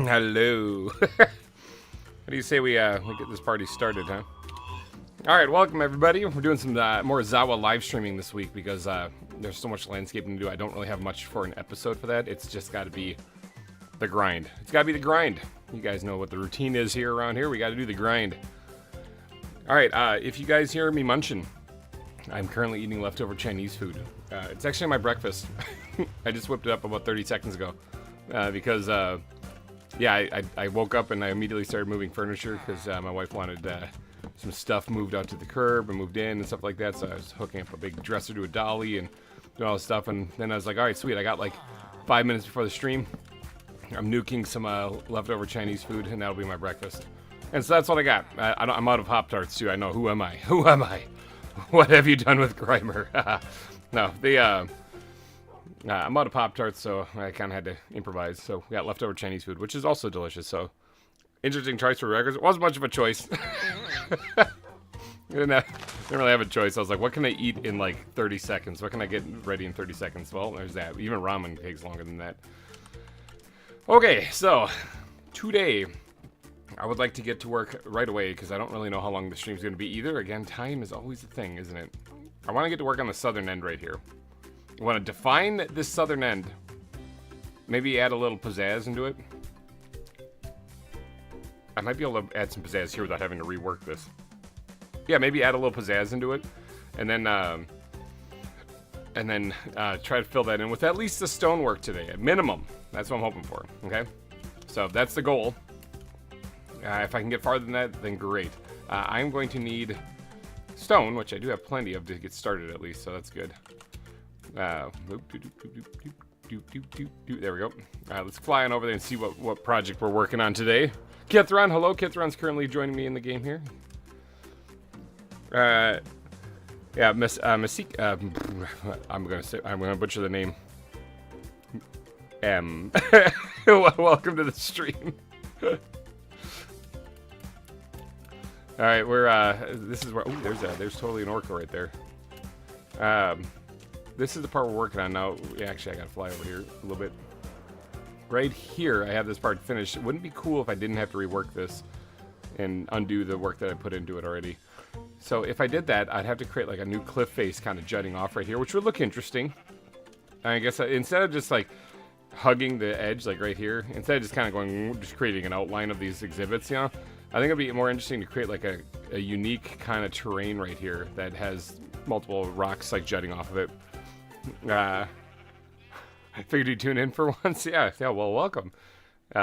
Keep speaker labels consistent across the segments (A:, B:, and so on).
A: Hello. How do you say we get this party started, huh? All right, welcome everybody. We're doing some more ZAWA live streaming this week because there's so much landscaping to do. I don't really have much for an episode for that. It's just got to be the grind. It's got to be the grind. You guys know what the routine is here around here. We got to do the grind. All right, if you guys hear me munching, I'm currently eating leftover Chinese food. It's actually my breakfast. I just whipped it up about 30 seconds ago because, yeah, I woke up and I immediately started moving furniture because my wife wanted some stuff moved out to the curb and moved in and stuff like that. So I was hooking up a big dresser to a dolly and doing all this stuff. And then I was like, all right, sweet. I got like 5 minutes before the stream. I'm nuking some leftover Chinese food, and that'll be my breakfast. And so that's what I got. I'm out of Pop-Tarts, too. I know. Who am I? Who am I? What have you done with GReimer? No, I'm out of Pop-Tarts, so I kind of had to improvise. So we got leftover Chinese food, which is also delicious. So interesting choice for records. It wasn't much of a choice. I didn't really have a choice. I was like, what can I eat in like 30 seconds? What can I get ready in 30 seconds? Well, there's that. Even ramen takes longer than that. Okay, so today I would like to get to work right away because I don't really know how long the stream's going to be either. Again, time is always a thing, isn't it? I want to get to work on the southern end right here. I want to define this southern end. Maybe add a little pizzazz into it. I might be able to add some pizzazz here without having to rework this. Yeah, maybe add a little pizzazz into it. And then try to fill that in with at least the stonework today, at minimum. That's what I'm hoping for, okay? So that's the goal. If I can get farther than that, then great. I'm going to need stone, which I do have plenty of to get started at least, so that's good. There we go. Let's fly on over there and see what project we're working on today. Kithron, hello. Kithron's currently joining me in the game here. Yeah, Masik. I'm gonna butcher the name. Welcome to the stream. All right, this is where. Oh, there's totally an orca right there. This is the part we're working on now. Actually, I gotta fly over here a little bit. Right here, I have this part finished. It wouldn't be cool if I didn't have to rework this and undo the work that I put into it already. So if I did that, I'd have to create like a new cliff face kind of jutting off right here, which would look interesting. I guess instead of just like hugging the edge like right here, instead of just kind of just creating an outline of these exhibits, you know, I think it'd be more interesting to create like a unique kind of terrain right here that has multiple rocks like jutting off of it. I figured you'd tune in for once. Yeah, well, welcome.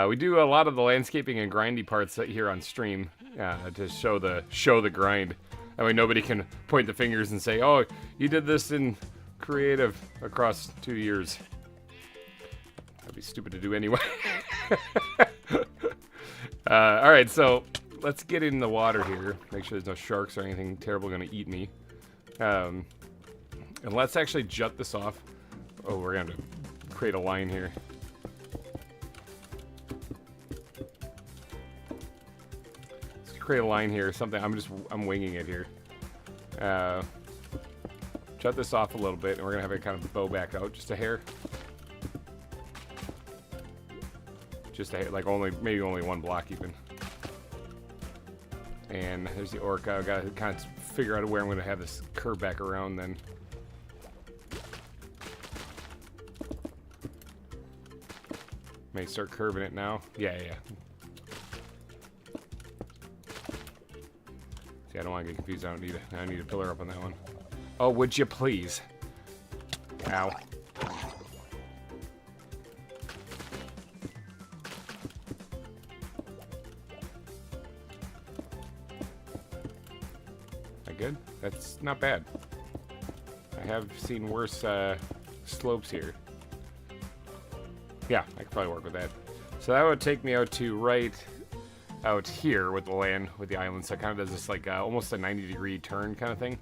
A: We do a lot of the landscaping and grindy parts here on stream to show the grind. That way nobody can point the fingers and say, oh, you did this in creative across 2 years. That'd be stupid to do anyway. All right, so let's get in the water here. Make sure there's no sharks or anything terrible going to eat me. And let's actually jut this off. Oh, we're going to create a line here. Let's create a line here. Something. I'm winging it here. Jut this off a little bit, and we're gonna have it kind of bow back out just a hair. Just a hair, like maybe only one block even. And there's the orca. I've got to kind of figure out where I'm gonna have this curve back around then. May start curving it now. Yeah. See, I don't want to get confused. I need a pillar up on that one. Oh, would you please? Ow. That good? That's not bad. I have seen worse slopes here. Yeah, I could probably work with that. So that would take me out to right out here with the land, with the island. So it kind of does this like almost a 90-degree turn kind of thing.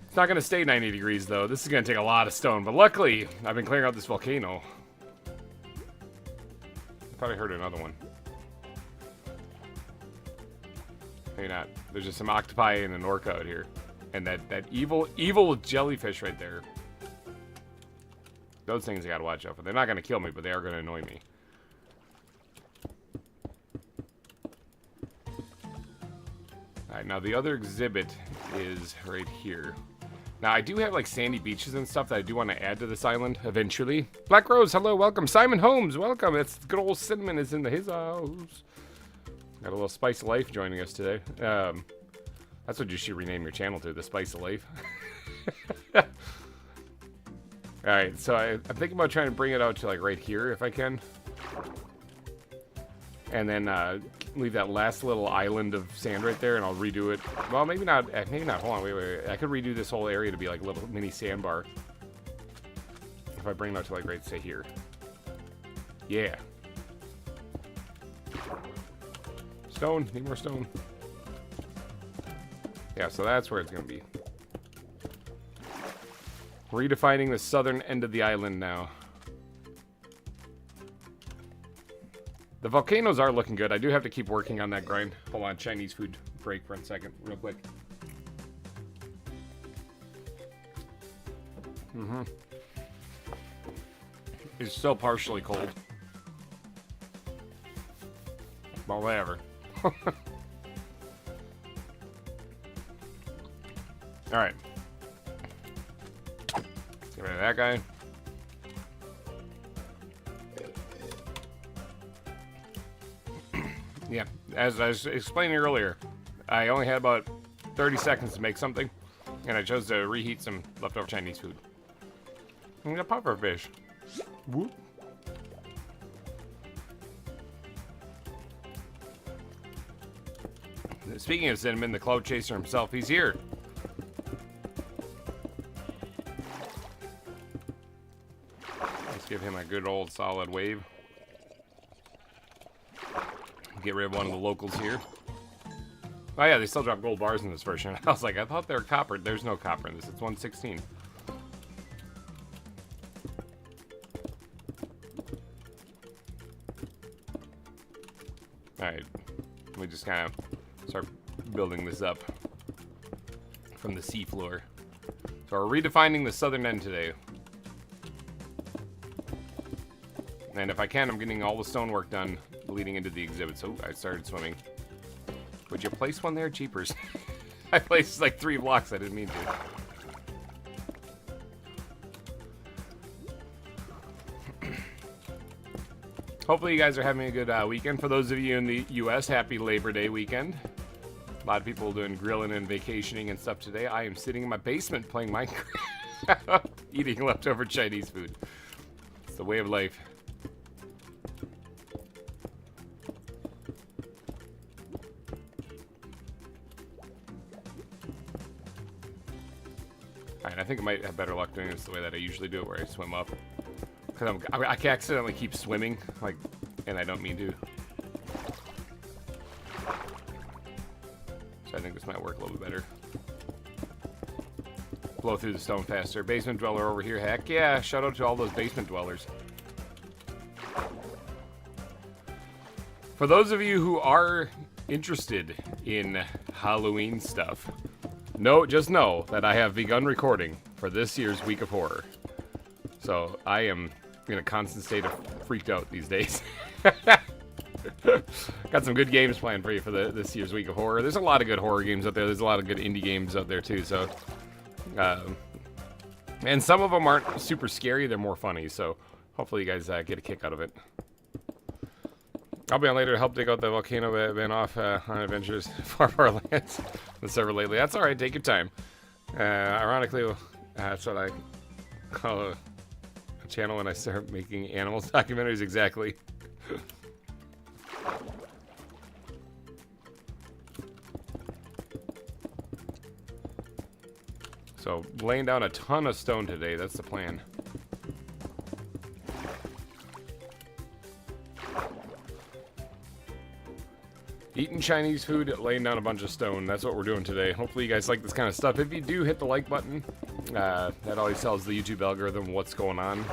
A: It's not going to stay 90 degrees though. This is going to take a lot of stone. But luckily, I've been clearing out this volcano. I thought I heard another one. Maybe not. There's just some octopi and an orca out here. And that evil jellyfish right there. Those things I gotta watch out for. They're not gonna kill me, but they are gonna annoy me. Alright, now the other exhibit is right here. Now, I do have, like, sandy beaches and stuff that I do want to add to this island eventually. Black Rose, hello, welcome. Simon Holmes, welcome. It's good old Cinnamon is in his house. Got a little Spice of Life joining us today. That's what you should rename your channel to, the Spice of Life. Alright, so I'm thinking about trying to bring it out to, like, right here if I can. And then leave that last little island of sand right there, and I'll redo it. Well, maybe not. Maybe not. Hold on. Wait. I could redo this whole area to be like a little mini sandbar. If I bring it out to like right, say here. Yeah. Stone. Need more stone. Yeah. So that's where it's gonna be. Redefining the southern end of the island now. The volcanoes are looking good. I do have to keep working on that grind. Hold on, Chinese food break for a second, real quick. It's still partially cold. Well, whatever. Alright. Get rid of that guy. Yeah, as I was explaining earlier, I only had about 30 seconds to make something, and I chose to reheat some leftover Chinese food. And we got puffer fish. Whoop. Speaking of Cinnamon, the Cloud Chaser himself, he's here. Let's give him a good old solid wave. Get rid of one of the locals here. Oh yeah, they still drop gold bars in this version. I was like, I thought they were copper. There's no copper in this. It's 116. Alright. We just kind of start building this up from the seafloor. So we're redefining the southern end today. And if I can, I'm getting all the stonework done leading into the exhibit. So I started swimming. Would you place one there? Jeepers. I placed like 3 blocks. I didn't mean to. Hopefully you guys are having a good weekend. For those of you in the U.S., happy Labor Day weekend. A lot of people doing grilling and vacationing and stuff today. I am sitting in my basement playing Minecraft. Eating leftover Chinese food. It's the way of life. I think I might have better luck doing this the way that I usually do it, where I swim up. Because I can accidentally keep swimming, like, and I don't mean to. So I think this might work a little bit better. Blow through the stone faster. Basement dweller over here. Heck yeah! Shout out to all those basement dwellers. For those of you who are interested in Halloween stuff, just know that I have begun recording for this year's Week of Horror. So I am in a constant state of freaked out these days. Got some good games planned for you for this year's Week of Horror. There's a lot of good horror games out there. There's a lot of good indie games out there too. So, and some of them aren't super scary. They're more funny. So hopefully you guys get a kick out of it. I'll be on later to help dig out the volcano that been off on adventures far lands the server lately. That's alright, take your time. Ironically, that's what I call a channel when I start making animals documentaries, exactly. So, laying down a ton of stone today, that's the plan. Eating Chinese food, laying down a bunch of stone. That's what we're doing today. Hopefully you guys like this kind of stuff. If you do, hit the like button. That always tells the YouTube algorithm what's going on.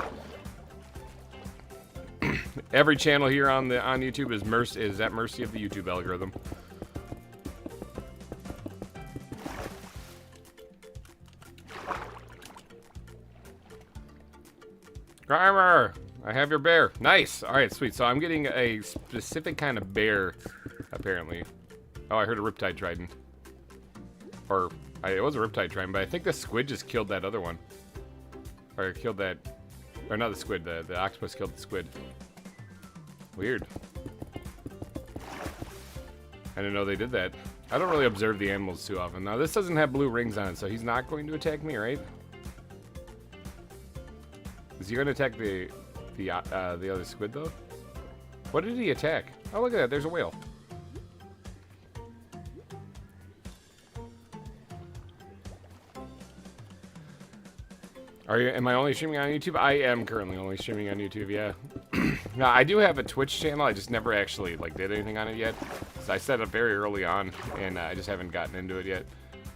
A: Every channel here on YouTube is at mercy of the YouTube algorithm. GReimer, I have your bear. Nice. All right, sweet. So I'm getting a specific kind of bear, apparently. Oh, I heard a Riptide Trident. Or, it was a Riptide trying, but I think the squid just killed that other one. Or killed that... Or not the squid, the octopus killed the squid. Weird. I didn't know they did that. I don't really observe the animals too often. Now, this doesn't have blue rings on it, so he's not going to attack me, right? Is he going to attack the other squid, though? What did he attack? Oh, look at that. There's a whale. Am I only streaming on YouTube? I am currently only streaming on YouTube, yeah. Now, I do have a Twitch channel. I just never actually, like, did anything on it yet. So I set up very early on, and I just haven't gotten into it yet.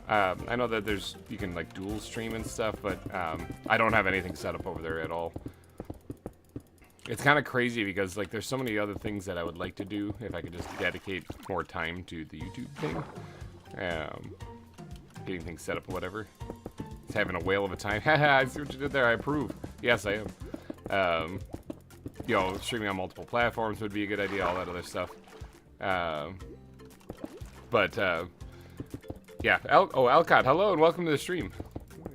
A: I know that you can, like, dual stream and stuff, but I don't have anything set up over there at all. It's kind of crazy because, like, there's so many other things that I would like to do if I could just dedicate more time to the YouTube thing. Getting things set up or whatever. It's having a whale of a time. Haha, I see what you did there. I approve. Yes, I am. You know, streaming on multiple platforms would be a good idea, all that other stuff. Yeah. Alcott, hello and welcome to the stream.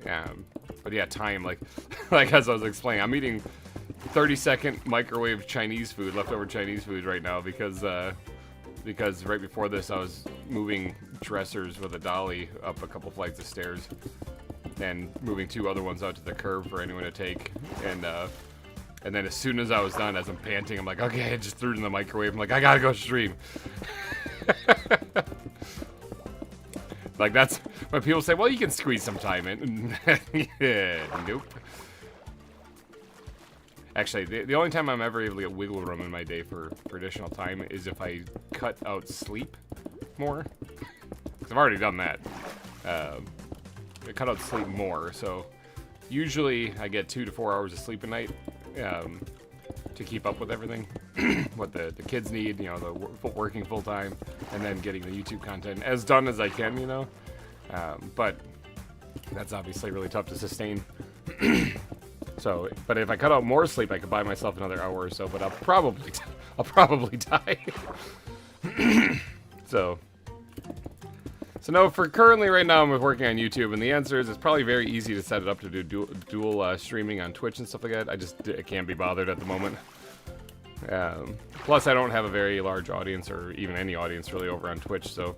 A: But yeah, time, like as I was explaining, I'm eating 30-second microwave Chinese food, leftover Chinese food right now because right before this I was moving dressers with a dolly up a couple flights of stairs and moving 2 other ones out to the curb for anyone to take, and then as soon as I was done, as I'm panting, I'm like, okay, I just threw it in the microwave. I'm like, I gotta go stream. Like, that's when people say, well, you can squeeze some time in. Yeah, nope. Actually, the only time I'm ever able to get wiggle room in my day for additional time is if I cut out sleep more. Because I've already done that. I cut out sleep more, so usually I get 2 to 4 hours of sleep a night to keep up with everything. What the kids need, you know, working full time, and then getting the YouTube content as done as I can, you know. But that's obviously really tough to sustain. So, but if I cut out more sleep, I could buy myself another hour or so. But I'll probably die. So no, for currently right now I'm working on YouTube, and the answer is it's probably very easy to set it up to do dual streaming on Twitch and stuff like that. I can't be bothered at the moment. Plus I don't have a very large audience, or even any audience really, over on Twitch, so.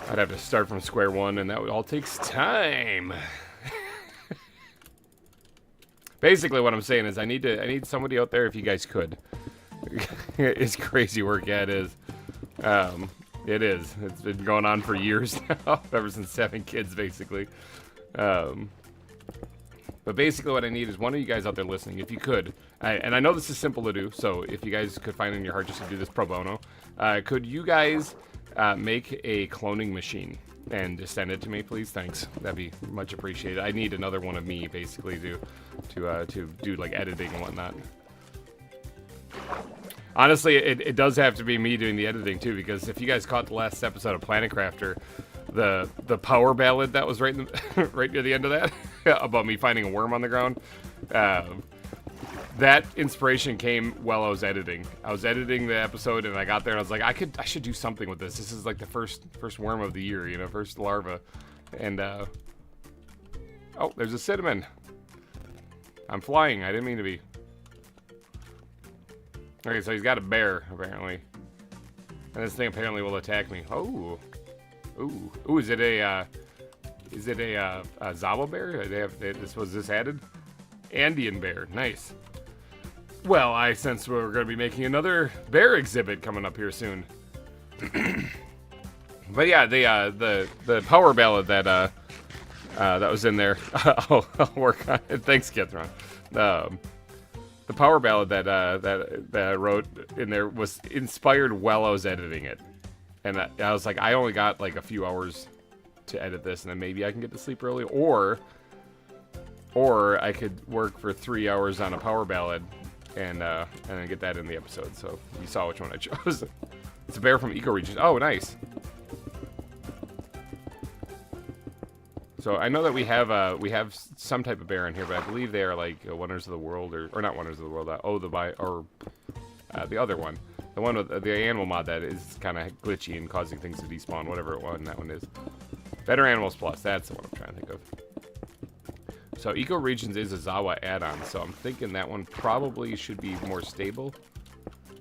A: I'd have to start from square one, and that all takes time. Basically what I'm saying is I need somebody out there, if you guys could. It's crazy work, yeah, it is. It is. It's been going on for years now, ever since having kids, basically. But basically what I need is one of you guys out there listening, if you could, and I know this is simple to do, so if you guys could find it in your heart just to do this pro bono, could you guys make a cloning machine and just send it to me, please? Thanks. That'd be much appreciated. I need another one of me, basically, to do like editing and whatnot. Honestly, it does have to be me doing the editing too, because if you guys caught the last episode of Planet Crafter, the power ballad that was right near the end of that about me finding a worm on the ground, that inspiration came while I was editing. I was editing the episode, and I got there and I was like, I should do something with this. This is like the first worm of the year, you know, first larva, and oh, there's a cinnamon. I'm flying. I didn't mean to be. Okay, so he's got a bear, apparently. And this thing apparently will attack me. Oh. Ooh, is it a ZAWA bear? Was this added? Andean bear, nice. Well, I sense we're going to be making another bear exhibit coming up here soon. But yeah, the power ballad that was in there, I'll work on it. Thanks, Kithron. The power ballad that I wrote in there was inspired while I was editing it, and I was like, I only got like a few hours to edit this, and then maybe I can get to sleep early, or I could work for 3 hours on a power ballad, and then get that in the episode. So you saw which one I chose. It's a bear from Ecoregion. Oh, nice. So I know that we have some type of bear in here, but I believe they are like Wonders of the World, or not Wonders of the World. The other one. The one with the animal mod that is kind of glitchy and causing things to despawn, whatever it was, that one is. Better Animals Plus, that's the one I'm trying to think of. So Eco Regions is a ZAWA add-on, so I'm thinking that one probably should be more stable.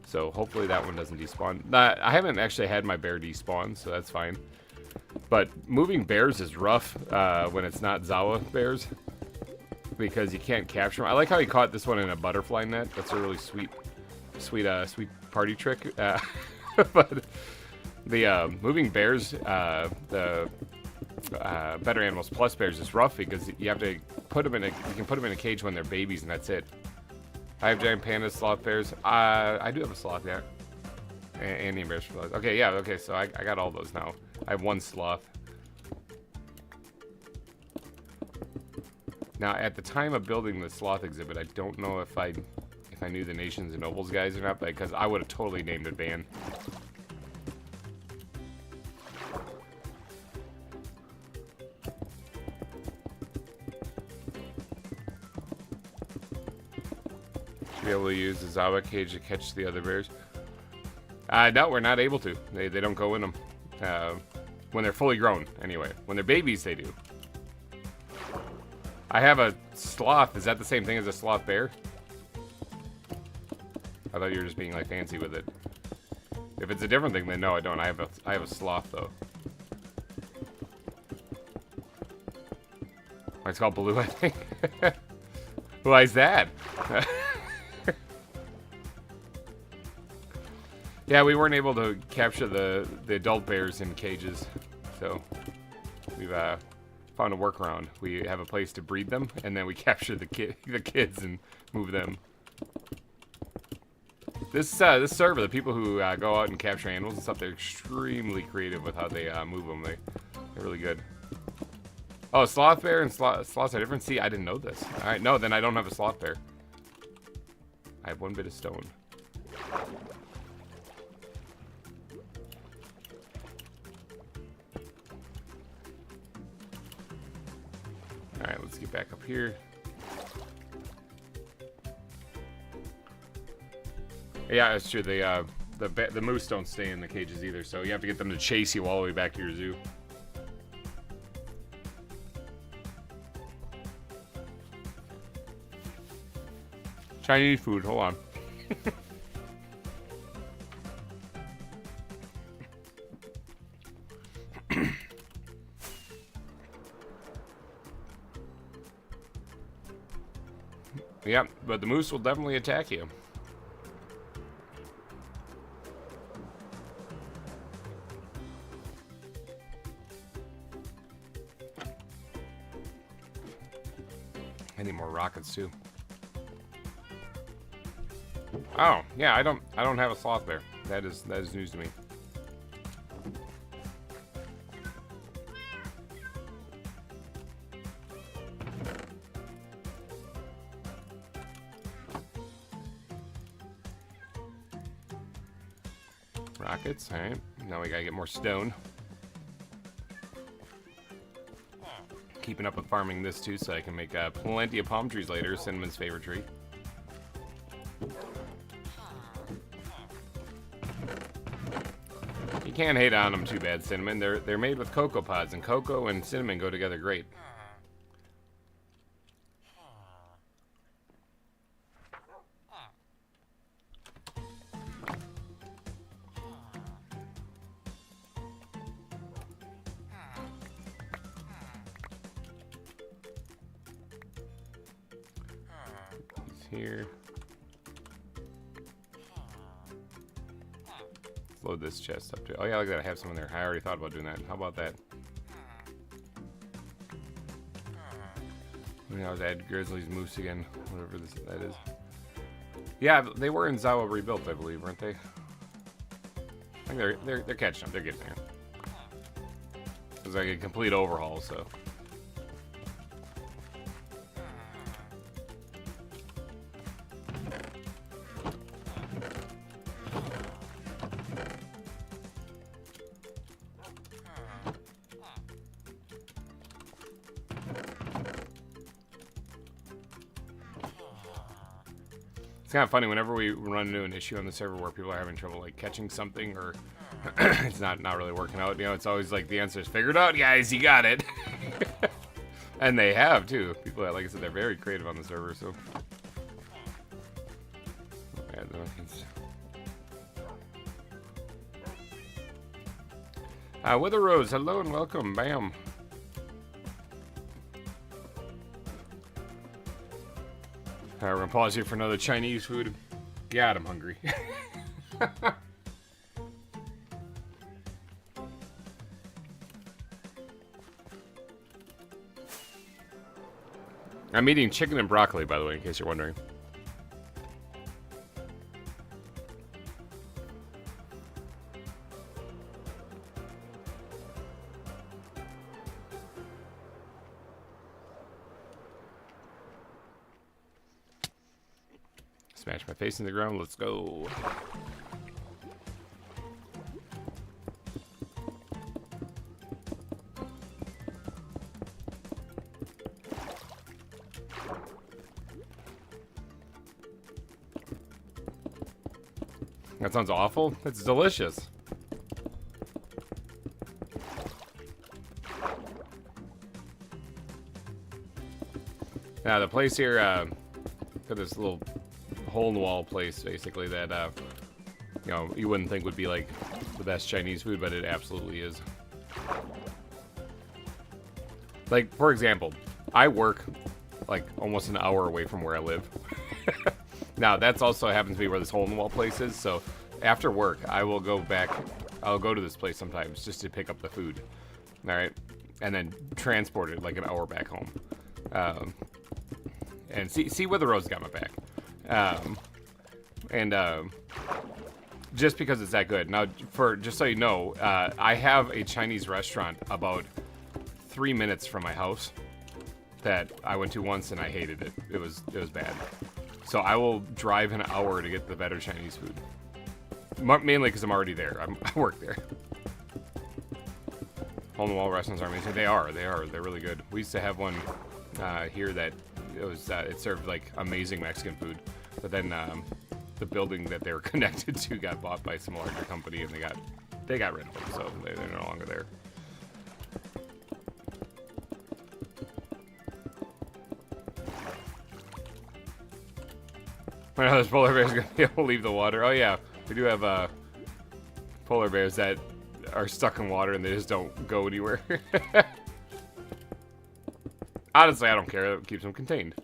A: So hopefully that one doesn't despawn. I haven't actually had my bear despawn, so that's fine. But moving bears is rough when it's not ZAWA bears, because you can't capture them. I like how he caught this one in a butterfly net. That's a really sweet party trick. But the moving bears, the Better Animals Plus bears is rough because you have to put them in you can put them in a cage when they're babies, and that's it. I have giant pandas, sloth bears. I do have a sloth, yeah. And the bears for okay, yeah, okay. So I got all those now. I have one sloth. Now, at the time of building the sloth exhibit, I don't know if I knew the Nations and Nobles guys or not, because I would have totally named it Van. Should be able to use the ZAWA cage to catch the other bears. No, we're not able to. They don't go in them. When they're fully grown, anyway. When they're babies, they do. I have a sloth. Is that the same thing as a sloth bear? I thought you were just being like fancy with it. If it's a different thing, then no, I don't. I have a sloth though. It's called Blue, I think. Why is that? Yeah, we weren't able to capture the adult bears in cages, so we've found a workaround. We have a place to breed them, and then we capture the kids and move them. This server, the people who go out and capture animals and stuff, they're extremely creative with how they move them. They're really good. Oh, sloth bear and sloths are different? See, I didn't know this. Alright, no, then I don't have a sloth bear. I have one bit of stone. Alright, let's get back up here. Yeah, it's true. The moose don't stay in the cages either, so you have to get them to chase you all the way back to your zoo. Chinese food, hold on. Yeah, but the moose will definitely attack you. I need more rockets too. Oh, yeah, I don't have a sloth bear. That is news to me. Rockets, alright. Now we gotta get more stone. Keeping up with farming this too, so I can make plenty of palm trees later. Cinnamon's favorite tree. You can't hate on them too bad, Cinnamon. They're made with cocoa pods, and cocoa and cinnamon go together great. Here. Let's load this chest up too. Oh yeah, look at that. I have some in there. I already thought about doing that. How about that? Now I'll add Grizzly's Moose again, whatever that is. Yeah, they were in ZAWA rebuilt, I believe, weren't they? I think they're catching up. They're getting there. It was like a complete overhaul, so. It's kind of funny whenever we run into an issue on the server where people are having trouble like catching something or it's not really working out. You know, it's always like the answer is figured out, guys. You got it. And they have too. People, like I said, they're very creative on the server. So. Wither Rose, hello and welcome. Bam. We're gonna pause here for another Chinese food. God, I'm hungry. I'm eating chicken and broccoli, by the way, in case you're wondering. Smash my face in the ground. Let's go. That sounds awful. It's delicious. Now the place here, got this little hole-in-the-wall place, basically, that, you know, you wouldn't think would be, like, the best Chinese food, but it absolutely is. Like, for example, I work, like, almost an hour away from where I live. Now, that's also happens to be where this hole-in-the-wall place is, so after work, I will go back, I'll go to this place sometimes just to pick up the food, alright? And then transport it, like, an hour back home. And see where the Rose got my back. Just because it's that good. Now, just so you know, I have a Chinese restaurant about 3 minutes from my house that I went to once and I hated it. It was bad. So I will drive an hour to get the better Chinese food. Mainly because I'm already there. I work there. Hole-in-the-wall restaurants are amazing. They are. They're really good. We used to have one here that it served like amazing Mexican food. But then the building that they were connected to got bought by some larger company, and they got rid of them, so they're no longer there. I know this polar bear's gonna be able to leave the water. Oh yeah, we do have polar bears that are stuck in water and they just don't go anywhere. Honestly, I don't care. It keeps them contained.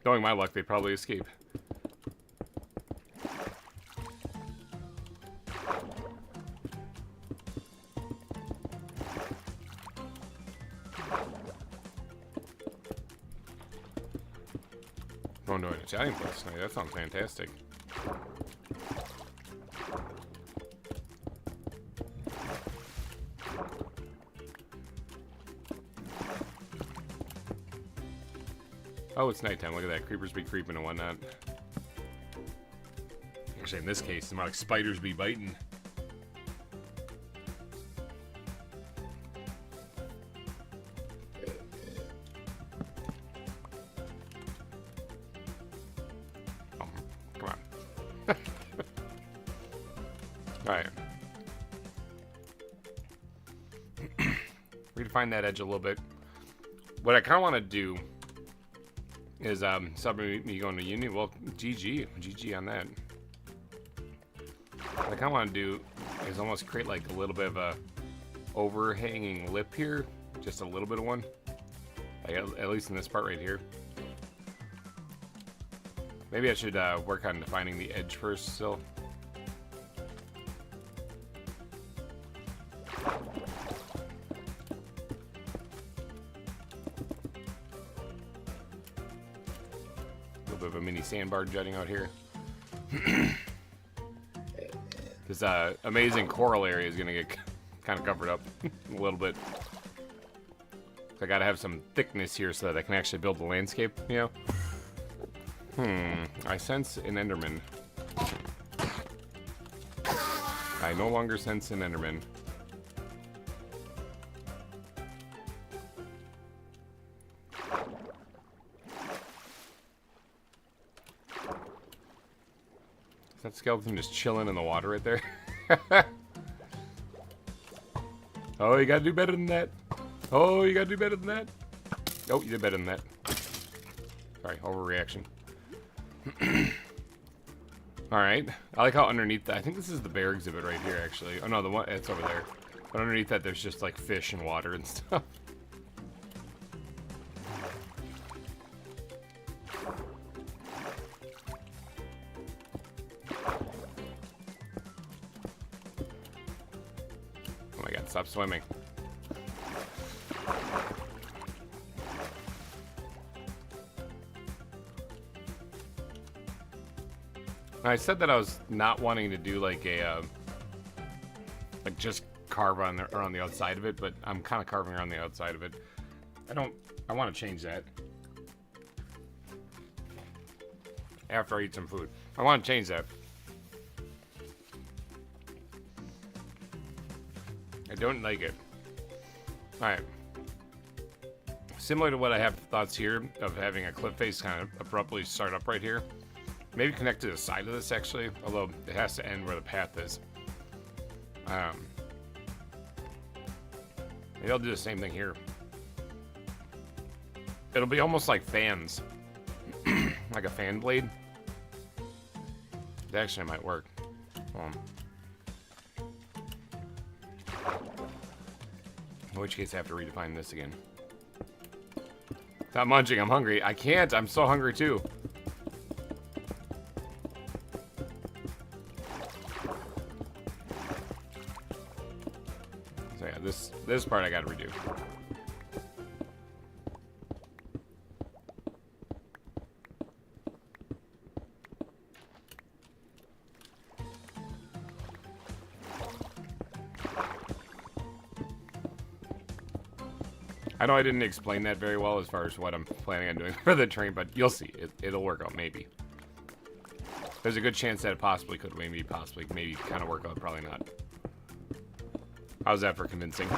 A: Knowing my luck, they'd probably escape. Going to an Italian place tonight. That sounds fantastic. Oh, it's nighttime. Look at that. Creepers be creeping and whatnot. Actually, in this case, it's more like spiders be biting. Alright. Redefine that edge a little bit. What I kind of want to do is, subbing me going to uni. Well, GG on that. What I kind of want to do is almost create like a little bit of a overhanging lip here. Just a little bit of one. Like at least in this part right here. Maybe I should work on defining the edge first still. A little bit of a mini sandbar jutting out here. This amazing coral area is going to get kind of covered up a little bit. So I got to have some thickness here so that I can actually build the landscape, you know? I sense an Enderman. I no longer sense an Enderman. Is that skeleton just chilling in the water right there? Oh, you gotta do better than that. Oh, you gotta do better than that. Oh, you did better than that. Sorry, overreaction. Alright. I like how underneath that, I think this is the bear exhibit right here, actually. Oh, no, the one, it's over there. But underneath that, there's just, like, fish and water and stuff. Oh my god, stop swimming. I said that I was not wanting to do like a, like just carve on the, around the outside of it, but I'm kind of carving around the outside of it. I want to change that. After I eat some food. I want to change that. I don't like it. Alright. Similar to what I have thoughts here of having a cliff face kind of abruptly start up right here. Maybe connect to the side of this, actually. Although, it has to end where the path is. Maybe I'll do the same thing here. It'll be almost like fans. Like a fan blade. That actually might work. In which case, I have to redefine this again. Stop munching, I'm hungry. I can't, I'm so hungry too. So yeah, this part I gotta redo. I know I didn't explain that very well as far as what I'm planning on doing for the train, but you'll see. It'll work out, maybe. There's a good chance that it possibly could, maybe kind of work out, probably not. How's that for convincing?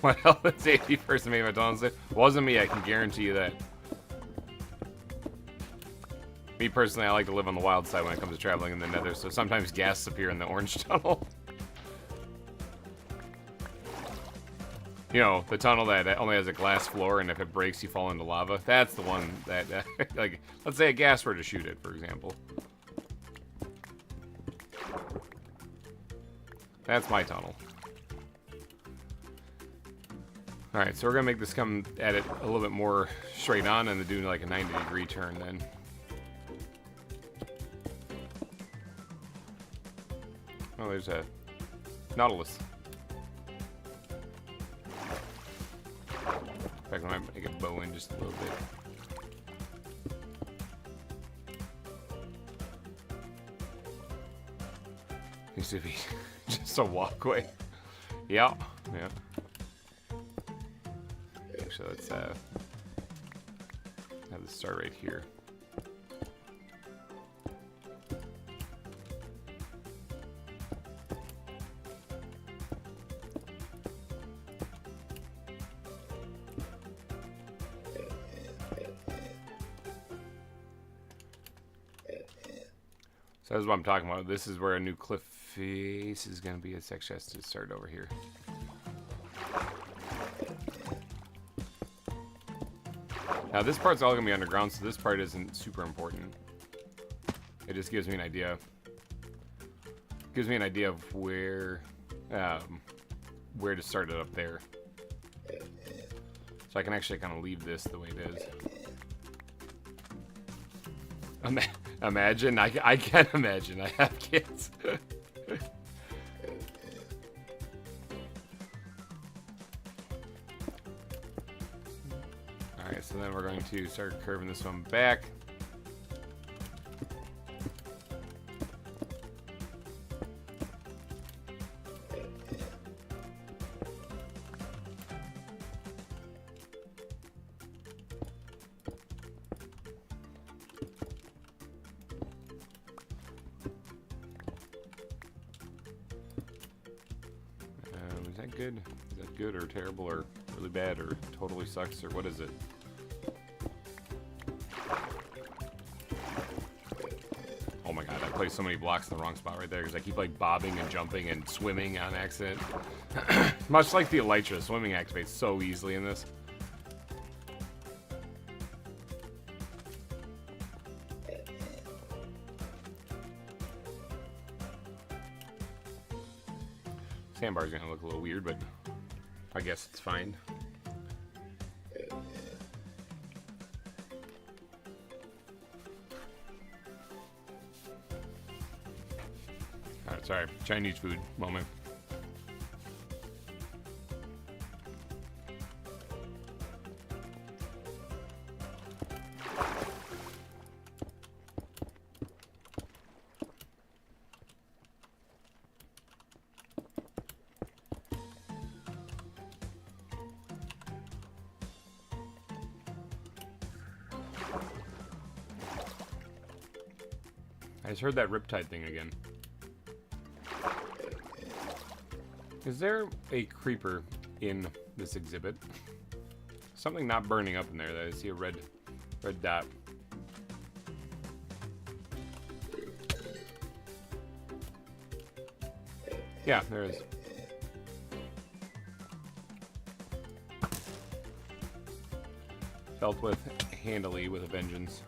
A: What else? The safety person made my tunnels. Wasn't me, I can guarantee you that. Me personally, I like to live on the wild side when it comes to traveling in the nether, so sometimes ghasts appear in the orange tunnel. You know, the tunnel that only has a glass floor, and if it breaks, you fall into lava. That's the one that, like, let's say a ghast were to shoot it, for example. That's my tunnel. Alright, so we're gonna make this come at it a little bit more straight on, and then do like a 90-degree turn then. Oh, there's a Nautilus. In fact, I might make a bow in just a little bit. Needs to be just a walkway. Yeah, yeah. Actually, let's have this start right here. So that's what I'm talking about. This is where a new cliff face is going to be. It's actually has to start over here. Now this part's all going to be underground, so this part isn't super important. It just gives me an idea. Gives me an idea of where to start it up there. So I can actually kind of leave this the way it is. Imagine, I can't imagine. I have kids. Alright, so then we're going to start curving this one back. that good? Is that good or terrible or really bad or totally sucks or what is it? Oh my god, I placed so many blocks in the wrong spot right there because I keep like bobbing and jumping and swimming on accident. Much like the Elytra, swimming activates so easily in this. Sandbar's gonna look a little weird, but I guess it's fine. Alright, sorry. Chinese food moment. I just heard that Riptide thing again. Is there a creeper in this exhibit? Something not burning up in there that I see a red dot. Yeah, there is. Dealt with handily with a vengeance.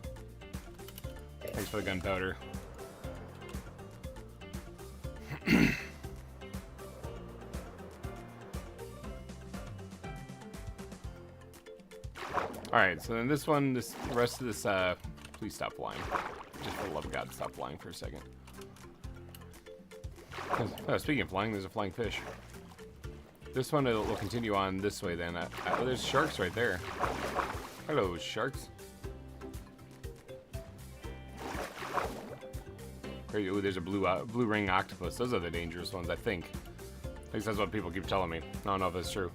A: Thanks for the gunpowder. Alright, so then this one, the rest of this, please stop flying. Just for the love of God, stop flying for a second. Speaking of flying, there's a flying fish. This one will continue on this way then. Oh, there's sharks right there. Hello, sharks. Oh, there's a blue ring octopus. Those are the dangerous ones, I think. At least that's what people keep telling me. I don't know if that's true.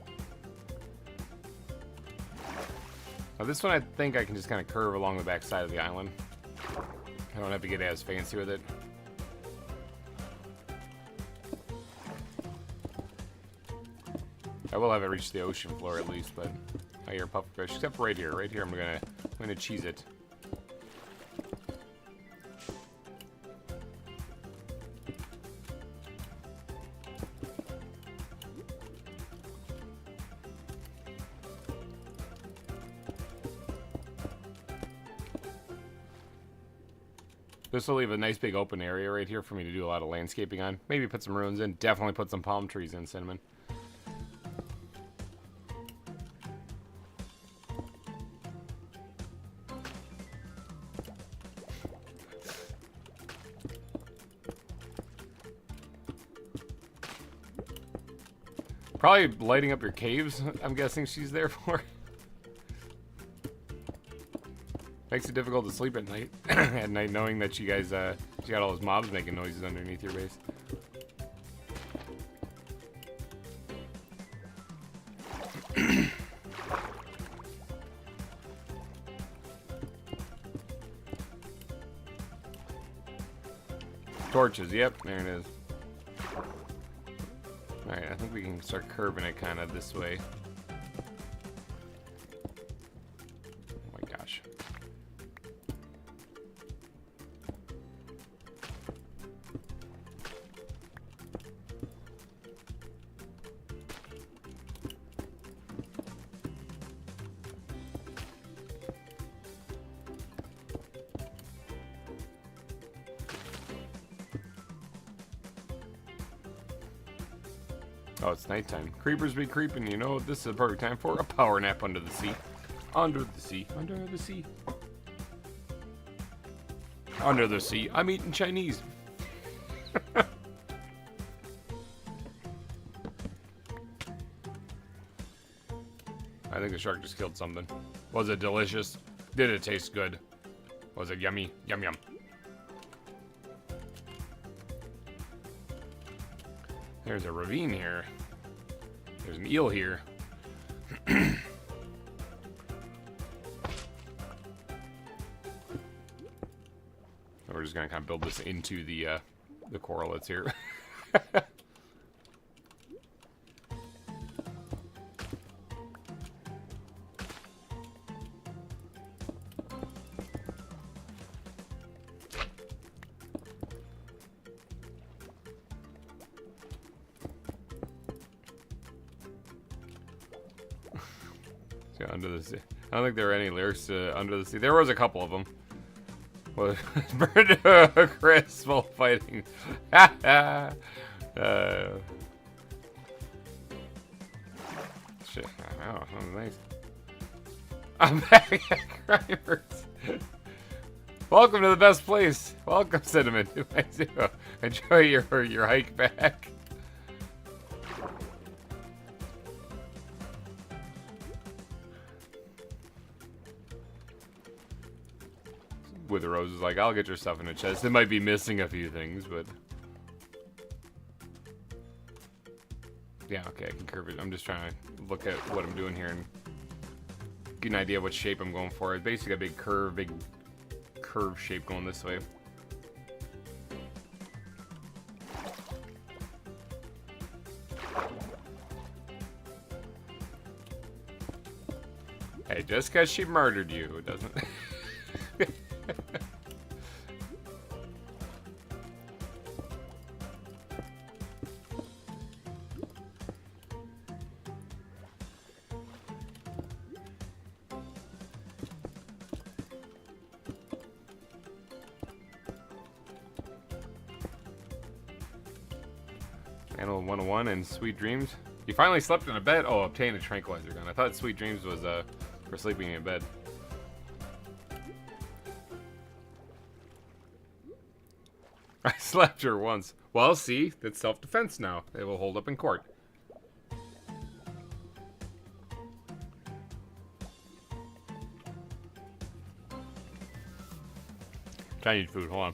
A: Now this one I think I can just kind of curve along the back side of the island. I don't have to get as fancy with it. I will have it reach the ocean floor at least, but I hear pufferfish. Except for right here. Right here I'm gonna cheese it. This will leave a nice big open area right here for me to do a lot of landscaping on. Maybe put some ruins in. Definitely put some palm trees in, Cinnamon. Probably lighting up your caves, I'm guessing she's there for. Makes it difficult to sleep at night. At night, knowing that you guys, you got all those mobs making noises underneath your base. Torches, yep, there it is. Alright, I think we can start curving it kind of this way. Oh my gosh. Oh, it's nighttime. Creepers be creeping, you know what this is a perfect time for? A power nap under the sea. Under the sea. Under the sea. Under the sea. I'm eating Chinese. I think the shark just killed something. Was it delicious? Did it taste good? Was it yummy? Yum yum. There's a ravine here. There's an eel here. We're just gonna kind of build this into the coral that's here. Yeah, Under the Sea. I don't think there were any lyrics to Under the Sea. There was a couple of them. Well, burned to a crisp while fighting. Shit. Oh, nice. I'm back at GReimer's. Welcome to the best place. Welcome, Cinnamon. I do. Enjoy your hike back. With the Rose is like, I'll get your stuff in a chest. It might be missing a few things, but yeah, okay, I can curve it. I'm just trying to look at what I'm doing here and get an idea of what shape I'm going for. It's basically a big curve shape going this way. Hey, just because she murdered you, it doesn't. Animal 101 and Sweet Dreams. You finally slept in a bed? Oh, obtain a tranquilizer gun. I thought Sweet Dreams was for sleeping in bed. I slapped her once. Well, see, that's self-defense now. It will hold up in court. I need food. Hold on.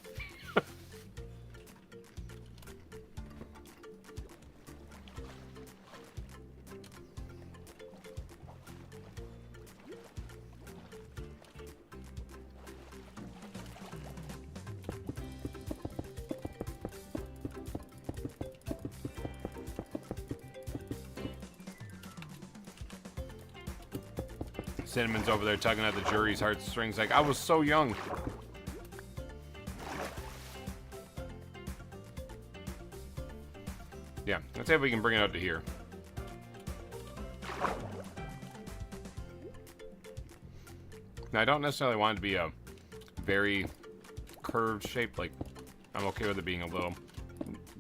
A: Cinnamon's over there tugging at the jury's heartstrings like, I was so young. Yeah, let's see if we can bring it out to here. Now, I don't necessarily want it to be a very curved shape. Like, I'm okay with it being a little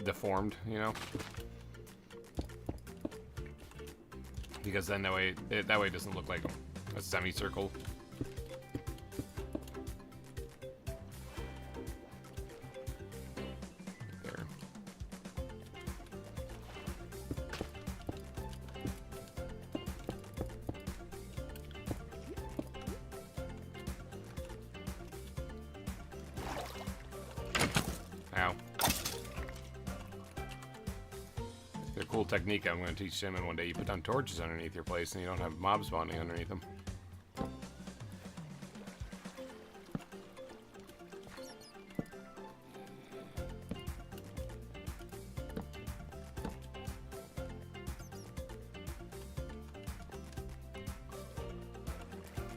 A: deformed, you know? Because then that way it doesn't look like a semicircle. There. Ow. The cool technique I'm going to teach Cinnamon one day. You put down torches underneath your place and you don't have mobs spawning underneath them.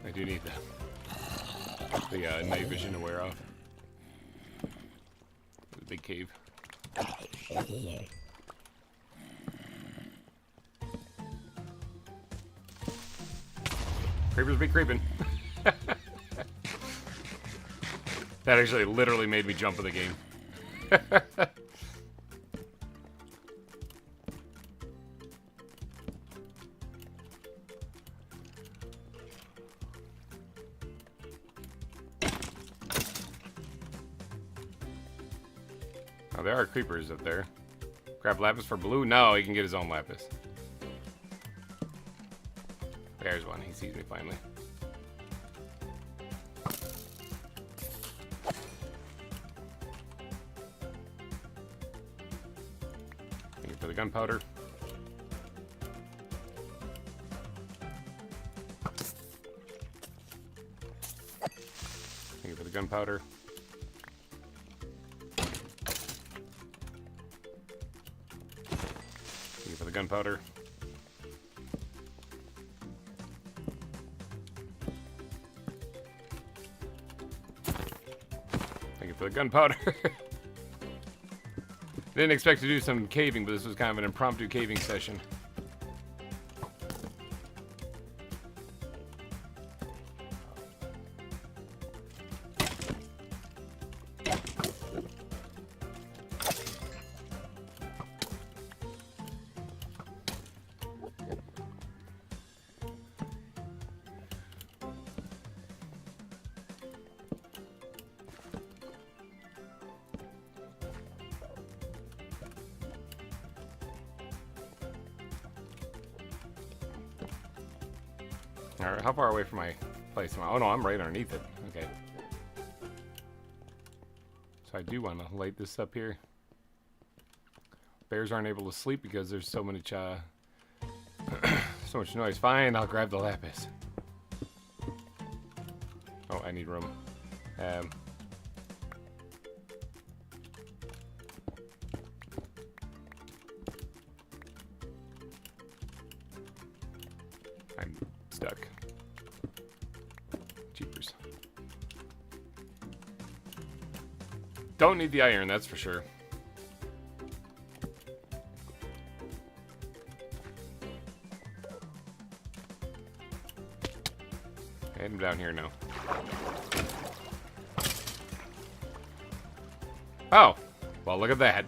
A: I do need the night vision to wear off. The big cave. Creepers be creeping. That actually literally made me jump in the game. Oh, there are creepers up there. Grab lapis for blue? No, he can get his own lapis. There's one. He sees me finally. Thank you for the gunpowder. Thank you for the gunpowder. Thank you for the gunpowder. For the gunpowder. Didn't expect to do some caving, but this was kind of an impromptu caving session. Alright, how far away from my place am I? Oh no, I'm right underneath it. Okay. So I do want to light this up here. Bears aren't able to sleep because there's so much, so much noise. Fine, I'll grab the lapis. Oh, I need room. I'm stuck. Jeepers. Don't need the iron, that's for sure. And I'm down here now. Oh, well, look at that.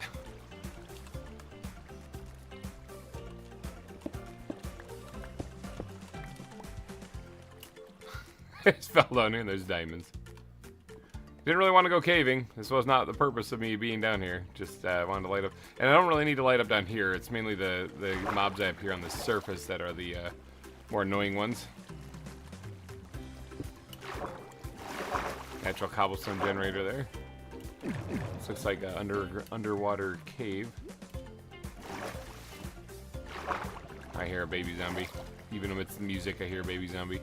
A: I just fell down here and there's diamonds. Didn't really want to go caving. This was not the purpose of me being down here. Just wanted to light up. And I don't really need to light up down here. It's mainly the mobs up here on the surface that are the more annoying ones. Natural cobblestone generator there. This looks like an underwater cave. I hear a baby zombie. Even amidst the music, I hear a baby zombie.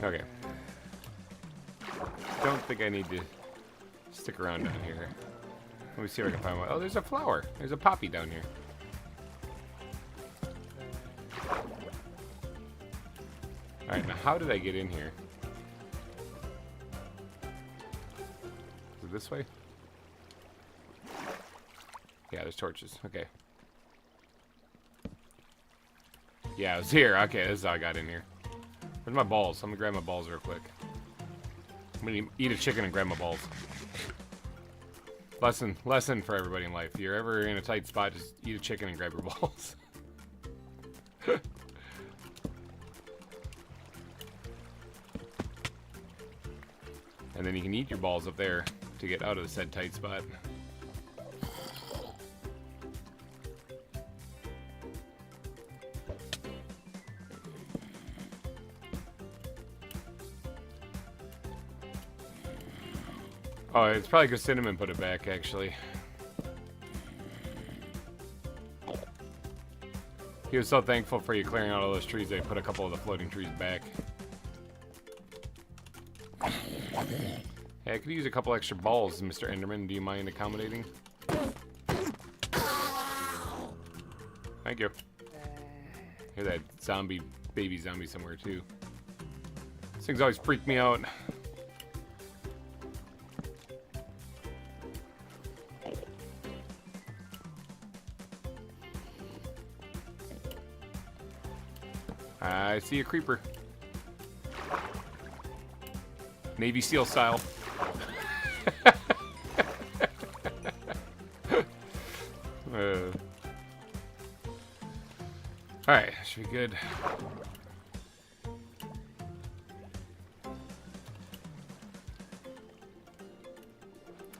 A: Okay. Don't think I need to stick around down here. Let me see if I can find one. Oh, there's a flower. There's a poppy down here. Alright, now how did I get in here? Is it this way? Yeah, there's torches. Okay. Yeah, it was here. Okay, this is how I got in here. Where's my balls? I'm gonna grab my balls real quick. I'm gonna eat a chicken and grab my balls. Lesson for everybody in life. If you're ever in a tight spot, just eat a chicken and grab your balls. And then you can eat your balls up there to get out of the said tight spot. Oh, it's probably because Cinnamon put it back, actually. He was so thankful for you clearing out all those trees, they put a couple of the floating trees back. Hey, I could use a couple extra balls, Mr. Enderman. Do you mind accommodating? Thank you. Hear that zombie, baby zombie somewhere, too. These things always freak me out. I see a creeper. Navy SEAL style. Alright, should be good.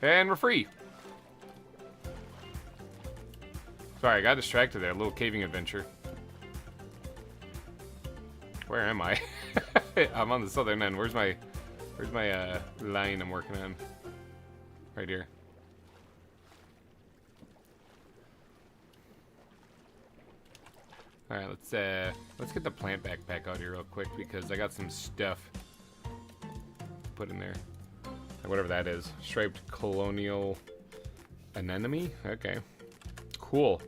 A: And we're free. Sorry, I got distracted there. A little caving adventure. Where am I? I'm on the southern end. Where's my line I'm working on? Right here. All right, let's get the plant backpack out here real quick because I got some stuff to put in there. Like whatever that is. Striped colonial anemone? Okay. Cool.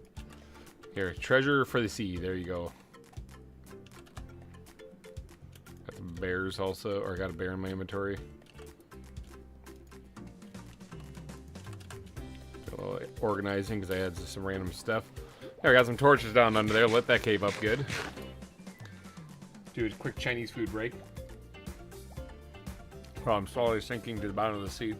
A: Here, treasure for the sea. There you go. Bears also, or I got a bear in my inventory. A little organizing because I had some random stuff. There, I got some torches down under there. Lit that cave up good. Do a quick Chinese food break. Oh, I'm slowly sinking to the bottom of the sea.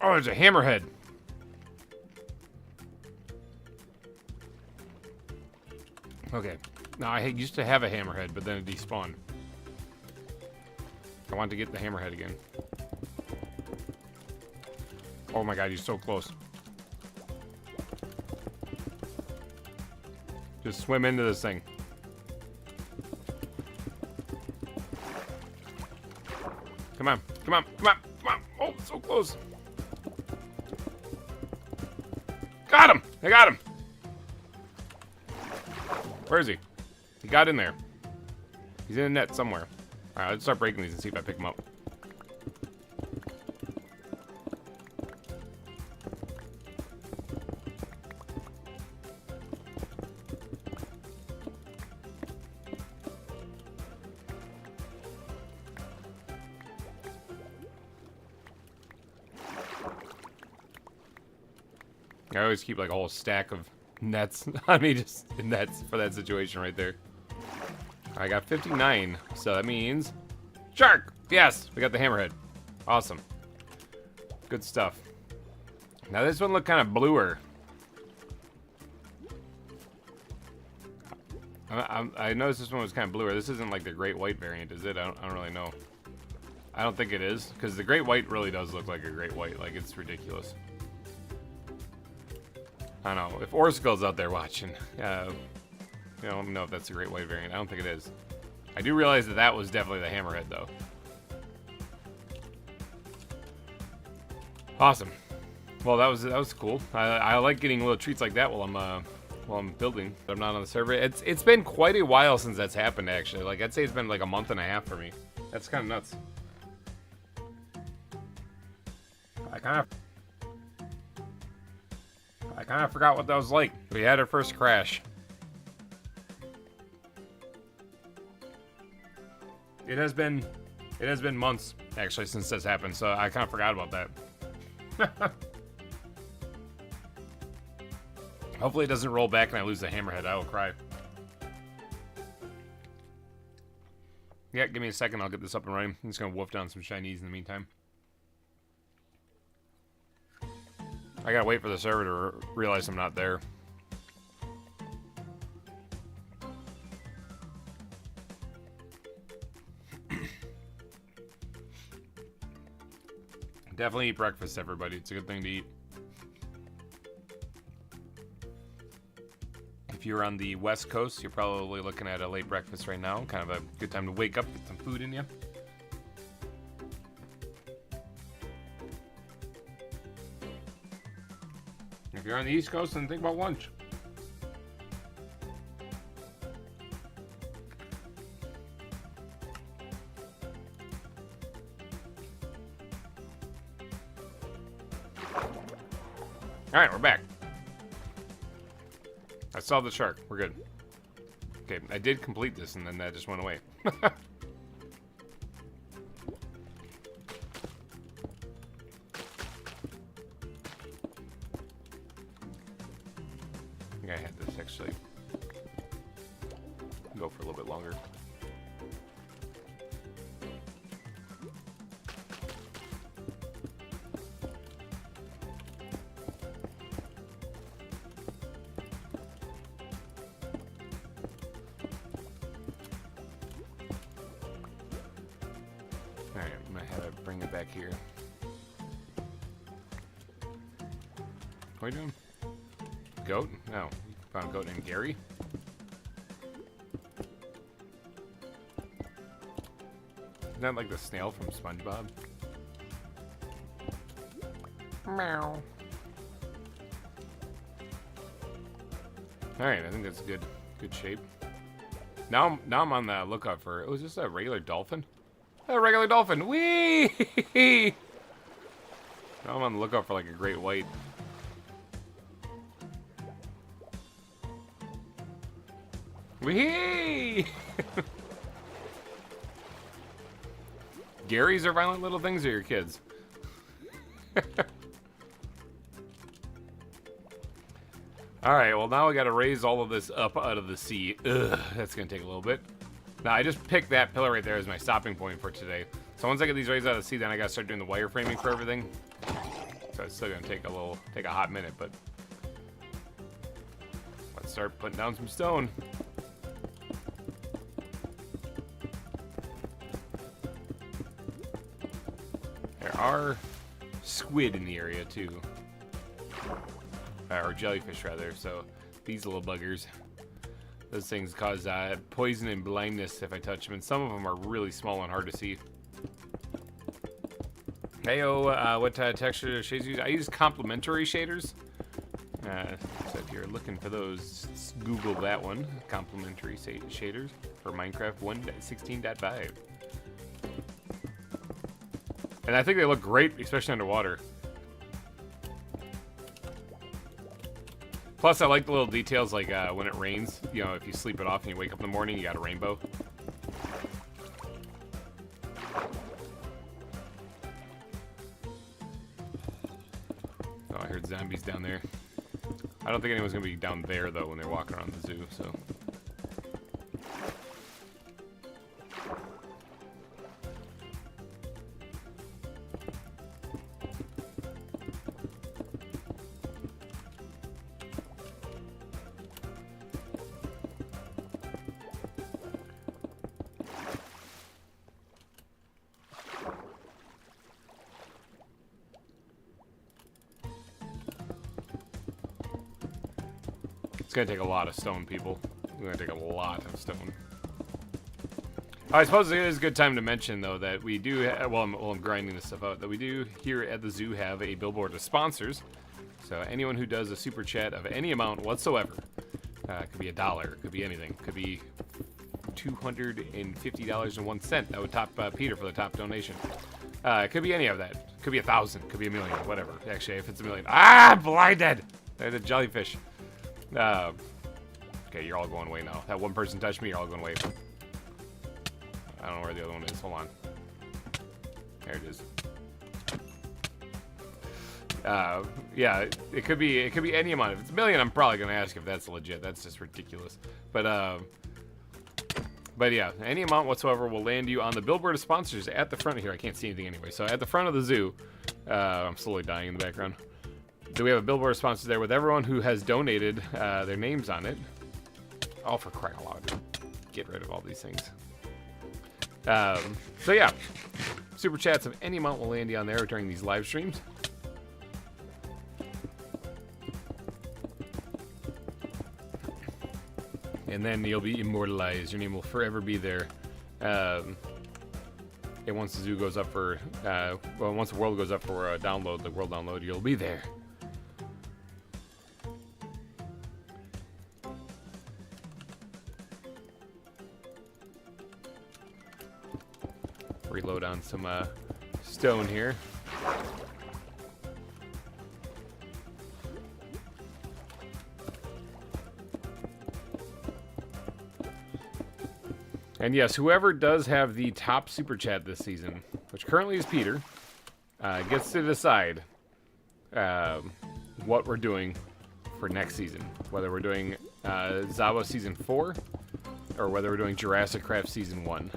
A: Oh, there's a hammerhead. Okay. Now, I used to have a hammerhead, but then it despawned. I want to get the hammerhead again. Oh my god, he's so close. Just swim into this thing. Come on, come on, come on, come on. Oh, so close. Got him! I got him! Where is he? He got in there. He's in a net somewhere. Alright, let's start breaking these and see if I pick him up. I always keep like a whole stack of nets on me, just nets for that situation right there. I got 59, so that means shark. Yes, we got the hammerhead. Awesome. Good stuff. Now this one looked kind of bluer. I noticed this one was kind of bluer. This isn't like the great white variant, is it? I don't really know. I don't think it is, because the great white really does look like a great white. Like, it's ridiculous. I don't know. If Orskull's out there watching, you know, let me know if that's a great white variant. I don't think it is. I do realize that that was definitely the hammerhead, though. Awesome. Well, that was cool. I like getting little treats like that while I'm building. But I'm not on the server. It's been quite a while since that's happened, actually. Like, I'd say it's been like a month and a half for me. That's kind of nuts. I kind of forgot what that was like. We had our first crash. It has been months actually since this happened, so I kind of forgot about that. Hopefully it doesn't roll back and I lose the hammerhead. I will cry. Yeah, give me a second. I'll get this up and running. I'm just gonna wolf down some shinies in the meantime. I gotta wait for the server to realize I'm not there. Definitely eat breakfast, everybody. It's a good thing to eat. If you're on the West Coast, you're probably looking at a late breakfast right now. Kind of a good time to wake up, get some food in you. If you're on the East Coast, then think about lunch. Alright, we're back. I saw the shark. We're good. Okay, I did complete this and then that just went away. I think I had this actually go for a little bit longer. Alright, I'm gonna have to bring it back here. What are you doing? Goat? No. You found a goat named Gary? Isn't that like the snail from SpongeBob? Meow. Alright, I think that's good shape. Now I'm on the lookout for... Oh, is this a regular dolphin? A regular dolphin! Whee! Now I'm on the lookout for like a great white. Whee! Garys are violent little things, or your kids? Alright, well now we gotta raise all of this up out of the sea. Ugh, that's gonna take a little bit. Now I just picked that pillar right there as my stopping point for today. So once I get these raised out of the sea, then I gotta start doing the wireframing for everything. So it's still gonna take a hot minute, but let's start putting down some stone. There are squid in the area too, or jellyfish rather. So these little buggers, those things cause poison and blindness if I touch them, and some of them are really small and hard to see. Heyo, what texture shades you use? I use complementary shaders. So if you're looking for those, Google that one. Complementary shaders for Minecraft 1.16.5. And I think they look great, especially underwater. Plus, I like the little details, like when it rains. You know, if you sleep it off and you wake up in the morning, you got a rainbow. Oh, I heard zombies down there. I don't think anyone's gonna be down there though when they're walking around the zoo. So. It's gonna take a lot of stone, people. It's gonna take a lot of stone. I suppose it is a good time to mention, though, that we do, while I'm grinding this stuff out, that we do here at the zoo have a billboard of sponsors. So anyone who does a super chat of any amount whatsoever, could be $1, could be anything, could be $250.01. That would top Peter for the top donation. It could be any of that. Could be 1,000, could be 1,000,000, whatever. Actually, if it's 1,000,000, blinded! There's a jellyfish. Okay, you're all going away now. That one person touched me, you're all going away. I don't know where the other one is. Hold on. There it is. Yeah, it could be any amount. If it's 1,000,000, I'm probably gonna ask if that's legit. That's just ridiculous. But yeah, any amount whatsoever will land you on the billboard of sponsors at the front here. I can't see anything anyway. So at the front of the zoo, I'm slowly dying in the background. So we have a billboard of sponsors there with everyone who has donated their names on it. Oh, for crying out loud. Get rid of all these things. So yeah, super chats of any amount will land you on there during these live streams. And then you'll be immortalized. Your name will forever be there. And once the zoo goes up for, well, once the world goes up for download, the world download, you'll be there. Reload on some stone here. And yes, whoever does have the top super chat this season, which currently is Peter, gets to decide what we're doing for next season. Whether we're doing ZAWA Season 4 or whether we're doing Jurassic Craft Season 1.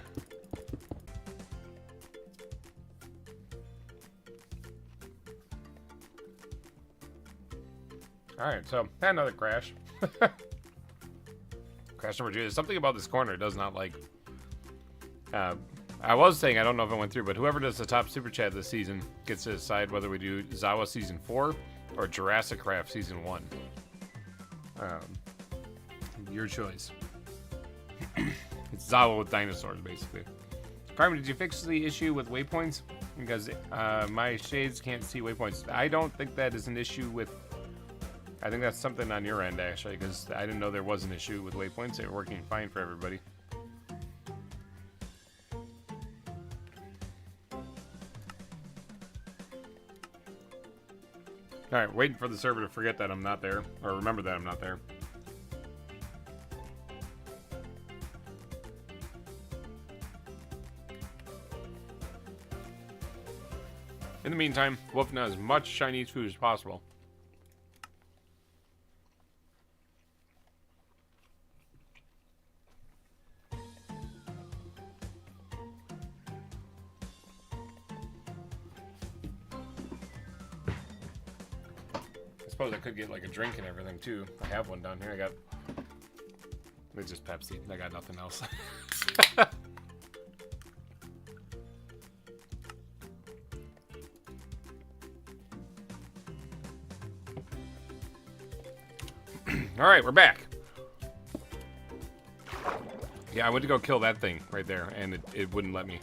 A: Alright, so another crash. Crash number 2. There's something about this corner it does not like. I was saying, I don't know if it went through, but whoever does the top super chat this season gets to decide whether we do ZAWA Season 4 or Jurassic Craft Season 1. Your choice. It's ZAWA with dinosaurs, basically. GReimer, did you fix the issue with waypoints? Because my shades can't see waypoints. I don't think that is an issue with... I think that's something on your end, actually, because I didn't know there was an issue with waypoints. They were working fine for everybody. Alright, waiting for the server to forget that I'm not there, or remember that I'm not there. In the meantime, wolfing out as much Chinese food as possible. suppose I could get like a drink and everything too. I have one down here. I got. It's just Pepsi. I got nothing else. All right, we're back. Yeah, I went to go kill that thing right there, and it wouldn't let me.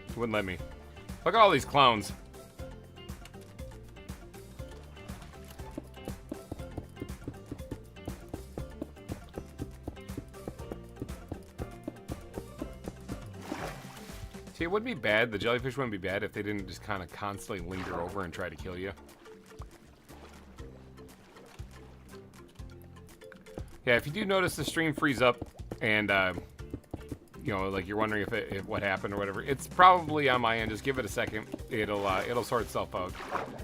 A: It wouldn't let me. Look at all these clowns. See, it wouldn't be bad. The jellyfish wouldn't be bad if they didn't just kind of constantly linger over and try to kill you. Yeah, if you do notice the stream freeze up and, you know, like you're wondering if what happened or whatever, it's probably on my end. Just give it a second. It'll sort itself out.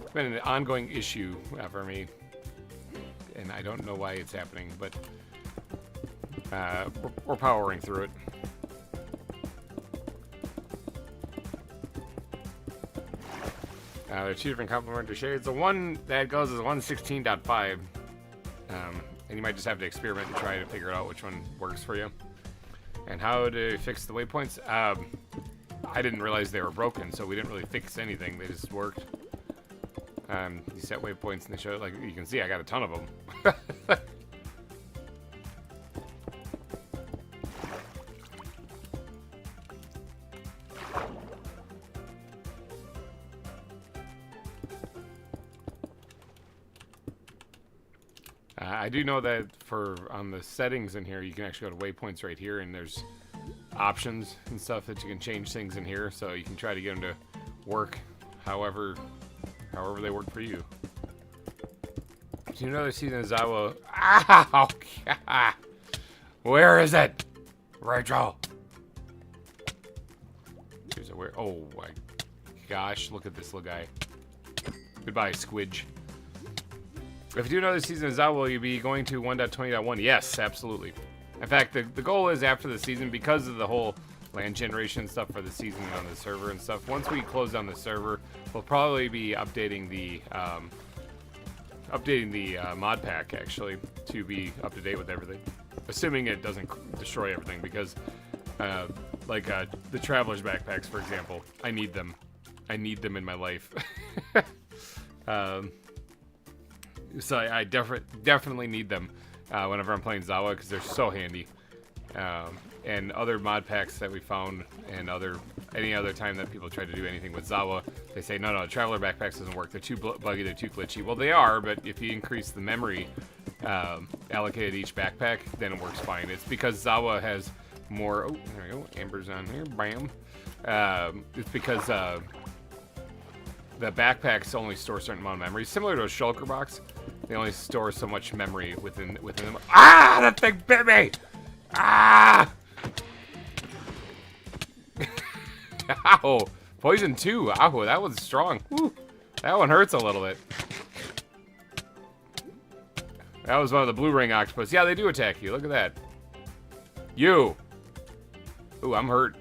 A: It's been an ongoing issue for me, and I don't know why it's happening, but we're powering through it. There are two different complementary shades. The one that goes is 116.5. And you might just have to experiment and try to figure out which one works for you. And how to fix the waypoints? I didn't realize they were broken, so we didn't really fix anything. They just worked. You set waypoints and they show, like you can see, I got a ton of them. I do know that on the settings in here, you can actually go to waypoints right here, and there's options and stuff that you can change things in here, so you can try to get them to work however they work for you. Do you know the season of ZAWA? Ow! God. Where is it? Rachel! Here's a where. Oh my gosh! Look at this little guy. Goodbye, Squidge. If you do know the season of ZAWA, will you be going to 1.20.1? Yes, absolutely. In fact, the goal is after the season, because of the whole land generation stuff for the season on the server and stuff, once we close down the server, we'll probably be updating the mod pack, actually, to be up to date with everything. Assuming it doesn't destroy everything, because the Traveler's Backpacks, for example, I need them. I need them in my life. So I definitely need them whenever I'm playing ZAWA, because they're so handy. And other mod packs that we found, and any other time that people try to do anything with ZAWA, they say, no, Traveler Backpacks doesn't work. They're too buggy, they're too glitchy. Well, they are, but if you increase the memory allocated to each backpack, then it works fine. It's because ZAWA has more... Oh, there we go. Amber's on here. Bam. It's because... the backpacks only store a certain amount of memory. Similar to a shulker box, they only store so much memory within them. Ah! That thing bit me! Ah! Ow! Poison 2. Ow, that one's strong. Woo. That one hurts a little bit. That was one of the blue ring octopus. Yeah, they do attack you. Look at that. You! Ooh, I'm hurt.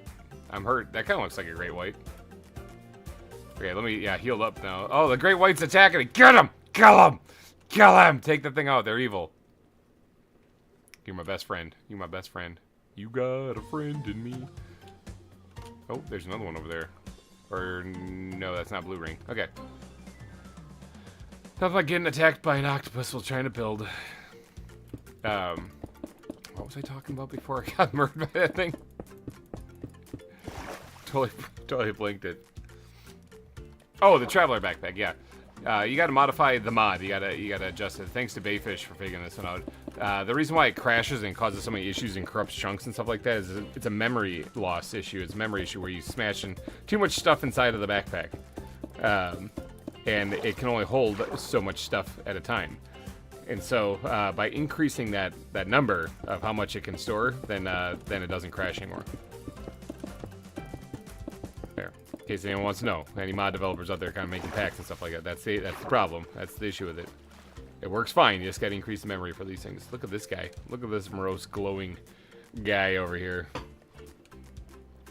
A: I'm hurt. That kind of looks like a great white. Okay, let me, heal up now. Oh, the great white's attacking me. Get him! Kill him! Kill him! Take the thing out. They're evil. You're my best friend. You're my best friend. You got a friend in me. Oh, there's another one over there. Or, no, that's not blue ring. Okay. Nothing like getting attacked by an octopus while trying to build. What was I talking about before I got murdered by that thing? Totally blinked it. Oh, the Traveler Backpack, yeah. You gotta modify the mod. You gotta adjust it. Thanks to Bayfish for figuring this one out. The reason why it crashes and causes so many issues and corrupts chunks and stuff like that is it's a memory loss issue. It's a memory issue where you smashing too much stuff inside of the backpack. And it can only hold so much stuff at a time. And so by increasing that number of how much it can store, then it doesn't crash anymore. There. In case anyone wants to know, any mod developers out there kind of making packs and stuff like that, that's the problem. That's the issue with it. It works fine. You just got to increase the memory for these things. Look at this guy. Look at this morose, glowing guy over here.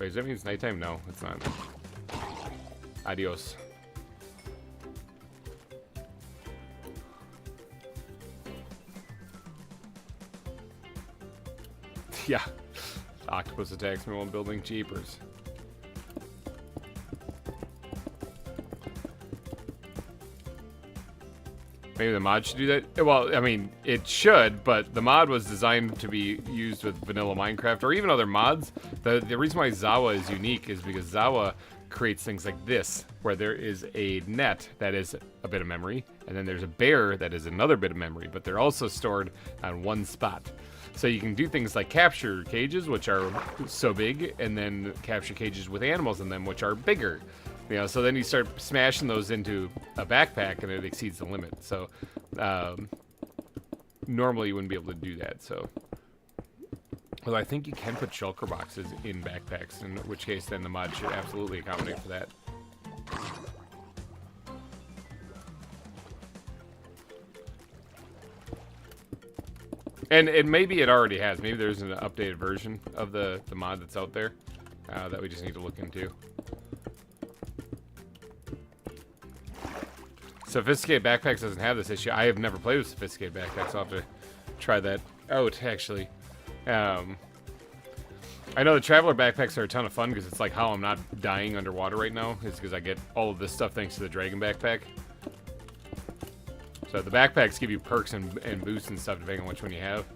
A: Wait, does that mean it's nighttime? No, it's not. Adios. Yeah. Octopus attacks me while building jeepers. Maybe the mod should do that? Well, I mean, it should, but the mod was designed to be used with vanilla Minecraft or even other mods. The reason why ZAWA is unique is because ZAWA creates things like this, where there is a net that is a bit of memory, and then there's a bear that is another bit of memory, but they're also stored on one spot. So you can do things like capture cages, which are so big, and then capture cages with animals in them, which are bigger. You know, so then you start smashing those into a backpack, and it exceeds the limit. So normally you wouldn't be able to do that. So, although I think you can put shulker boxes in backpacks, in which case then the mod should absolutely accommodate for that. And maybe it already has. Maybe there's an updated version of the mod that's out there that we just need to look into. Sophisticated Backpacks doesn't have this issue. I have never played with Sophisticated Backpacks. I'll have to try that out, actually. I know the Traveler Backpacks are a ton of fun because it's like how I'm not dying underwater right now is because I get all of this stuff thanks to the Dragon Backpack. So the backpacks give you perks and boosts and stuff depending on which one you have.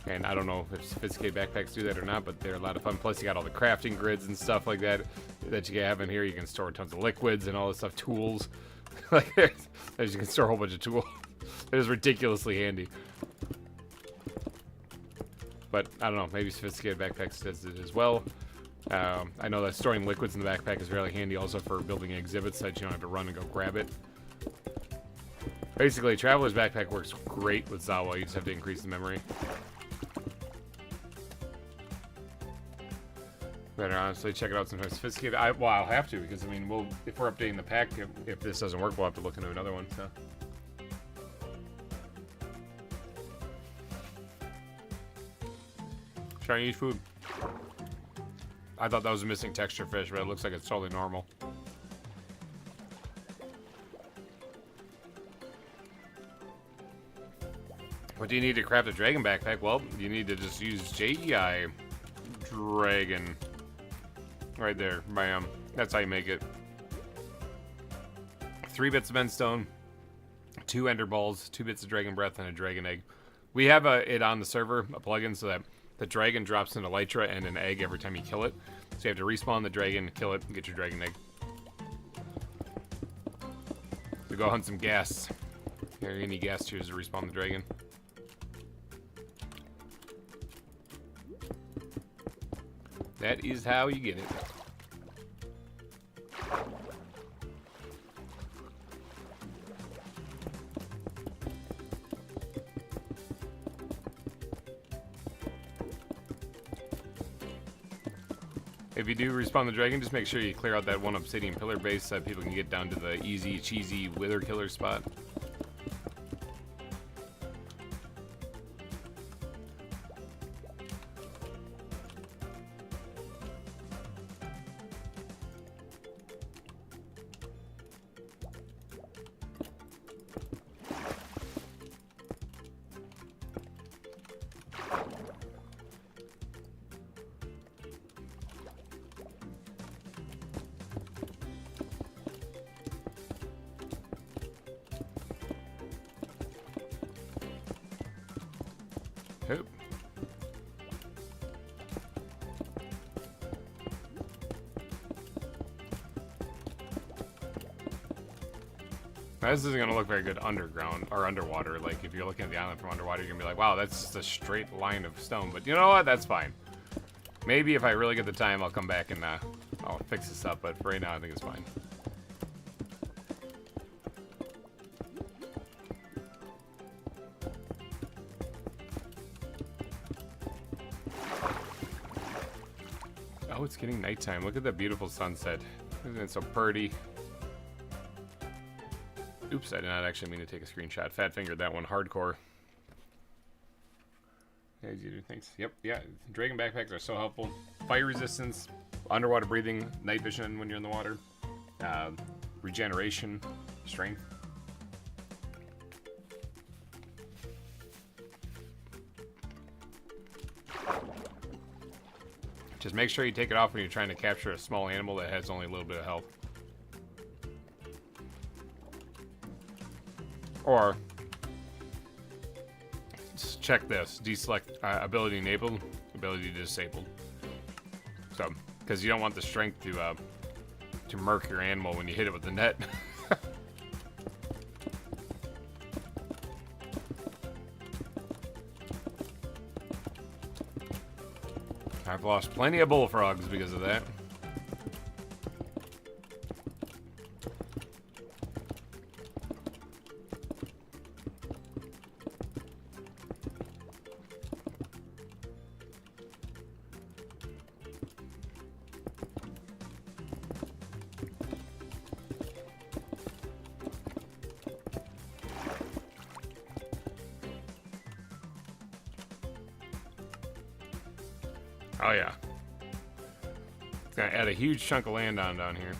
A: And I don't know if Sophisticated Backpacks do that or not, but they're a lot of fun. Plus you got all the crafting grids and stuff like that that you have in here. You can store tons of liquids and all this stuff, tools. Like there's you can store a whole bunch of tools. It is ridiculously handy. But I don't know, maybe Sophisticated Backpacks does it as well. I know that storing liquids in the backpack is really handy also for building exhibits so that you don't have to run and go grab it. Basically, Traveler's Backpack works great with ZAWA. You just have to increase the memory. Better honestly check it out sometime. Sophisticated. Well, I'll have to because I mean, if we're updating the pack, if this doesn't work, we'll have to look into another one. So. Chinese food. I thought that was a missing texture fish, but it looks like it's totally normal. What do you need to craft a dragon backpack? Well, you need to just use GReimer dragon. Right there, bam. That's how you make it. 3 bits of endstone, 2 ender balls, 2 bits of dragon breath, and a dragon egg. We have it on the server, a plugin, so that the dragon drops an elytra and an egg every time you kill it. So you have to respawn the dragon, kill it, and get your dragon egg. So go hunt some gas. You need gas tubes to respawn the dragon. That is how you get it. If you do respawn the dragon, just make sure you clear out that one obsidian pillar base so that people can get down to the easy, cheesy wither killer spot. Oop. Now, this isn't going to look very good underground or underwater. Like, if you're looking at the island from underwater, you're going to be like, wow, that's just a straight line of stone. But you know what? That's fine. Maybe if I really get the time, I'll come back and I'll fix this up. But for right now, I think it's fine. Oh, it's getting nighttime. Look at that beautiful sunset. Isn't it so pretty? Oops, I did not actually mean to take a screenshot. Fat fingered that one hardcore. Yeah, you do things. Yep, yeah. Dragon backpacks are so helpful. Fire resistance, underwater breathing, night vision when you're in the water, regeneration, strength. Just make sure you take it off when you're trying to capture a small animal that has only a little bit of health. Or just check this. Deselect ability enabled, ability disabled. So, because you don't want the strength to murk your animal when you hit it with the net. I've lost plenty of bullfrogs because of that. Oh yeah. It's gonna add a huge chunk of land on down here.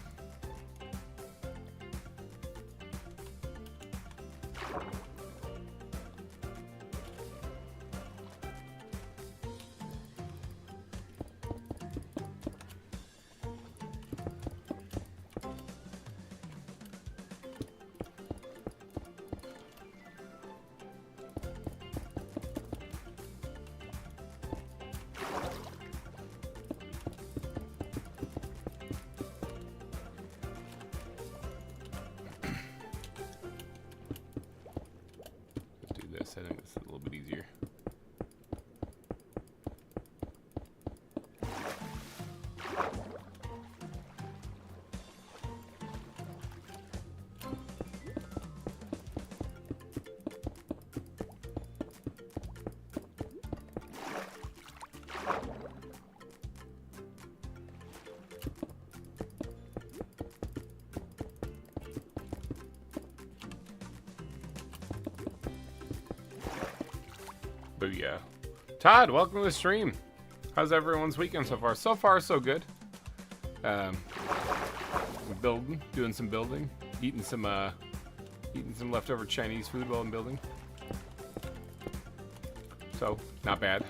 A: I think it's a little bit easier. But yeah. Todd, welcome to the stream. How's everyone's weekend so far? So far, so good. Building, doing some building, eating some leftover Chinese food while I'm building. So, not bad.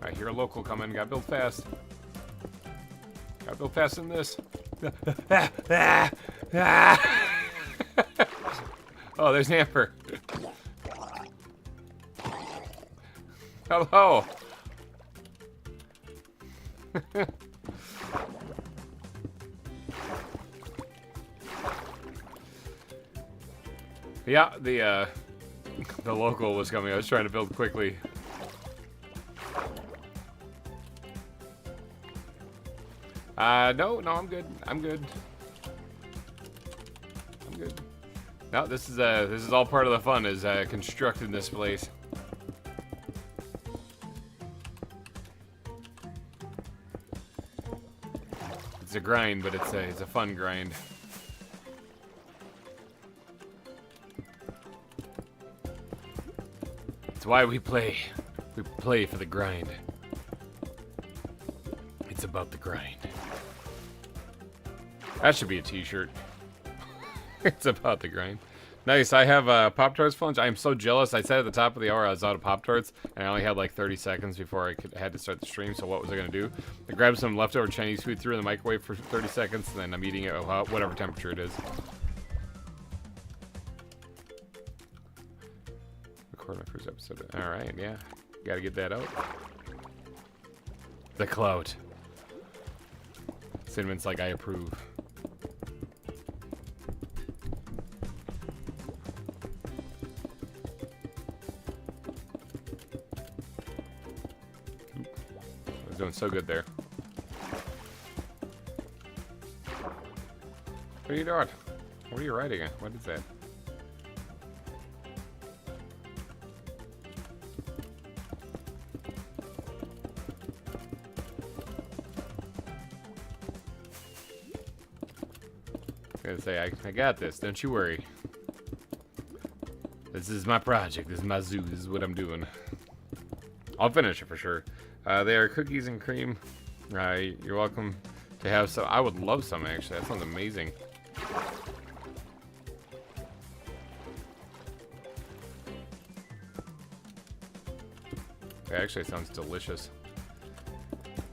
A: I hear a local coming. Gotta build fast. Gotta build fast in this. Oh, there's Amber. Hello. Yeah, the local was coming. I was trying to build quickly. No, I'm good. I'm good. No, this is all part of the fun, is constructing this place. It's a grind, but it's a fun grind. It's why we play. We play for the grind. It's about the grind. That should be a t-shirt. It's about the grind. Nice, I have Pop-Tarts for lunch. I am so jealous. I said at the top of the hour I was out of Pop-Tarts, and I only had like 30 seconds before I had to start the stream, so what was I going to do? I grabbed some leftover Chinese food, threw it in the microwave for 30 seconds, and then I'm eating it at whatever temperature it is. Record my first episode. Alright, yeah. Gotta get that out. The clout. Cinnamon's like, I approve. Doing so good there. What are you doing? What are you writing? What is that? I was gonna say, I got this. Don't you worry. This is my project. This is my zoo. This is what I'm doing. I'll finish it for sure. They are cookies and cream. You're welcome to have some. I would love some, actually. That sounds amazing. Actually, it sounds delicious.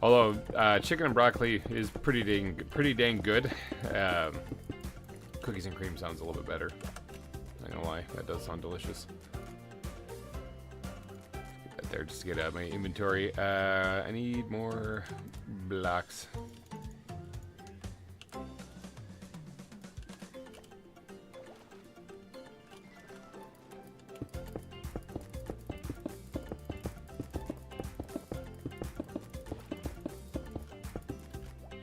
A: Although chicken and broccoli is pretty dang good. Cookies and cream sounds a little bit better. I don't know why. That does sound delicious. Get that there just to get out of my inventory. I need more blocks.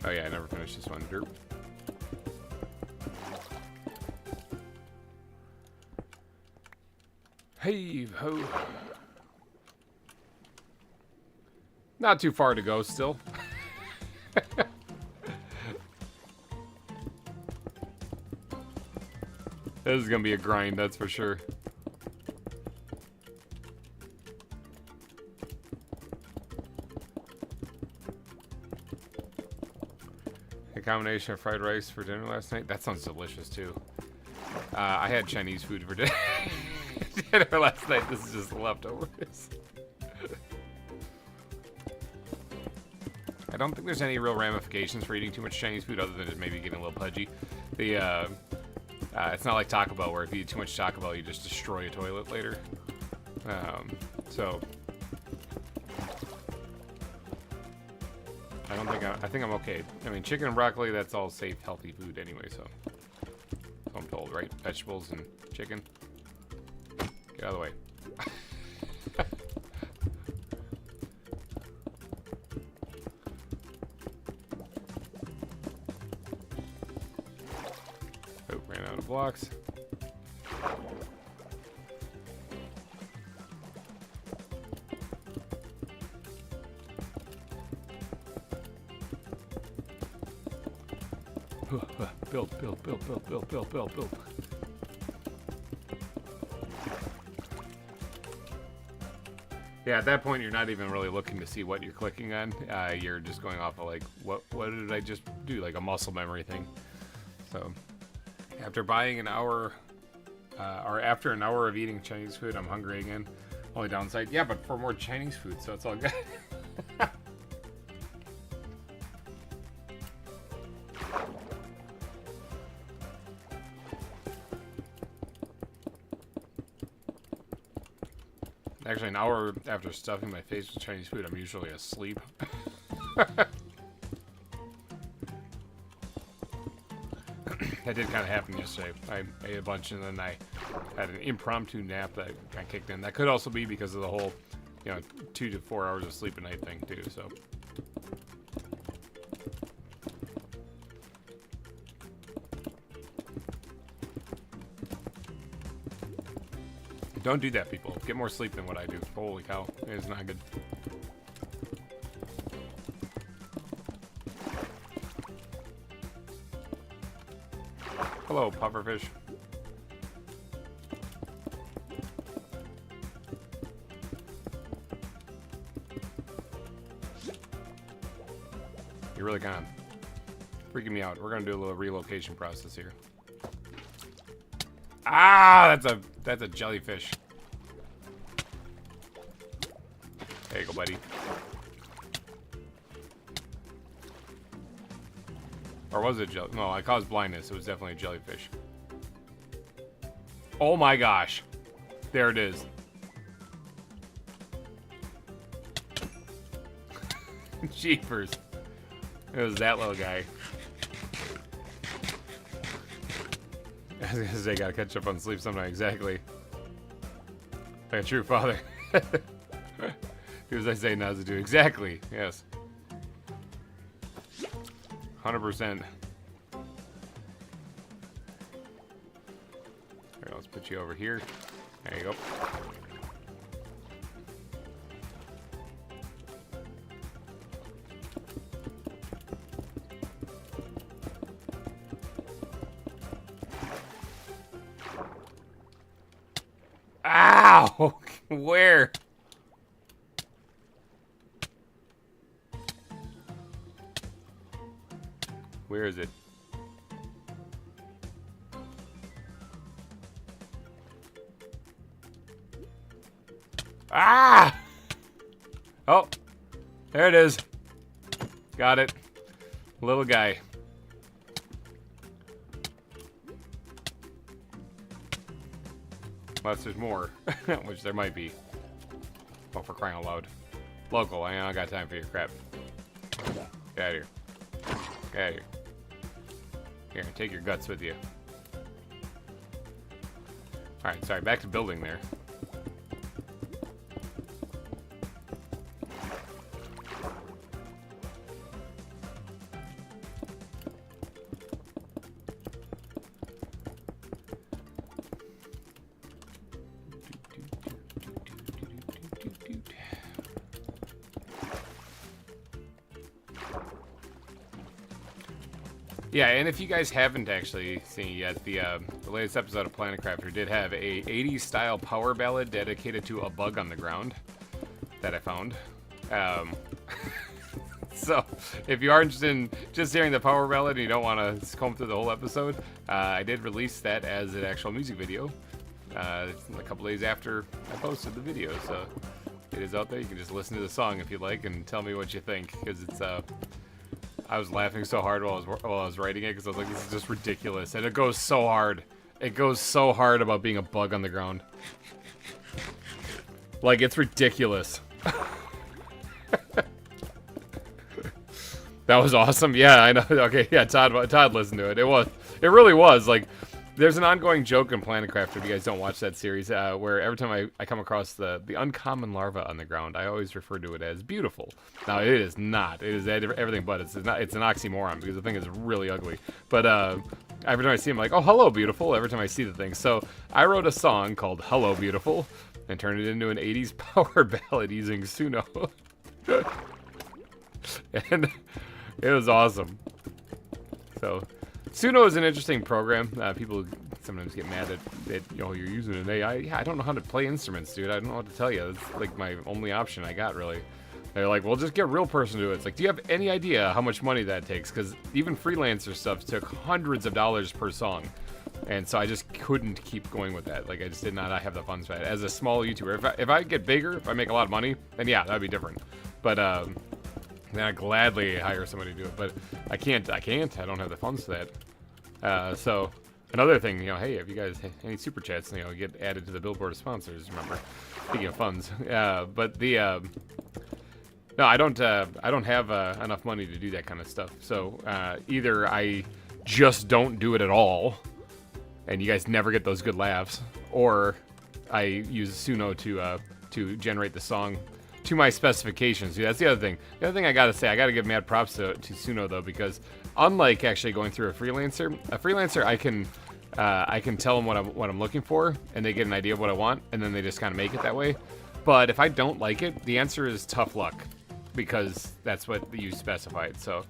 A: Oh yeah, I never finished this one. Derp. Hey ho. Not too far to go still. This is gonna be a grind, that's for sure. A combination of fried rice for dinner last night. That sounds delicious too. I had Chinese food for dinner last night. This is just leftovers. I don't think there's any real ramifications for eating too much Chinese food other than it maybe getting a little pudgy. It's not like Taco Bell where if you eat too much Taco Bell you just destroy a toilet later. So I think I'm okay. I mean, chicken and broccoli, that's all safe, healthy food anyway, so I'm told, right? Vegetables and chicken. Get out of the way. Oh, ran out of blocks. Build. Yeah, at that point, you're not even really looking to see what you're clicking on. You're just going off of like, what did I just do? Like a muscle memory thing. So, after buying an hour, or after an hour of eating Chinese food, I'm hungry again. Only downside, yeah, but for more Chinese food, so it's all good. Actually, an hour after stuffing my face with Chinese food, I'm usually asleep. That did kind of happen yesterday. I ate a bunch and then I had an impromptu nap that kind of kicked in. That could also be because of the whole, 2 to 4 hours of sleep a night thing too, so. Don't do that, people. Get more sleep than what I do. Holy cow. It is not good. Hello, pufferfish. You're really kind of freaking me out. We're going to do a little relocation process here. Ah, that's a jellyfish. There you go, buddy. Or was it jelly? No, I caused blindness. It was definitely a jellyfish. Oh my gosh. There it is. Jeepers. It was that little guy. I was gonna say, gotta catch up on sleep sometime, exactly. Like a true father. Do as I say, not as I do. Exactly, yes. 100%. Alright, let's put you over here. There you go. Ow! Where? Where is it? Ah! Oh, there it is. Got it. Little guy. Unless there's more, which there might be. Oh, for crying out loud. Local, I don't got time for your crap. Get out of here. Get out of here. Here, take your guts with you. Alright, sorry, back to building there. Yeah, and if you guys haven't actually seen yet, the latest episode of Planet Crafter did have a 80s style power ballad dedicated to a bug on the ground that I found. So, if you are interested in just hearing the power ballad and you don't want to comb through the whole episode, I did release that as an actual music video a couple days after I posted the video. So, it is out there. You can just listen to the song if you like and tell me what you think, because it's I was laughing so hard while I was writing it, because I was like, this is just ridiculous. And it goes so hard. It goes so hard about being a bug on the ground. Like, it's ridiculous. That was awesome. Yeah, I know. Okay, yeah, Todd listened to it. It really was. Like, there's an ongoing joke in Planet Crafter, if you guys don't watch that series, where every time I come across the uncommon larva on the ground, I always refer to it as beautiful. Now, it is not. It is everything but. It's an oxymoron, because the thing is really ugly. But every time I see him, I'm like, oh, hello, beautiful, every time I see the thing. So I wrote a song called Hello, Beautiful, and turned it into an 80s power ballad using Suno. And it was awesome. So Suno is an interesting program. People sometimes get mad at you're using an AI. Yeah, I don't know how to play instruments, dude. I don't know what to tell you. It's like my only option I got, really. They're like, well, just get a real person to do it. It's like, do you have any idea how much money that takes? Because even freelancer stuff took hundreds of dollars per song. And so I just couldn't keep going with that. Like, I just did not have the funds for that. As a small YouTuber, if I get bigger, if I make a lot of money, then yeah, that'd be different. But then I'd gladly hire somebody to do it. But I can't. I don't have the funds for that. So another thing, hey, if you guys have any super chats, get added to the billboard of sponsors. Remember, speaking of funds, but the no, I don't have enough money to do that kind of stuff. So either I just don't do it at all, and you guys never get those good laughs, or I use Suno to generate the song to my specifications. That's the other thing. The other thing I gotta say, I gotta give mad props to Suno though, because unlike actually going through a freelancer I can tell them what I'm looking for, and they get an idea of what I want, and then they just kind of make it that way. But if I don't like it, the answer is tough luck, because that's what you specified. So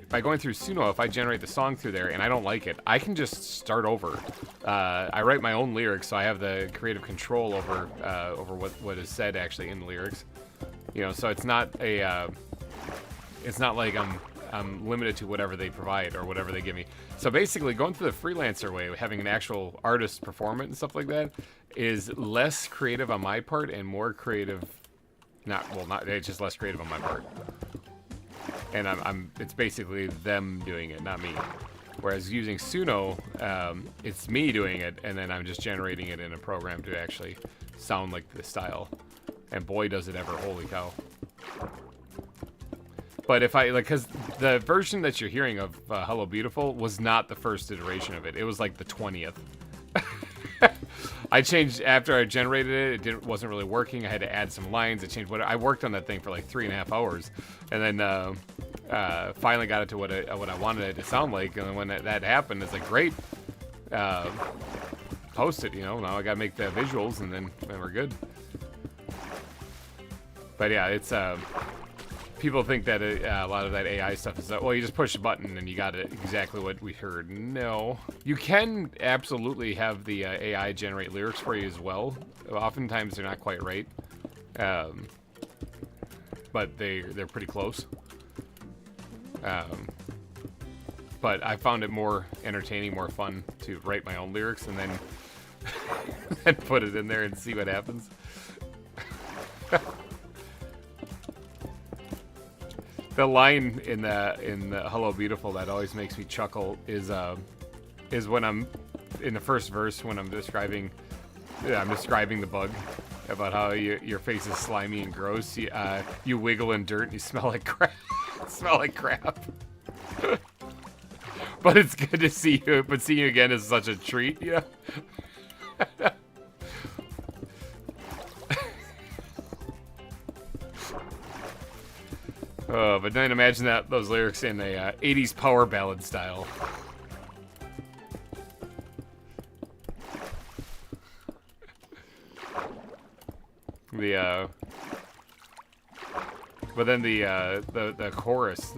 A: by going through Suno, if I generate the song through there and I don't like it, I can just start over. I write my own lyrics, so I have the creative control over what is said actually in the lyrics. So it's not like I'm limited to whatever they provide or whatever they give me. So basically, going through the freelancer way, having an actual artist perform it and stuff like that, is less creative on my part and more creative. It's just less creative on my part. And it's basically them doing it, not me. Whereas using Suno, it's me doing it, and then I'm just generating it in a program to actually sound like the style. And boy, does it ever, holy cow. But if because the version that you're hearing of Hello Beautiful was not the first iteration of it. It was like the 20th. I changed after I generated it. It wasn't really working. I had to add some lines. I changed I worked on that thing for like 3.5 hours, and then finally got it to what I wanted it to sound like. And then when that happened, it's like, great, post it. Now I gotta make the visuals, and then we're good. But yeah, it's people think that a lot of that AI stuff is well, you just push a button and you got it exactly what we heard. No, you can absolutely have the AI generate lyrics for you as well. Oftentimes they're not quite right, but they're pretty close. But I found it more entertaining, more fun to write my own lyrics and then and put it in there and see what happens. The line in the Hello Beautiful that always makes me chuckle is when I'm in the first verse when I'm describing the bug about how your face is slimy and gross. You wiggle in dirt and you smell like crap. Smell like crap. But it's good to see you. But seeing you again is such a treat. Yeah. Oh, but then imagine those lyrics in a 80s power ballad style. But then the chorus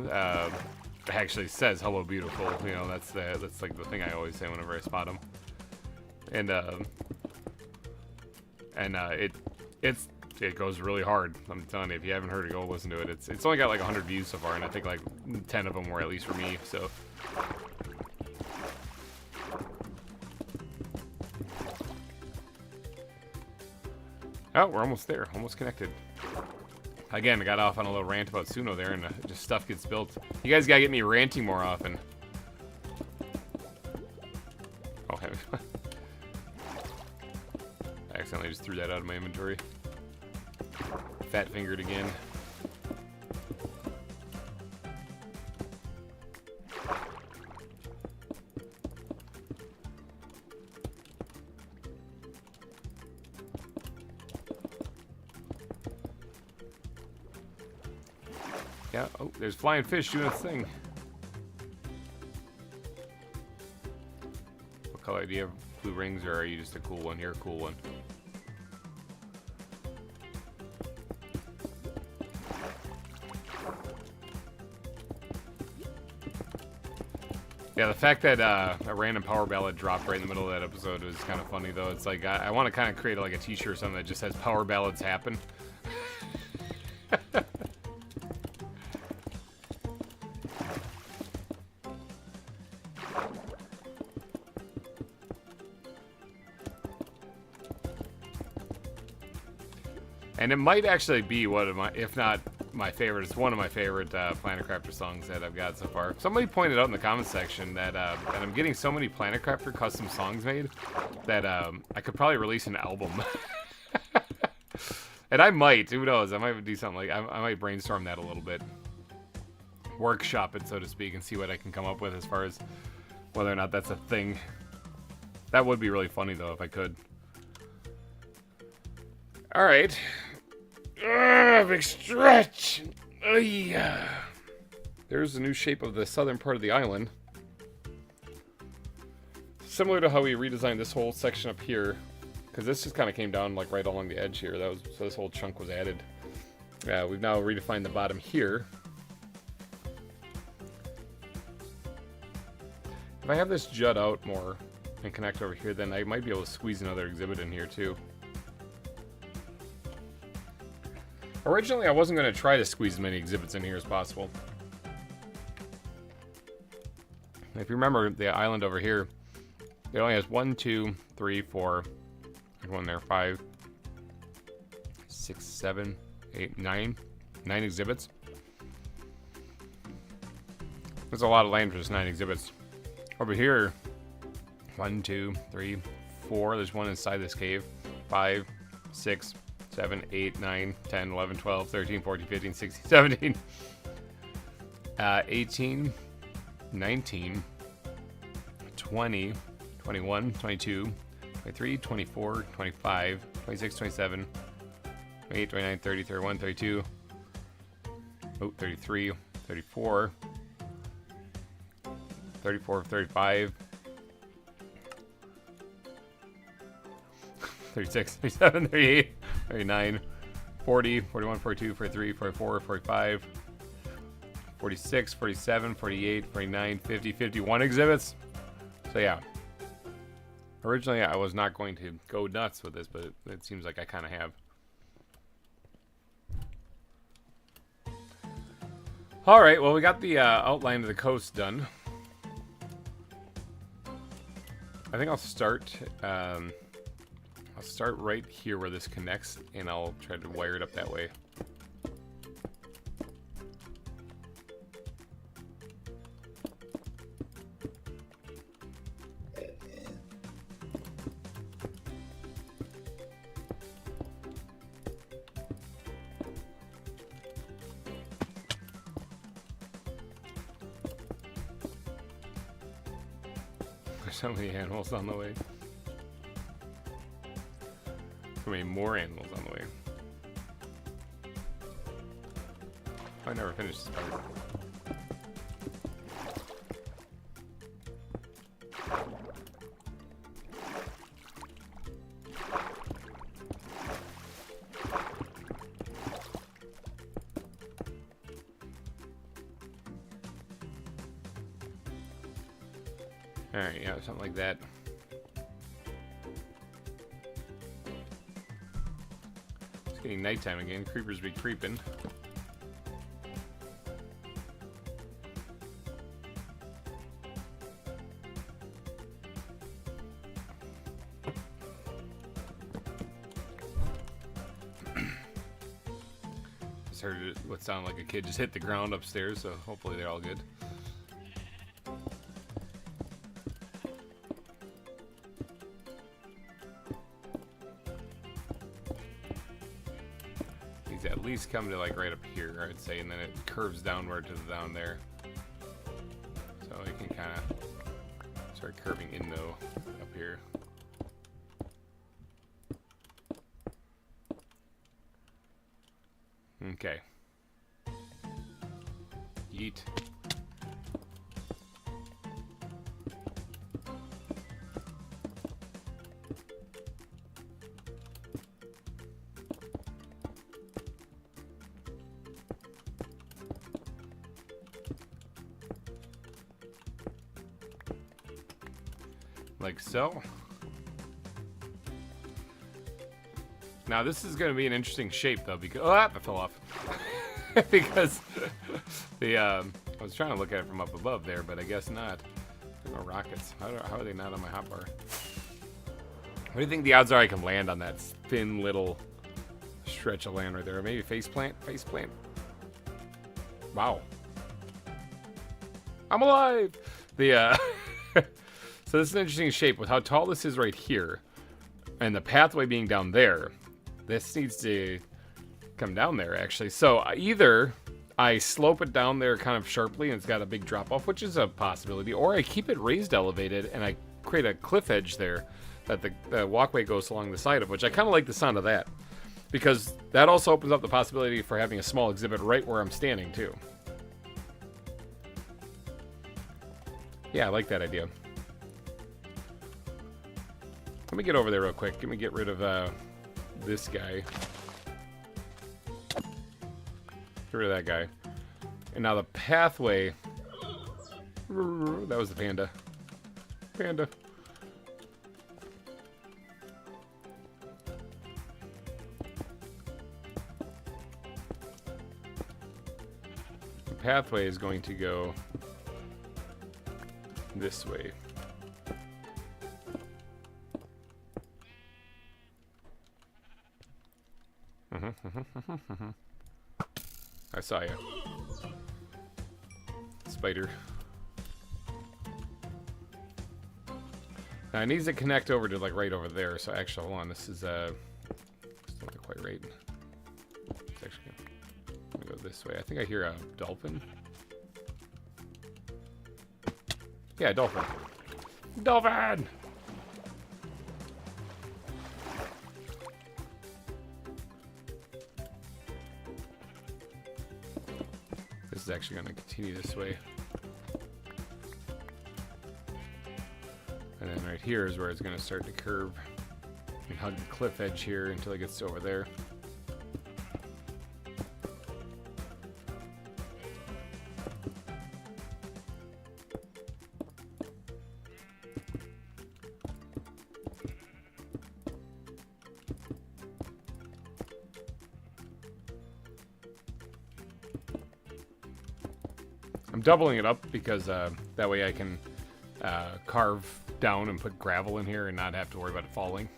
A: actually says "Hello, beautiful." You know, that's like the thing I always say whenever I spot them. And it goes really hard. I'm telling you, if you haven't heard it, go listen to it. It's only got like 100 views so far, and I think like 10 of them were at least for me. So. Oh, we're almost there. Almost connected. Again, I got off on a little rant about Suno there, and just stuff gets built. You guys gotta get me ranting more often. Oh, I accidentally just threw that out of my inventory. Fat fingered again. Yeah, oh, there's flying fish doing its thing. What color do you have? Blue rings, or are you just a cool one? You're a cool one. Yeah, the fact that a random power ballad dropped right in the middle of that episode was kind of funny, though. It's like, I want to kind of create like a t-shirt or something that just says power ballads happen. And it might actually be one of my, if not my favorite, it's one of my favorite Planet Crafter songs that I've got so far. Somebody pointed out in the comment section that, that I'm getting so many Planet Crafter custom songs made that I could probably release an album. And I might, who knows, I might do something like, I might brainstorm that a little bit. Workshop it, so to speak, and see what I can come up with as far as whether or not that's a thing. That would be really funny, though, if I could. Alright. Big stretch! There's the new shape of the southern part of the island. Similar to how we redesigned this whole section up here, because this just kind of came down like right along the edge here. So this whole chunk was added. We've now redefined the bottom here. If I have this jut out more and connect over here, then I might be able to squeeze another exhibit in here too. Originally, I wasn't going to try to squeeze as many exhibits in here as possible. If you remember, the island over here, it only has 1, 2, 3, 4, there's one there, 5, 6, 7, 8, 9. 9 exhibits. There's a lot of land for just 9 exhibits. Over here, 1, 2, 3, 4. There's one inside this cave. 5, 6, 7, 8, 9, 10, 11, 12, 13, 14, 15, 16, 17, 18, 19, 20, 21, 22, 23, 24, 25, 26, 27, 28, 29, 30, 31, 32, 33, 34, 34, 35, 36, 37, 38, 39, 40, 41, 42, 43, 44, 45, 46, 47, 48, 49, 50, 51 exhibits. So yeah. Originally I was not going to go nuts with this, but it seems like I kind of have. Alright, well we got the outline of the coast done. I think I'll start I'll start right here where this connects, and I'll try to wire it up that way. There's so many animals on the way. So many more animals on the way. I never finished this part. Alright, yeah, something like that. It's getting nighttime again. Creepers be creeping. Just heard what sounded like a kid just hit the ground upstairs, so hopefully they're all good. At least come to like right up here, I'd say, and then it curves downward to the down there. So you can kind of start curving in though up here. Okay. Yeet. Like so. Now this is going to be an interesting shape though, because I fell off. Because the I was trying to look at it from up above there, but I guess not. There are no rockets. How are they not on my hotbar? What do you think the odds are I can land on that thin little stretch of land right there? Maybe face plant? Face plant. Wow. I'm alive! The so this is an interesting shape with how tall this is right here, and the pathway being down there. This needs to come down there, actually. So either I slope it down there kind of sharply and it's got a big drop off, which is a possibility, or I keep it raised elevated and I create a cliff edge there that the walkway goes along the side of, which I kind of like the sound of that, because that also opens up the possibility for having a small exhibit right where I'm standing too. Yeah, I like that idea. Let me get over there real quick. Let me get rid of this guy. Get rid of that guy. And now the pathway. That was the panda. Panda. The pathway is going to go this way. I saw you. Spider. Now it needs to connect over to like right over there. So actually, hold on. This is still not quite right. It's actually gonna go this way. I think I hear a dolphin. Yeah, dolphin. Dolphin! This is actually going to continue this way. And then right here is where it's going to start to curve and hug the cliff edge here until it gets over there. I'm doubling it up because that way I can carve down and put gravel in here and not have to worry about it falling.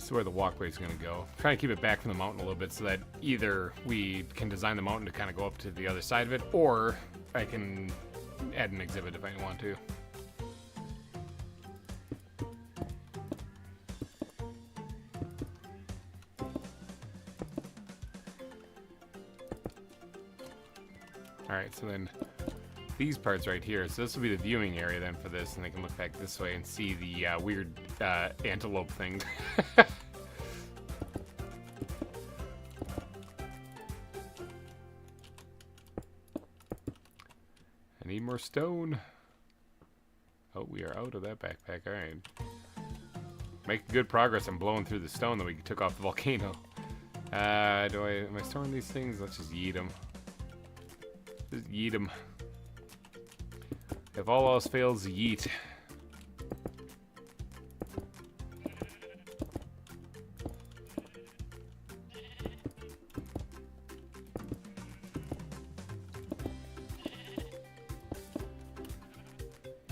A: is where the walkway is going to go. I'm trying to keep it back from the mountain a little bit so that either we can design the mountain to kind of go up to the other side of it, or I can add an exhibit if I want to. Alright, so then these parts right here, so this will be the viewing area then for this, and they can look back this way and see the weird antelope thing. I need more stone. Oh, we are out of that backpack. Alright. Making good progress. I'm blowing through the stone that we took off the volcano. Am I storing these things? Let's just yeet them. Just yeet them. If all else fails, yeet.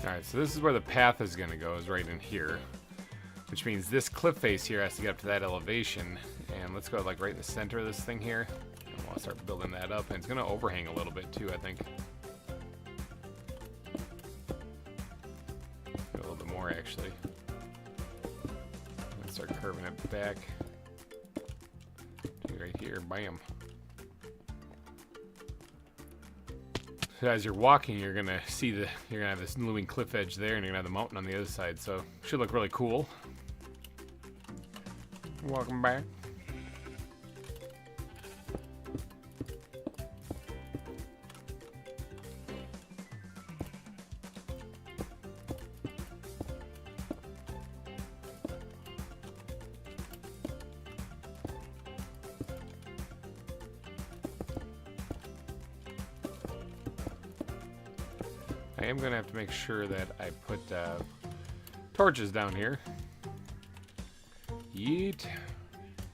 A: Alright, so this is where the path is going to go, is right in here. Which means this cliff face here has to get up to that elevation. And let's go like right in the center of this thing here. And we'll start building that up. And it's going to overhang a little bit too, I think. A little bit more actually. And start curving it back. Right here, bam. So as you're walking, you're gonna see you're gonna have this looming cliff edge there, and you're gonna have the mountain on the other side. So should look really cool. Welcome back. I am going to have to make sure that I put torches down here. Yeet.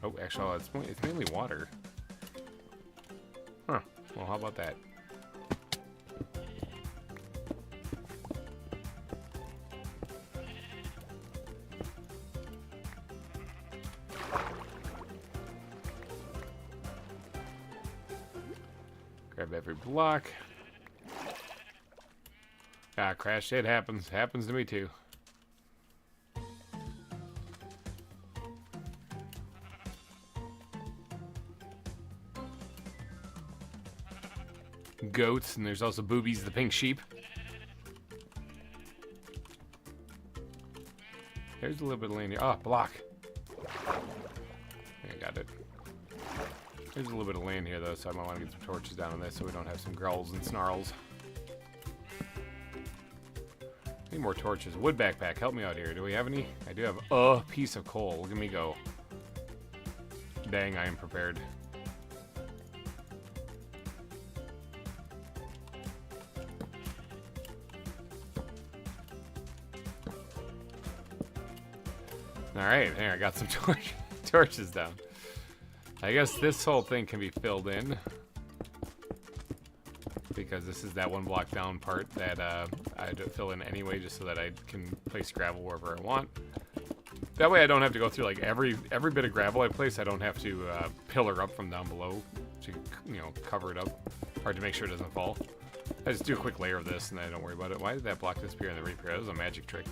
A: Oh, actually, it's mainly water. Huh. Well, how about that? Grab every block. Ah, crash. It happens. Happens to me too. Goats, and there's also Boobies, the pink sheep. There's a little bit of land here. Oh, block. I got it. There's a little bit of land here, though, so I might want to get some torches down on this so we don't have some growls and snarls. Need more torches. Wood backpack, help me out here. Do we have any? I do have a piece of coal. Look at me go. Dang, I am prepared. Alright, there, I got some torches down. I guess this whole thing can be filled in. Because this is that one block down part that I had to fill in anyway, just so that I can place gravel wherever I want. That way I don't have to go through like every bit of gravel I place. I don't have to pillar up from down below to, you know, cover it up, or to make sure it doesn't fall. I just do a quick layer of this and I don't worry about it. Why did that block disappear in the repair? That was a magic trick.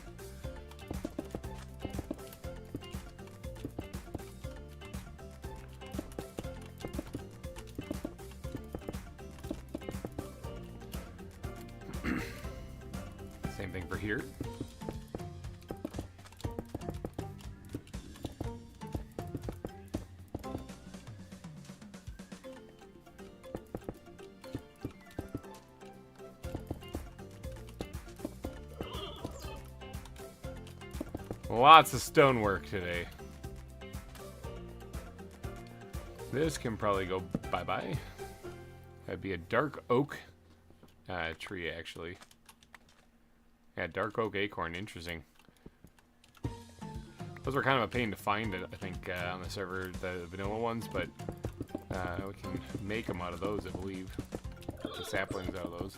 A: Same thing for here. Lots of stonework today. This can probably go bye-bye. That'd be a dark oak tree, actually. Yeah, dark oak acorn. Interesting. Those were kind of a pain to find, I think, on the server, the vanilla ones, but we can make them out of those, I believe. The saplings out of those.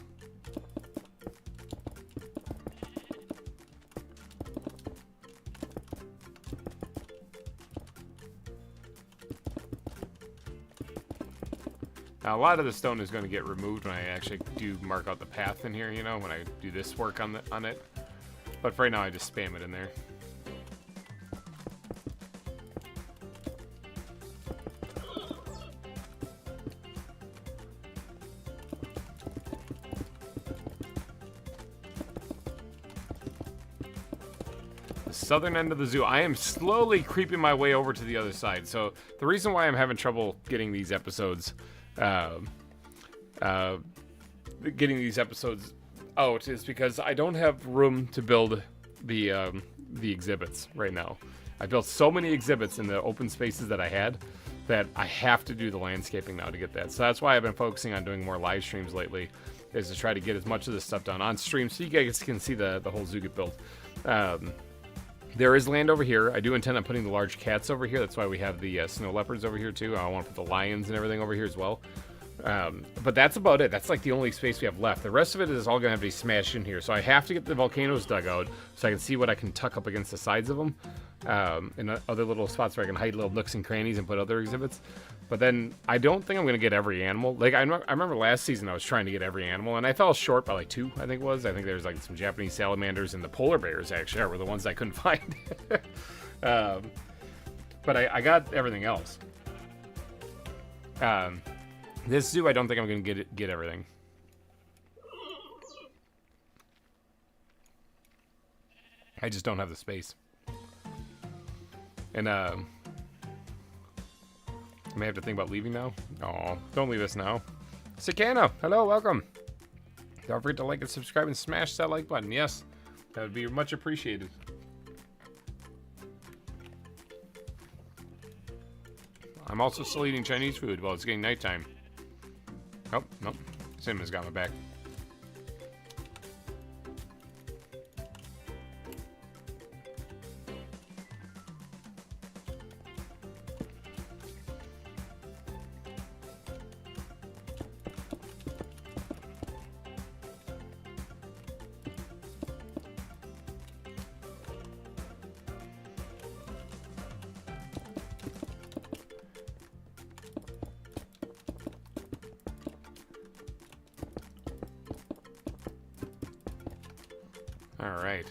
A: Now, a lot of the stone is going to get removed when I actually do mark out the path in here, you know, when I do this work on it. But for right now, I just spam it in there. The southern end of the zoo. I am slowly creeping my way over to the other side. So the reason why I'm having trouble getting these episodes out is because I don't have room to build the exhibits right now. I built so many exhibits in the open spaces that I had that I have to do the landscaping now to get that. So that's why I've been focusing on doing more live streams lately, is to try to get as much of this stuff done on stream so you guys can see the whole zoo get built. There is land over here. I do intend on putting the large cats over here. That's why we have the snow leopards over here too. I want to put the lions and everything over here as well. But that's about it. That's like the only space we have left. The rest of it is all going to have to be smashed in here. So I have to get the volcanoes dug out so I can see what I can tuck up against the sides of them. And other little spots where I can hide little nooks and crannies and put other exhibits. But then I don't think I'm going to get every animal. Like I remember last season I was trying to get every animal and I fell short by like 2, I think it was. I think there's like some Japanese salamanders and the polar bears actually were the ones I couldn't find. But I got everything else. This zoo, I don't think I'm going to get everything. I just don't have the space. And, I may have to think about leaving now. Oh, don't leave us now. Sakana, hello, welcome. Don't forget to like and subscribe and smash that like button. Yes, that would be much appreciated. I'm also still eating Chinese food while it's getting nighttime. Oh, nope. Cinnamon's got my back. Alright.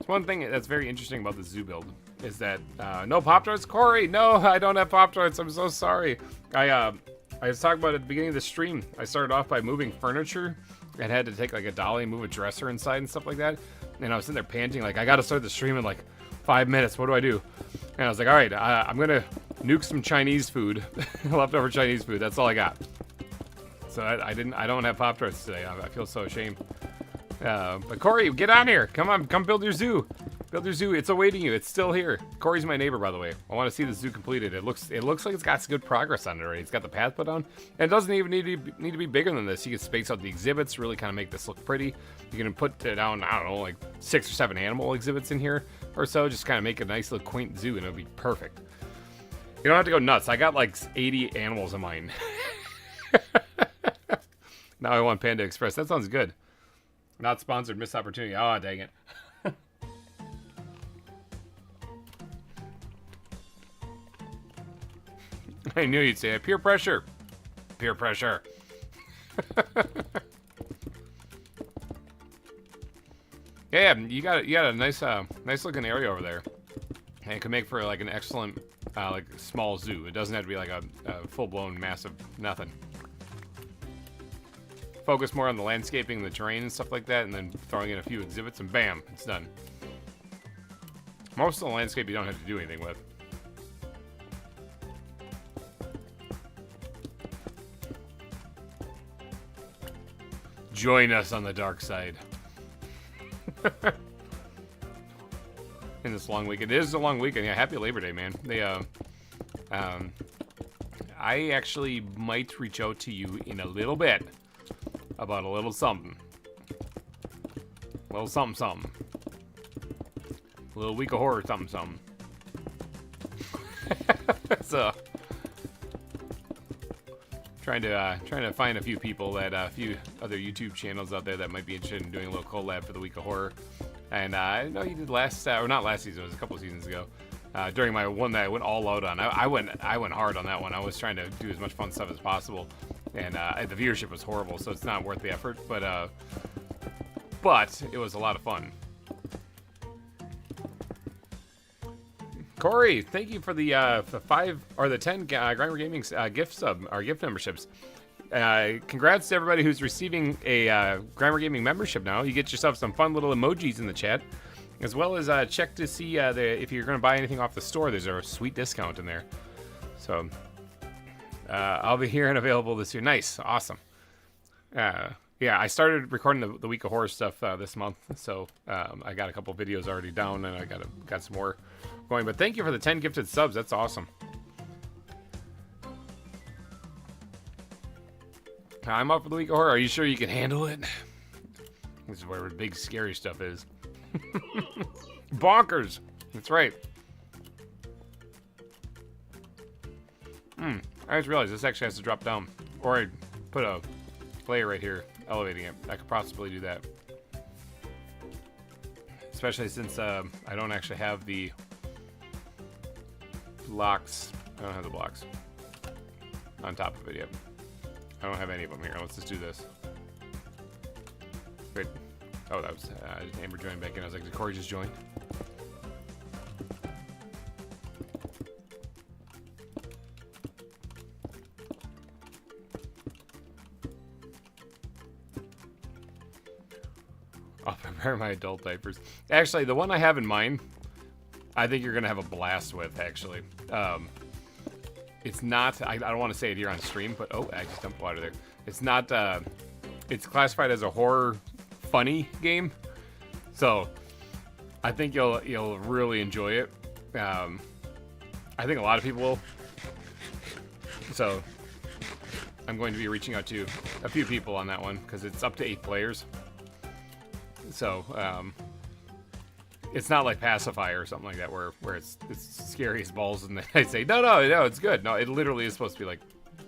A: One thing that's very interesting about the zoo build is that, no Pop-Tarts? Corey, no, I don't have Pop-Tarts. I'm so sorry. I was talking about at the beginning of the stream. I started off by moving furniture and had to take like a dolly and move a dresser inside and stuff like that. And I was sitting there panting, like, I got to start the stream in like 5 minutes. What do I do? And I was like, all right, I'm going to nuke some Chinese food, leftover Chinese food. That's all I got. So I don't have Pop-Tarts today. I feel so ashamed. But Corey, get on here. Come on, come build your zoo. Build your zoo. It's awaiting you. It's still here. Corey's my neighbor, by the way. I want to see the zoo completed. It looks like it's got some good progress on it already. It's got the path put on. And it doesn't even need to be bigger than this. You can space out the exhibits, really kind of make this look pretty. You can put down, I don't know, like 6 or 7 animal exhibits in here or so. Just kind of make a nice little quaint zoo, and it'll be perfect. You don't have to go nuts. I got like 80 animals in mine. Now I want Panda Express. That sounds good. Not sponsored, missed opportunity. Oh, dang it. I knew you'd say it. Peer pressure. Peer pressure. Yeah, you got a nice looking area over there. And it can make for like an excellent like small zoo. It doesn't have to be like a full-blown massive nothing. Focus more on the landscaping, the terrain and stuff like that, and then throwing in a few exhibits and bam, it's done. Most of the landscape you don't have to do anything with. Join us on the dark side. In this long weekend. It is a long weekend. Yeah, happy Labor Day, man. I actually might reach out to you in a little bit about a little something. A little something something. A little week of horror something something. So trying to find a few people that a few other YouTube channels out there that might be interested in doing a little collab for the week of horror. And I know you did last or not last season, it was a couple seasons ago. during my one that I went all out on. I went hard on that one. I was trying to do as much fun stuff as possible, and the viewership was horrible, so it's not worth the effort. But it was a lot of fun. Corey, thank you for the 5 or the 10 GReimer Gaming gift sub or gift memberships. Congrats to everybody who's receiving a GReimer Gaming membership now. You get yourself some fun little emojis in the chat, as well as check to see if you're going to buy anything off the store, there's a sweet discount in there. So I'll be here and available this year. Nice. Awesome. Yeah, I started recording the Week of Horror stuff this month, so I got a couple videos already down, and I got some more going. But thank you for the 10 gifted subs. That's awesome. I'm up for the Week of Horror. Are you sure you can handle it? This is where the big scary stuff is. Bonkers. That's right. I just realized this actually has to drop down. Or I put a layer right here, elevating it. I could possibly do that. Especially since I don't actually have the blocks. I don't have the blocks on top of it yet. I don't have any of them here. Let's just do this. Great. Oh, that was Amber joined back in. I was like, did Corey just join? I'll prepare my adult diapers. Actually, the one I have in mind, I think you're going to have a blast with, actually. It's not, I don't want to say it here on stream, but, oh, I just dumped water there. It's not, it's classified as a horror funny game. So, I think you'll really enjoy it. I think a lot of people will. So, I'm going to be reaching out to a few people on that one, because it's up to 8 players. So, it's not like Pacifier or something like that where it's scary as balls and they say, no, it's good. No, it literally is supposed to be like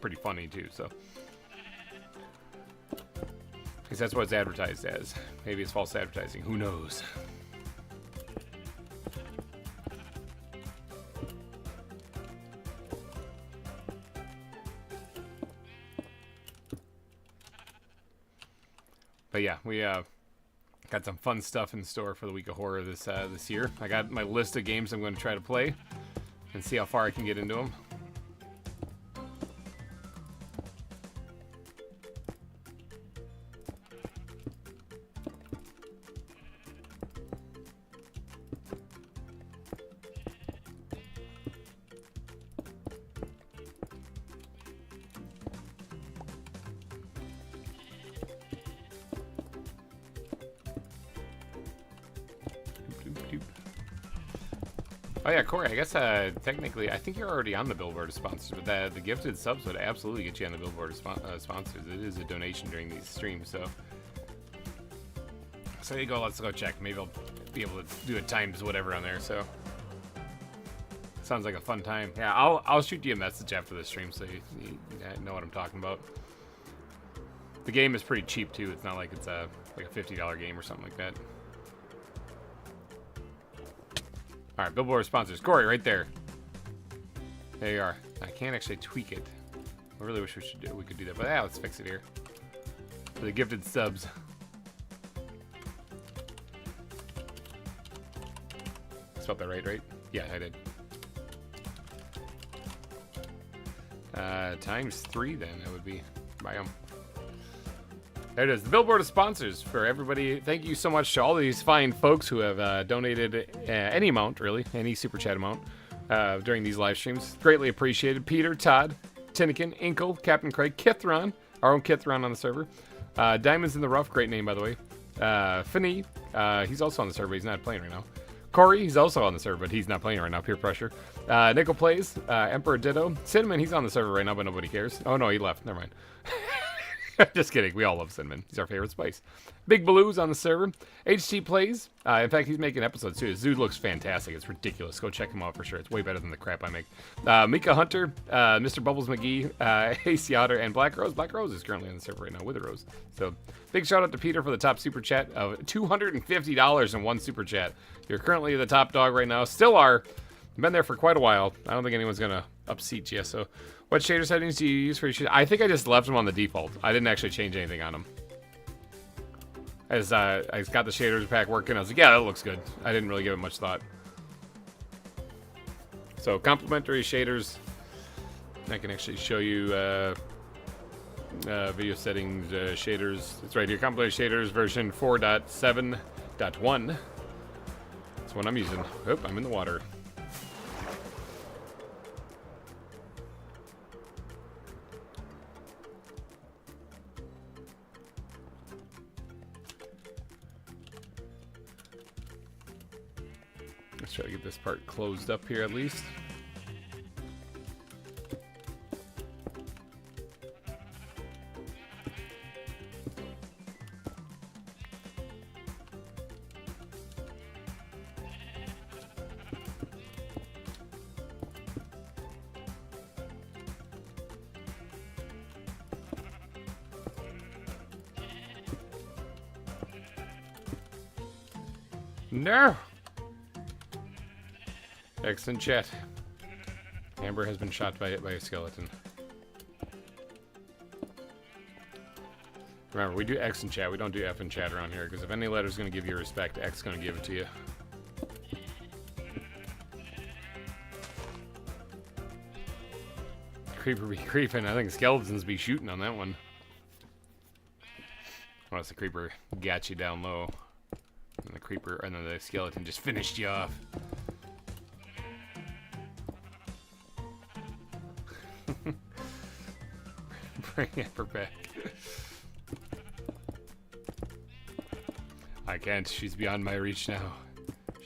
A: pretty funny too, so. Because that's what it's advertised as. Maybe it's false advertising, who knows? But yeah, we got some fun stuff in store for the Week of Horror this year. I got my list of games I'm going to try to play and see how far I can get into them. Oh yeah, Corey, I guess technically, I think you're already on the Billboard of Sponsors, but the gifted subs would absolutely get you on the Billboard of Sponsors. It is a donation during these streams, so there you go. Let's go check. Maybe I'll be able to do it times whatever on there, so sounds like a fun time. Yeah, I'll shoot you a message after the stream so you know what I'm talking about. The game is pretty cheap too. It's not like it's like a $50 game or something like that. All right, Billboard sponsors. Corey, right there. There you are. I can't actually tweak it. I really wish we could do that, but yeah, let's fix it here. For the gifted subs. Spelled that right? Yeah, I did. Times 3 then, that would be. Bam. There it is, the Billboard of Sponsors for everybody. Thank you so much to all these fine folks who have donated any amount, really, any super chat amount during these live streams. Greatly appreciated. Peter, Todd, Tinnikin, Inkle, Captain Craig, Kithron, our own Kithron on the server. Diamonds in the Rough, great name, by the way. Finny, he's also on the server, he's not playing right now. Corey, he's also on the server, but he's not playing right now, peer pressure. Nickel Plays, Emperor Ditto. Cinnamon, he's on the server right now, but nobody cares. Oh no, he left, never mind. Just kidding. We all love cinnamon. He's our favorite spice. Big Baloo's on the server. HT Plays. In fact, he's making episodes too. His Zoo looks fantastic. It's ridiculous. Go check him out for sure. It's way better than the crap I make. Mika Hunter, Mr. Bubbles McGee, AC Otter, and Black Rose. Black Rose is currently on the server right now with a Rose. So big shout out to Peter for the top super chat of $250 in one super chat. You're currently the top dog right now. Still are. Been there for quite a while. I don't think anyone's gonna upseat you. So, what shader settings do you use for your shader? I think I just left them on the default. I didn't actually change anything on them. As I got the shaders pack working, I was like, yeah, that looks good. I didn't really give it much thought. So, complementary shaders. I can actually show you video settings, shaders. It's right here. Complementary shaders version 4.7.1. That's what I'm using. Oh, I'm in the water. Let's try to get this part closed up here at least. No! Excellent chat. Amber has been shot by a skeleton. Remember, we do X in chat. We don't do F in chat around here, because if any letter's going to give you respect, X is going to give it to you. Creeper be creeping. I think skeletons be shooting on that one. Unless the creeper got you down low. And the creeper, and then the skeleton just finished you off. Bring Amber back. I can't. She's beyond my reach now.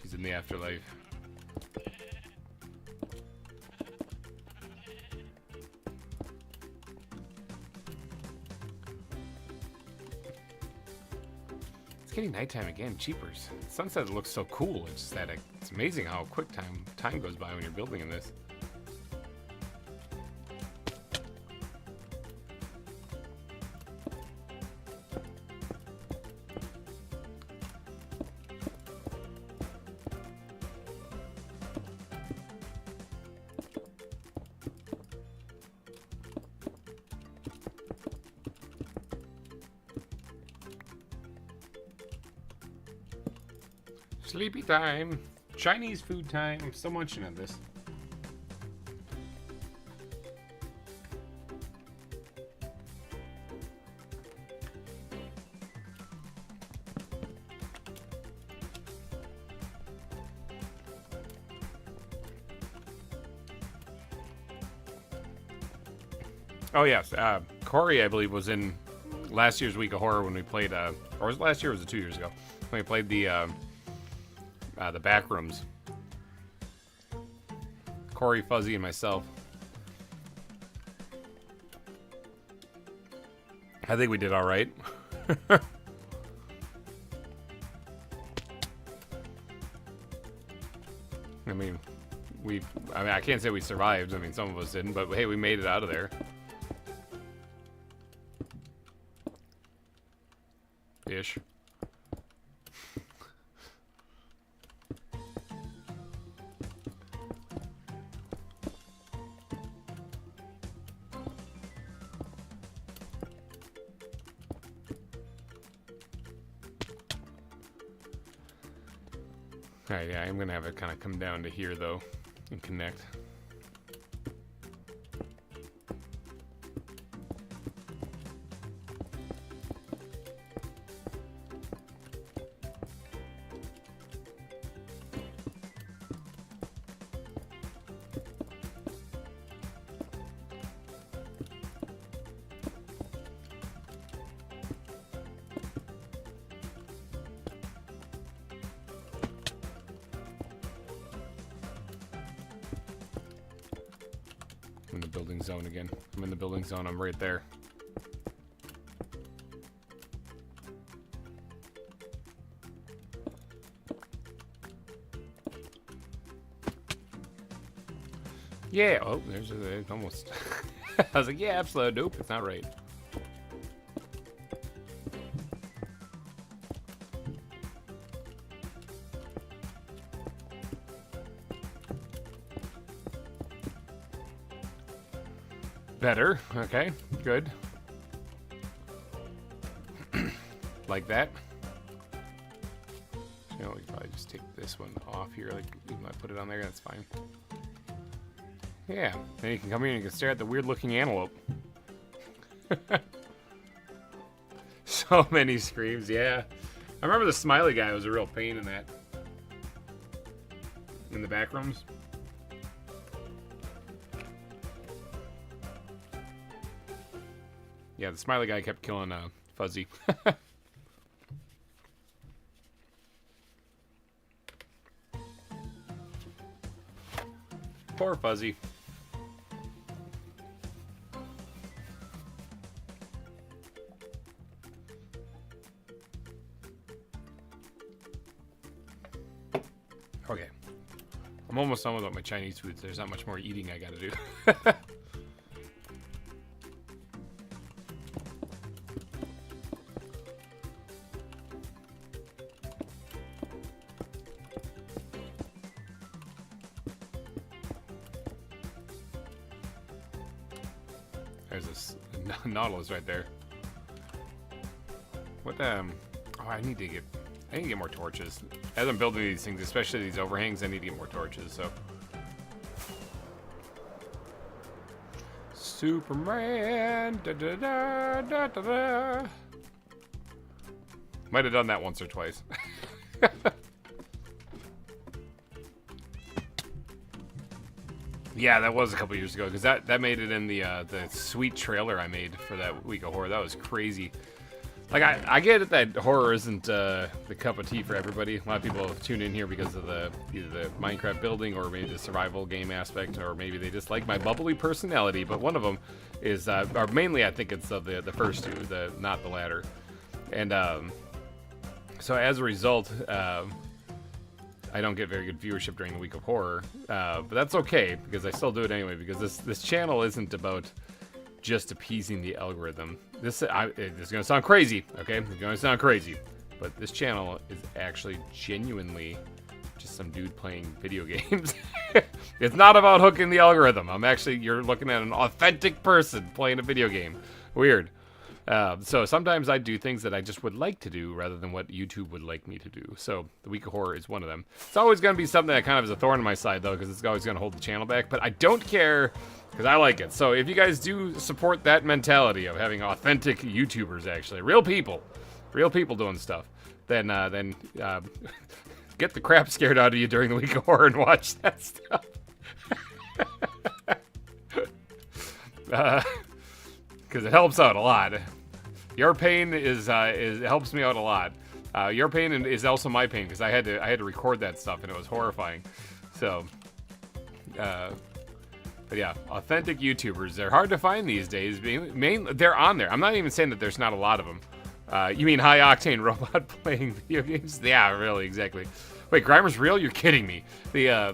A: She's in the afterlife. It's getting nighttime again. Cheapers. Sunset looks so cool. It's just that it's amazing how quick time goes by when you're building in this. Sleepy time. Chinese food time. I'm still munching on this. Oh yes, Corey, I believe, was in last year's Week of Horror when we played, or was it last year or was it 2 years ago? When we played the back rooms. Corey, Fuzzy, and myself. I think we did all right. I mean, I can't say we survived. I mean, some of us didn't, but hey, we made it out of there. Ish. Alright, yeah, I'm gonna have it kind of come down to here though and connect. I'm in the building zone again. I'm in the building zone. I'm right there. Yeah. Oh, there's almost. I was like, yeah, absolutely. Nope, it's not right. Better. Okay, good. Like that. You know, we can probably just take this one off here. Like, even though I put it on there, that's fine. Yeah, then you can come here and you can stare at the weird-looking antelope. So many screams, yeah. I remember the smiley guy was a real pain in that. In the back rooms. Yeah, the smiley guy kept killing Fuzzy. Poor Fuzzy. Okay. I'm almost done with my Chinese foods. There's not much more eating I gotta do. There's this Nautilus right there. What oh, I need to get more torches. As I'm building these things, especially these overhangs, I need to get more torches, so. Superman, da da da da da da. Might have done that once or twice. Yeah, that was a couple years ago, because that made it in the sweet trailer I made for that week of horror. That was crazy. Like, I get it that horror isn't the cup of tea for everybody. A lot of people tune in here because of either the Minecraft building or maybe the survival game aspect, or maybe they just like my bubbly personality. But one of them is, or mainly I think it's the first two, not the latter. And so as a result, I don't get very good viewership during the week of horror, but that's okay because I still do it anyway, because this channel isn't about just appeasing the algorithm. This is gonna sound crazy, okay? It's gonna sound crazy, but this channel is actually genuinely just some dude playing video games. It's not about hooking the algorithm. You're looking at an authentic person playing a video game. Weird. So sometimes I do things that I just would like to do rather than what YouTube would like me to do. So the week of horror is one of them. It's always going to be something that kind of is a thorn in my side, though, because it's always going to hold the channel back. But I don't care, because I like it. So if you guys do support that mentality of having authentic YouTubers, actually, real people doing stuff, then get the crap scared out of you during the week of horror and watch that stuff. Because it helps out a lot. Your pain helps me out a lot. Your pain is also my pain, because I had to record that stuff and it was horrifying. So, but yeah, authentic YouTubers, they're hard to find these days. They're on there. I'm not even saying that there's not a lot of them. You mean high octane robot playing video games? Yeah, really, exactly. Wait, GReimer's real? You're kidding me. Yeah,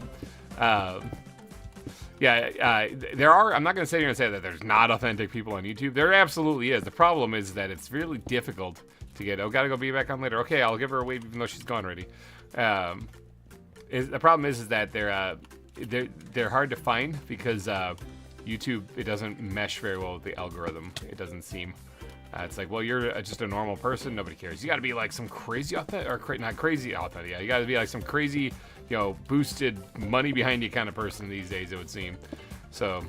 A: there are. I'm not going to sit here and say that there's not authentic people on YouTube. There absolutely is. The problem is that it's really difficult to get. Oh, gotta go be back on later. Okay, I'll give her a wave even though she's gone already. The problem is that they're hard to find because YouTube, it doesn't mesh very well with the algorithm. It doesn't seem. It's like, well, you're just a normal person. Nobody cares. You got to be like some crazy authentic, or not crazy authentic. Yeah, you got to be like some crazy, boosted money behind you kind of person these days, it would seem. So,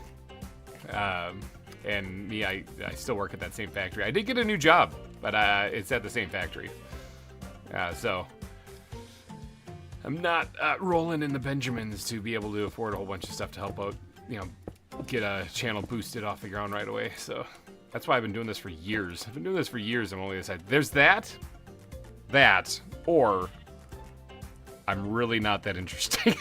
A: and me, I still work at that same factory. I did get a new job, but it's at the same factory. So I'm not rolling in the Benjamins to be able to afford a whole bunch of stuff to help out, get a channel boosted off the ground right away. So that's why I've been doing this for years. I've been doing this for years. I'm only decided there's that, or I'm really not that interesting.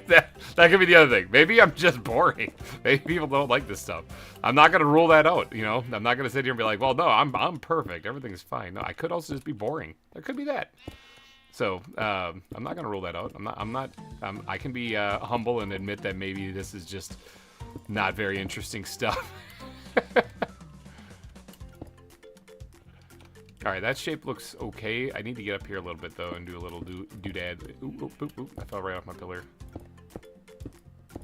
A: that could be the other thing. Maybe I'm just boring. Maybe people don't like this stuff. I'm not gonna rule that out. I'm not gonna sit here and be like, well, no, I'm perfect. Everything's fine. No, I could also just be boring. There could be that. So I'm not gonna rule that out. I can be humble and admit that maybe this is just not very interesting stuff. Alright, that shape looks okay. I need to get up here a little bit, though, and do a little doodad. Ooh, I fell right off my pillar.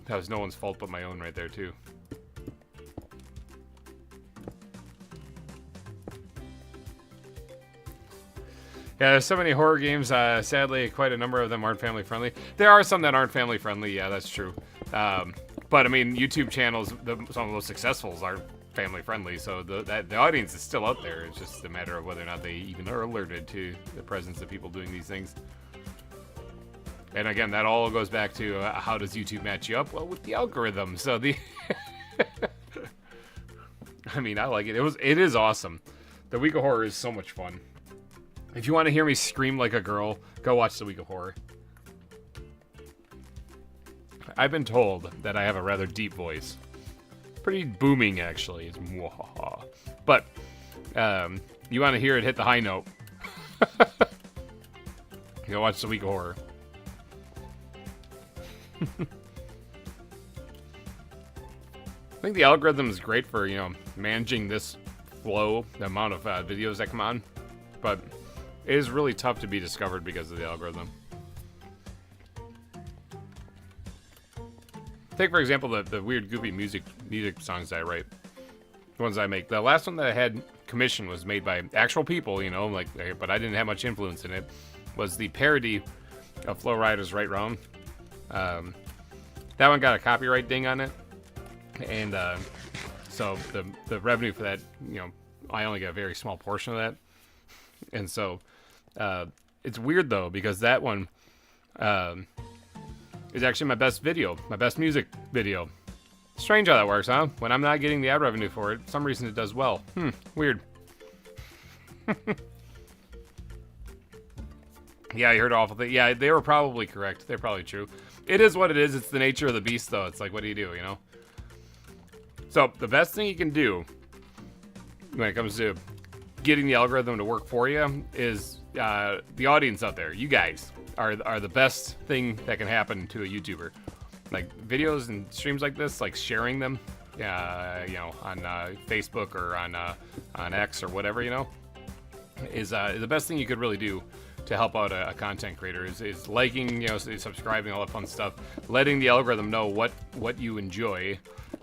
A: That was no one's fault but my own right there, too. Yeah, there's so many horror games. Sadly, quite a number of them aren't family friendly. There are some that aren't family friendly. Yeah, that's true. But I mean, YouTube channels, some of the most successful aren't family friendly. So the audience is still out there. It's just a matter of whether or not they even are alerted to the presence of people doing these things. And again, that all goes back to how does YouTube match you up? Well, with the algorithm. So the, I mean, I like it. It is awesome. The Week of Horror is so much fun. If you want to hear me scream like a girl, go watch The Week of Horror. I've been told that I have a rather deep voice. Pretty booming, actually. It's mwahaha. But, you want to hear it hit the high note. Go watch The Week of Horror. I think the algorithm is great for, you know, managing this flow, the amount of videos that come on. But it is really tough to be discovered because of the algorithm. Take, for example, the weird, goofy music songs that I write. The ones I make. The last one that I had commissioned was made by actual people, you know, like, but I didn't have much influence in it. Was the parody of Flow Rider's Right Round. That one got a copyright ding on it. And so the revenue for that, you know, I only get a very small portion of that. And so it's weird, though, because that one is actually my best video, my best music video. Strange how that works, huh? When I'm not getting the ad revenue for it, for some reason it does well. Weird. Yeah, I heard awful things. Yeah, they were probably correct. They're probably true. It is what it is. It's the nature of the beast, though. It's like, what do, you know? So the best thing you can do when it comes to getting the algorithm to work for you is the audience out there. You guys are the best thing that can happen to a YouTuber. Like videos and streams like this, like sharing them, you know, on Facebook or on X or whatever, you know, is the best thing you could really do to help out a content creator. Is liking, you know, subscribing, all that fun stuff, letting the algorithm know what you enjoy,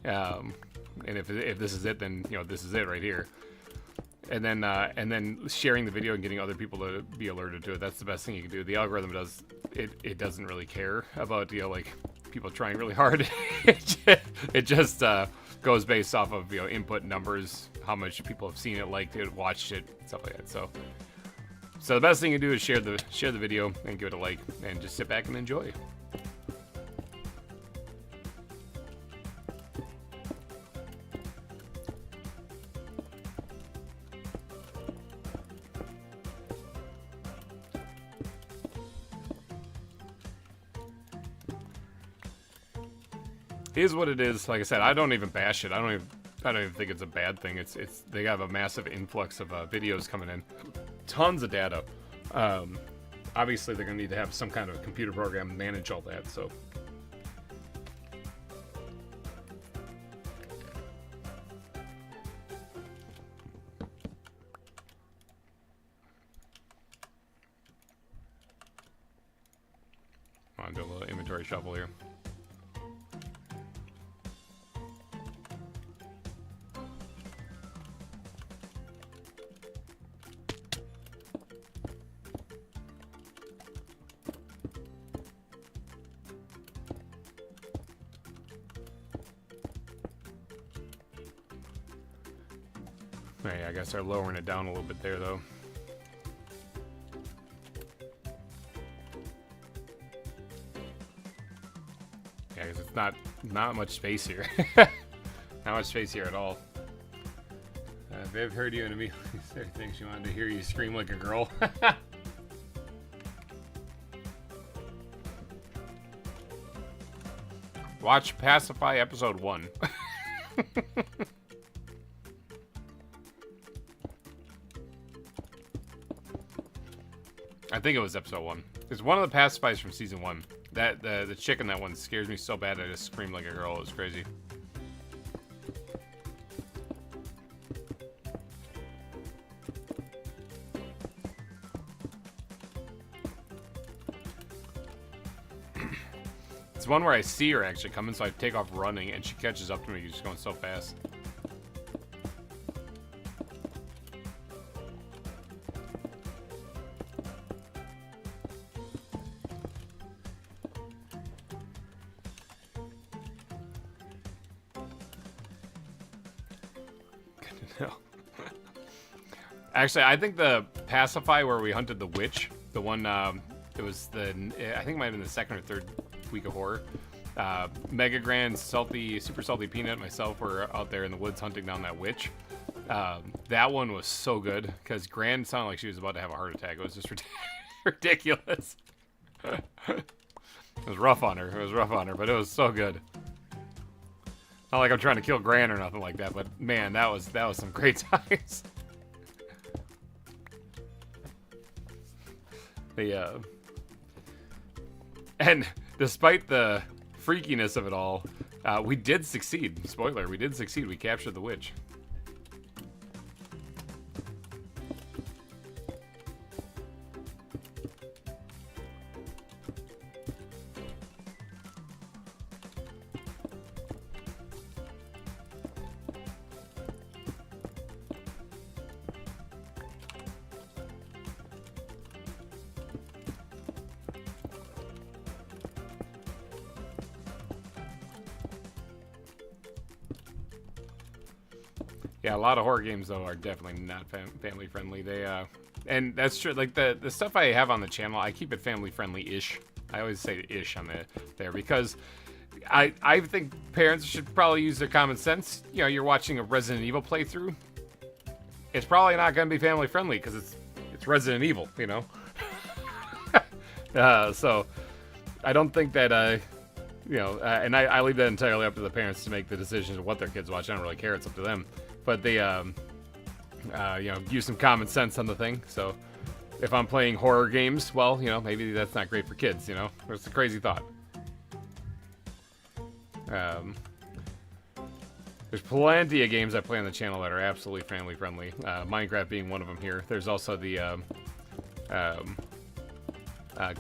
A: and if this is it, then, you know, this is it right here. And then sharing the video and getting other people to be alerted to it. That's the best thing you can do. The algorithm it doesn't really care about, you know, like people trying really hard. It just goes based off of, you know, input numbers, how much people have seen it, liked it, watched it, stuff like that. So the best thing you do is share the video and give it a like and just sit back and enjoy. It is what it is. Like I said, I don't even bash it. I don't even think it's a bad thing. It's they have a massive influx of videos coming in, tons of data. Obviously, they're gonna need to have some kind of computer program to manage all that. So. I'll do a little inventory shuffle here. Hey, I guess they're lowering it down a little bit there, though. Yeah, because it's not much space here. Not much space here at all. Viv heard you and immediately said things she wanted to hear you scream like a girl. Watch Pacify episode 1. I think it was episode 1. It's one of the pacifies from season 1. That the chick in that one scares me so bad I just screamed like a girl. It was crazy. It's one where I see her actually coming, so I take off running, and she catches up to me. She's going so fast. No. Actually, I think the Pacify where we hunted the witch, the one, it was the, I think it might have been the second or third week of horror. Mega Grand, Salty, Super Salty Peanut, myself were out there in the woods hunting down that witch. That one was so good because Grand sounded like she was about to have a heart attack. It was just ridiculous. It was rough on her. It was rough on her, but it was so good. Not like I'm trying to kill Gran or nothing like that, but man, that was some great times. And despite the freakiness of it all, we did succeed. Spoiler, we did succeed. We captured the witch. Yeah, a lot of horror games though are definitely not family friendly. They and that's true. Like the stuff I have on the channel, I keep it family friendly-ish. I always say ish on there because I think parents should probably use their common sense. You know, you're watching a Resident Evil playthrough. It's probably not going to be family friendly because it's Resident Evil, you know. So I don't think that you know, and I leave that entirely up to the parents to make the decisions of what their kids watch. I don't really care; it's up to them. But they, you know, use some common sense on the thing. So if I'm playing horror games, well, you know, maybe that's not great for kids. You know, it's a crazy thought. There's plenty of games I play on the channel that are absolutely family friendly. Minecraft being one of them here. There's also the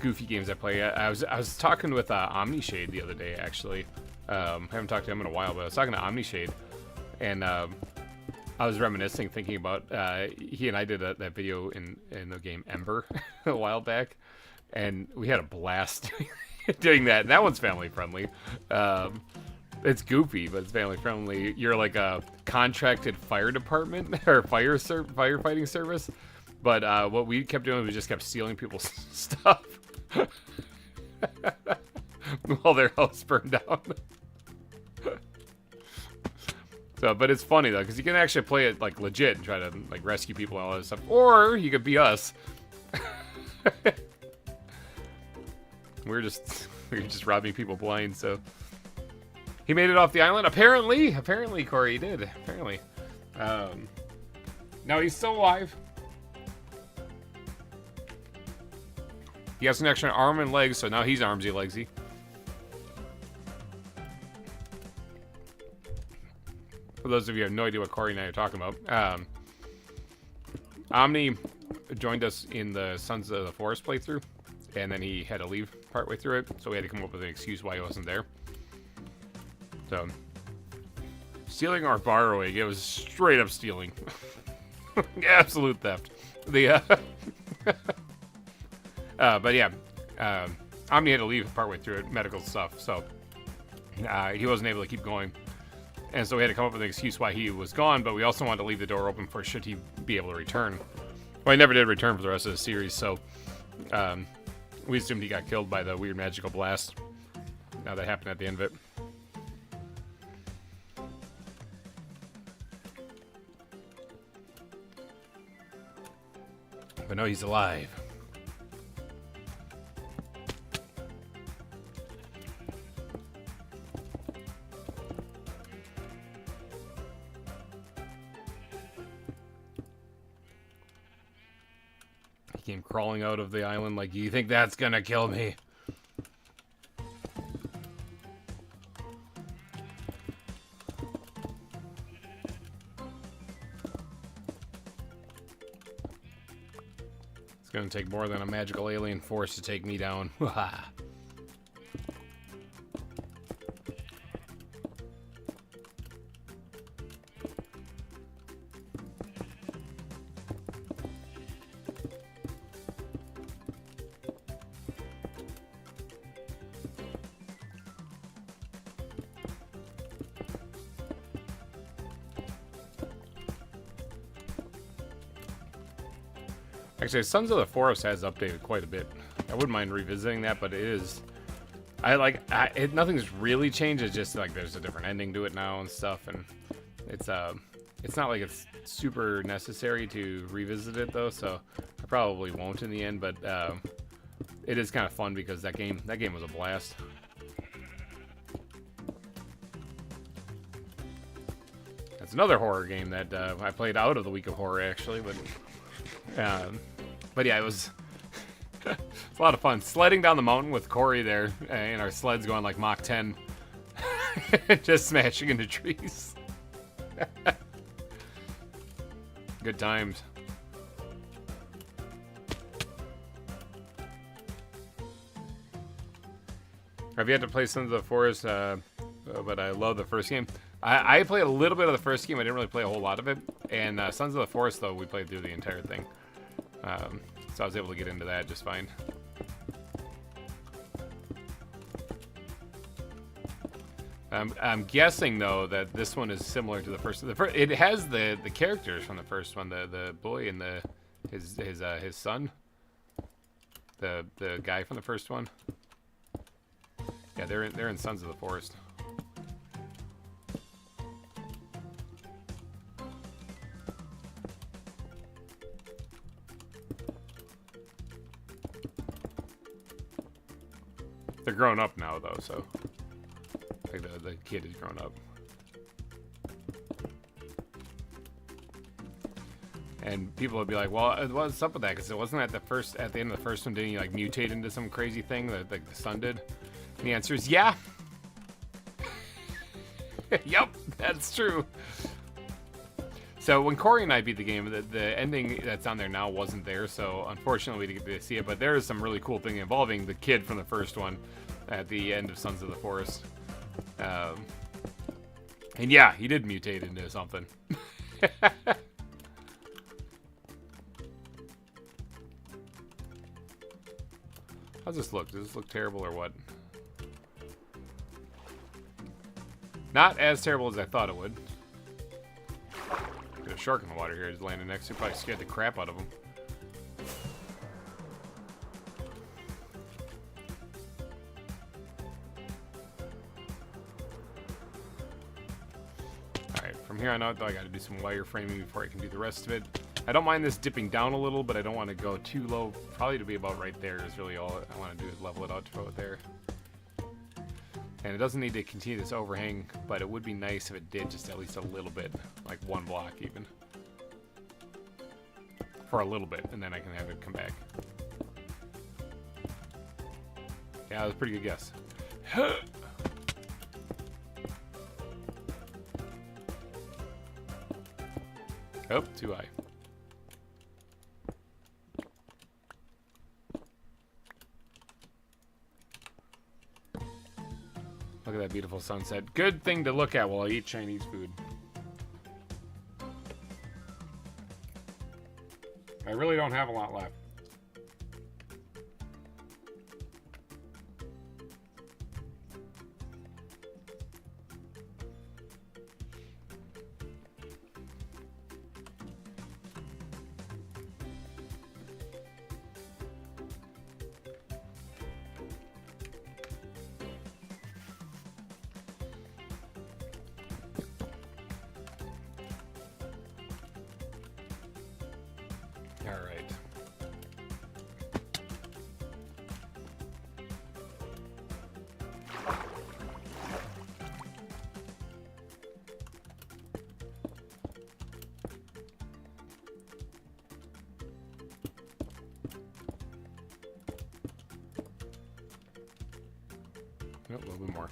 A: goofy games I play. I was talking with Omnishade the other day, actually. I haven't talked to him in a while, but I was talking to Omnishade, and I was reminiscing, thinking about he and I did that video in the game Ember a while back, and we had a blast doing that. And that one's family friendly. It's goofy, but it's family friendly. You're like a contracted fire department or firefighting service. But what we kept doing was we just kept stealing people's stuff while their house burned down. So, but it's funny though, because you can actually play it like legit and try to like rescue people and all that stuff, or you could be us. we're just robbing people blind. So he made it off the island. Apparently, Corey, he did. Apparently, no, he's still alive. He has an extra arm and legs, so now he's armsy legsy. For those of you who have no idea what Corey and I are talking about, Omni joined us in the Sons of the Forest playthrough, and then he had to leave partway through it, so we had to come up with an excuse why he wasn't there. So, stealing or borrowing, it was straight up stealing. Absolute theft. But yeah, Omni had to leave partway through it, medical stuff, so he wasn't able to keep going. And so we had to come up with an excuse why he was gone, but we also wanted to leave the door open for should he be able to return. Well, he never did return for the rest of the series, so we assumed he got killed by the weird magical blast. Now that happened at the end of it. But no, he's alive. Came crawling out of the island like, you think that's gonna kill me? It's gonna take more than a magical alien force to take me down. Actually, Sons of the Forest has updated quite a bit. I wouldn't mind revisiting that, but it is... nothing's really changed. It's just like there's a different ending to it now and stuff, and it's not like it's super necessary to revisit it though, so I probably won't in the end, but it is kind of fun because that game was a blast. That's another horror game that I played out of the week of horror actually, but yeah, it was it's a lot of fun sledding down the mountain with Corey there, and our sleds going like Mach 10, just smashing into trees. Good times. I've yet to play Sons of the Forest, but I love the first game. I played a little bit of the first game. I didn't really play a whole lot of it. And Sons of the Forest, though, we played through the entire thing. So I was able to get into that just fine. I'm guessing though that this one is similar to the first. It has the characters from the first one, the boy and his son, the guy from the first one. Yeah, they're in Sons of the Forest. They're grown up now though, so like the kid is grown up. And people would be like, "Well, what's up with that? Because it wasn't at the end of the first one, didn't he like mutate into some crazy thing that like the son did?" And the answer is yeah. Yep, that's true. So when Corey and I beat the game, the ending that's on there now wasn't there, so unfortunately we didn't get to see it. But there is some really cool thing involving the kid from the first one at the end of Sons of the Forest. And yeah, he did mutate into something. How's this look? Does this look terrible or what? Not as terrible as I thought it would. Got a shark in the water here. Just landed next to. Probably scared the crap out of him. Alright, from here on out, though, I gotta do some wireframing before I can do the rest of it. I don't mind this dipping down a little, but I don't want to go too low. Probably to be about right there is really all I want to do is level it out to about there. And it doesn't need to continue this overhang, but it would be nice if it did just at least a little bit, like one block even. For a little bit, and then I can have it come back. Yeah, that was a pretty good guess. Oh, too high. Look at that beautiful sunset. Good thing to look at while I eat Chinese food. I really don't have a lot left. All right. Nope, a little bit more.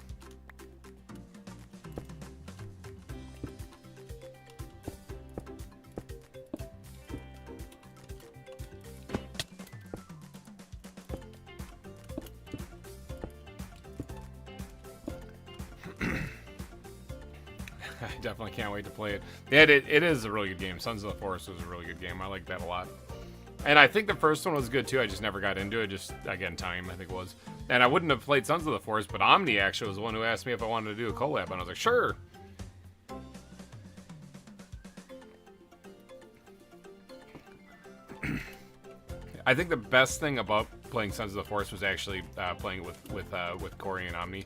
A: I definitely can't wait to play it. Yeah, it is a really good game. Sons of the Forest was a really good game. I like that a lot. And I think the first one was good too. I just never got into it. Just, again, time, I think it was. And I wouldn't have played Sons of the Forest, but Omni actually was the one who asked me if I wanted to do a collab. And I was like, sure. I think the best thing about playing Sons of the Forest was actually playing with Corey and Omni,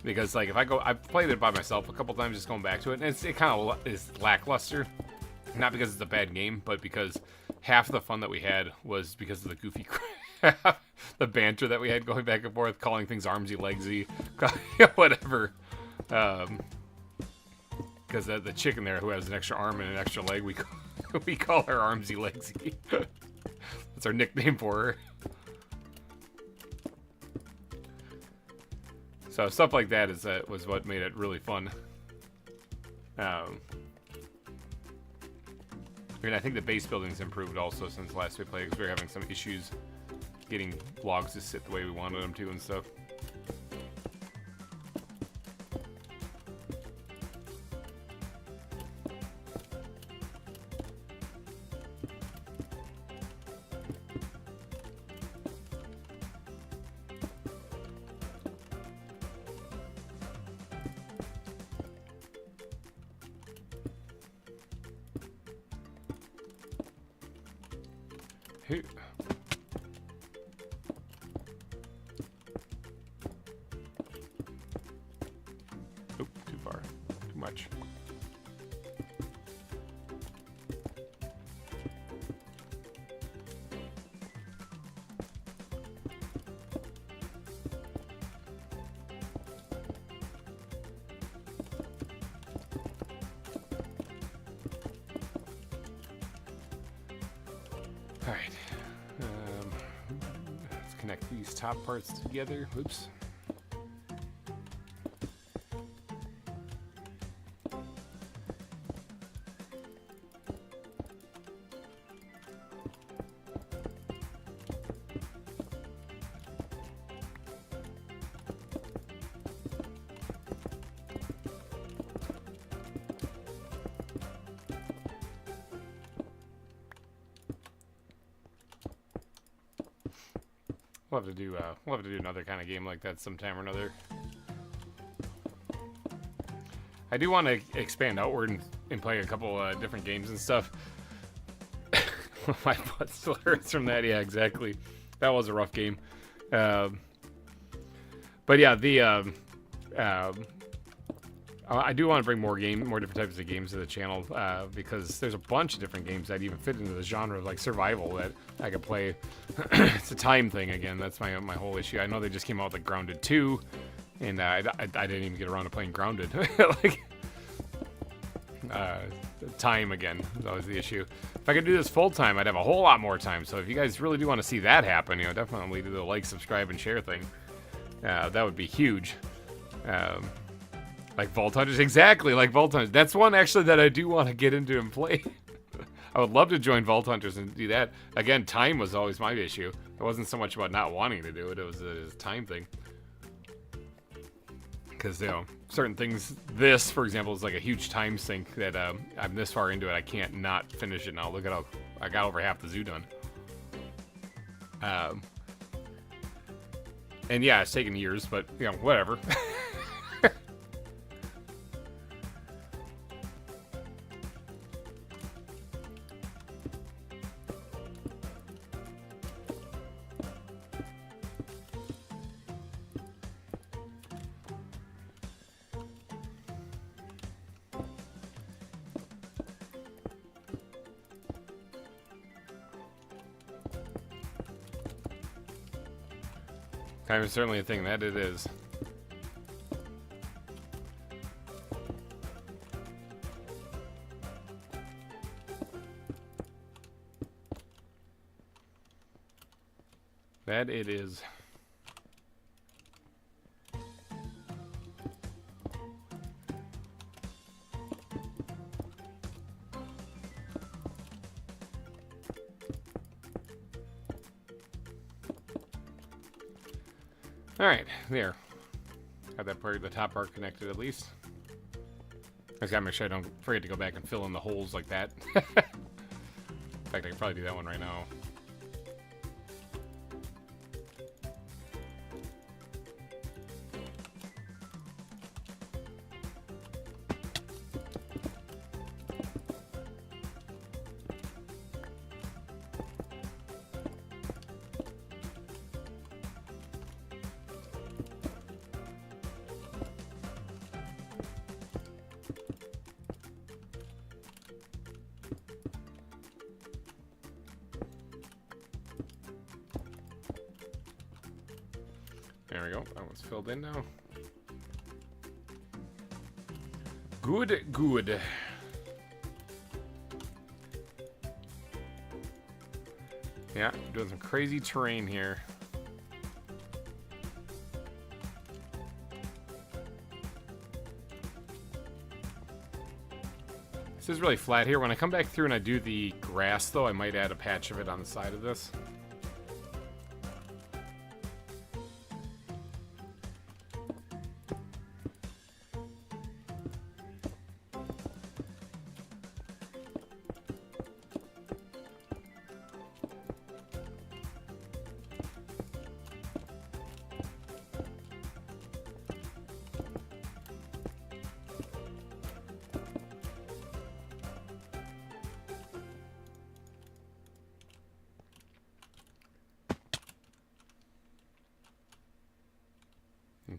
A: because like if I've played it by myself a couple times, just going back to it, and it kind of is lackluster, not because it's a bad game, but because half of the fun that we had was because of the goofy crap, the banter that we had going back and forth, calling things armsy legsy, whatever. Because the chicken there who has an extra arm and an extra leg, we call her armsy legsy. That's our nickname for her. So stuff like that was what made it really fun. I mean, I think the base building's improved also since last we played, because we were having some issues getting logs to sit the way we wanted them to and stuff. Oop, too far. Too much. All right. Let's connect these top parts together. Oops. We'll have to do another kind of game like that sometime or another. I do want to expand outward and play a couple different games and stuff. My butt still hurts from that. Yeah, exactly. That was a rough game. But yeah, I do want to bring more different types of games to the channel, because there's a bunch of different games that even fit into the genre of like survival that I could play. It's a time thing again. That's my whole issue. I know they just came out with like Grounded 2, and I didn't even get around to playing Grounded. Like, time again is always the issue. If I could do this full time, I'd have a whole lot more time. So if you guys really do want to see that happen, definitely do the like, subscribe, and share thing. That would be huge. Like Vault Hunters, exactly like Vault Hunters. That's one actually that I do want to get into and play. I would love to join Vault Hunters and do that. Again, time was always my issue. It wasn't so much about not wanting to do it. It was a time thing. Because, certain things, this, for example, is like a huge time sink that I'm this far into it. I can't not finish it now. Look at how I got over half the zoo done. And yeah, it's taken years, but, whatever. Time is certainly a thing, that it is. That it is. Alright, there. Got that part, the top part connected at least. I just gotta make sure I don't forget to go back and fill in the holes like that. In fact, I can probably do that one right now. There we go. That one's filled in now. Good, good. Yeah, doing some crazy terrain here. This is really flat here. When I come back through and I do the grass, though, I might add a patch of it on the side of this.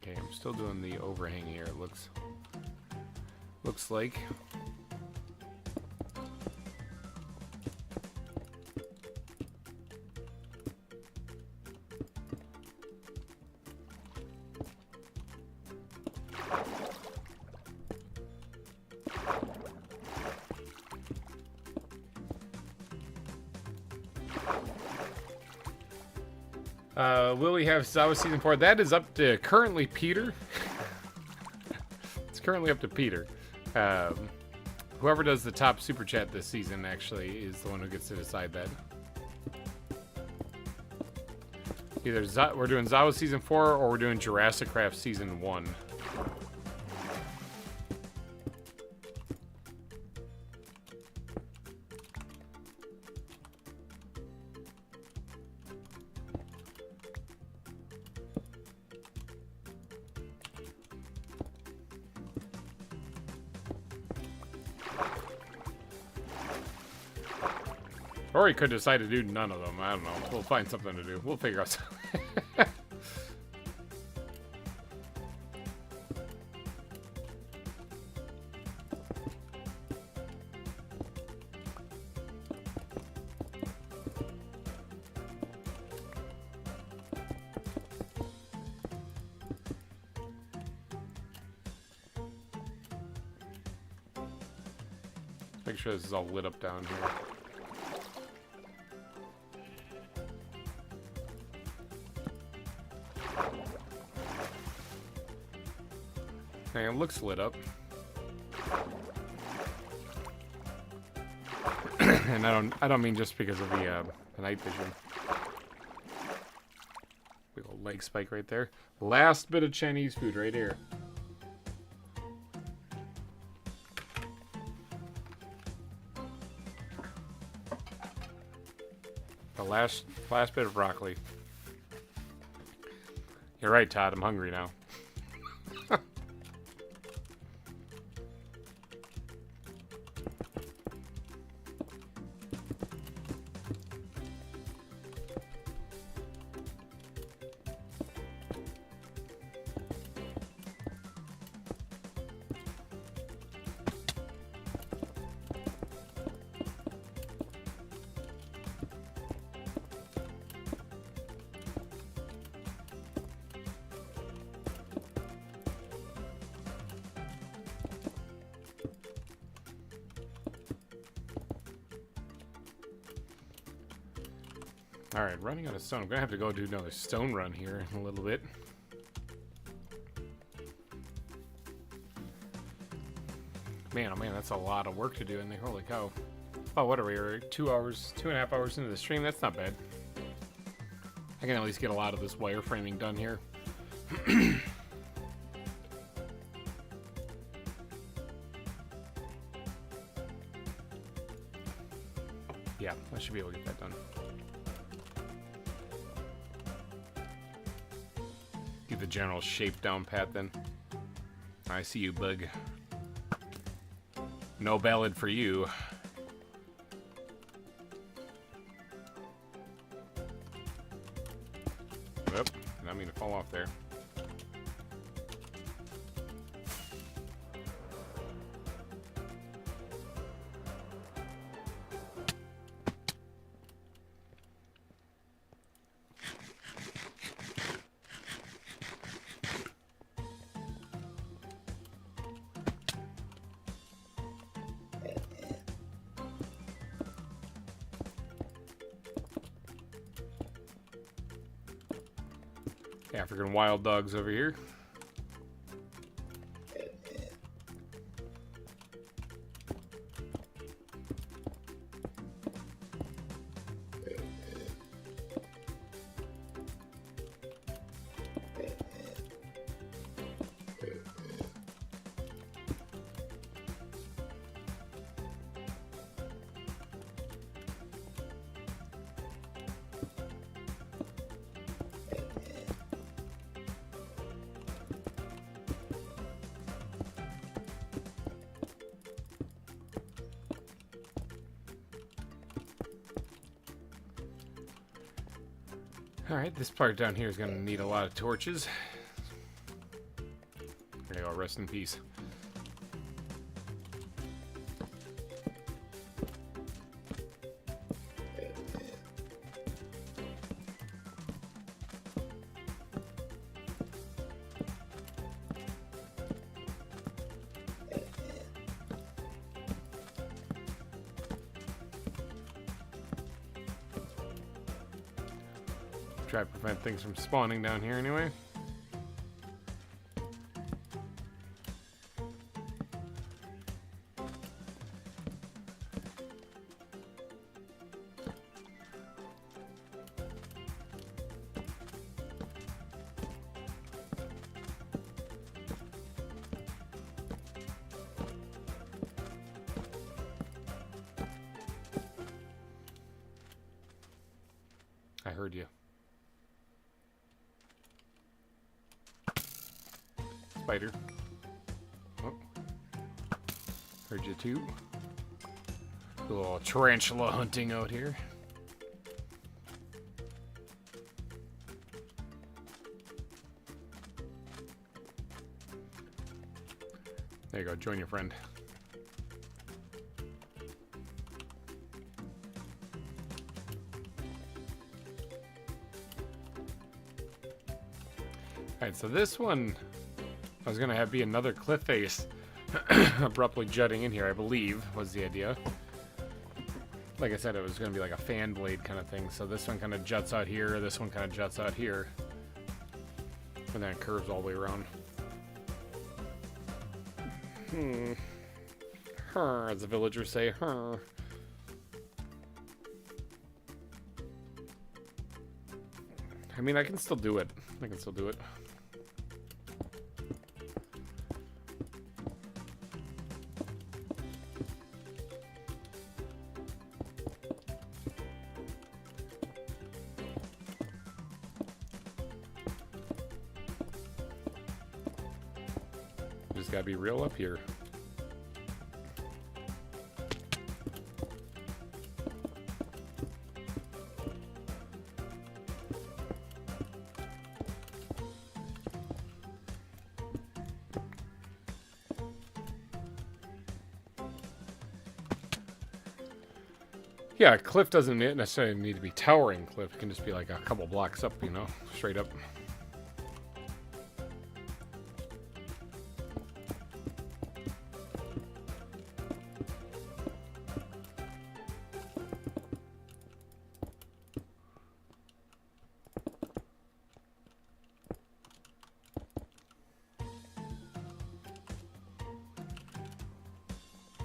A: Okay, I'm still doing the overhang here. It looks like. Will we have ZAWA Season 4? That is up to currently Peter. It's currently up to Peter. Whoever does the top super chat this season actually is the one who gets to decide that. Either we're doing ZAWA Season 4 or we're doing Jurassic Craft Season 1. Or he could decide to do none of them. I don't know. We'll find something to do. We'll figure out something. Make sure this is all lit up down here. Okay, it looks lit up. And I don't mean just because of the night vision. Big old leg spike right there. Last bit of Chinese food right here. The last bit of broccoli. You're right, Todd. I'm hungry now. Alright, running out of stone. I'm gonna have to go do another stone run here in a little bit. Man, oh man, that's a lot of work to do in there. Holy cow. Oh, what are we? We're 2.5 hours into the stream. That's not bad. I can at least get a lot of this wireframing done here. Yeah, I should be able to get that done. Get the general shape down pat then. I see you, bug. No ballad for you. Whoop, I didn't mean to fall off there. African wild dogs over here. Alright, this part down here is going to need a lot of torches. There you go, rest in peace. Try to prevent things from spawning down here anyway. I heard you. Spider. Oh. Heard you too. A little tarantula hunting out here. There you go, join your friend. Alright, so this one I was gonna have be another cliff face abruptly jutting in here, I believe, was the idea. Like I said, it was gonna be like a fan blade kind of thing. So this one kind of juts out here, this one kind of juts out here. And then it curves all the way around. As the villagers say, I mean, I can still do it. I can still do it. Just gotta be real up here. Yeah, a cliff doesn't necessarily need to be towering cliff. It can just be like a couple blocks up, you know, straight up.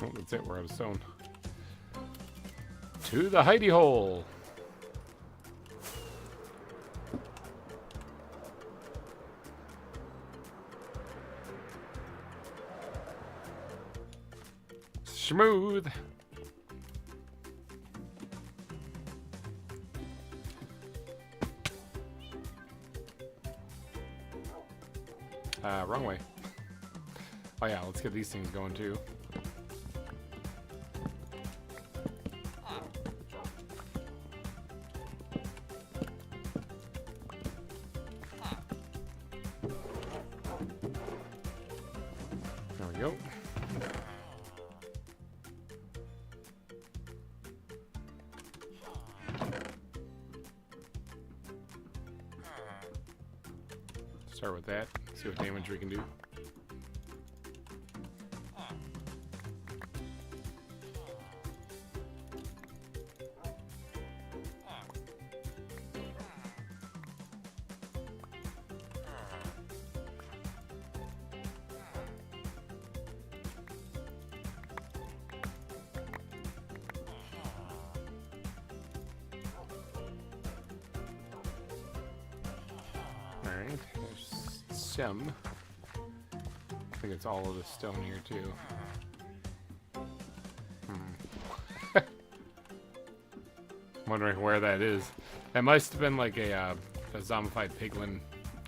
A: Oh, that's it. We're out of stone. To the hidey hole. Smooth. Wrong way. Oh yeah, let's get these things going too. There we go. Start with that. See what damage we can do. Alright, there's some. I think it's all of the stone here too. Wondering where that is. That must have been like a zombified piglin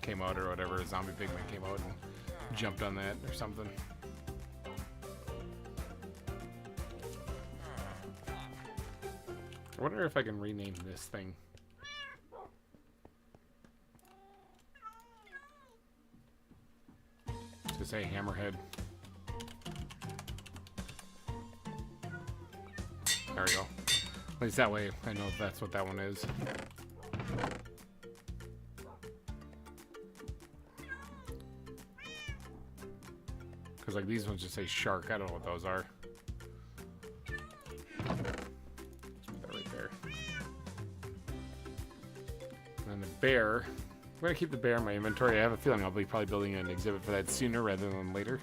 A: came out or whatever. A zombie pigman came out and jumped on that or something. I wonder if I can rename this thing. To say hammerhead. There we go. At least that way I know if that's what that one is. Because like these ones just say shark. I don't know what those are. Put that right there. And then the bear. I'm going to keep the bear in my inventory. I have a feeling I'll be probably building an exhibit for that sooner rather than later.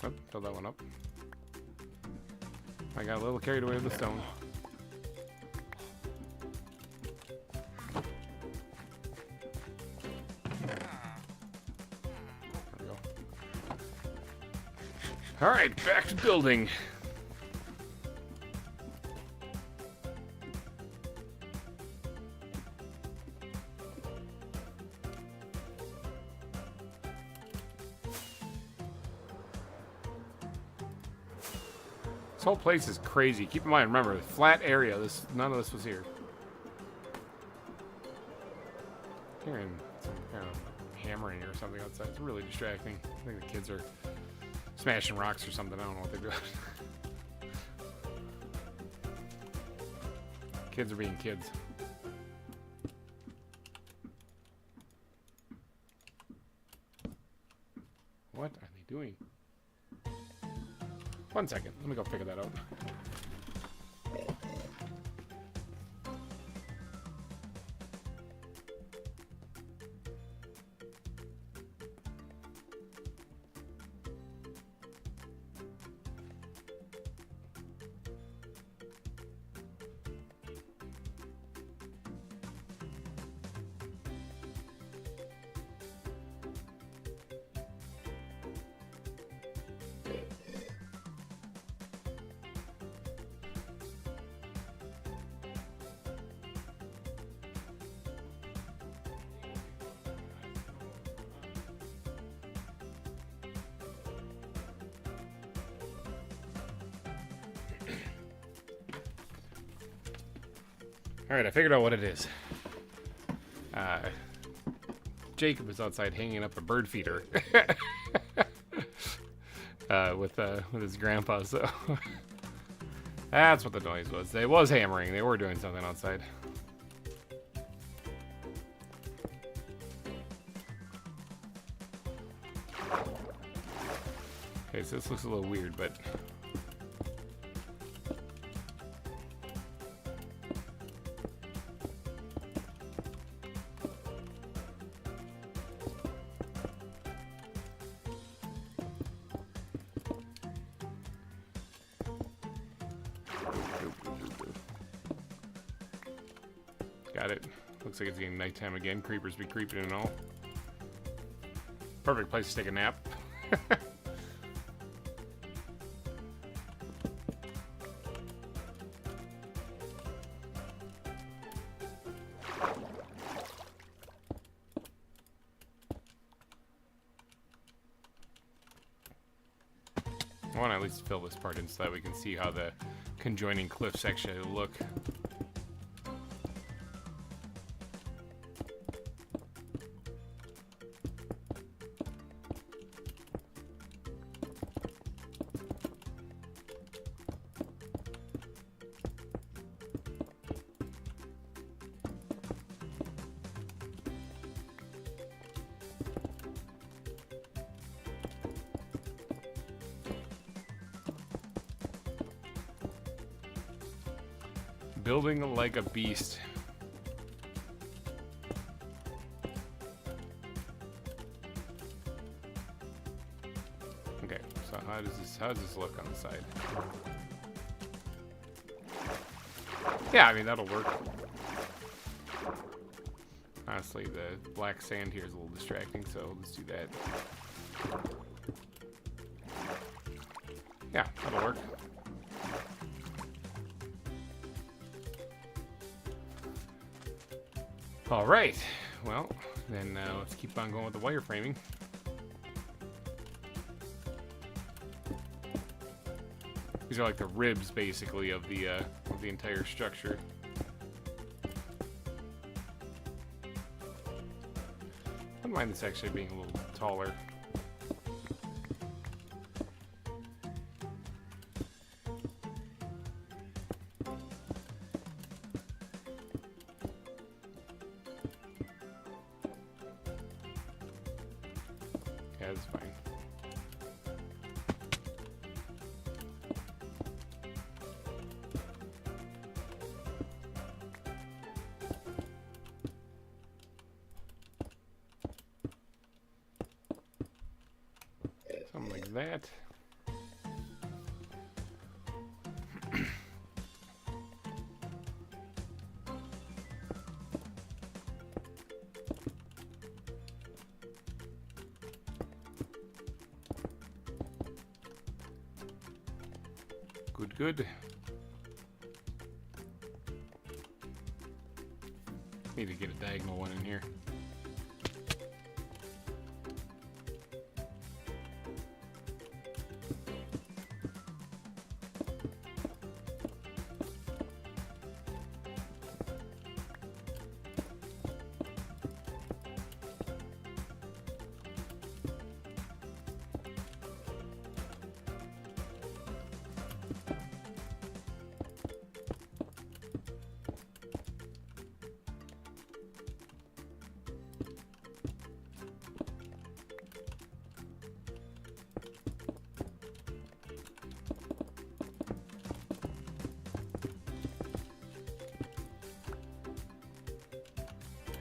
A: Oh, fill that one up. I got a little carried away with the stone. There we go. Alright, back to building. This whole place is crazy. Keep in mind, remember, flat area. None of this was here. Hearing some kind of hammering or something outside. It's really distracting. I think the kids are smashing rocks or something. I don't know what they're doing. Kids are being kids. What are they doing? 1 second. Let me go figure that out. Alright, I figured out what it is. Jacob is outside hanging up a bird feeder with his grandpa, so that's what the noise was. It was hammering. They were doing something outside. Okay, so this looks a little weird, but got it. Looks like it's getting nighttime again. Creepers be creeping and all. Perfect place to take a nap. I want to at least fill this part in so that we can see how the conjoining cliffs actually look. Building like a beast. Okay, so how does this look on the side? Yeah, I mean that'll work. Honestly, the black sand here is a little distracting, so let's do that. Yeah, that'll work. All right, well, then let's keep on going with the wireframing. These are like the ribs, basically, of the entire structure. I don't mind this actually being a little taller. Yeah, that's fine. Something like that. Good, good. Need to get a diagonal one in here.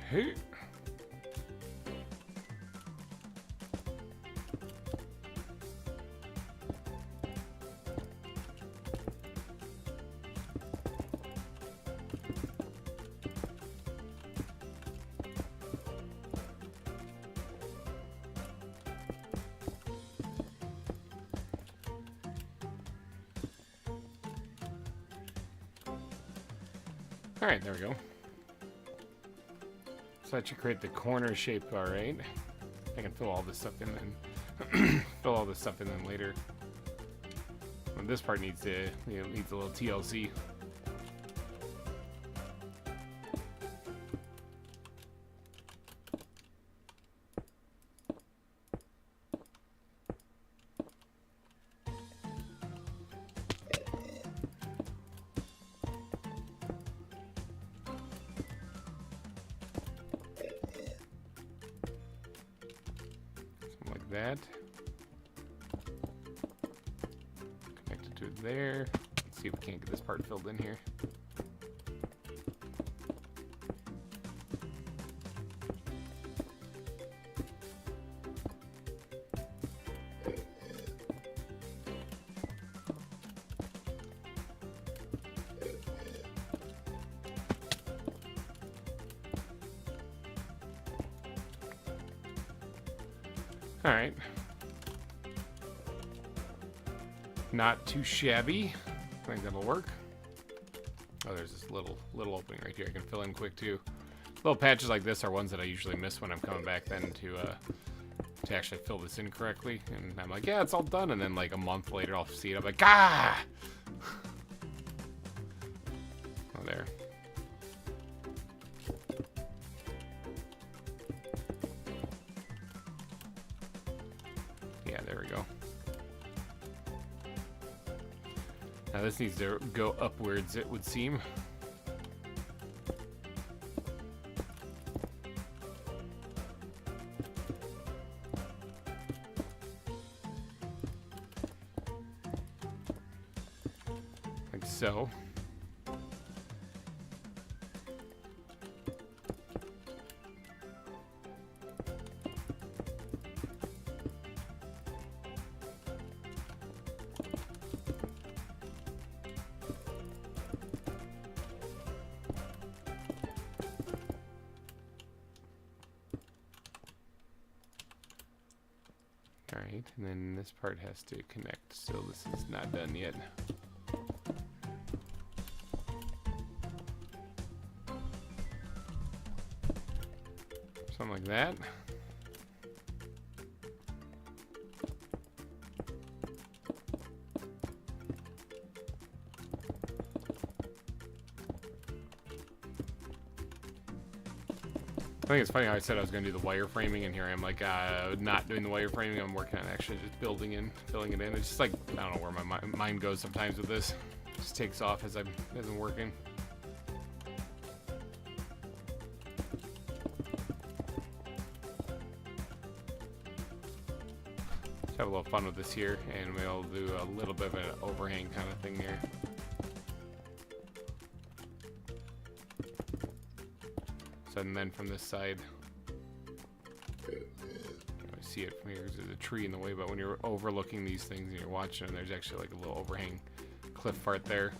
A: Hey. All right, there we go. So that should create the corner shape, all right. I can fill all this stuff in then. Fill all this stuff in then later. And this part needs to, needs a little TLC. That connected to it there. Let's see if we can't get this part filled in here. All right. Not too shabby. I think that'll work. Oh, there's this little opening right here I can fill in quick too. Little patches like this are ones that I usually miss when I'm coming back then to actually fill this in correctly. And I'm like, yeah, it's all done. And then like a month later, I'll see it. I'm like, ah! Oh, there. Yeah, there we go. Now this needs to go upwards, it would seem. Like so. Alright, and then this part has to connect. Still, this is not done yet. Something like that. I think it's funny how I said I was going to do the wireframing, and here I am, like, not doing the wireframing. I'm working on actually just building and filling it in. It's just like, I don't know where my mind goes sometimes with this. It just takes off as I'm working. Just have a little fun with this here, and we'll do a little bit of an overhang kind of thing here. And then from this side, I see it from here. There's a tree in the way, but when you're overlooking these things and you're watching them, there's actually like a little overhang cliff part there,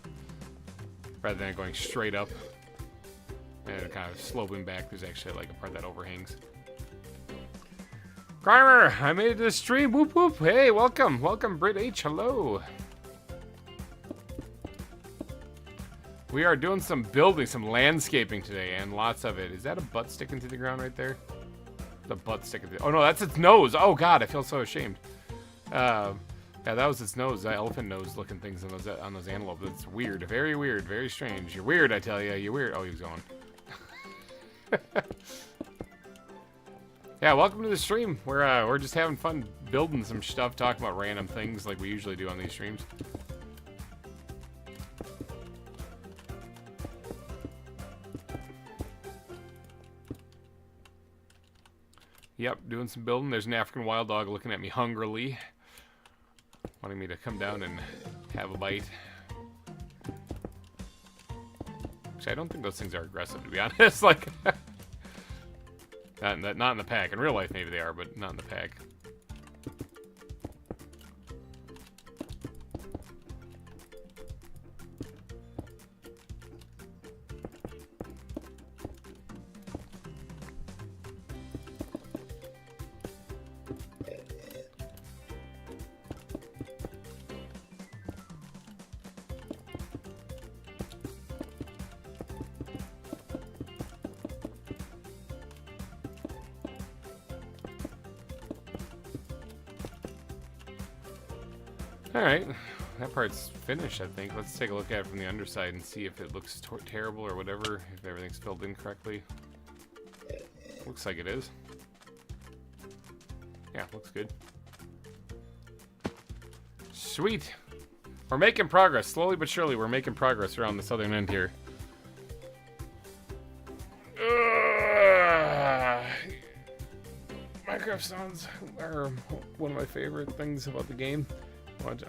A: rather than going straight up and kind of sloping back. There's actually like a part that overhangs. GReimer, I made it to the stream. Whoop whoop. Hey, welcome, Brit H. Hello. We are doing some building, some landscaping today, and lots of it. Is that a butt sticking to the ground right there? The butt sticking to the... Oh, no, that's its nose. Oh, God, I feel so ashamed. Yeah, that was its nose. Elephant nose looking things on those antelope. It's weird. Very weird. Very strange. You're weird, I tell you. You're weird. Oh, he was going. Yeah, welcome to the stream. We're just having fun building some stuff, talking about random things like we usually do on these streams. Yep, doing some building. There's an African wild dog looking at me hungrily, wanting me to come down and have a bite. Actually, I don't think those things are aggressive, to be honest. Like, not in the pack. In real life, maybe they are, but not in the pack. Alright, that part's finished, I think. Let's take a look at it from the underside and see if it looks terrible or whatever, if everything's filled in correctly. Looks like it is. Yeah, looks good. Sweet! We're making progress. Slowly but surely, we're making progress around the southern end here. Minecraft sounds are one of my favorite things about the game.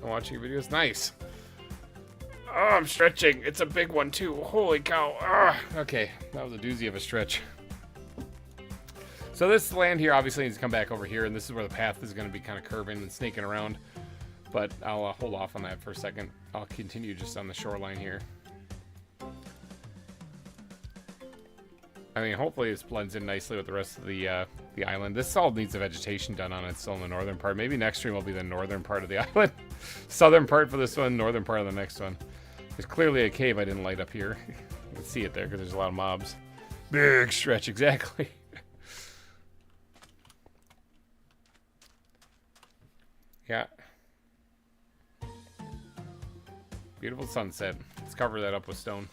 A: Watching videos. Nice. Oh, I'm stretching. It's a big one, too. Holy cow. Okay, that was a doozy of a stretch. So this land here obviously needs to come back over here, and this is where the path is going to be kind of curving and snaking around. But I'll hold off on that for a second. I'll continue just on the shoreline here. I mean, hopefully this blends in nicely with the rest of the island. This all needs the vegetation done on it, still in the northern part. Maybe next stream will be the northern part of the island. Southern part for this one, northern part of the next one. There's clearly a cave I didn't light up here. You can see it there because there's a lot of mobs. Big stretch, exactly. Yeah. Beautiful sunset. Let's cover that up with stone.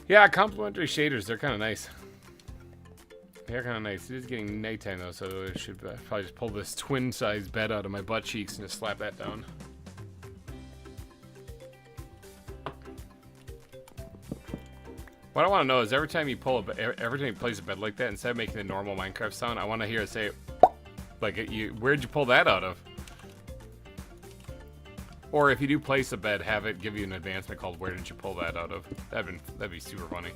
A: Yeah, complementary shaders, they're kind of nice. They're kind of nice. It is getting nighttime though, so I should probably just pull this twin-sized bed out of my butt cheeks and just slap that down. What I want to know is every time you place a bed like that, instead of making the normal Minecraft sound, I want to hear it say, like, where'd you pull that out of? Or if you do place a bed, have it give you an advancement called "Where did you pull that out of?" That'd be super funny.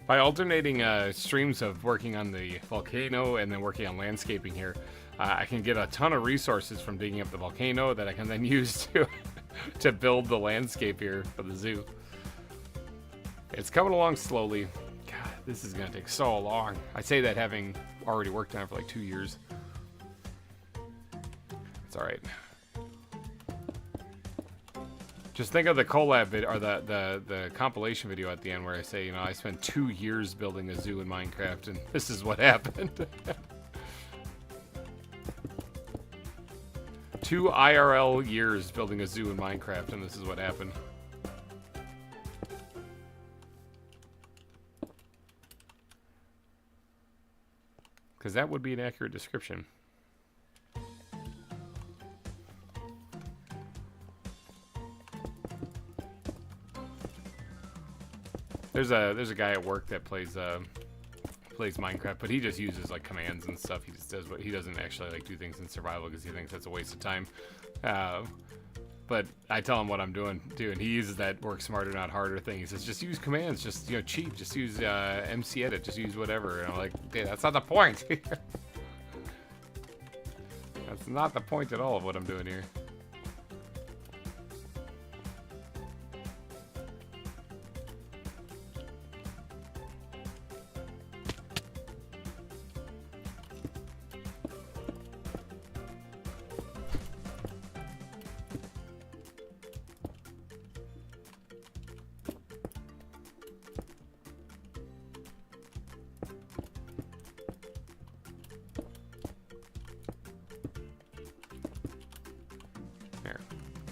A: By alternating streams of working on the volcano and then working on landscaping here, I can get a ton of resources from digging up the volcano that I can then use to build the landscape here for the zoo. It's coming along slowly. God, this is gonna take so long. I say that having already worked on it for like 2 years. It's all right. Just think of the collab video, or the compilation video at the end where I say, you know, I spent 2 years building a zoo in Minecraft, and this is what happened. 2 IRL years building a zoo in Minecraft, and this is what happened. Because that would be an accurate description. There's a guy at work that plays Minecraft, but he just uses like commands and stuff. He just does what he doesn't actually like do things in survival because he thinks that's a waste of time. But I tell him what I'm doing too, and he uses that work smarter not harder thing. He says just use commands, just, you know, cheat, just use MC edit, just use whatever. And I'm like, okay, that's not the point. That's not the point at all of what I'm doing here.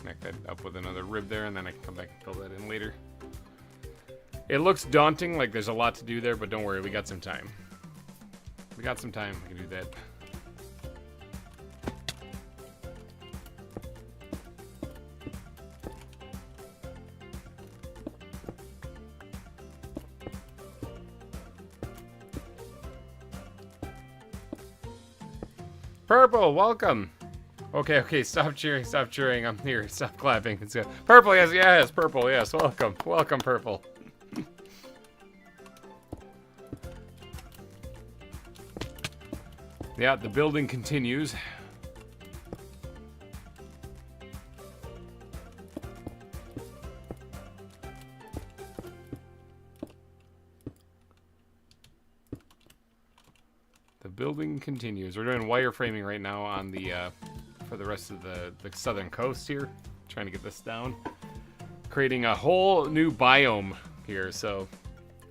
A: Connect that up with another rib there, and then I can come back and fill that in later. It looks daunting, like there's a lot to do there, but don't worry, we got some time. We got some time, we can do that. Purple, welcome. Okay, stop cheering. I'm here. Stop clapping. It's good. Purple, yes, Purple, yes. Welcome, Purple. Yeah, the building continues. The building continues. We're doing wireframing right now on the for the rest of the southern coast here, trying to get this down, creating a whole new biome here. So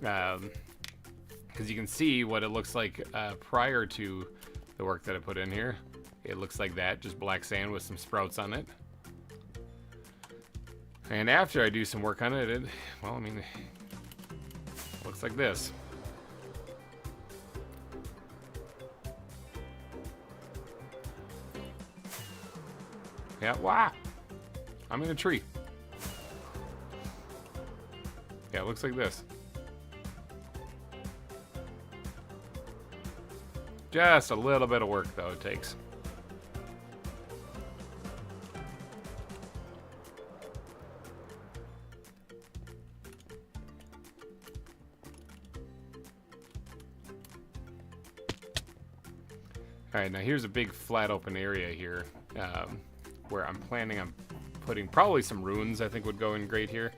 A: because you can see what it looks like prior to the work that I put in here. It looks like that, just black sand with some sprouts on it. And after I do some work on it, well, I mean, it looks like this. Yeah, wow. I'm in a tree. Yeah, it looks like this. Just a little bit of work, though, it takes. Alright, now here's a big flat open area here. Where I'm planning on putting probably some ruins. I think would go in great here.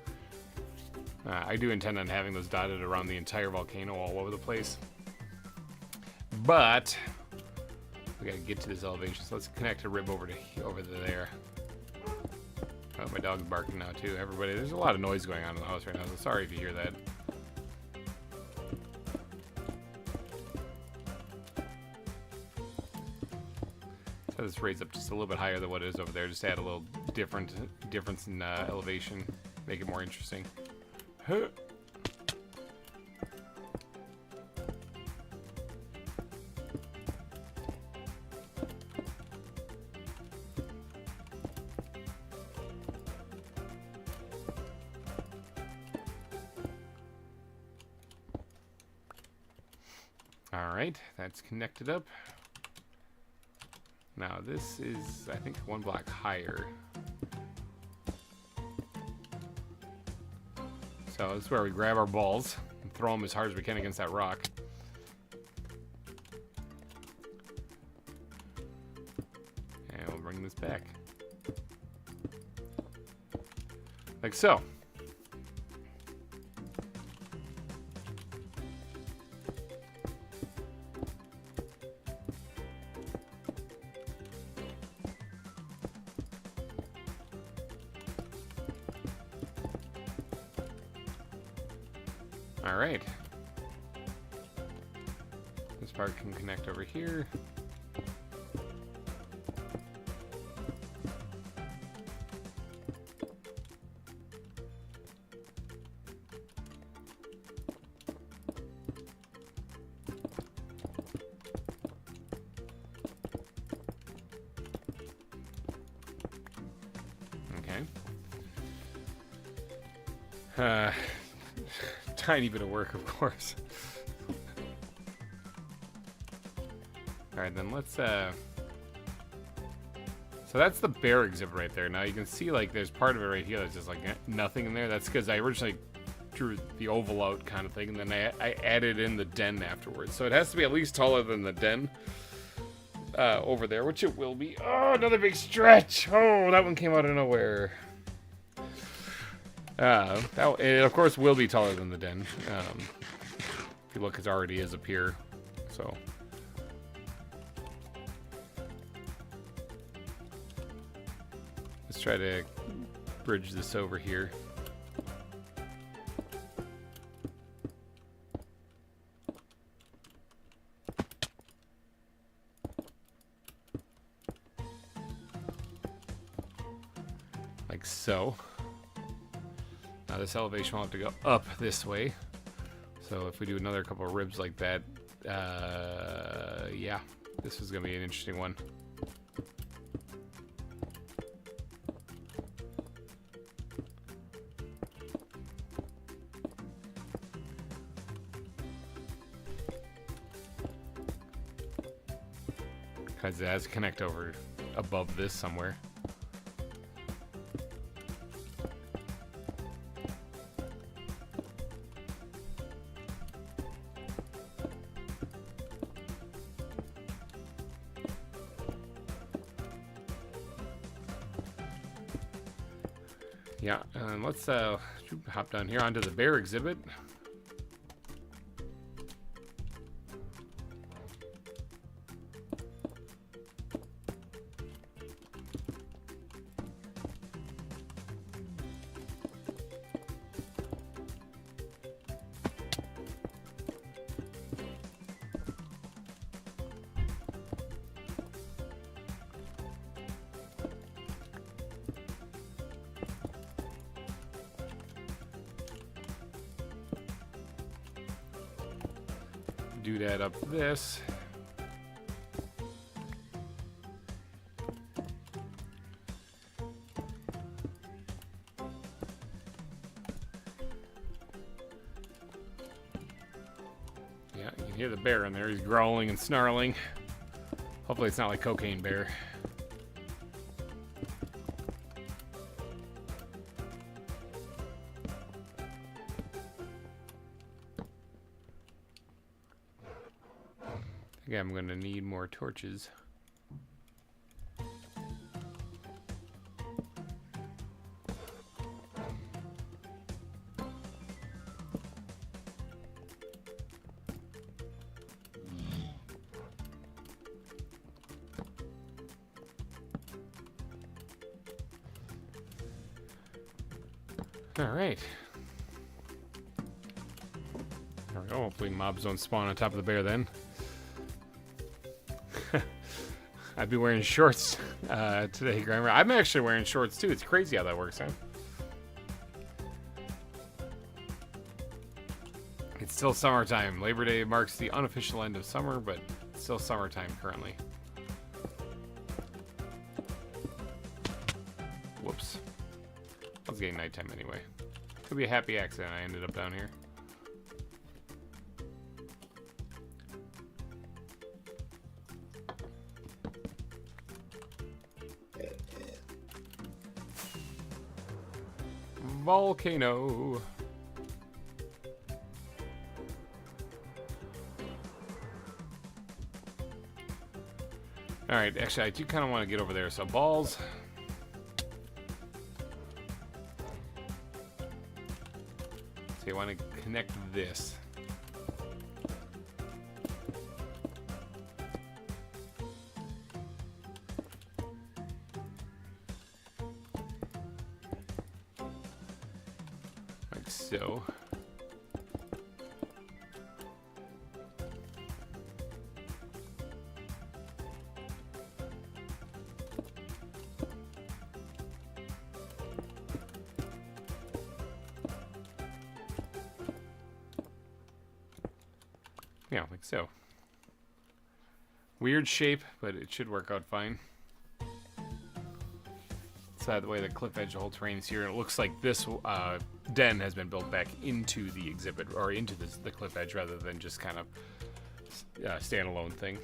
A: I do intend on having those dotted around the entire volcano all over the place. But we gotta get to this elevation, so let's connect a rib over to there. Oh, my dog's barking now too. Everybody, there's a lot of noise going on in the house right now, so sorry if you hear that. Let's raise up just a little bit higher than what it is over there, just to add a little difference in elevation, make it more interesting. Huh. All right, that's connected up. Now this is, I think, one block higher. So this is where we grab our balls and throw them as hard as we can against that rock. And we'll bring this back. Like so. All right. This part can connect over here. Okay. Tiny bit of work, of course. All right, then let's so that's the bear exhibit right there. Now you can see like there's part of it right here that's just like nothing in there. That's because I originally drew the oval out kind of thing, and then I added in the den afterwards. So it has to be at least taller than the den over there, which it will be. Oh, another big stretch. Oh, that one came out of nowhere. It of course will be taller than the den. If you look, it already is up here. So let's try to bridge this over here. Like so. Now this elevation will have to go up this way. So if we do another couple of ribs like that, yeah, this is gonna be an interesting one. Because it has to connect over above this somewhere. Yeah, let's hop down here onto the bear exhibit. Do that up this. Yeah, you can hear the bear in there. He's growling and snarling. Hopefully it's not like Cocaine Bear. I think I'm going to need more torches. All right. There we go. Hopefully mobs don't spawn on top of the bear then. I'd be wearing shorts today, GReimer. I'm actually wearing shorts too. It's crazy how that works, huh? It's still summertime. Labor Day marks the unofficial end of summer, but it's still summertime currently. Whoops. I was getting nighttime anyway. Could be a happy accident I ended up down here. Volcano. Alright, actually, I do kind of want to get over there. So, balls. So, I want to connect this. Like so. Yeah, like so. Weird shape, but it should work out fine. The way the cliff edge, the whole terrain is here, and it looks like this den has been built back into the exhibit, or into the cliff edge, rather than just kind of standalone thing.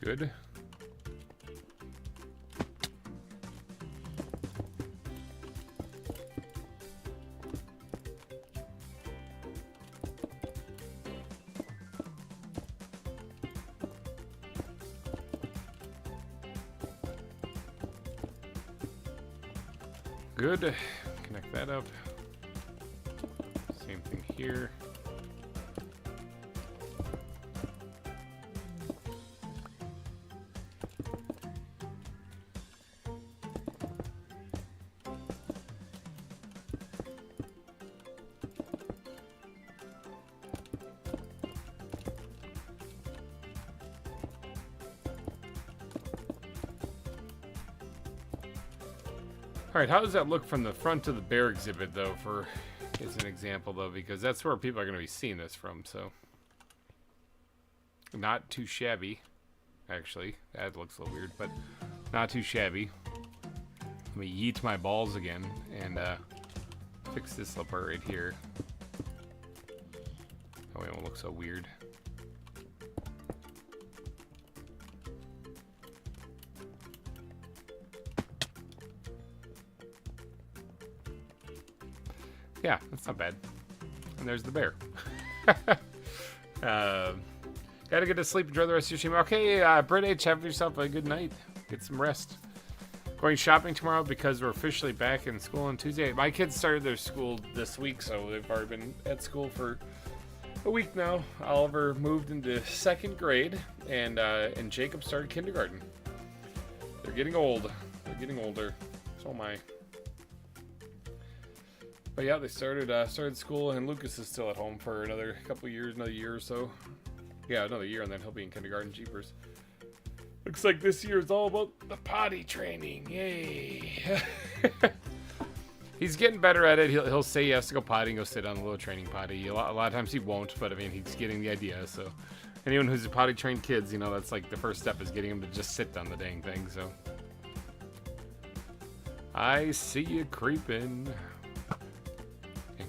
A: Good. Good. Connect that up. Same thing here. Alright, how does that look from the front of the bear exhibit, though, for as an example, though, because that's where people are going to be seeing this from, so. Not too shabby, actually. That looks a little weird, but not too shabby. Let me yeet my balls again and fix this little part right here. That way it won't look so weird. Yeah, that's not bad. And there's the bear. Gotta get to sleep. Enjoy the rest of your stream. Okay, Brett H, have yourself a good night. Get some rest. Going shopping tomorrow because we're officially back in school on Tuesday. My kids started their school this week, so they've already been at school for a week now. Oliver moved into 2nd grade, and Jacob started kindergarten. They're getting old. They're getting older. So am I. But yeah, they started school, and Lucas is still at home for another couple of years, another year or so. Yeah, another year, and then he'll be in kindergarten. Jeepers. Looks like this year is all about the potty training. Yay! He's getting better at it. He'll say he has to go potty and go sit on the little training potty. A lot of times he won't, but I mean, he's getting the idea. So anyone who's a potty trained kids, you know, that's like the first step is getting him to just sit on the dang thing. So I see you creeping.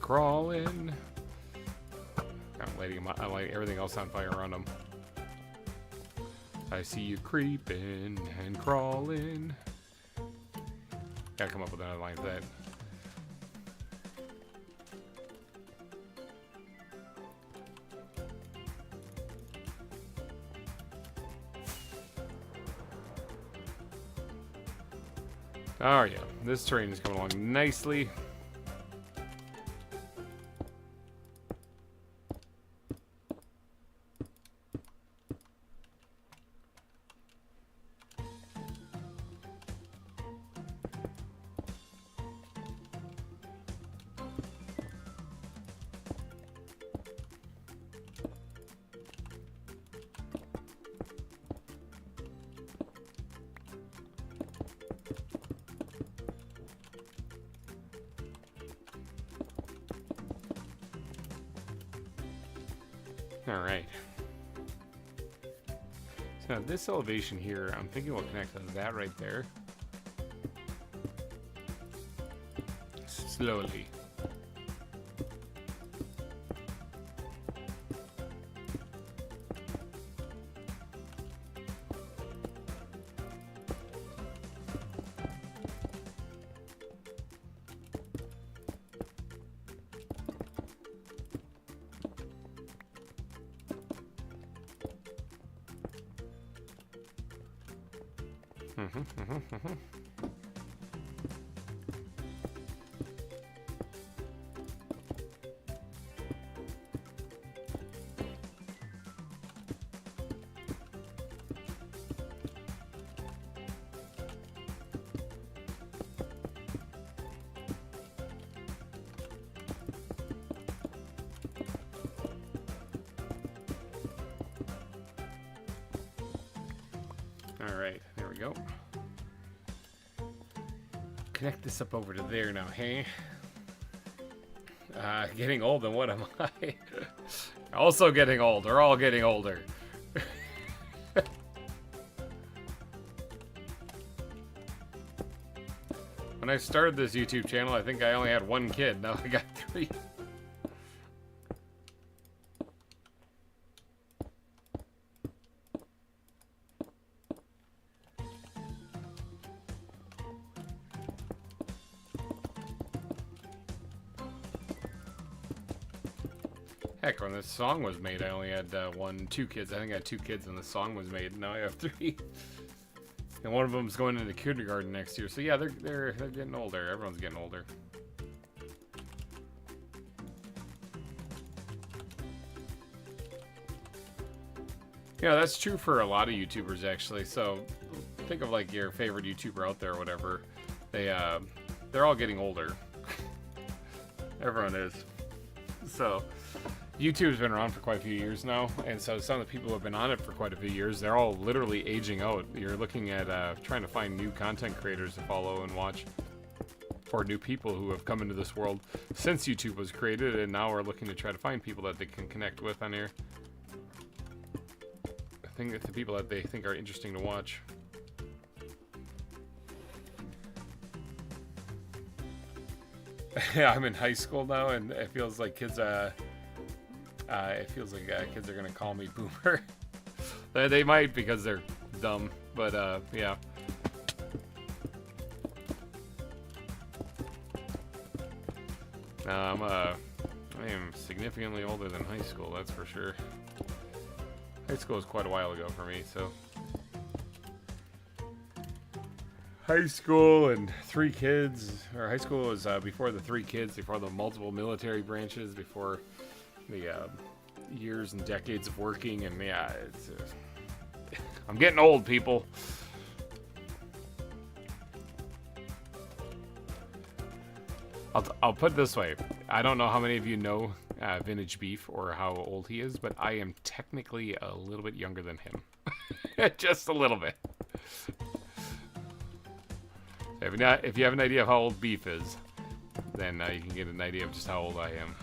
A: Crawling. I'm lighting everything else on fire around him. I see you creeping and crawling. Gotta come up with another line for that. Oh yeah, this terrain is coming along nicely. All right. So now this elevation here, I'm thinking we'll connect to that right there. Slowly. All right, there we go. Connect this up over to there now, hey? Getting old, and what am I? Also getting old. We're all getting older. When I started this YouTube channel, I think I only had 1 kid. Now I got 3. Heck, when this song was made, I only had 2 kids. I think I had 2 kids when the song was made. Now I have 3, and one of them's going into kindergarten next year. So yeah, they're getting older. Everyone's getting older. Yeah, that's true for a lot of YouTubers actually. So think of like your favorite YouTuber out there or whatever. They're all getting older. Everyone is. So YouTube's been around for quite a few years now, and so some of the people who have been on it for quite a few years, they're all literally aging out. You're looking at trying to find new content creators to follow and watch, or new people who have come into this world since YouTube was created, and now are looking to try to find people that they can connect with on here. I think that the people that they think are interesting to watch. Yeah, I'm in high school now, and it feels like kids kids are gonna call me boomer. They might, because they're dumb, but yeah. I am significantly older than high school, that's for sure. High school was quite a while ago for me, so. High school and 3 kids, or high school was before the 3 kids, before the multiple military branches, before the years and decades of working, and yeah, it's, I'm getting old, people. I'll put it this way. I don't know how many of you know VintageBeef or how old he is, but I am technically a little bit younger than him. Just a little bit. If you have an idea of how old Beef is, then you can get an idea of just how old I am.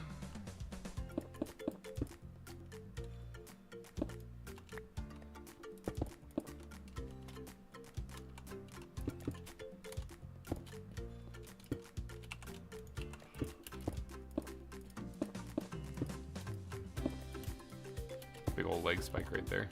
A: Big old leg spike right there.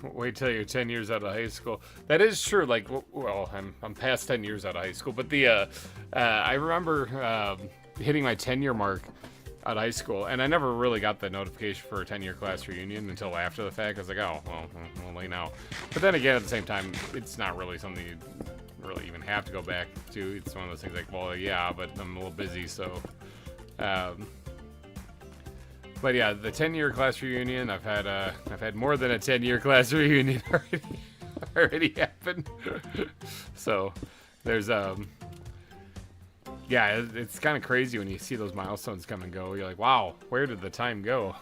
A: Wait till you're 10 years out of high school. That is true. Like, well, I'm past 10 years out of high school, but I remember hitting my 10-year mark at high school, and I never really got the notification for a 10-year class reunion until after the fact. I was like, oh, well, only now. But then again, at the same time, it's not really something you really even have to go back to. It's one of those things like, well, yeah, but I'm a little busy, so. But yeah, the 10-year class reunion, I've had more than a 10-year class reunion already happen. So there's yeah, it's kind of crazy when you see those milestones come and go. You're like, wow, where did the time go?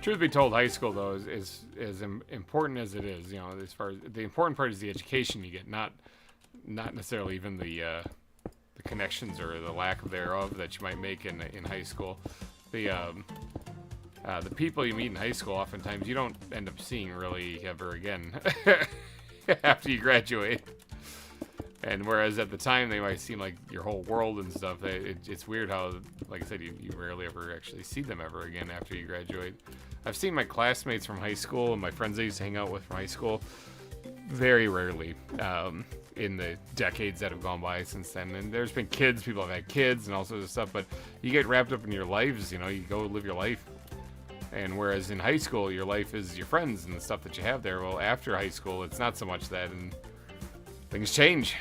A: Truth be told, high school though is important as it is. You know, as far as the important part is the education you get, not necessarily even the connections or the lack thereof that you might make in high school. The people you meet in high school, oftentimes you don't end up seeing really ever again after you graduate. And whereas at the time they might seem like your whole world and stuff, it's weird how, like I said, you rarely ever actually see them ever again after you graduate. I've seen my classmates from high school and my friends I used to hang out with from high school very rarely in the decades that have gone by since then. And there's been kids, people have had kids and all sorts of stuff, but you get wrapped up in your lives, you know, you go live your life. And whereas in high school, your life is your friends and the stuff that you have there. Well, after high school, it's not so much that, and things change.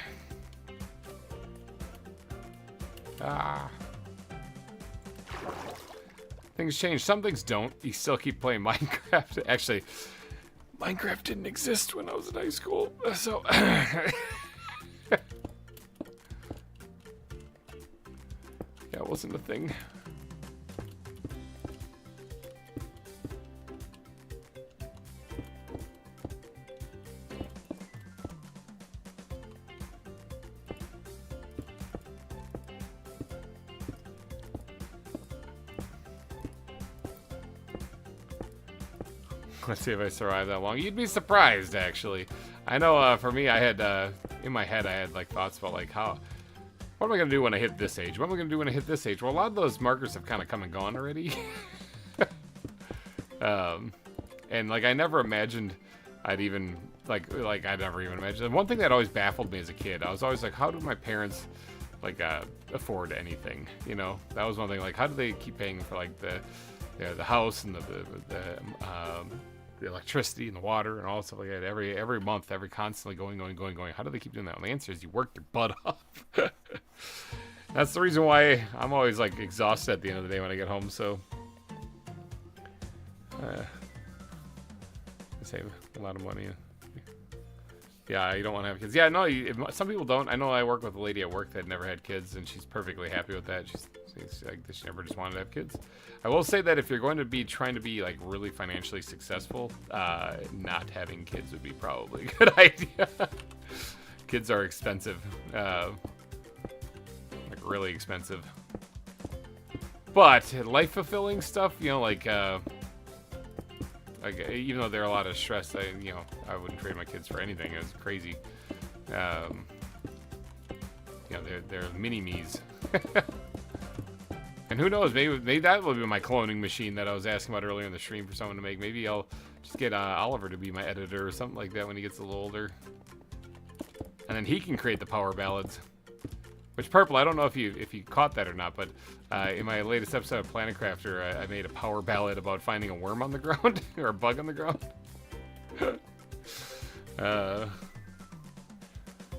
A: Things change. Some things don't. You still keep playing Minecraft. Actually, Minecraft didn't exist when I was in high school, so yeah, it wasn't a thing. Let's see if I survive that long. You'd be surprised, actually. I know for me, I had, in my head, I had like thoughts about like what am I going to do when I hit this age? What am I going to do when I hit this age? Well, a lot of those markers have kind of come and gone already. And like I never imagined I'd even, like I never even imagined. One thing that always baffled me as a kid, I was always like, how do my parents like afford anything? You know, that was one thing. Like, how do they keep paying for like the house and the electricity and the water and all stuff like that every month, constantly going. How do they keep doing that? Well, the answer is you work your butt off. That's the reason why I'm always like exhausted at the end of the day when I get home. So I save a lot of money. Yeah, you don't want to have kids. Yeah, no, some people don't. I know I work with a lady at work that never had kids, and she's perfectly happy with that. She's like, she never just wanted to have kids. I will say that if you're going to be trying to be like really financially successful, not having kids would be probably a good idea. Kids are expensive, like really expensive. But life-fulfilling stuff, you know, like even though there are a lot of stress, I wouldn't trade my kids for anything. It's crazy. You know, they're mini-me's. And who knows, maybe that will be my cloning machine that I was asking about earlier in the stream for someone to make. Maybe I'll just get Oliver to be my editor or something like that when he gets a little older. And then he can create the power ballads. Which, Purple, I don't know if you caught that or not, but in my latest episode of Planet Crafter, I made a power ballad about finding a worm on the ground, or a bug on the ground.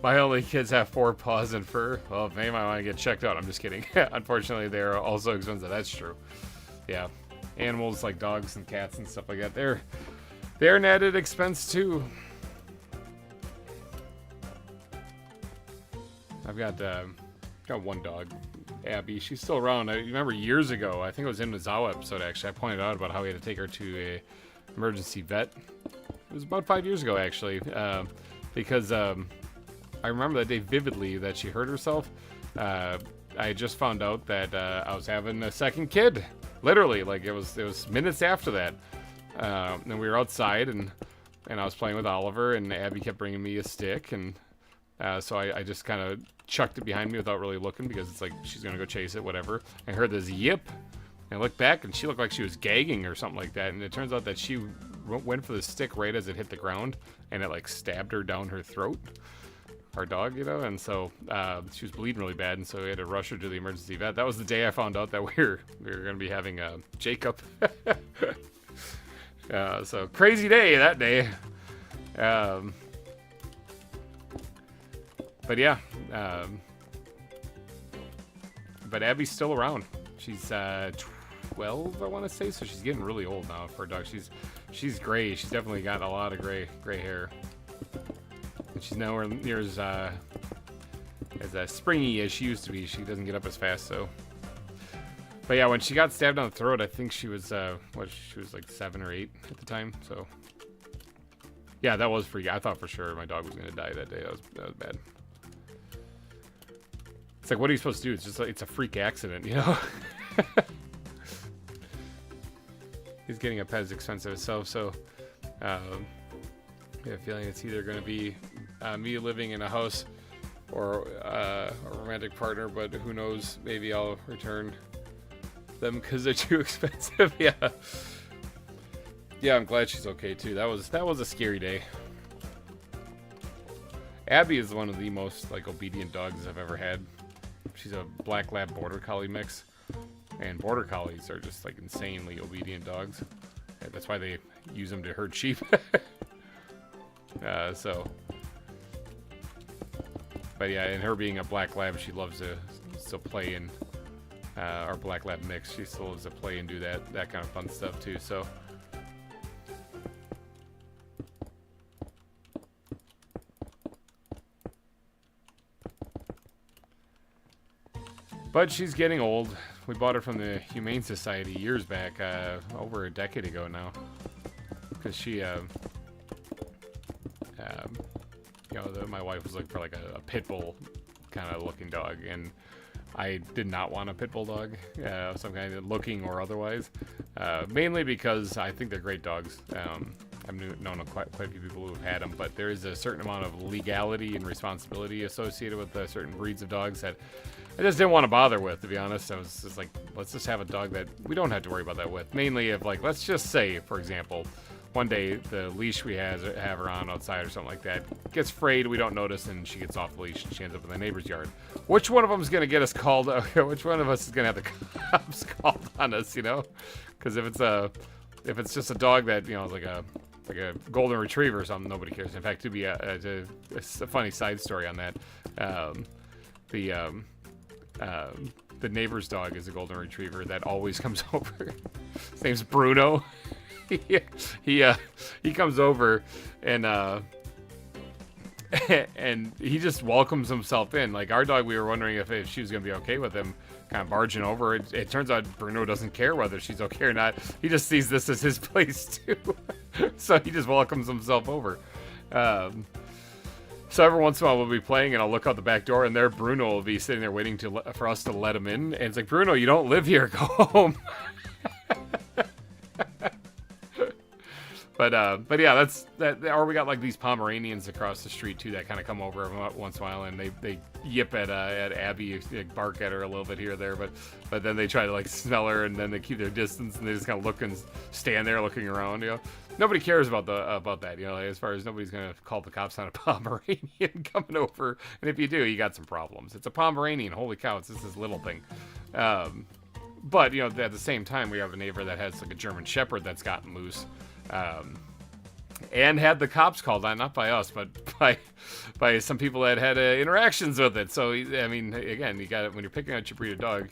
A: My only kids have 4 paws and fur. Well, they might want to get checked out. I'm just kidding. Unfortunately, they're also expensive. That's true. Yeah. Animals like dogs and cats and stuff like that, they're an added expense too. I've got one dog, Abby. She's still around. I remember years ago, I think it was in the ZAWA episode actually, I pointed out about how we had to take her to a emergency vet. It was about 5 years ago actually, because I remember that day vividly that she hurt herself. I just found out that I was having a second kid. Literally, like it was minutes after that. And we were outside and I was playing with Oliver and Abby kept bringing me a stick and so I just kind of chucked it behind me without really looking because it's like she's gonna go chase it, whatever. I heard this yip, and I looked back and she looked like she was gagging or something like that. And it turns out that she went for the stick right as it hit the ground, and it like stabbed her down her throat. Our dog, you know, and so she was bleeding really bad, and so we had to rush her to the emergency vet. That was the day I found out that we were gonna be having Jacob. So crazy day that day. But yeah, but Abby's still around. She's 12, I want to say, so she's getting really old now for a dog. She's gray. She's definitely got a lot of gray hair, and she's nowhere near as springy as she used to be. She doesn't get up as fast, so. But yeah, when she got stabbed on the throat, I think she was she was like 7 or 8 at the time. So yeah, that was freaky. I thought for sure my dog was gonna die that day. That was bad. It's like, what are you supposed to do? It's just like, it's a freak accident, you know? He's getting a pet is expensive itself, so I have a feeling it's either going to be me living in a house or a romantic partner, but who knows? Maybe I'll return them because they're too expensive. Yeah. Yeah, I'm glad she's okay too. That was a scary day. Abby is one of the most like obedient dogs I've ever had. She's a black lab border collie mix, and border collies are just like insanely obedient dogs. That's why they use them to herd sheep. So, but yeah, and her being a black lab, she loves to still play in our black lab mix. She still loves to play and do that kind of fun stuff too. So. But she's getting old. We bought her from the Humane Society years back, over a decade ago now. Because she, you know, my wife was looking for like a pit bull kind of looking dog, and I did not want a pit bull dog, some kind of looking or otherwise. Mainly because I think they're great dogs. I've known quite a few people who've had them, but there is a certain amount of legality and responsibility associated with certain breeds of dogs that I just didn't want to bother with, to be honest. I was just like, let's just have a dog that we don't have to worry about that with. Mainly if, like, let's just say, for example, one day the leash we have her on outside or something like that gets frayed, we don't notice, and she gets off the leash and she ends up in the neighbor's yard. Which one of them is going to get us called? Which one of us is going to have the cops called on us, you know? Because if it's just a dog that, you know, is like a golden retriever or something, nobody cares. In fact, to be a funny side story on that, the neighbor's dog is a golden retriever that always comes over. His name's Bruno. he comes over and and he just welcomes himself in. Like our dog, we were wondering if she was gonna be okay with him kind of barging over. It turns out Bruno doesn't care whether she's okay or not. He just sees this as his place too. So he just welcomes himself over. So every once in a while we'll be playing and I'll look out the back door and there Bruno will be sitting there waiting for us to let him in. And it's like, Bruno, you don't live here. Go home. But yeah, that's that. Or we got like these Pomeranians across the street too that kind of come over every once in a while and they yip at Abby, bark at her a little bit here or there, but then they try to like smell her and then they keep their distance and they just kind of look and stand there looking around. You know, nobody cares about that. You know, like, as far as nobody's gonna call the cops on a Pomeranian coming over, and if you do, you got some problems. It's a Pomeranian. Holy cow! It's just this little thing. But you know, at the same time, we have a neighbor that has like a German Shepherd that's gotten loose. And had the cops called on, not by us, but by some people that had interactions with it. So I mean, again, you got when you're picking out your breed of dog,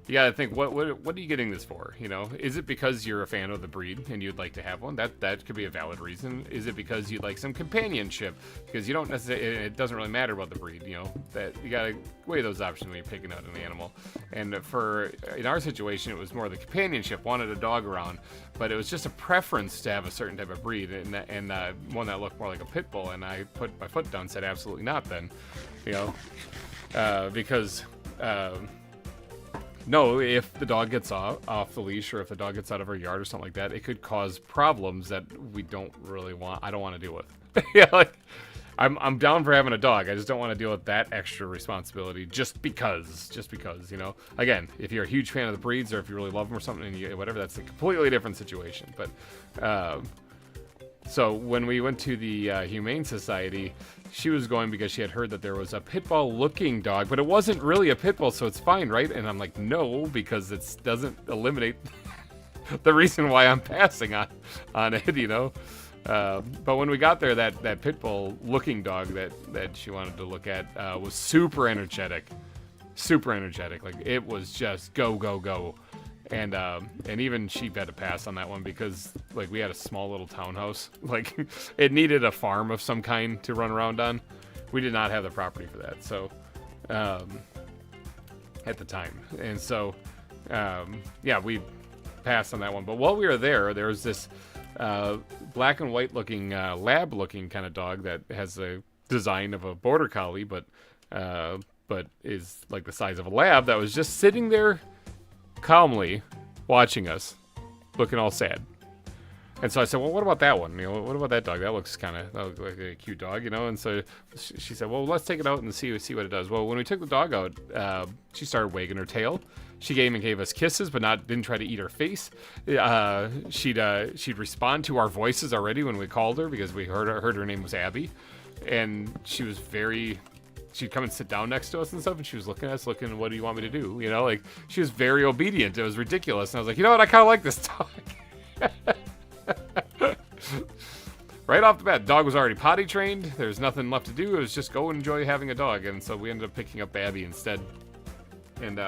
A: you got to think what are you getting this for? You know, is it because you're a fan of the breed and you'd like to have one? That could be a valid reason. Is it because you'd like some companionship? Because you don't necessarily, it doesn't really matter about the breed. You know, that you got to weigh those options when you're picking out an animal. And in our situation, it was more the companionship. Wanted a dog around, but it was just a preference to have a certain type of breed and one that looked more like a pit bull. And I put my foot down, and said absolutely not. Then, you know, because. No, if the dog gets off the leash or if the dog gets out of our yard or something like that, it could cause problems that we don't really want. I don't want to deal with. Yeah, like I'm down for having a dog. I just don't want to deal with that extra responsibility just because, you know. Again, if you're a huge fan of the breeds or if you really love them or something, and whatever, that's a completely different situation. But so when we went to the Humane Society, she was going because she had heard that there was a pit bull looking dog, but it wasn't really a pit bull, so it's fine, right? And I'm like, no, because it doesn't eliminate the reason why I'm passing on it, you know. But when we got there, that pit bull looking dog that she wanted to look at was super energetic. Like it was just go go go, and even Sheep had to pass on that one because like we had a small little townhouse, like it needed a farm of some kind to run around on. We did not have the property for that, so at the time, and so yeah, we passed on that one. But while we were there was this black and white looking lab looking kind of dog that has the design of a border collie, but is like the size of a lab, that was just sitting there calmly watching us, looking all sad. And so I said, well, what about that one? You know, what about that dog? That looks like a cute dog, you know? And so she said, well, let's take it out and see what it does. Well, when we took the dog out, she started wagging her tail. She gave us kisses, but didn't try to eat her face. She'd respond to our voices already when we called her because we heard her name was Abby, and she'd come and sit down next to us and stuff, and she was looking at us, what do you want me to do? You know, like she was very obedient. It was ridiculous, and I was like, you know what? I kind of like this dog. Right off the bat, the dog was already potty trained. There's nothing left to do. It was just go and enjoy having a dog, and so we ended up picking up Abby instead, and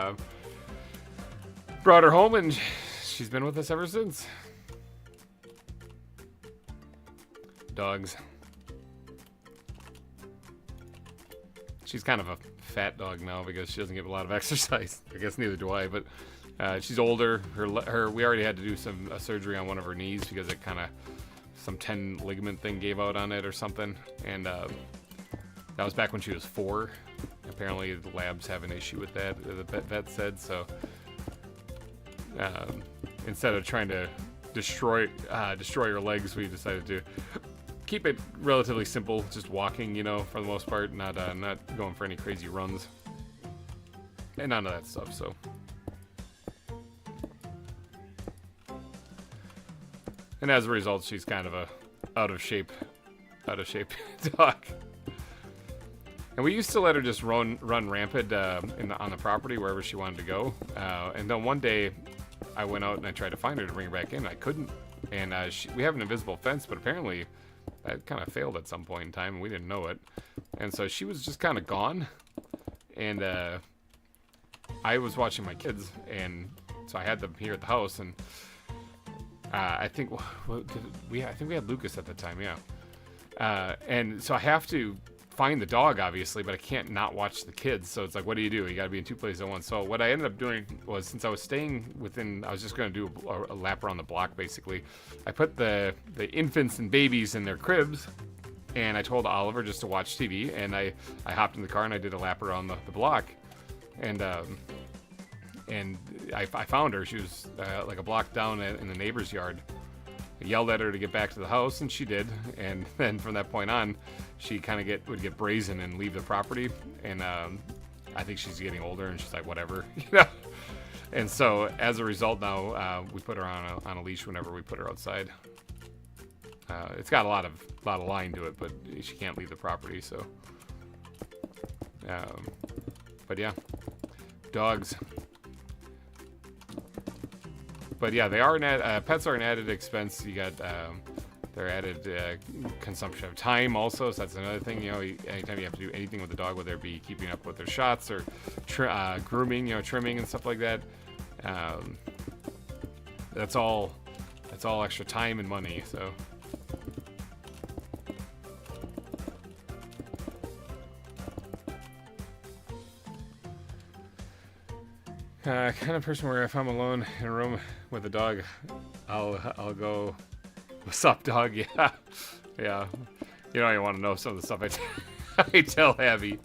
A: brought her home, and she's been with us ever since. Dogs. She's kind of a fat dog now because she doesn't get a lot of exercise. I guess neither do I, but she's older. We already had to do some surgery on one of her knees because it kind of some tendon ligament thing gave out on it or something, and that was back when she was 4. Apparently the labs have an issue with that, the vet said. So instead of trying to destroy her legs, we decided to keep it relatively simple, just walking, you know, for the most part, not going for any crazy runs and none of that stuff. So and as a result, she's kind of a out of shape dog. And we used to let her just run rampant on the property wherever she wanted to go. And then one day, I went out and I tried to find her to bring her back in. I couldn't. And we have an invisible fence, but apparently that kind of failed at some point in time, and we didn't know it. And so she was just kind of gone. And I was watching my kids, and so I had them here at the house. And I think we had Lucas at the time, yeah. And so I have to find the dog, obviously, but I can't not watch the kids. So it's like, what do? You got to be in 2 places at once. So what I ended up doing was, since I was staying within, I was just going to do a lap around the block, basically. I put the infants and babies in their cribs, and I told Oliver just to watch TV, and I hopped in the car and I did a lap around the block, and I found her. She was like a block down in the neighbor's yard. I yelled at her to get back to the house, and she did. And then from that point on, she kind of would get brazen and leave the property. And I think she's getting older, and she's like, whatever, you know. And so as a result, now we put her on a leash whenever we put her outside. It's got a lot of line to it, but she can't leave the property. So, but yeah, dogs. But yeah, they are pets are an added expense. You got their added consumption of time also. So that's another thing. You know, anytime you have to do anything with the dog, whether it be keeping up with their shots or grooming, you know, trimming and stuff like that, that's all extra time and money. So. Kind of person where if I'm alone in a room with a dog, I'll go, what's up, dog? Yeah, yeah. You don't even want to know some of the stuff I tell Abby.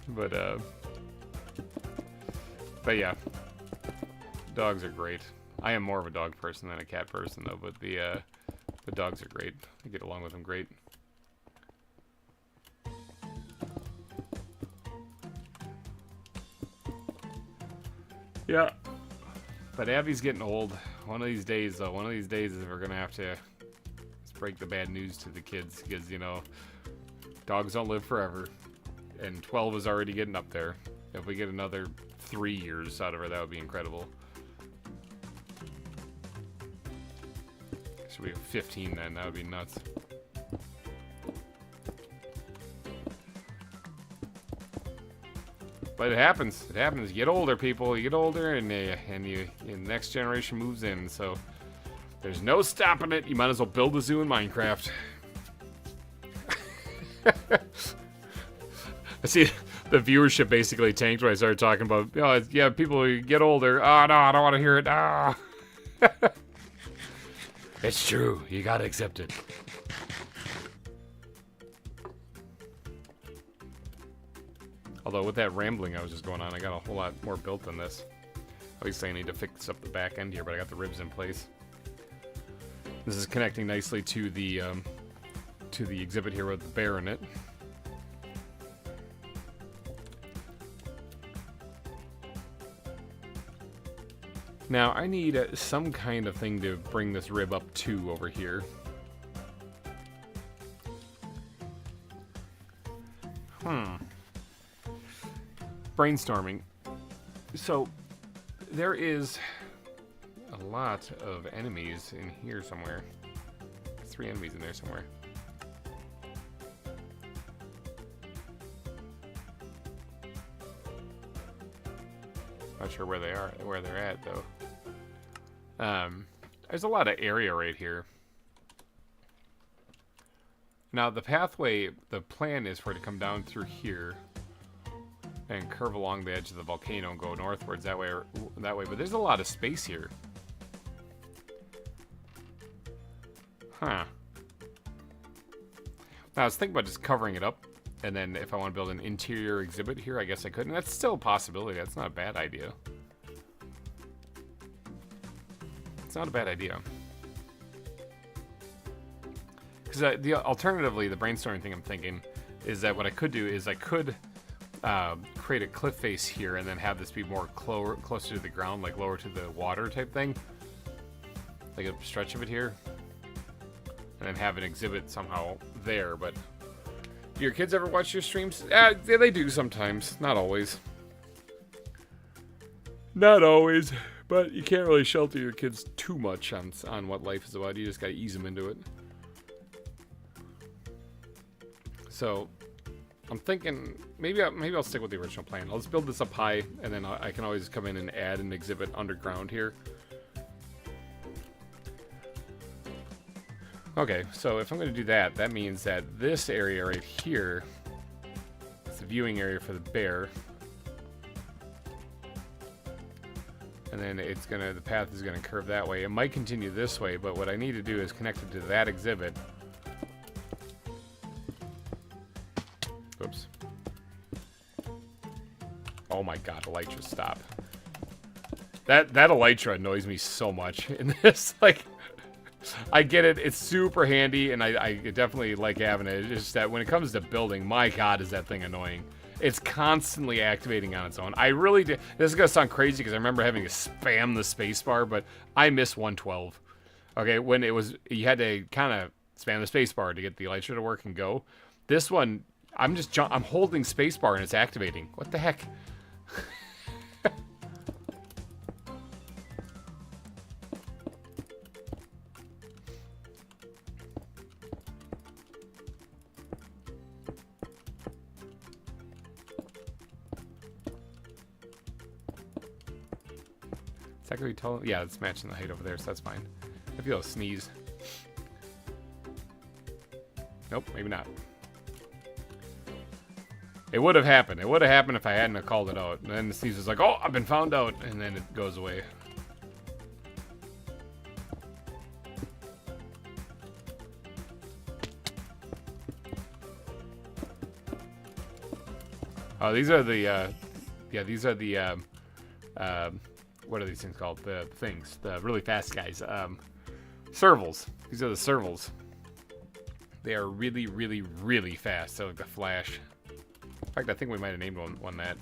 A: But yeah, dogs are great. I am more of a dog person than a cat person, though. But the dogs are great. I get along with them great. Yeah, but Abby's getting old. One of these days, though, we're gonna have to break the bad news to the kids, because, you know, dogs don't live forever, and 12 is already getting up there. If we get another 3 years out of her, that would be incredible. Should we have 15 then? That would be nuts. But it happens. It happens. You get older, people. You get older, and the next generation moves in. So there's no stopping it. You might as well build a zoo in Minecraft. I see the viewership basically tanked when I started talking about, oh, yeah, people get older. Oh, no, I don't want to hear it. Ah. It's true. You gotta accept it. Although with that rambling I was just going on, I got a whole lot more built than this. Obviously I need to fix up the back end here, but I got the ribs in place. This is connecting nicely to the exhibit here with the bear in it. Now I need some kind of thing to bring this rib up to over here. Brainstorming. So there is a lot of enemies in here somewhere. 3 enemies in there somewhere. Not sure where they are, where they're at though. There's a lot of area right here. Now the pathway, the plan is for it to come down through here and curve along the edge of the volcano and go northwards that way. But there's a lot of space here. Huh. Now I was thinking about just covering it up, and then if I want to build an interior exhibit here, I guess I could. And that's still a possibility. That's not a bad idea. It's not a bad idea. Because alternatively, the brainstorming thing I'm thinking is that what I could do is I could create a cliff face here and then have this be more closer to the ground, like lower to the water type thing. Like a stretch of it here. And then have an exhibit somehow there. But do your kids ever watch your streams? Yeah, they do sometimes. Not always. Not always. But you can't really shelter your kids too much on what life is about. You just gotta ease them into it. So I'm thinking maybe I'll stick with the original plan. I'll just build this up high, and then I can always come in and add an exhibit underground here. Okay, so if I'm going to do that, that means that this area right here is the viewing area for the bear. And then the path is gonna curve that way. It might continue this way, but what I need to do is connect it to that exhibit. Oops. Oh my god, Elytra, stop. That Elytra annoys me so much in this. Like, I get it, it's super handy, and I definitely like having it. It's just that when it comes to building, my god, is that thing annoying. It's constantly activating on its own. I really do. This is going to sound crazy because I remember having to spam the spacebar, but I miss 112. Okay, when it was, you had to kind of spam the spacebar to get the Elytra to work and go. This one, I'm holding spacebar and it's activating. What the heck? That could be tall. Yeah, it's matching the height over there, so that's fine. I feel a sneeze. Nope, maybe not. It would have happened. It would have happened if I hadn't have called it out. And then the sneeze was like, oh, I've been found out. And then it goes away. Oh, these are the, yeah, these are the, what are these things called? The things, the really fast guys. Servals. These are the servals. They are really, really, really fast. They're like the Flash. In fact, I think we might have named one that.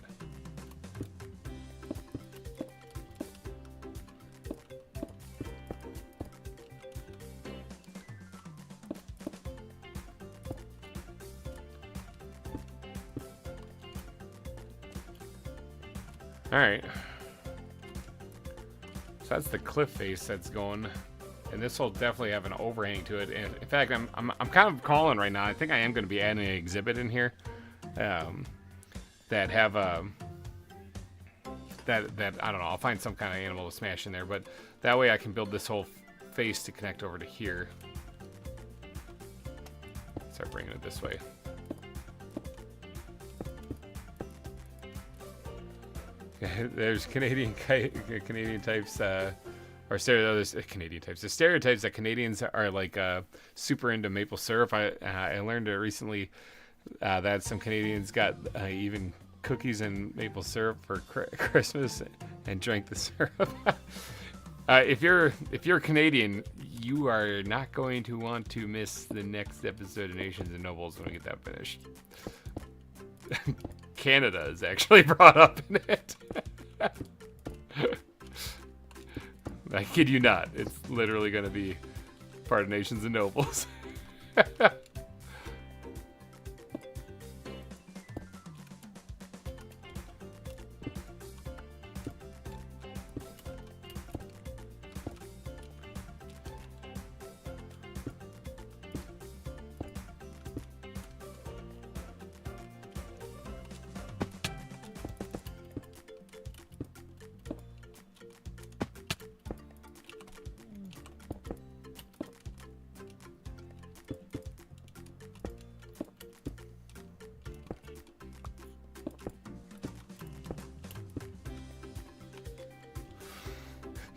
A: All right. So that's the cliff face that's going, and this will definitely have an overhang to it. And in fact, I'm kind of calling right now. I think I am going to be adding an exhibit in here that have that I don't know. I'll find some kind of animal to smash in there, but that way I can build this whole face to connect over to here. Start bringing it this way. There's Canadian types, or Canadian types. The stereotypes that Canadians are like super into maple syrup. I learned recently that some Canadians got even cookies and maple syrup for Christmas and drank the syrup. If you're Canadian, you are not going to want to miss the next episode of Nations and Nobles when we get that finished. Canada is actually brought up in it. I kid you not. It's literally going to be part of Nations and Nobles.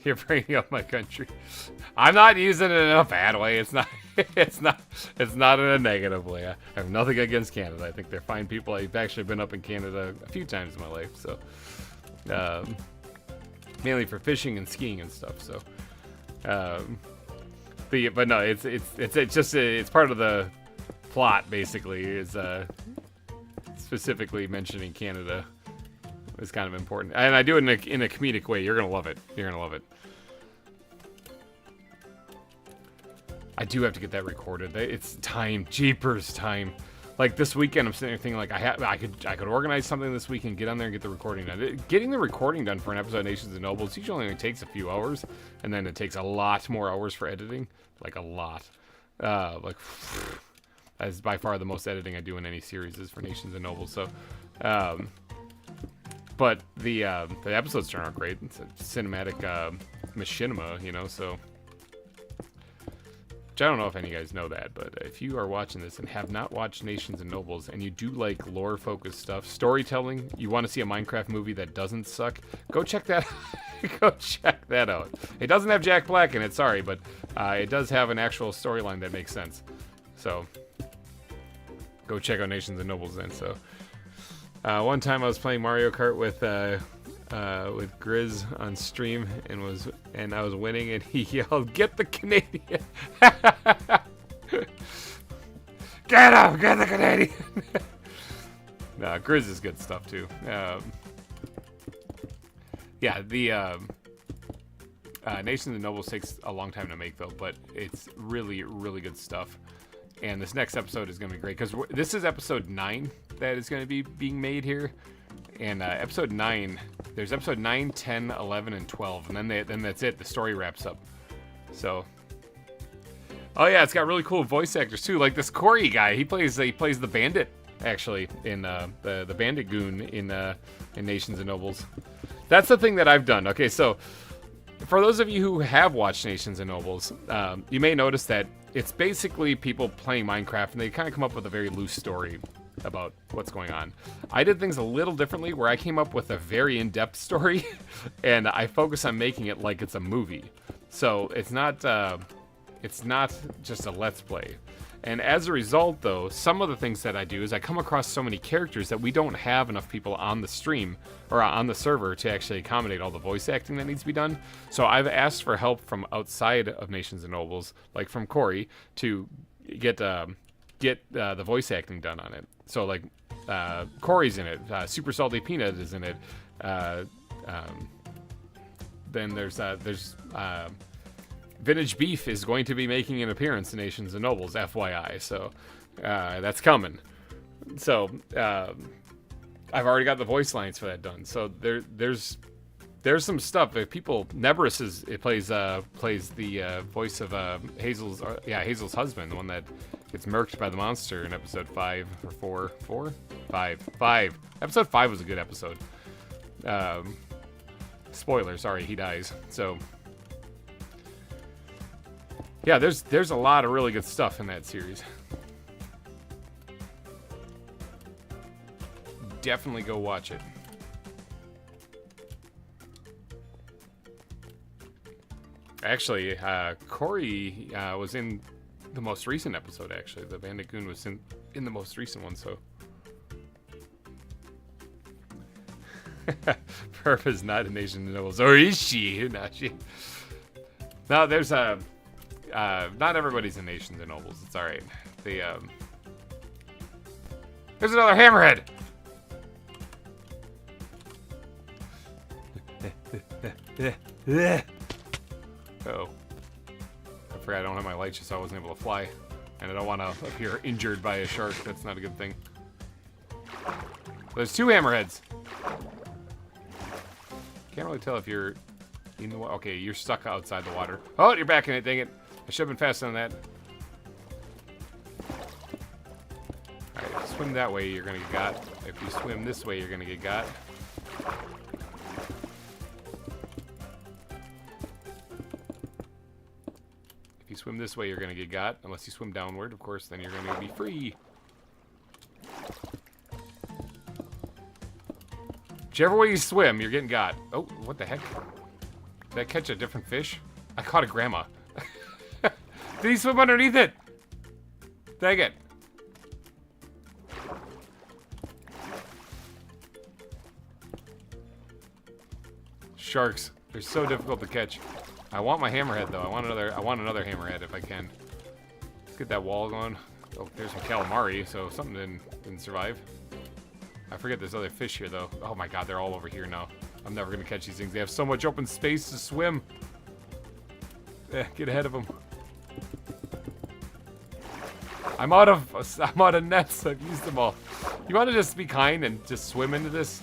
A: You're bringing up my country. I'm not using it in a bad way. It's not. It's not in a negative way. I have nothing against Canada. I think they're fine people. I've actually been up in Canada a few times in my life, so mainly for fishing and skiing and stuff. So, but no, it's part of the plot basically. Is specifically mentioning Canada is kind of important, and I do it in a comedic way. You're gonna love it. You're gonna love it. I do have to get that recorded. It's time, jeepers time. Like this weekend, I'm sitting there thinking like I could organize something this weekend, get on there and get the recording done. Getting the recording done for an episode of Nations and Nobles usually only takes a few hours, and then it takes a lot more hours for editing, like a lot. Like that's by far the most editing I do in any series is for Nations and Nobles. So, but the episodes turn out great. It's a cinematic machinima, you know, so. Which I don't know if any of you guys know that, but if you are watching this and have not watched Nations and Nobles and you do like lore-focused stuff, storytelling, you want to see a Minecraft movie that doesn't suck, go check that go check that out. It doesn't have Jack Black in it, sorry, but it does have an actual storyline that makes sense. So go check out Nations and Nobles then. So one time I was playing Mario Kart with Grizz on stream and I was winning and he yelled, "Get the Canadian!" Get him! Get the Canadian! Nah, Grizz is good stuff too. Yeah, the Nations and Nobles takes a long time to make though, but it's really, really good stuff. And this next episode is going to be great because this is episode 9 that is going to be being made here. And episode 9, there's episode 9, 10, 11, and 12, and then that's it. The story wraps up. So, oh yeah, it's got really cool voice actors too. Like this Corey guy, he plays the bandit actually in the bandit goon in Nations and Nobles. That's the thing that I've done. Okay, so for those of you who have watched Nations and Nobles, you may notice that it's basically people playing Minecraft, and they kind of come up with a very loose story about what's going on. I did things a little differently where I came up with a very in-depth story and I focus on making it like it's a movie. So it's not just a let's play. And as a result though, some of the things that I do is I come across so many characters that we don't have enough people on the stream or on the server to actually accommodate all the voice acting that needs to be done. So I've asked for help from outside of Nations and Nobles, like from Corey, to get the voice acting done on it. So like Corey's in it, Super Salty Peanut is in it. Then there's VintageBeef is going to be making an appearance in Nations and Nobles, FYI. So that's coming. So I've already got the voice lines for that done. So there's some stuff. If people, Nebris plays the voice of Hazel's husband, the one that gets murked by the monster in episode 5 or 5. Episode 5 was a good episode. Spoiler, sorry, he dies. So yeah, there's a lot of really good stuff in that series. Definitely go watch it. Actually, Corey was in the most recent episode, actually. The Bandit Goon was in the most recent one, so. Perp is not a nation of nobles. Or is she? Not she. No, there's not everybody's a nation of nobles. It's alright. There's another hammerhead! Uh-oh. I forgot I don't have my light, so I wasn't able to fly. And I don't want to appear injured by a shark. That's not a good thing. There's 2 hammerheads. Can't really tell if you're in the water. Okay, you're stuck outside the water. Oh, you're back in it, dang it. I should have been faster than that. Alright, swim that way, you're gonna get got. If you swim this way, you're gonna get got. If you swim this way, you're gonna get got. Unless you swim downward, of course, then you're gonna be free. Whichever way you swim, you're getting got. Oh, what the heck? Did I catch a different fish? I caught a grandma. Did he swim underneath it? Dang it. Sharks. They're so difficult to catch. I want my hammerhead though. I want another hammerhead if I can. Let's get that wall going. Oh, there's some calamari, so something didn't survive. I forget there's other fish here though. Oh my god, they're all over here now. I'm never gonna catch these things. They have so much open space to swim. Get ahead of them. I'm out of nets. I've used them all. You want to just be kind and just swim into this?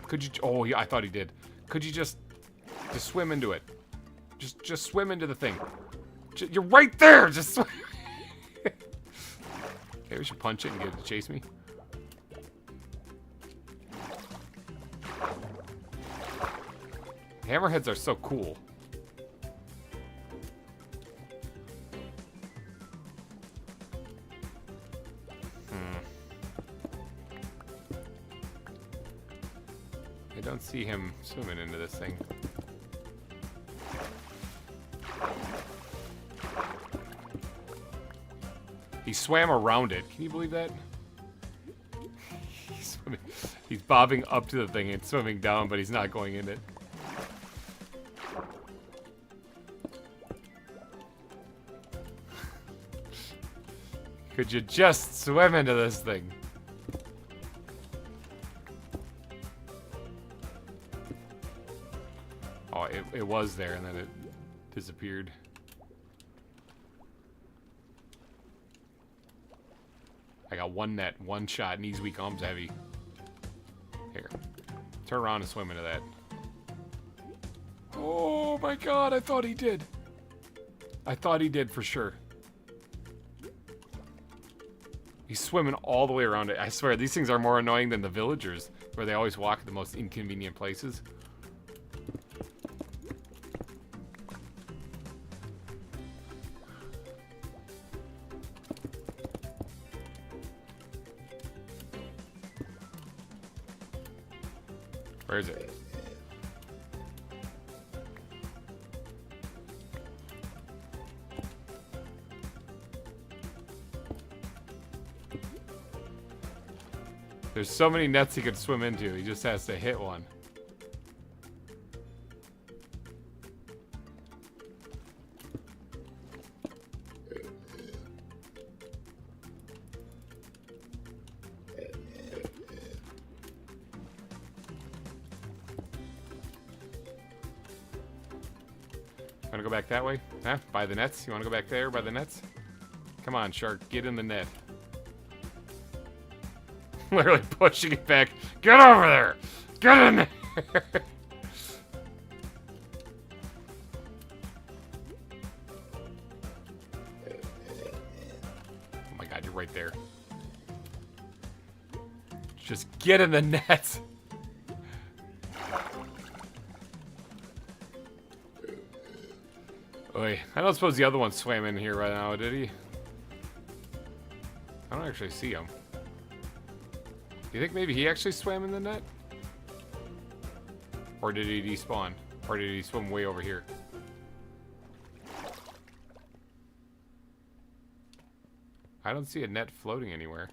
A: Could you? Oh, yeah, I thought he did. Could you just swim into it? Just swim into the thing. You're right there. Just swim. Okay, we should punch it and get it to chase me. Hammerheads are so cool. I don't see him swimming into this thing. He swam around it. Can you believe that? He's bobbing up to the thing and swimming down, but he's not going in it. Could you just swim into this thing? Oh, it was there and then it disappeared. I got one net, one shot, knees weak, arms heavy. Here. Turn around and swim into that. Oh my god, I thought he did. I thought he did for sure. He's swimming all the way around it. I swear, these things are more annoying than the villagers, where they always walk at the most inconvenient places. Where is it? There's so many nets he could swim into. He just has to hit one. Want to go back that way? Huh? By the nets? You want to go back there by the nets? Come on, shark. Get in the net. Literally pushing it back. Get over there! Get in there! Oh my god, you're right there. Just get in the net! Oy. I don't suppose the other one swam in here right now, did he? I don't actually see him. Do you think maybe he actually swam in the net? Or did he despawn? Or did he swim way over here? I don't see a net floating anywhere.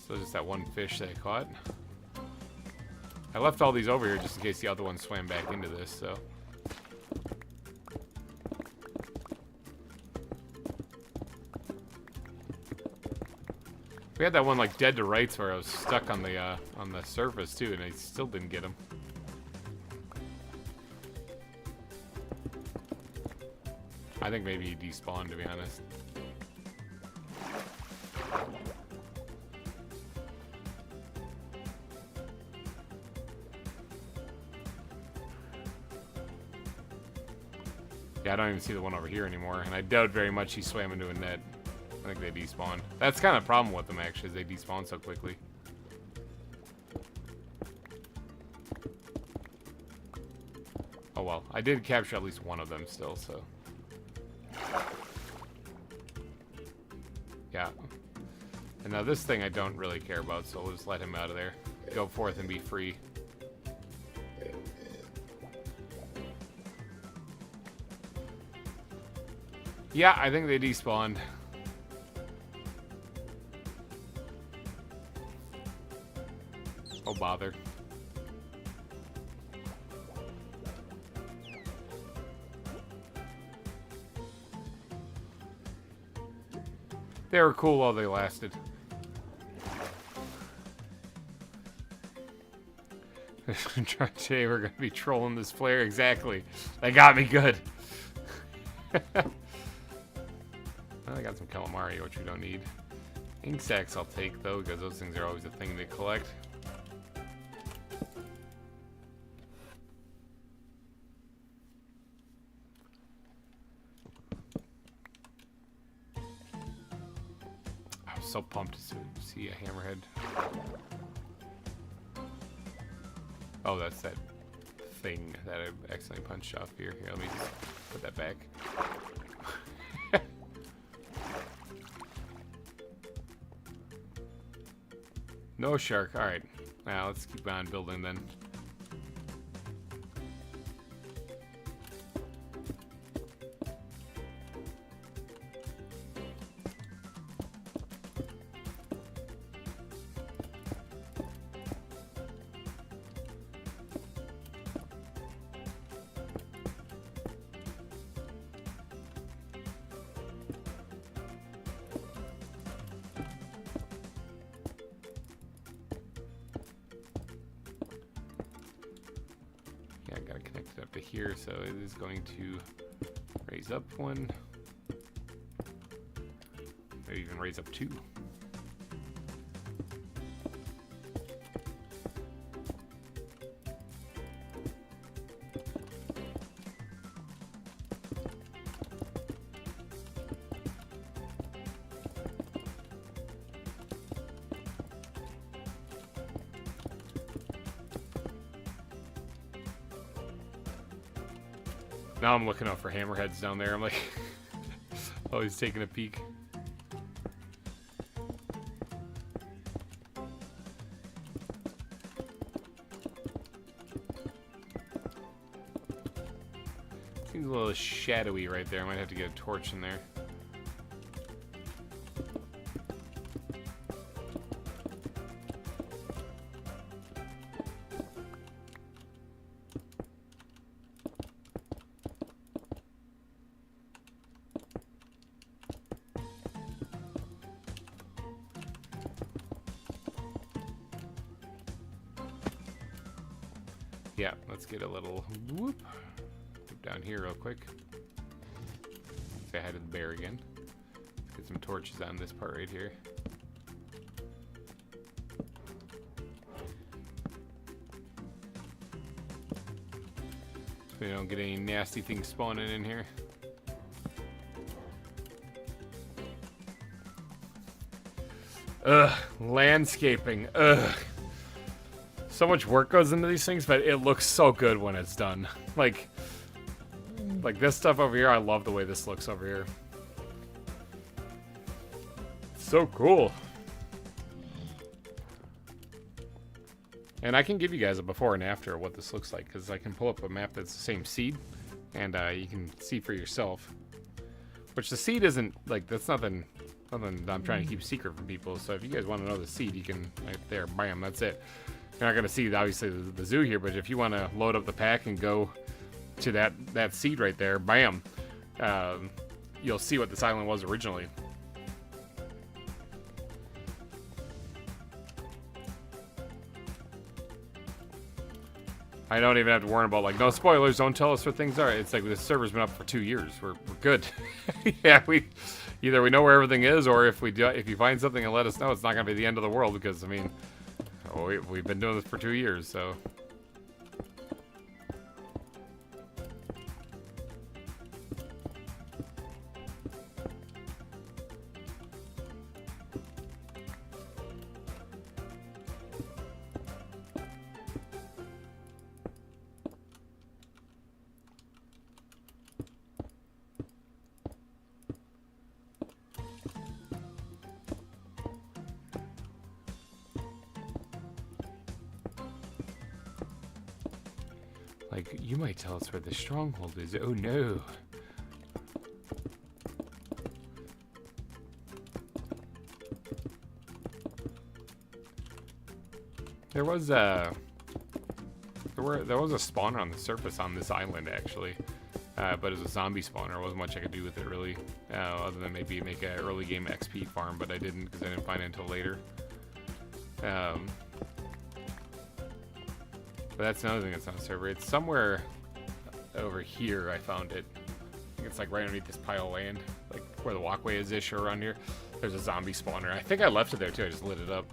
A: So just that one fish that I caught. I left all these over here just in case the other one swam back into this, so. We had that one like dead to rights where I was stuck on the surface too, and I still didn't get him. I think maybe he despawned, to be honest. Yeah, I don't even see the one over here anymore, and I doubt very much he swam into a net. I think they despawned. That's kind of the problem with them, actually, is they despawn so quickly. Oh well, I did capture at least one of them still, so. Yeah. And now this thing I don't really care about, so we'll just let him out of there. Go forth and be free. Yeah, I think they despawned. Oh, bother. They were cool while they lasted. Today we're going to be trolling this player. Exactly. They got me good. I got some calamari, which we don't need. Ink sacks I'll take, though, because those things are always a thing to collect. I was so pumped to see a hammerhead. Oh, that's that thing that I accidentally punched off here. Here, let me just put that back. No shark. Alright. Now let's keep on building then. Up to here, so it is going to raise up one, maybe even raise up two. Now I'm looking out for hammerheads down there. I'm like, always taking a peek. Seems a little shadowy right there. I might have to get a torch in there. Yeah, let's get a little whoop down here real quick. Say hi to the bear again. Get some torches on this part right here. So we don't get any nasty things spawning in here. Ugh, landscaping. Ugh. So much work goes into these things, but it looks so good when it's done. Like this stuff over here, I love the way this looks over here. So cool. And I can give you guys a before and after of what this looks like, because I can pull up a map that's the same seed, and you can see for yourself. Which the seed isn't, like, that's nothing I'm trying to keep secret from people. So if you guys want to know the seed, you can, right there, bam, that's it. You're not going to see, obviously, the zoo here, but if you want to load up the pack and go to that seed right there, bam, you'll see what this island was originally. I don't even have to worry about, like, no spoilers, don't tell us where things are. It's like this server's been up for 2 years. We're good. Yeah, either we know where everything is, or if you find something and let us know, it's not going to be the end of the world, because, I mean, we've been doing this for 2 years, so. Like, you might tell us where the stronghold is. Oh no. There was a spawner on the surface on this island, actually, but it was a zombie spawner. There wasn't much I could do with it, really, other than maybe make an early game XP farm, but I didn't, because I didn't find it until later. But that's another thing that's on the server. It's somewhere over here. I found it. I think it's like right underneath this pile of land, like where the walkway is-ish or around here. There's a zombie spawner. I think I left it there too. I just lit it up.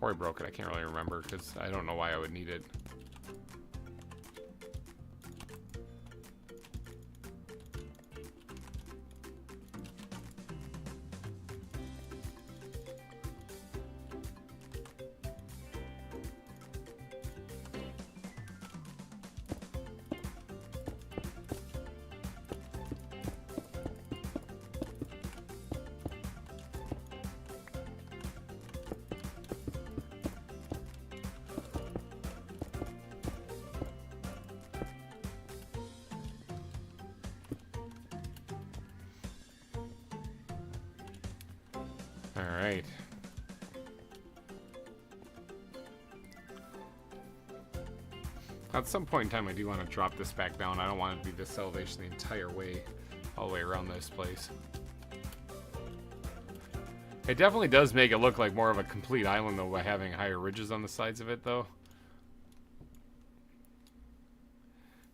A: Or I broke it. I can't really remember, because I don't know why I would need it. Alright. At some point in time, I do want to drop this back down. I don't want it to be this elevation the entire way, all the way around this place. It definitely does make it look like more of a complete island, though, by having higher ridges on the sides of it, though.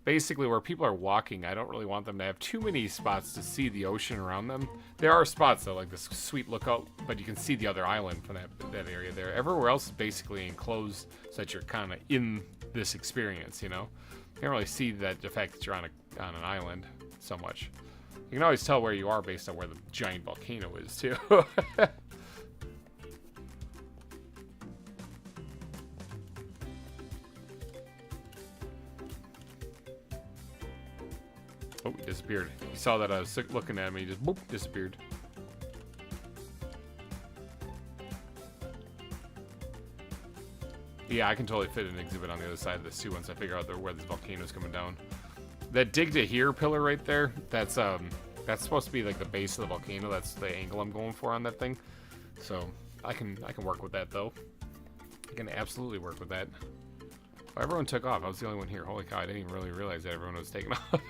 A: Basically, where people are walking, I don't really want them to have too many spots to see the ocean around them. There are spots, though, like this sweet lookout, but you can see the other island from that area there. Everywhere else is basically enclosed, so that you're kind of in this experience, you know? You can't really see the fact that you're on an island so much. You can always tell where you are based on where the giant volcano is, too. Oh, he disappeared. He saw that I was looking at him, he just boop, disappeared. Yeah, I can totally fit an exhibit on the other side of this too once I figure out where this volcano's coming down. That dig to here pillar right there, that's supposed to be like the base of the volcano. That's the angle I'm going for on that thing. So I can work with that though. I can absolutely work with that. Oh, everyone took off. I was the only one here. Holy cow, I didn't even really realize that everyone was taking off.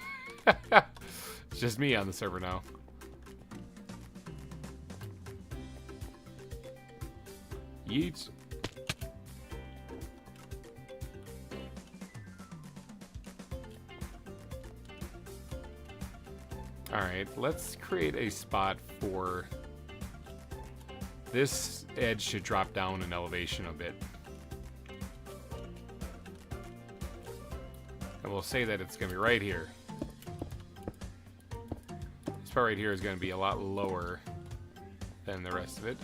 A: It's just me on the server now. Yeets. Alright, let's create a spot for... This edge should drop down in elevation a bit. And we'll say that it's going to be right here. This part right here is going to be a lot lower than the rest of it.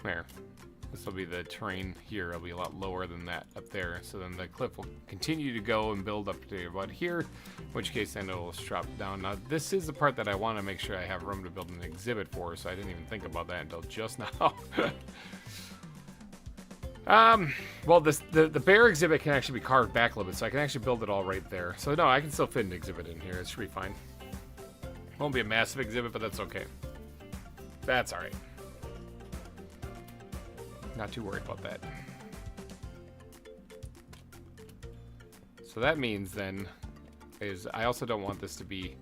A: There. This will be the terrain here. It'll be a lot lower than that up there. So then the cliff will continue to go and build up to about here, in which case then it'll drop down. Now, this is the part that I want to make sure I have room to build an exhibit for, so I didn't even think about that until just now. Well, the bear exhibit can actually be carved back a little bit, so I can actually build it all right there. So no, I can still fit an exhibit in here. It should be fine. Won't be a massive exhibit, but that's okay. That's all right. Not too worried about that. So that means then is I also don't want this to be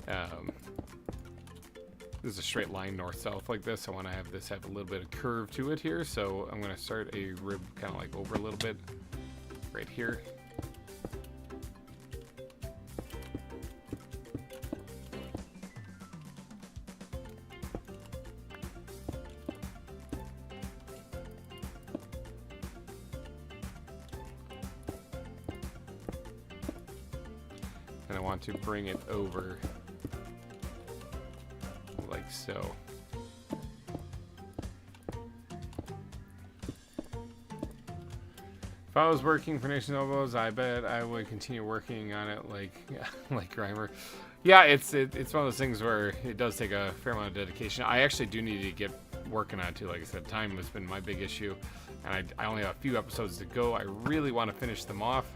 A: this is a straight line north-south like this. I want to have this have a little bit of curve to it here. So I'm going to start a rib kind of like over a little bit right here. And I want to bring it over like so. If I was working for Nation Elbows, I bet I would continue working on it like like GReimer. Yeah, it's one of those things where it does take a fair amount of dedication. I actually do need to get working on it too. Like I said, time has been my big issue, and I only have a few episodes to go. I really want to finish them off.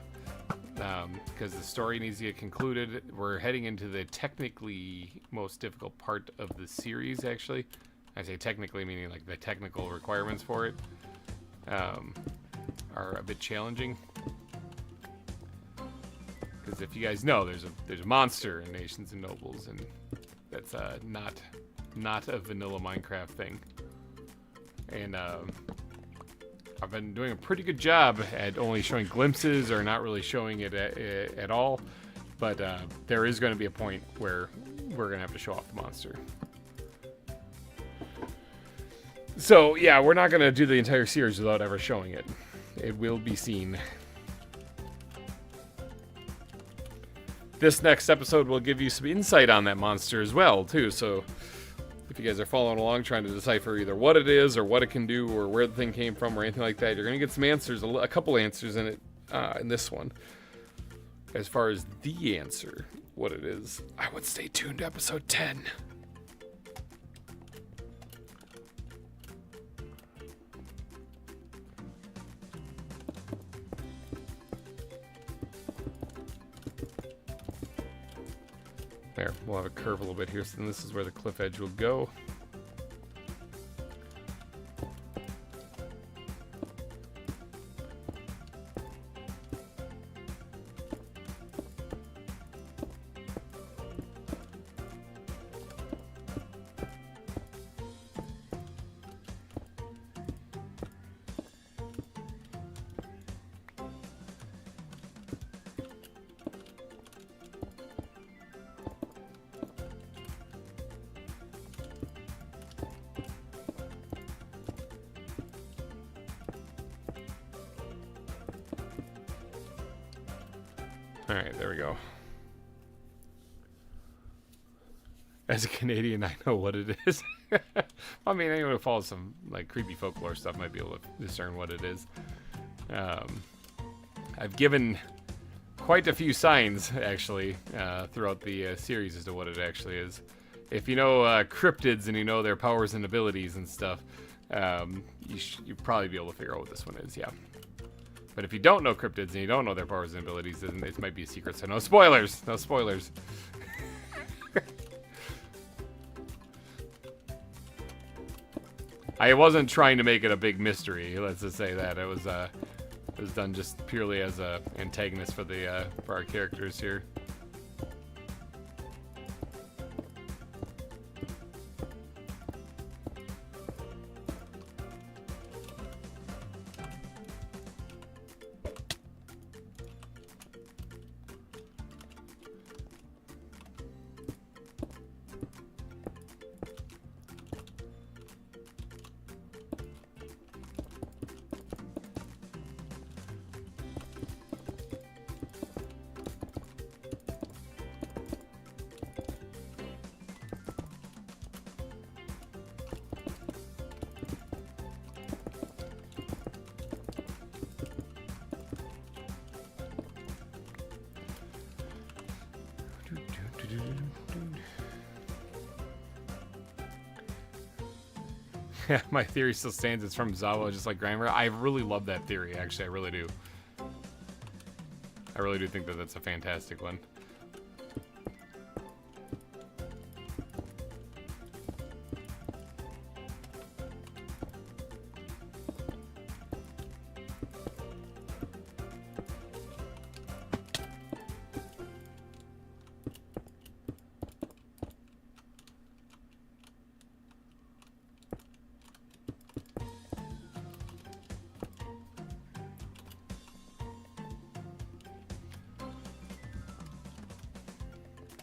A: Because the story needs to get concluded. We're heading into the technically most difficult part of the series, actually. I say technically, meaning like the technical requirements for it are a bit challenging. Because if you guys know, there's a monster in Nations and Nobles, and that's not a vanilla Minecraft thing. And I've been doing a pretty good job at only showing glimpses or not really showing it at all, but there is going to be a point where we're going to have to show off the monster. So yeah, we're not going to do the entire series without ever showing it. It will be seen. This next episode will give you some insight on that monster as well, too, so if you guys are following along trying to decipher either what it is or what it can do or where the thing came from or anything like that, you're going to get some answers, a couple answers in it in this one. As far as the answer, what it is, I would stay tuned to episode 10. There, we'll have a curve a little bit here, so then this is where the cliff edge will go. Alright, there we go. As a Canadian, I know what it is. I mean, anyone who follows some like creepy folklore stuff might be able to discern what it is. I've given quite a few signs, actually, throughout the series as to what it actually is. If you know cryptids and you know their powers and abilities and stuff, you'd probably be able to figure out what this one is, yeah. But if you don't know cryptids and you don't know their powers and abilities, then it might be a secret, so no spoilers! No spoilers. I wasn't trying to make it a big mystery, let's just say that. It was done just purely as a antagonist for the for our characters here. Yeah, my theory still stands. It's from ZAWA, just like GReimer. I really love that theory, actually. I really do. I really do think that that's a fantastic one.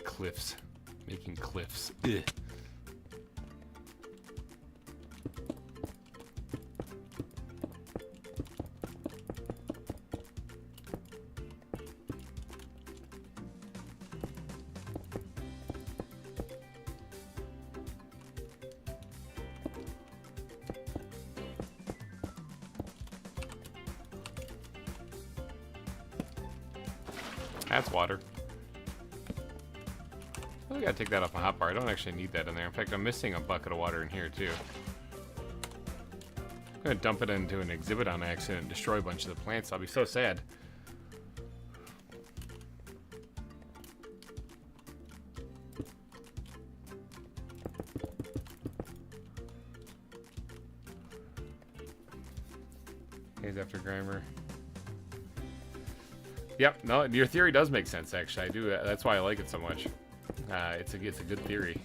A: Cliffs. Making cliffs. Ugh. That's water. I gotta take that off my hotbar. I don't actually need that in there. In fact, I'm missing a bucket of water in here, too. I'm gonna dump it into an exhibit on accident and destroy a bunch of the plants. I'll be so sad. He's after GReimer. Yep, no, your theory does make sense, actually. I do. That's why I like it so much. It's a good theory.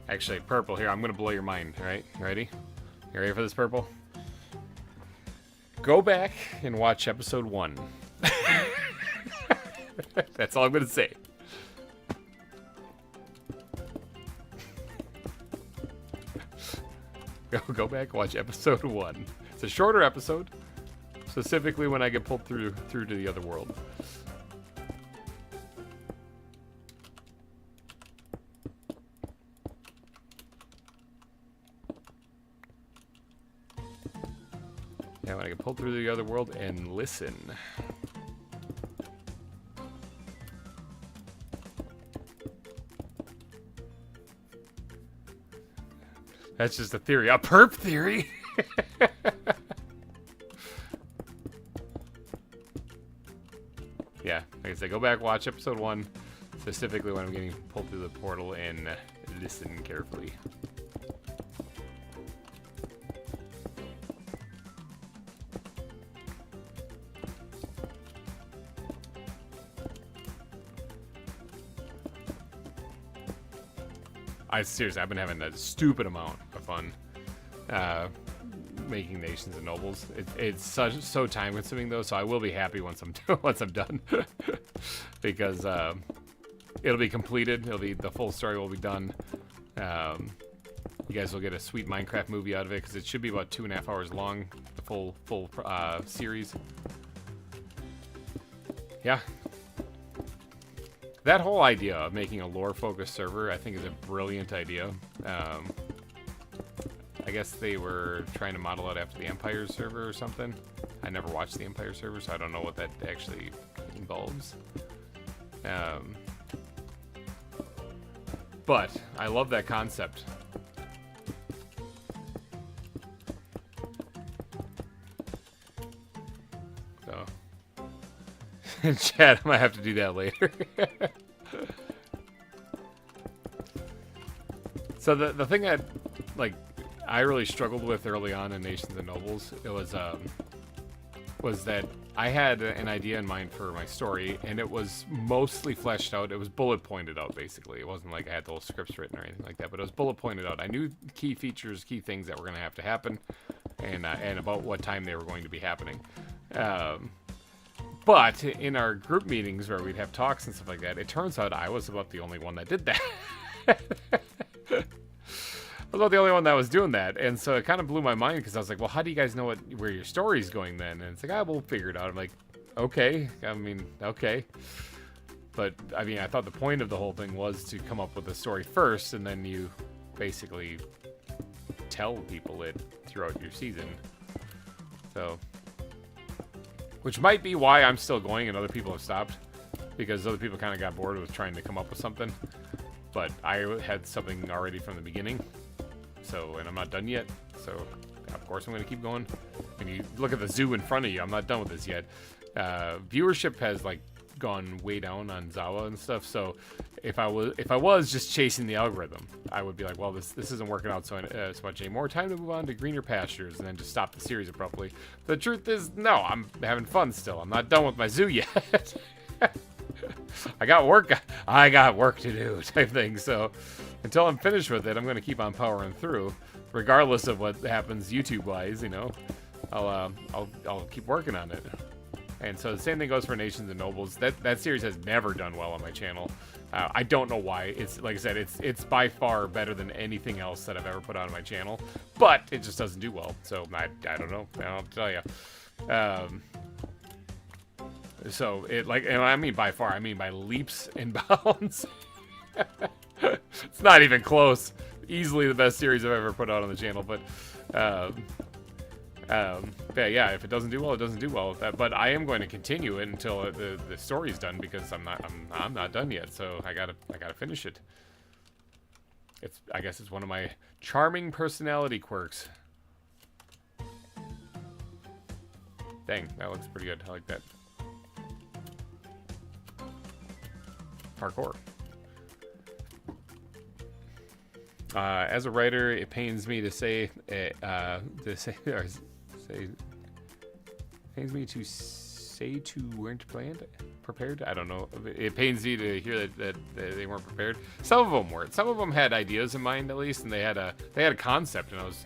A: Actually, purple here. I'm gonna blow your mind. All right, ready? You ready for this, purple? Go back and watch episode 1. That's all I'm gonna say. Go back, watch episode 1. It's a shorter episode, specifically when I get pulled through to the other world. Yeah, when I get pulled through the other world and listen. That's just a theory. A perp theory? Yeah, like I said, go back, watch episode 1, specifically when I'm getting pulled through the portal, and listen carefully. Seriously, I've been having a stupid amount of fun making nations and nobles. It's so time consuming though, so I will be happy once I'm done because it'll be completed. The full story will be done. You guys will get a sweet Minecraft movie out of it because it should be about 2.5 hours long. The full series. Yeah. That whole idea of making a lore-focused server, I think, is a brilliant idea. I guess they were trying to model it after the Empire server or something. I never watched the Empire server, so I don't know what that actually involves. But I love that concept. So, Chad, I might have to do that later. So the thing that, like, I really struggled with early on in Nations and Nobles, it was that I had an idea in mind for my story, and it was mostly fleshed out. It was bullet pointed out, basically. It wasn't like I had the whole scripts written or anything like that, but it was bullet pointed out. I knew key features, key things that were going to have to happen, and about what time they were going to be happening. But in our group meetings where we'd have talks and stuff like that, it turns out I was about the only one that did that. I was about the only one that was doing that, and so it kind of blew my mind because I was like, well, how do you guys know where your story's going then? And it's like, we'll figure it out. I'm like, okay. I mean, okay. But, I mean, I thought the point of the whole thing was to come up with a story first, and then you basically tell people it throughout your season. So, which might be why I'm still going and other people have stopped, because other people kind of got bored with trying to come up with something. But I had something already from the beginning. So, and I'm not done yet, so of course I'm going to keep going. When you look at the zoo in front of you, I'm not done with this yet. Viewership has like gone way down on ZAWA and stuff, so if I was just chasing the algorithm, I would be like, well, this isn't working out so much anymore. Time to move on to greener pastures, and then just stop the series abruptly. The truth is, no, I'm having fun still. I'm not done with my zoo yet. I got work to do, type thing. So until I'm finished with it, I'm going to keep on powering through, regardless of what happens YouTube-wise. You know, I'll keep working on it. And so the same thing goes for Nations and Nobles. That series has never done well on my channel. I don't know why. It's like I said, it's by far better than anything else that I've ever put on my channel, but it just doesn't do well. So I don't know. I'll tell you. So it, like, and I mean by far, I mean by leaps and bounds. It's not even close. Easily the best series I've ever put out on the channel, but yeah, if it doesn't do well, it doesn't do well with that. But I am going to continue it until the story's done, because I'm not done yet. So I gotta finish it. I guess it's one of my charming personality quirks. Dang, that looks pretty good. I like that. Parkour. As a writer, it pains me to say, weren't prepared. I don't know. It pains me to hear that they weren't prepared. Some of them weren't. Some of them had ideas in mind, at least, and they had a concept. And I was,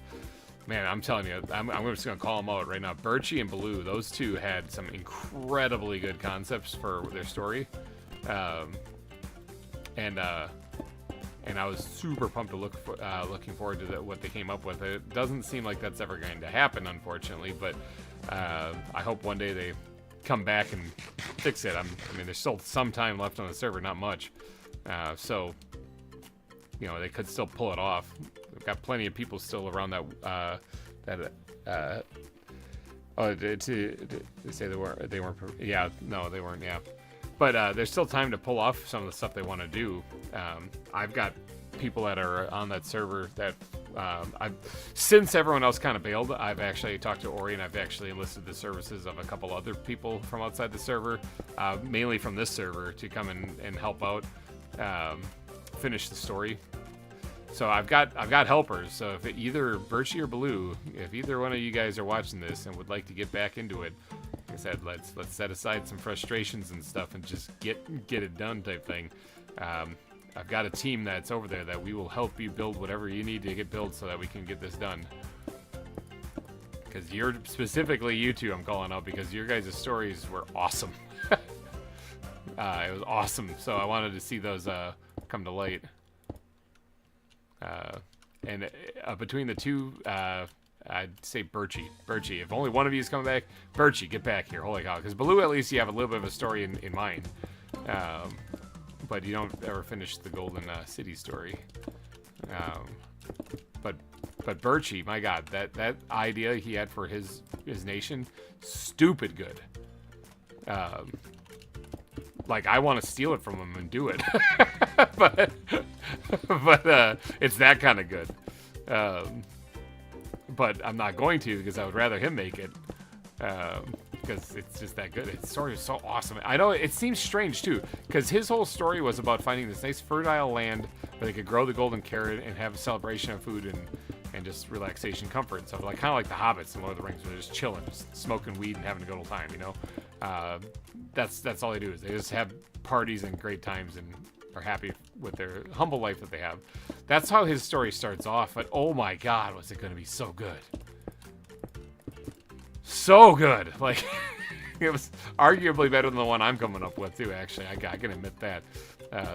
A: man, I'm telling you, I'm just gonna call them out right now. Birchie and Blue, those two had some incredibly good concepts for their story. And I was super pumped to looking forward to what they came up with. It doesn't seem like that's ever going to happen, unfortunately, but I hope one day they come back and fix it. I mean, there's still some time left on the server, not much. So, you know, they could still pull it off. We've got plenty of people still around to say they weren't. Yeah, no, they weren't. Yeah. But there's still time to pull off some of the stuff they want to do. I've got people that are on that server that since everyone else kind of bailed, I've actually talked to Ori, and I've actually enlisted the services of a couple other people from outside the server, mainly from this server, to come and help out, finish the story. So I've got helpers. So if either Birchie or Blue, if either one of you guys are watching this and would like to get back into it, like I said, let's set aside some frustrations and stuff and just get it done, type thing. I've got a team that's over there that we will help you build whatever you need to get built so that we can get this done. Because you're specifically you two, I'm calling out, because your guys' stories were awesome. It was awesome, so I wanted to see those come to light. And between the two, I'd say Birchie. If only one of you is coming back, Birchie, get back here. Holy cow. Because Blue, at least you have a little bit of a story in mind. But you don't ever finish the Golden City story. But But Birchie, my God, that idea he had for his nation, stupid good. Like, I want to steal it from him and do it. but it's that kind of good. But I'm not going to, because I would rather him make it. Because it's just that good. His story is so awesome. I know it seems strange, too, because his whole story was about finding this nice fertile land where they could grow the golden carrot and have a celebration of food and just relaxation, comfort. So, like, kind of like the Hobbits in Lord of the Rings, where they're just chilling, just smoking weed and having a good old time, you know? That's all they do, is they just have parties and great times and are happy with their humble life that they have. That's how his story starts off, but oh my God, was it going to be so good. So good. Like, it was arguably better than the one I'm coming up with, too, actually. I can admit that.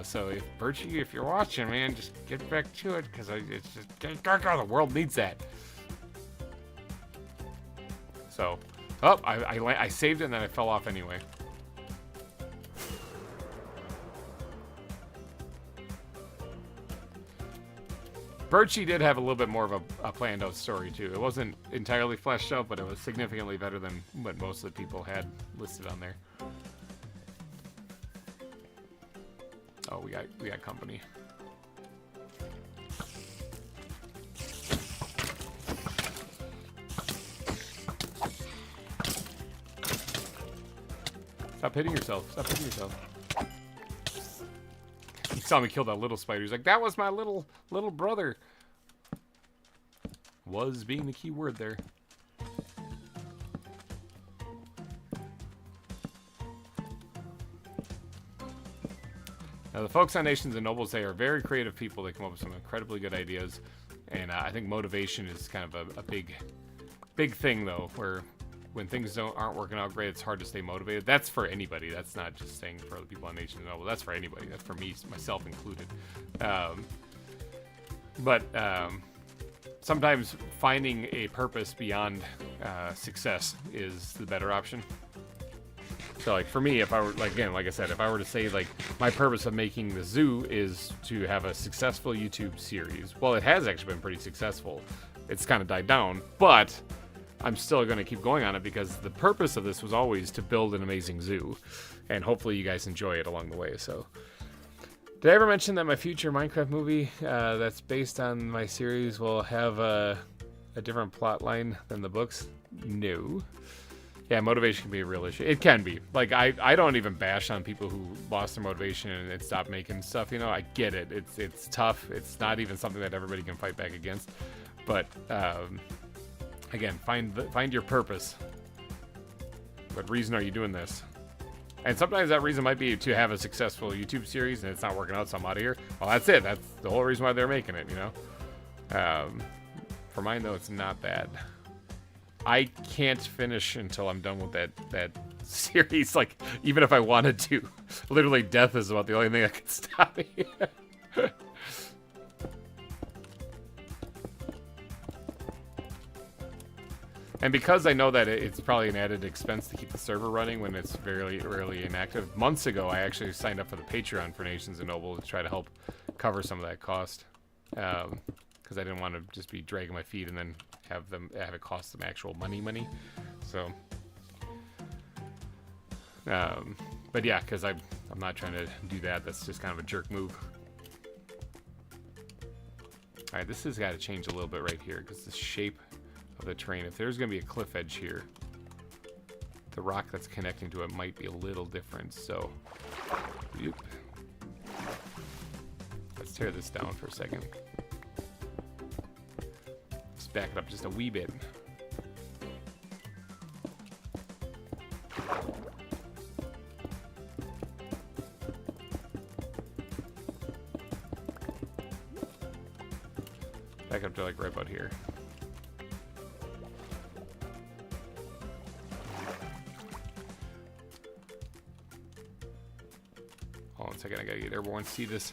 A: So, if Birchie, if you're watching, man, just get back to it, because it's just, the world needs that. So, oh, I saved it and then I fell off anyway. Birchie did have a little bit more of a planned out story too. It wasn't entirely fleshed out, but it was significantly better than what most of the people had listed on there. Oh, we got company. Stop hitting yourself. Stop hitting yourself. You saw me kill that little spider. He's like, that was my little brother. Was being the key word there. Now, the folks on Nations and Nobles, they are very creative people. They come up with some incredibly good ideas. And I think motivation is kind of a big thing, though, where when things aren't working out great, it's hard to stay motivated. That's for anybody. That's not just saying for other people on Nations and Nobles. That's for anybody. That's for me, myself included. Sometimes finding a purpose beyond success is the better option. So, like, for me, if I were, like, again, like I said, if I were to say, like, my purpose of making the zoo is to have a successful YouTube series. Well, it has actually been pretty successful. It's kind of died down, but I'm still going to keep going on it because the purpose of this was always to build an amazing zoo. And hopefully you guys enjoy it along the way, so. Did I ever mention that my future Minecraft movie that's based on my series will have a different plot line than the books? No. Yeah, motivation can be a real issue. It can be. Like, I don't even bash on people who lost their motivation and stopped making stuff, you know? I get it. It's tough. It's not even something that everybody can fight back against. But, again, find your purpose. What reason are you doing this? And sometimes that reason might be to have a successful YouTube series and it's not working out, so I'm out of here. Well, that's it. That's the whole reason why they're making it, you know? For mine, though, it's not bad. I can't finish until I'm done with that series, like, even if I wanted to. Literally, death is about the only thing that can stop me. And because I know that it's probably an added expense to keep the server running when it's very rarely inactive, months ago I actually signed up for the Patreon for Nations and Noble to try to help cover some of that cost. Because I didn't want to just be dragging my feet and then have it cost them actual money. So, but yeah, because I'm not trying to do that. That's just kind of a jerk move. All right, this has got to change a little bit right here because the shape of the terrain. If there's going to be a cliff edge here, the rock that's connecting to it might be a little different. So, let's tear this down for a second. Let's back it up just a wee bit. Back up to like right about here. Hold on a second, I gotta get everyone to see this.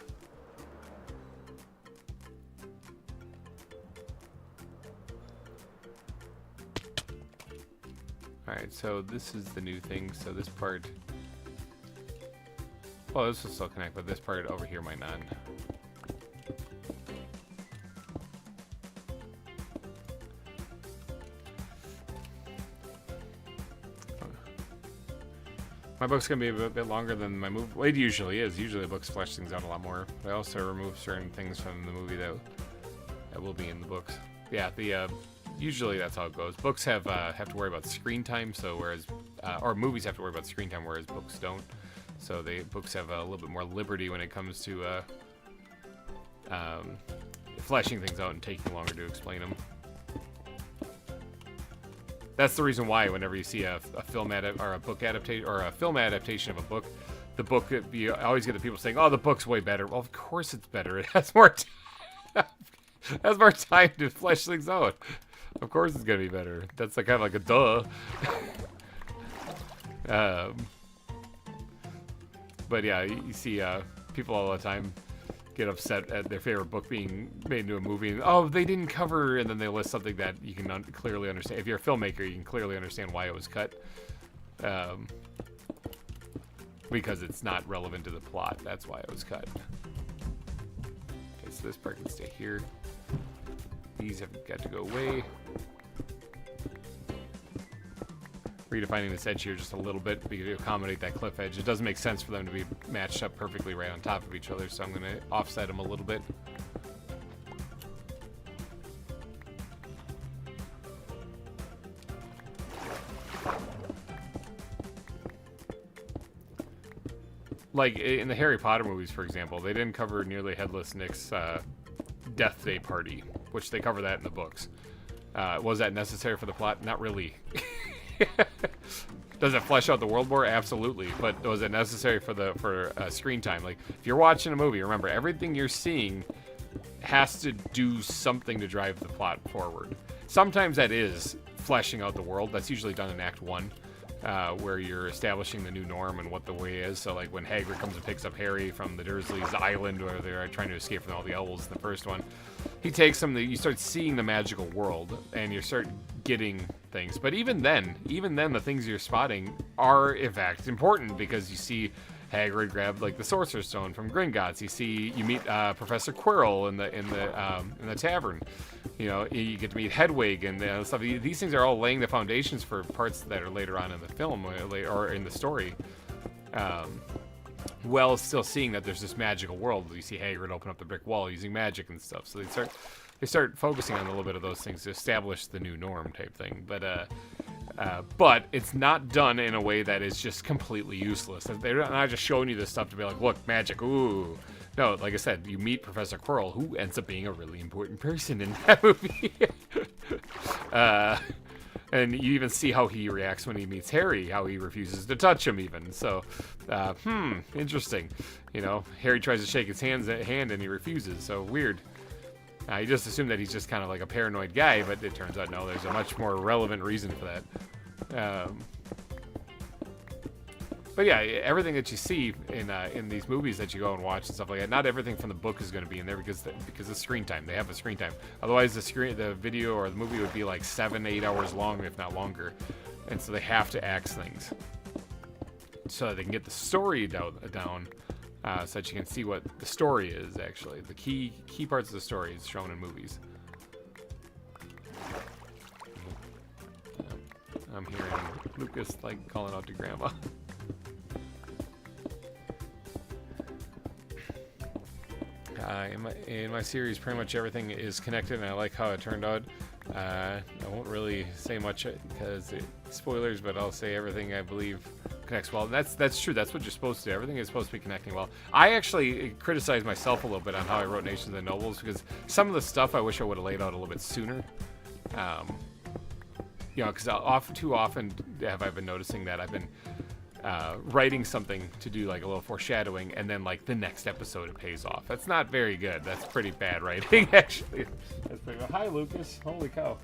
A: Alright, so this is the new thing. So this part, well, this will still connect, but this part over here might not. My book's gonna be a bit longer than my movie. Well, it usually is. Usually the books flesh things out a lot more. They also remove certain things from the movie that will be in the books. Yeah, usually that's how it goes. Books have to worry about screen time, so whereas or movies have to worry about screen time, whereas books don't. So books have a little bit more liberty when it comes to fleshing things out and taking longer to explain them. That's the reason why whenever you see a film or a book adaptation or a film adaptation of a book, you always get the people saying, "Oh, the book's way better." Well, of course it's better. It has more has more time to flesh things out. Of course it's gonna be better. That's like kind of like a duh. But yeah, you see people all the time get upset at their favorite book being made into a movie. And, oh, they didn't cover, and then they list something that you can clearly understand. If you're a filmmaker, you can clearly understand why it was cut. Because it's not relevant to the plot. That's why it was cut. Okay, so this part can stay here. These have got to go away. Redefining this edge here just a little bit to accommodate that cliff edge. It doesn't make sense for them to be matched up perfectly right on top of each other, so I'm going to offset them a little bit. Like in the Harry Potter movies, for example, they didn't cover nearly Headless Nick's Death Day party, which they cover that in the books. Was that necessary for the plot? Not really. Does it flesh out the world more? Absolutely. But was it necessary for screen time? Like, if you're watching a movie, remember, everything you're seeing has to do something to drive the plot forward. Sometimes that is fleshing out the world. That's usually done in Act 1, where you're establishing the new norm and what the way is. So, like, when Hagrid comes and picks up Harry from the Dursleys' island, where they're trying to escape from all the elves in the first one, he takes them, you start seeing the magical world, and you start getting things. But even then, the things you're spotting are, in fact, important, because you see Hagrid grab, like, the Sorcerer's Stone from Gringotts. You meet Professor Quirrell in the tavern. You know, you get to meet Hedwig and stuff. These things are all laying the foundations for parts that are later on in the film or in the story. While still seeing that there's this magical world. You see Hagrid open up the brick wall using magic and stuff. So they start focusing on a little bit of those things to establish the new norm type thing. But it's not done in a way that is just completely useless. They're not just showing you this stuff to be like, look, magic, ooh. No, like I said, you meet Professor Quirrell, who ends up being a really important person in that movie. And you even see how he reacts when he meets Harry, how he refuses to touch him even. So, interesting. You know, Harry tries to shake his hand and he refuses, so weird. You just assume that he's just kind of like a paranoid guy, but it turns out, no, there's a much more relevant reason for that. But yeah, everything that you see in these movies that you go and watch and stuff like that, not everything from the book is going to be in there because of screen time. They have a screen time. Otherwise, the video or the movie would be like 7-8 hours long, if not longer. And so they have to axe things so that they can get the story down so that you can see what the story is, actually. The key parts of the story is shown in movies. I'm hearing Lucas, like, calling out to Grandma. In my series, pretty much everything is connected, and I like how it turned out. I won't really say much because spoilers, but I'll say everything I believe connects well. That's true. That's what you're supposed to do. Everything is supposed to be connecting well. I actually criticized myself a little bit on how I wrote Nations and Nobles, because some of the stuff I wish I would have laid out a little bit sooner. You know, because too often have I been noticing that I've been writing something to do like a little foreshadowing, and then like the next episode it pays off. That's not very good. That's pretty bad writing, actually. That's pretty good. Hi, Lucas. Holy cow.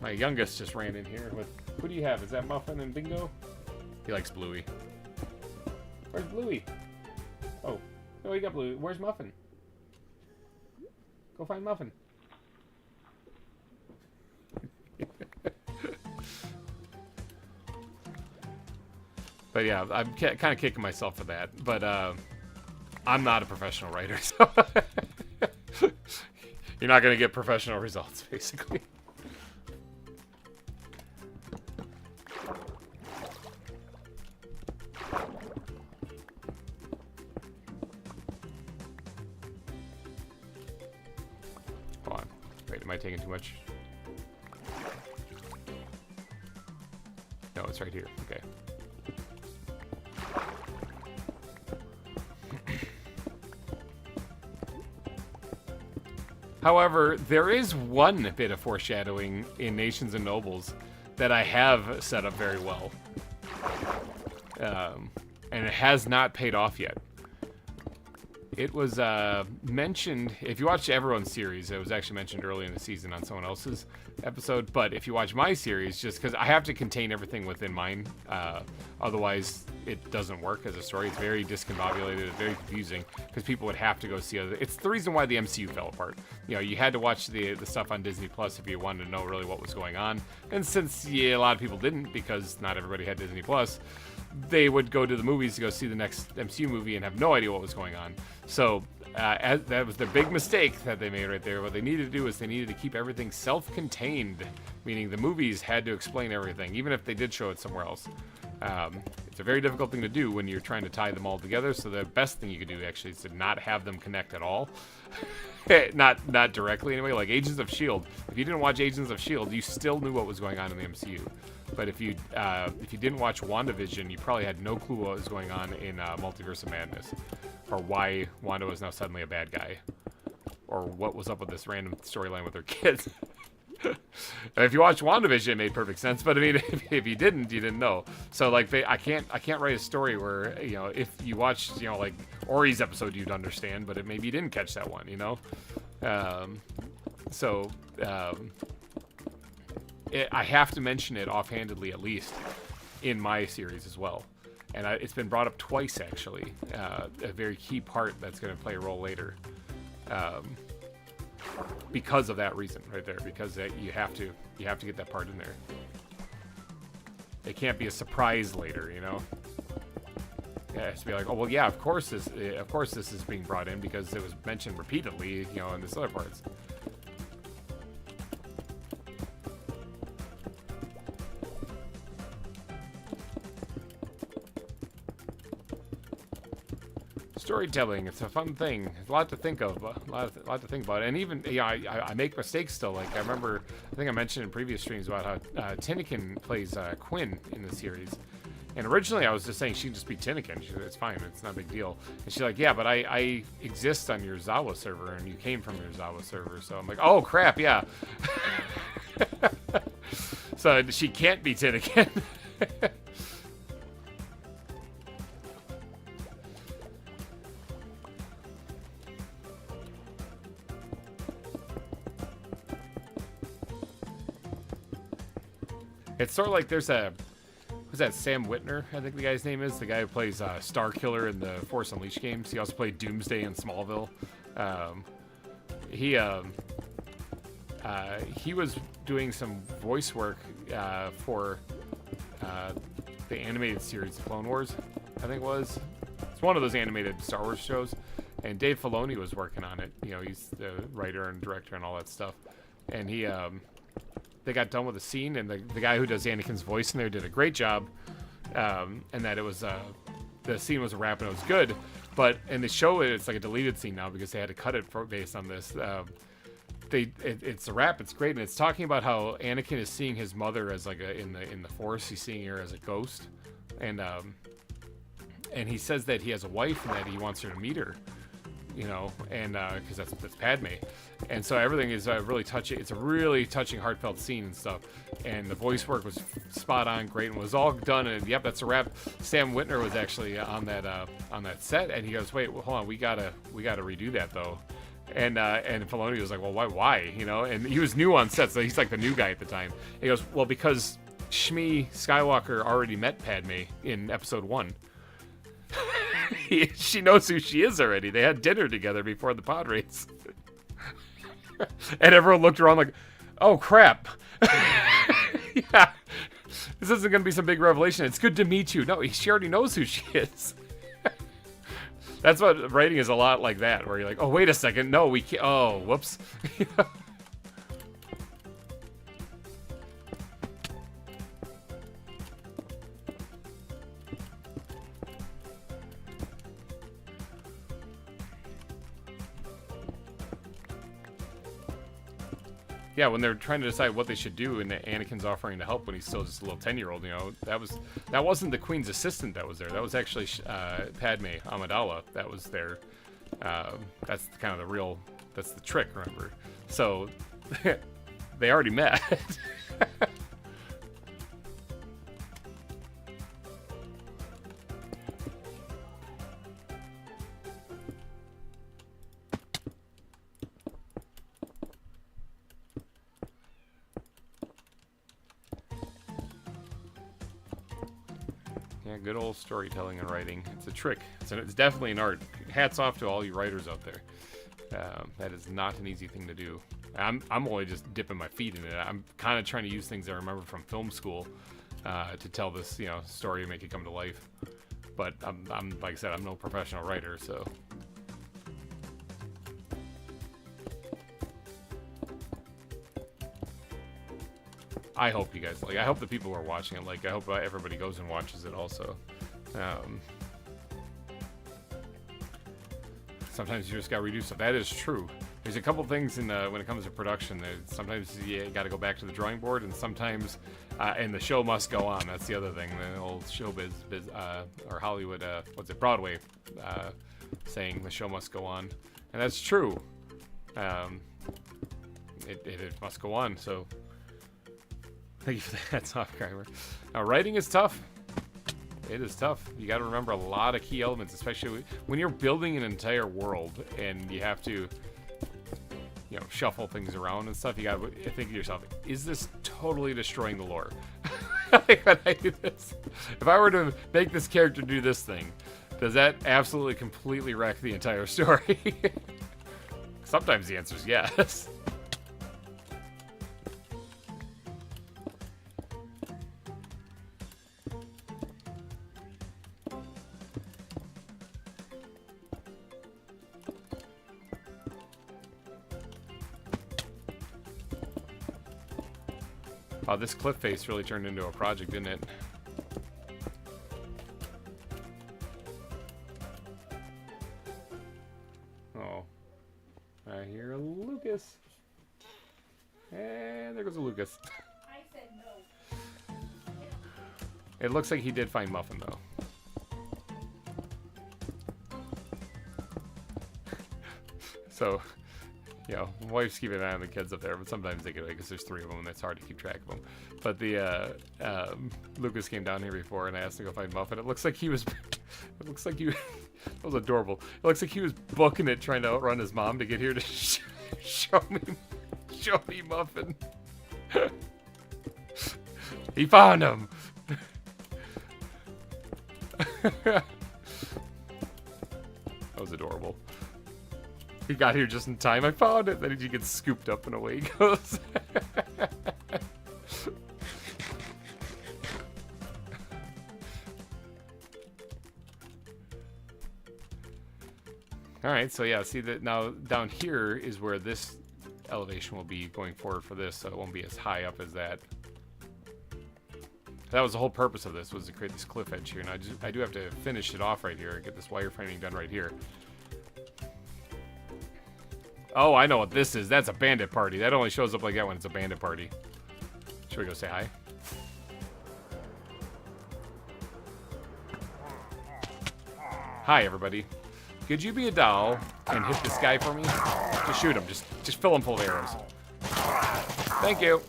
A: My youngest just ran in here with, who do you have? Is that Muffin and Bingo? He likes Bluey. Where's Bluey? Oh, no, you got Bluey. Where's Muffin? Go find Muffin. But yeah, I'm kind of kicking myself for that. But I'm not a professional writer, so you're not going to get professional results, basically. Am I taking too much? No, it's right here. Okay. However, there is one bit of foreshadowing in Nations and Nobles that I have set up very well. And it has not paid off yet. It was mentioned, if you watch everyone's series, it was actually mentioned early in the season on someone else's episode, but if you watch my series, just because I have to contain everything within mine, otherwise it doesn't work as a story. It's very discombobulated, it's very confusing, because people would have to go see other... It's the reason why the MCU fell apart. You know, you had to watch the stuff on Disney Plus if you wanted to know really what was going on, and since a lot of people didn't, because not everybody had Disney Plus, they would go to the movies to go see the next MCU movie and have no idea what was going on. So that was the big mistake that they made right there. What they needed to do is they needed to keep everything self-contained, meaning the movies had to explain everything, even if they did show it somewhere else. It's a very difficult thing to do when you're trying to tie them all together, so the best thing you could do actually is to not have them connect at all. not directly anyway, like Agents of S.H.I.E.L.D. If you didn't watch Agents of S.H.I.E.L.D., you still knew what was going on in the MCU. But if you didn't watch WandaVision, you probably had no clue what was going on in Multiverse of Madness, or why Wanda was now suddenly a bad guy, or what was up with this random storyline with her kids. If you watch WandaVision, it made perfect sense. But I mean, if you didn't, you didn't know. So like, I can't write a story where, you know, if you watched, you know, like Ori's episode, you'd understand, but maybe you didn't catch that one, you know. I have to mention it offhandedly, at least, in my series as well. And it's been brought up twice, actually. A very key part that's going to play a role later. Because of that reason, right there. Because you have to get that part in there. It can't be a surprise later, you know? Yeah, it has to be like, oh, well, yeah, of course this is being brought in because it was mentioned repeatedly, you know, in this other parts. Storytelling, it's a fun thing. It's a lot to think of, a lot to think about. And even, yeah, I make mistakes still. Like, I think I mentioned in previous streams about how Tinnikin plays Quinn in the series. And originally I was just saying she can just be Tinnikin. It's fine, it's not a big deal. And she's like, yeah, but I exist on your ZAWA server, and you came from your ZAWA server. So I'm like, oh, crap, yeah. So she can't be Tinnikin. It's sort of like there's who's that, Sam Whitner, I think the guy's name is, the guy who plays Star Killer in the Force Unleashed games. He also played Doomsday in Smallville. He was doing some voice work for the animated series Clone Wars, I think it was. It's one of those animated Star Wars shows, and Dave Filoni was working on it. You know, he's the writer and director and all that stuff. And they got done with the scene, and the guy who does Anakin's voice in there did a great job, and that it was the scene was a wrap and it was good, but in the show it's like a deleted scene now because they had to cut it based on this. It's a wrap, it's great, and it's talking about how Anakin is seeing his mother as like in the Force. He's seeing her as a ghost, and he says that he has a wife and that he wants her to meet her, you know, and because that's Padme. And so everything is really touching. It's a really touching, heartfelt scene and stuff. And the voice work was spot on, great, and was all done. And yep, that's a wrap. Sam Whitner was actually on that set, and he goes, "Wait, hold on, we gotta redo that though." And Filoni was like, "Well, why? You know?" And he was new on set, so he's like the new guy at the time. And he goes, "Well, because Shmi Skywalker already met Padme in Episode 1." She knows who she is already. They had dinner together before the pod race. And everyone looked around like, oh, crap. Yeah. This isn't going to be some big revelation. It's good to meet you. No, she already knows who she is. That's what writing is a lot like that, where you're like, oh, wait a second. No, we can't. Oh, whoops. yeah, when they're trying to decide what they should do, and Anakin's offering to help when he's still just a little 10-year-old, you know, that wasn't the Queen's assistant that was there. That was actually Padme Amidala that was there. That's kind of the real, that's the trick, remember? So they already met. Yeah, good old storytelling and writing. It's a trick. It's definitely an art. Hats off to all you writers out there. That is not an easy thing to do. I'm only just dipping my feet in it. I'm kind of trying to use things I remember from film school to tell this, you know, story and make it come to life. But I'm like I said, I'm no professional writer, so. I hope you guys like. I hope the people who are watching it like. I hope everybody goes and watches it also. Sometimes you just gotta redo stuff. That is true. There's a couple things in when it comes to production. Sometimes you got to go back to the drawing board, and sometimes and the show must go on. That's the other thing. The old showbiz or Hollywood, what's it, Broadway, saying the show must go on, and that's true. It must go on. So. Thank you for that. That's off, GReimer. Now, writing is tough. It is tough. You got to remember a lot of key elements, especially when you're building an entire world and you have to, you know, shuffle things around and stuff. You got to think to yourself, is this totally destroying the lore? Like when I do this, if I were to make this character do this thing, does that absolutely completely wreck the entire story? Sometimes the answer is yes. Oh, this cliff face really turned into a project, didn't it? Oh. I hear a Lucas. And there goes a Lucas.
B: I said no.
A: It looks like he did find Muffin, though. So... You know, wife's keeping an eye on the kids up there, but sometimes they get away because there's 3 of them and it's hard to keep track of them. But the Lucas came down here before and I asked to go find Muffin. It looks like he was, it looks like he, that was adorable. It looks like he was booking it, trying to outrun his mom to get here to show me Muffin. He found him. That was adorable. He got here just in time. I found it. Then he gets scooped up and away he goes. Alright, so yeah, see that now down here is where this elevation will be going forward for this, so it won't be as high up as that. That was the whole purpose of this, was to create this cliff edge here. And I do have to finish it off right here, get this wireframing done right here. Oh, I know what this is. That's a bandit party. That only shows up like that when it's a bandit party. Should we go say hi? Hi, everybody. Could you be a doll and hit this guy for me? Just shoot him. Just fill him full of arrows. Thank you.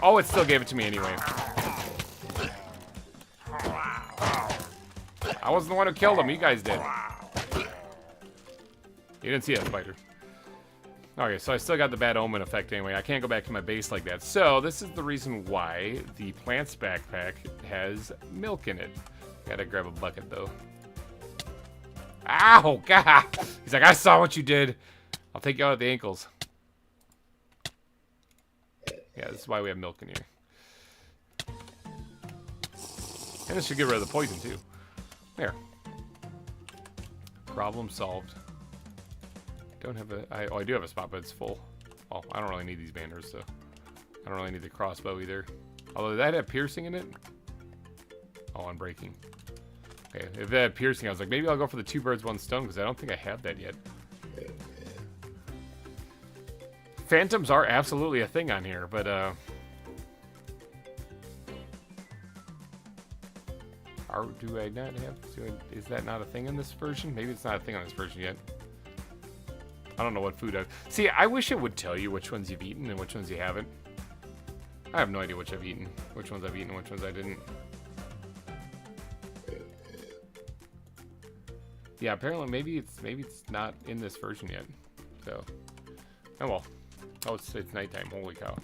A: Oh, it still gave it to me anyway. I wasn't the one who killed him. You guys did. You didn't see that spider. Okay, so I still got the bad omen effect anyway. I can't go back to my base like that. So this is the reason why the plants backpack has milk in it. Gotta grab a bucket though. Ow, God! He's like, I saw what you did. I'll take you out at the ankles. Yeah, this is why we have milk in here. And this should get rid of the poison too. There. Problem solved. Don't have a... I do have a spot, but it's full. Oh, I don't really need these banners, so... I don't really need the crossbow either. Although, did that have piercing in it? Oh, unbreaking. Okay, if that had piercing, I was like, maybe I'll go for the 2 birds, 1 stone, because I don't think I have that yet. Phantoms are absolutely a thing on here, but do I not have? Is that not a thing in this version? Maybe it's not a thing on this version yet. I don't know what food I've... See, I wish it would tell you which ones you've eaten and which ones you haven't. I have no idea which I've eaten, which ones I've eaten and which ones I didn't. Yeah, apparently maybe it's not in this version yet. So, oh well. Oh, it's nighttime. Holy cow.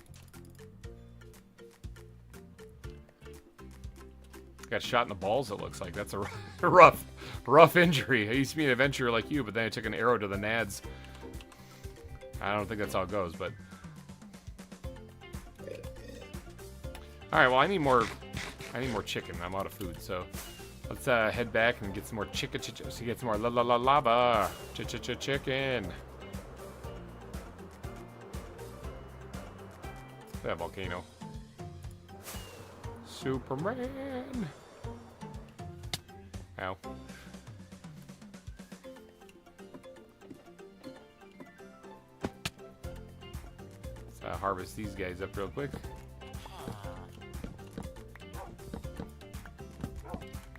A: Got shot in the balls, it looks like. That's a rough injury. I used to be an adventurer like you, but then I took an arrow to the nads. I don't think that's how it goes, but... Alright, well, I need more chicken. I'm out of food, so... Let's head back and get some more chicken. So get some more lava. Chicken. That volcano. Superman. Ow. Let's harvest these guys up real quick.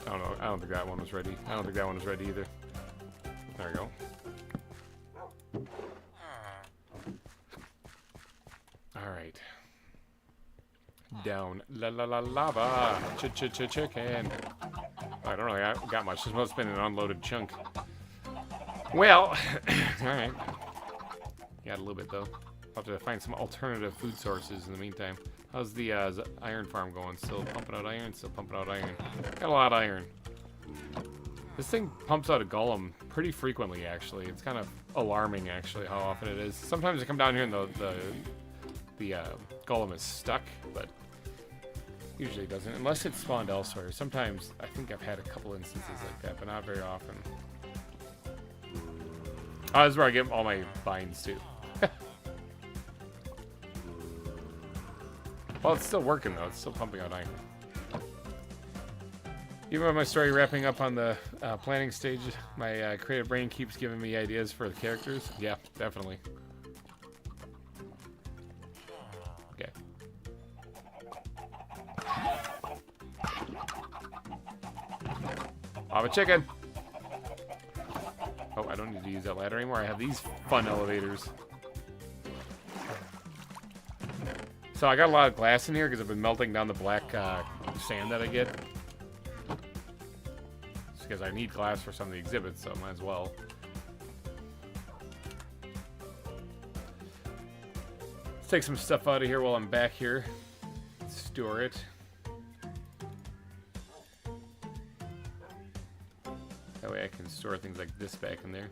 A: I don't know. I don't think that one was ready. I don't think that one was ready either. There we go. All right. Down lava. Chicken. I don't really got much. This must have been an unloaded chunk. Well, all right. Got a little bit though. I'll have to find some alternative food sources in the meantime. How's the iron farm going? Still pumping out iron? Still pumping out iron. Got a lot of iron. This thing pumps out a golem pretty frequently, actually. It's kind of alarming, actually, how often it is. Sometimes I come down here and the golem is stuck, but usually it doesn't, unless it's spawned elsewhere. Sometimes, I think I've had a couple instances like that, but not very often. Oh, this is where I get all my vines, too. Well, it's still working, though. It's still pumping out iron. Even with my story wrapping up on the planning stage, my creative brain keeps giving me ideas for the characters. Yeah, definitely. Okay. Lava chicken! Oh, I don't need to use that ladder anymore. I have these fun elevators. So I got a lot of glass in here because I've been melting down the black sand that I get. Just because I need glass for some of the exhibits, so might as well. Let's take some stuff out of here while I'm back here. Store it. That way I can store things like this back in there.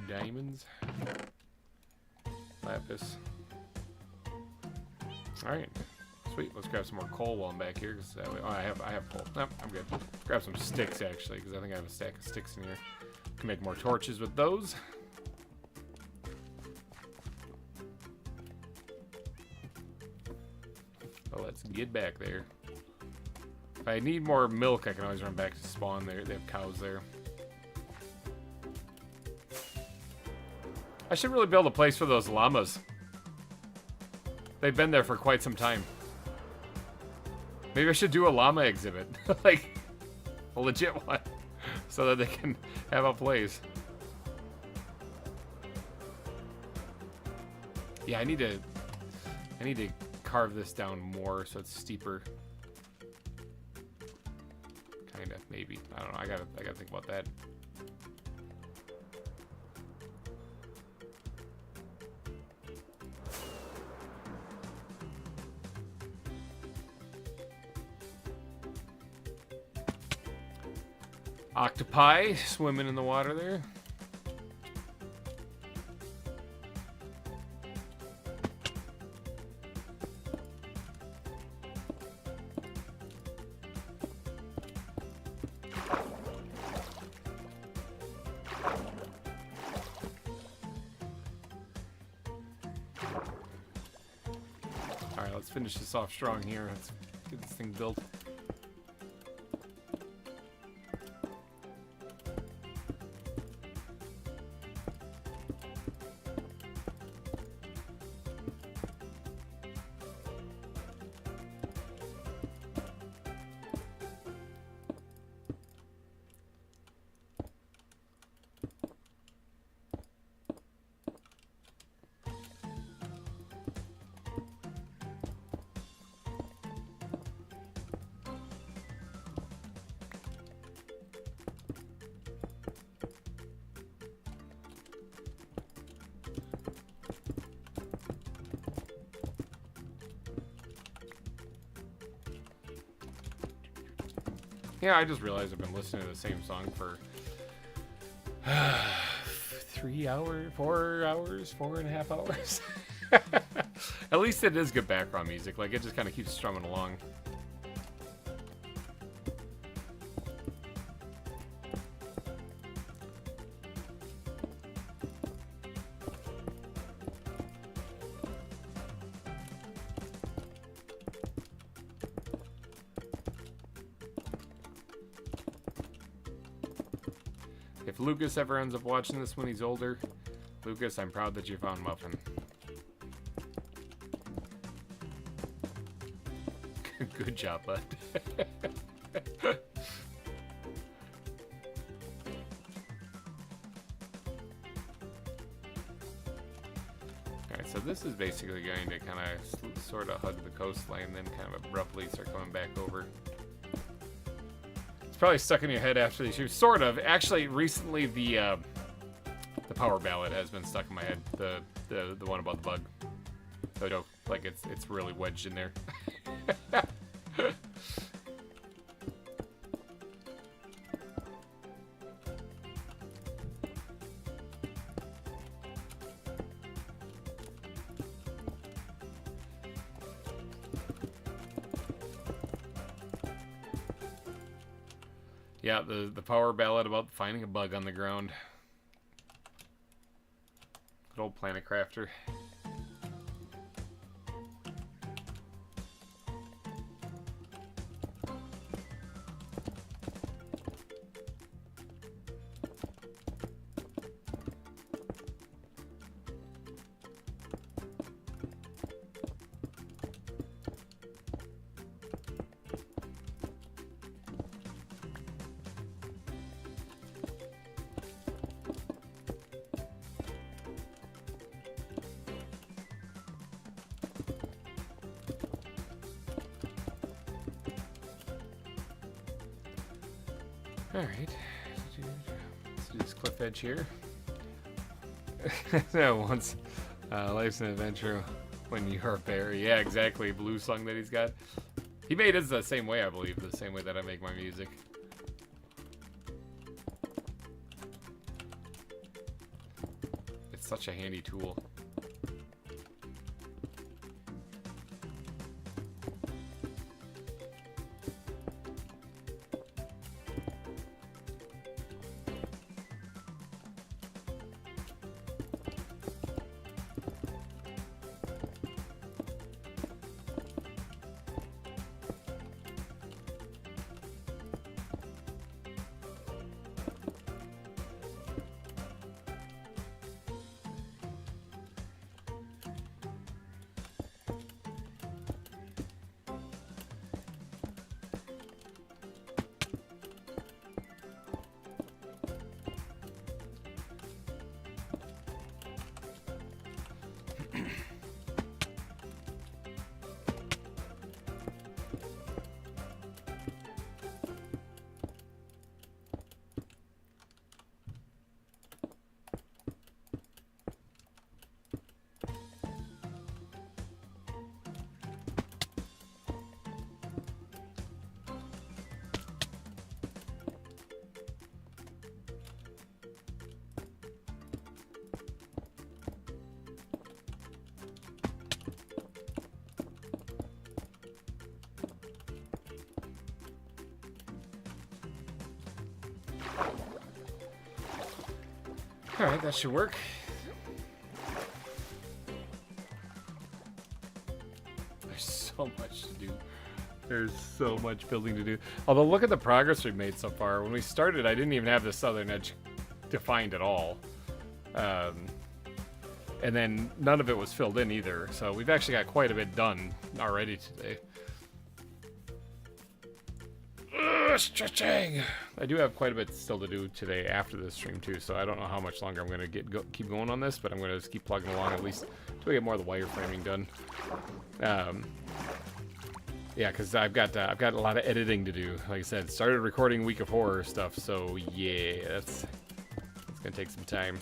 A: Diamonds. Lapis. Alright. Sweet. Let's grab some more coal while I'm back here. Cause that way, oh, I have coal. Nope, I'm good. Let's grab some sticks, actually, because I think I have a stack of sticks in here. Can make more torches with those. So let's get back there. If I need more milk, I can always run back to spawn there. They have cows there. I should really build a place for those llamas. They've been there for quite some time. Maybe I should do a llama exhibit. Like, a legit one. So that they can have a place. Yeah, I need to carve this down more so it's steeper. Kinda, maybe. I don't know. I gotta think about that. Octopi swimming in the water there. let's finish this off strong here. Let's get this thing built. Yeah, I just realized I've been listening to the same song for 3 hours, 4 hours, 4.5 hours. At least it is good background music. Like, it just kind of keeps strumming along. If Lucas ever ends up watching this when he's older, Lucas, I'm proud that you found Muffin. Good job, bud. Alright, so this is basically going to kind of sort of hug the coastline, then kind of abruptly start coming back over. It's probably stuck in your head after these shoots. Sort of. Actually, recently the power ballad has been stuck in my head. The one about the bug. So I don't, like, it's really wedged in there. Yeah, the power ballad about finding a bug on the ground. Good old Planet Crafter. Alright, let's do this cliff edge here. Once, life's an adventure when you're a bear. Yeah, exactly, blue song that he's got. He made his the same way, I believe, the same way that I make my music. It's such a handy tool. Alright, that should work. There's There's so much building to do. Although, look at the progress we've made so far. When we started, I didn't even have the southern edge defined at all. And then none of it was filled in either. So we've actually got quite a bit done already today. Stretching! I do have quite a bit still to do today after this stream too, so I don't know how much longer I'm going to keep going on this, but I'm going to just keep plugging along at least until we get more of the wireframing done. Yeah, because I've got a lot of editing to do. Like I said, started recording Week of Horror stuff, so yeah, it's going to take some time.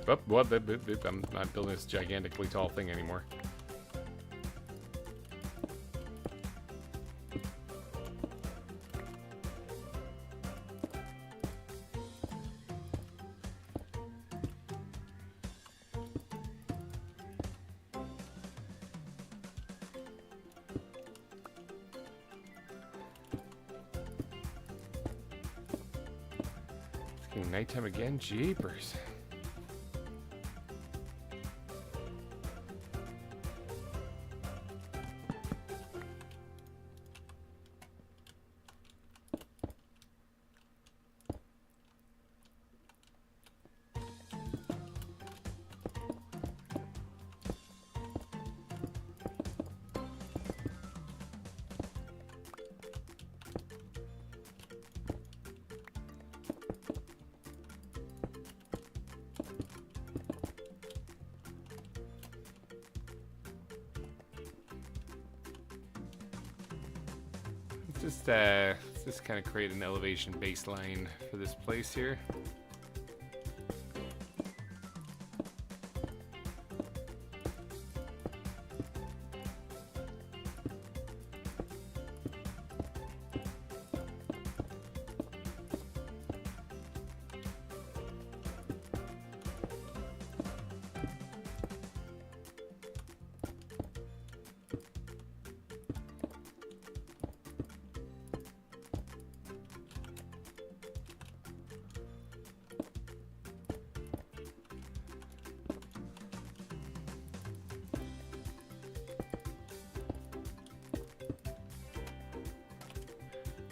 A: Oh, what? I'm not building this gigantically tall thing anymore. It's getting nighttime again? Jeepers. Let's just kind of create an elevation baseline for this place here.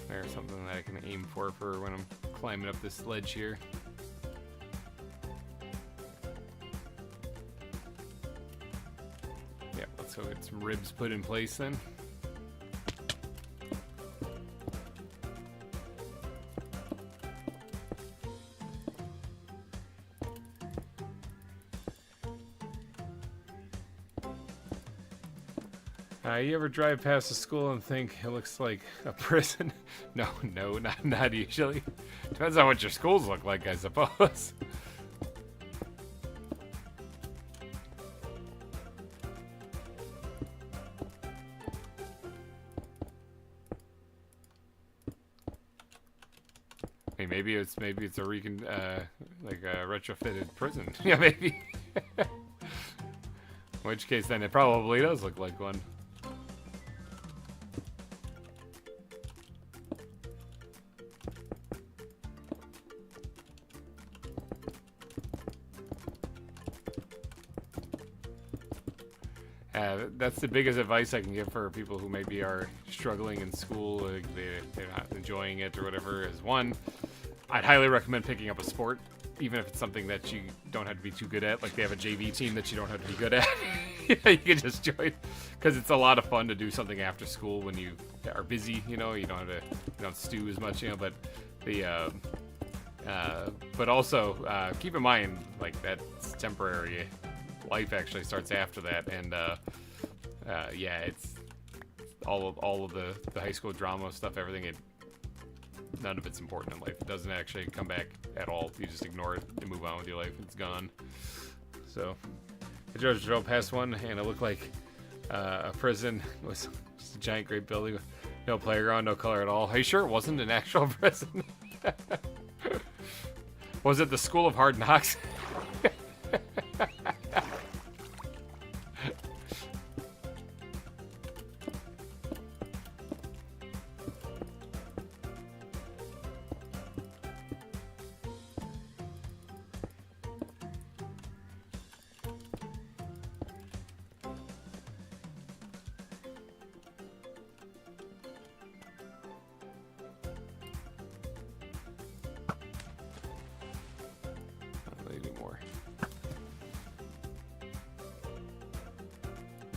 A: There's something that I can aim for when I'm climbing up this ledge here. Yeah, let's go get some ribs put in place then. You ever drive past a school and think it looks like a prison? No, not usually. Depends on what your schools look like, I suppose. I mean, maybe it's a like a retrofitted prison. Yeah, maybe. In which case, then it probably does look like one. That's the biggest advice I can give for people who maybe are struggling in school, like they're not enjoying it or whatever, is one, I'd highly recommend picking up a sport, even if it's something that you don't have to be too good at. Like they have a JV team that you don't have to be good at. Yeah, you can just join, because it's a lot of fun to do something after school when you are busy, you know, you don't stew as much, you know, but but also keep in mind, like, that's temporary. Life actually starts after that, and yeah, it's all of the high school drama stuff, everything. None of it's important in life. It doesn't actually come back at all. You just ignore it and move on with your life. It's gone. So I drove past one, and it looked like a prison. It was just a giant, great building with no playground, no color at all. Are you sure it wasn't an actual prison? Was it the School of Hard Knocks?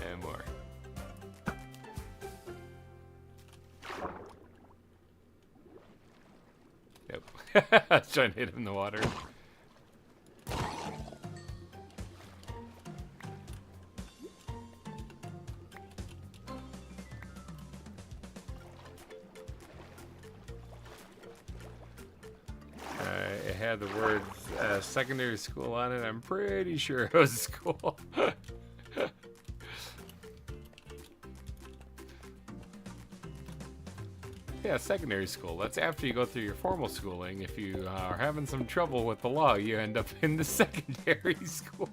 A: more. And more. Nope. I was trying to hit him in the water. It had the words secondary school on it. I'm pretty sure it was a school. Yeah, secondary school. That's after you go through your formal schooling. If you are having some trouble with the law, you end up in the secondary school.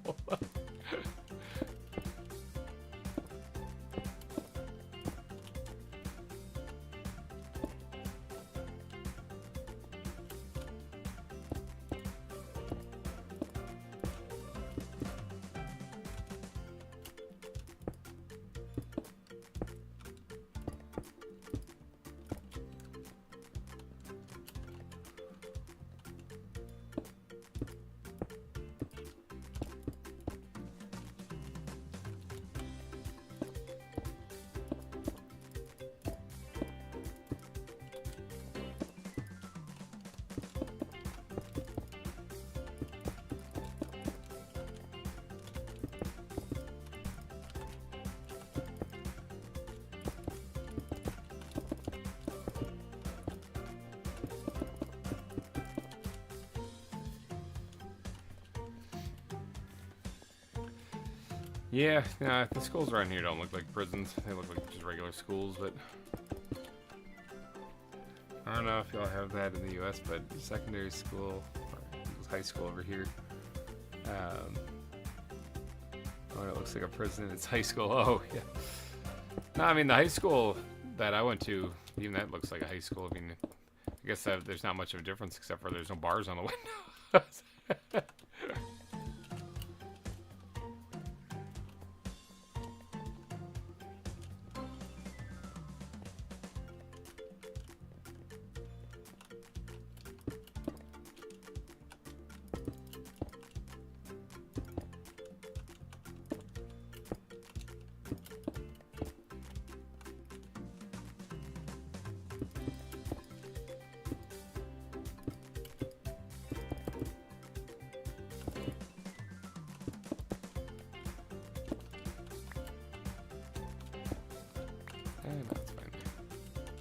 A: Yeah, the schools around here don't look like prisons. They look like just regular schools, but I don't know if y'all have that in the U.S., but secondary school, or high school over here, oh, it looks like a prison. It's high school. Oh, yeah. No, I mean, the high school that I went to, even that looks like a high school. I mean, I guess that there's not much of a difference except for there's no bars on the windows. No, it's fine.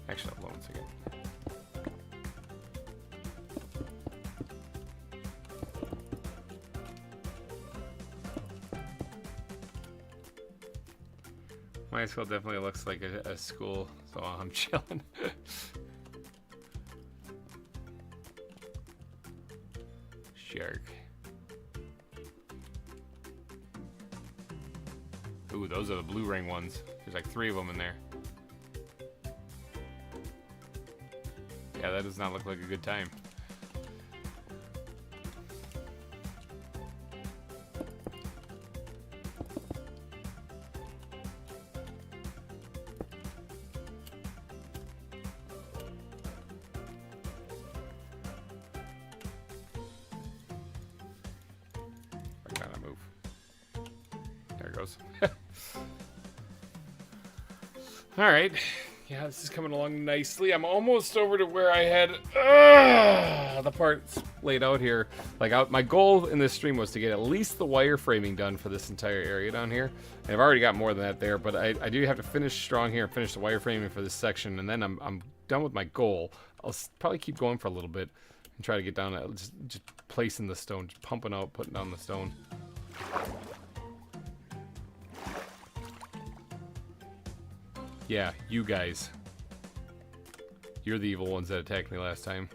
A: Actually, hold on 1 second. My school definitely looks like a school, so I'm chilling. Shark. Ooh, those are the blue ring ones. There's like 3 of them in there. Yeah, that does not look like a good time. Why can't I move? There it goes. All right. Yeah, this is coming along nicely. I'm almost over to where I had the parts laid out here. Like, my goal in this stream was to get at least the wireframing done for this entire area down here. And I've already got more than that there, but I do have to finish strong here and finish the wireframing for this section, and then I'm done with my goal. I'll probably keep going for a little bit and try to get down to just placing the stone, just pumping out, putting down the stone. Yeah, you guys. You're the evil ones that attacked me last time.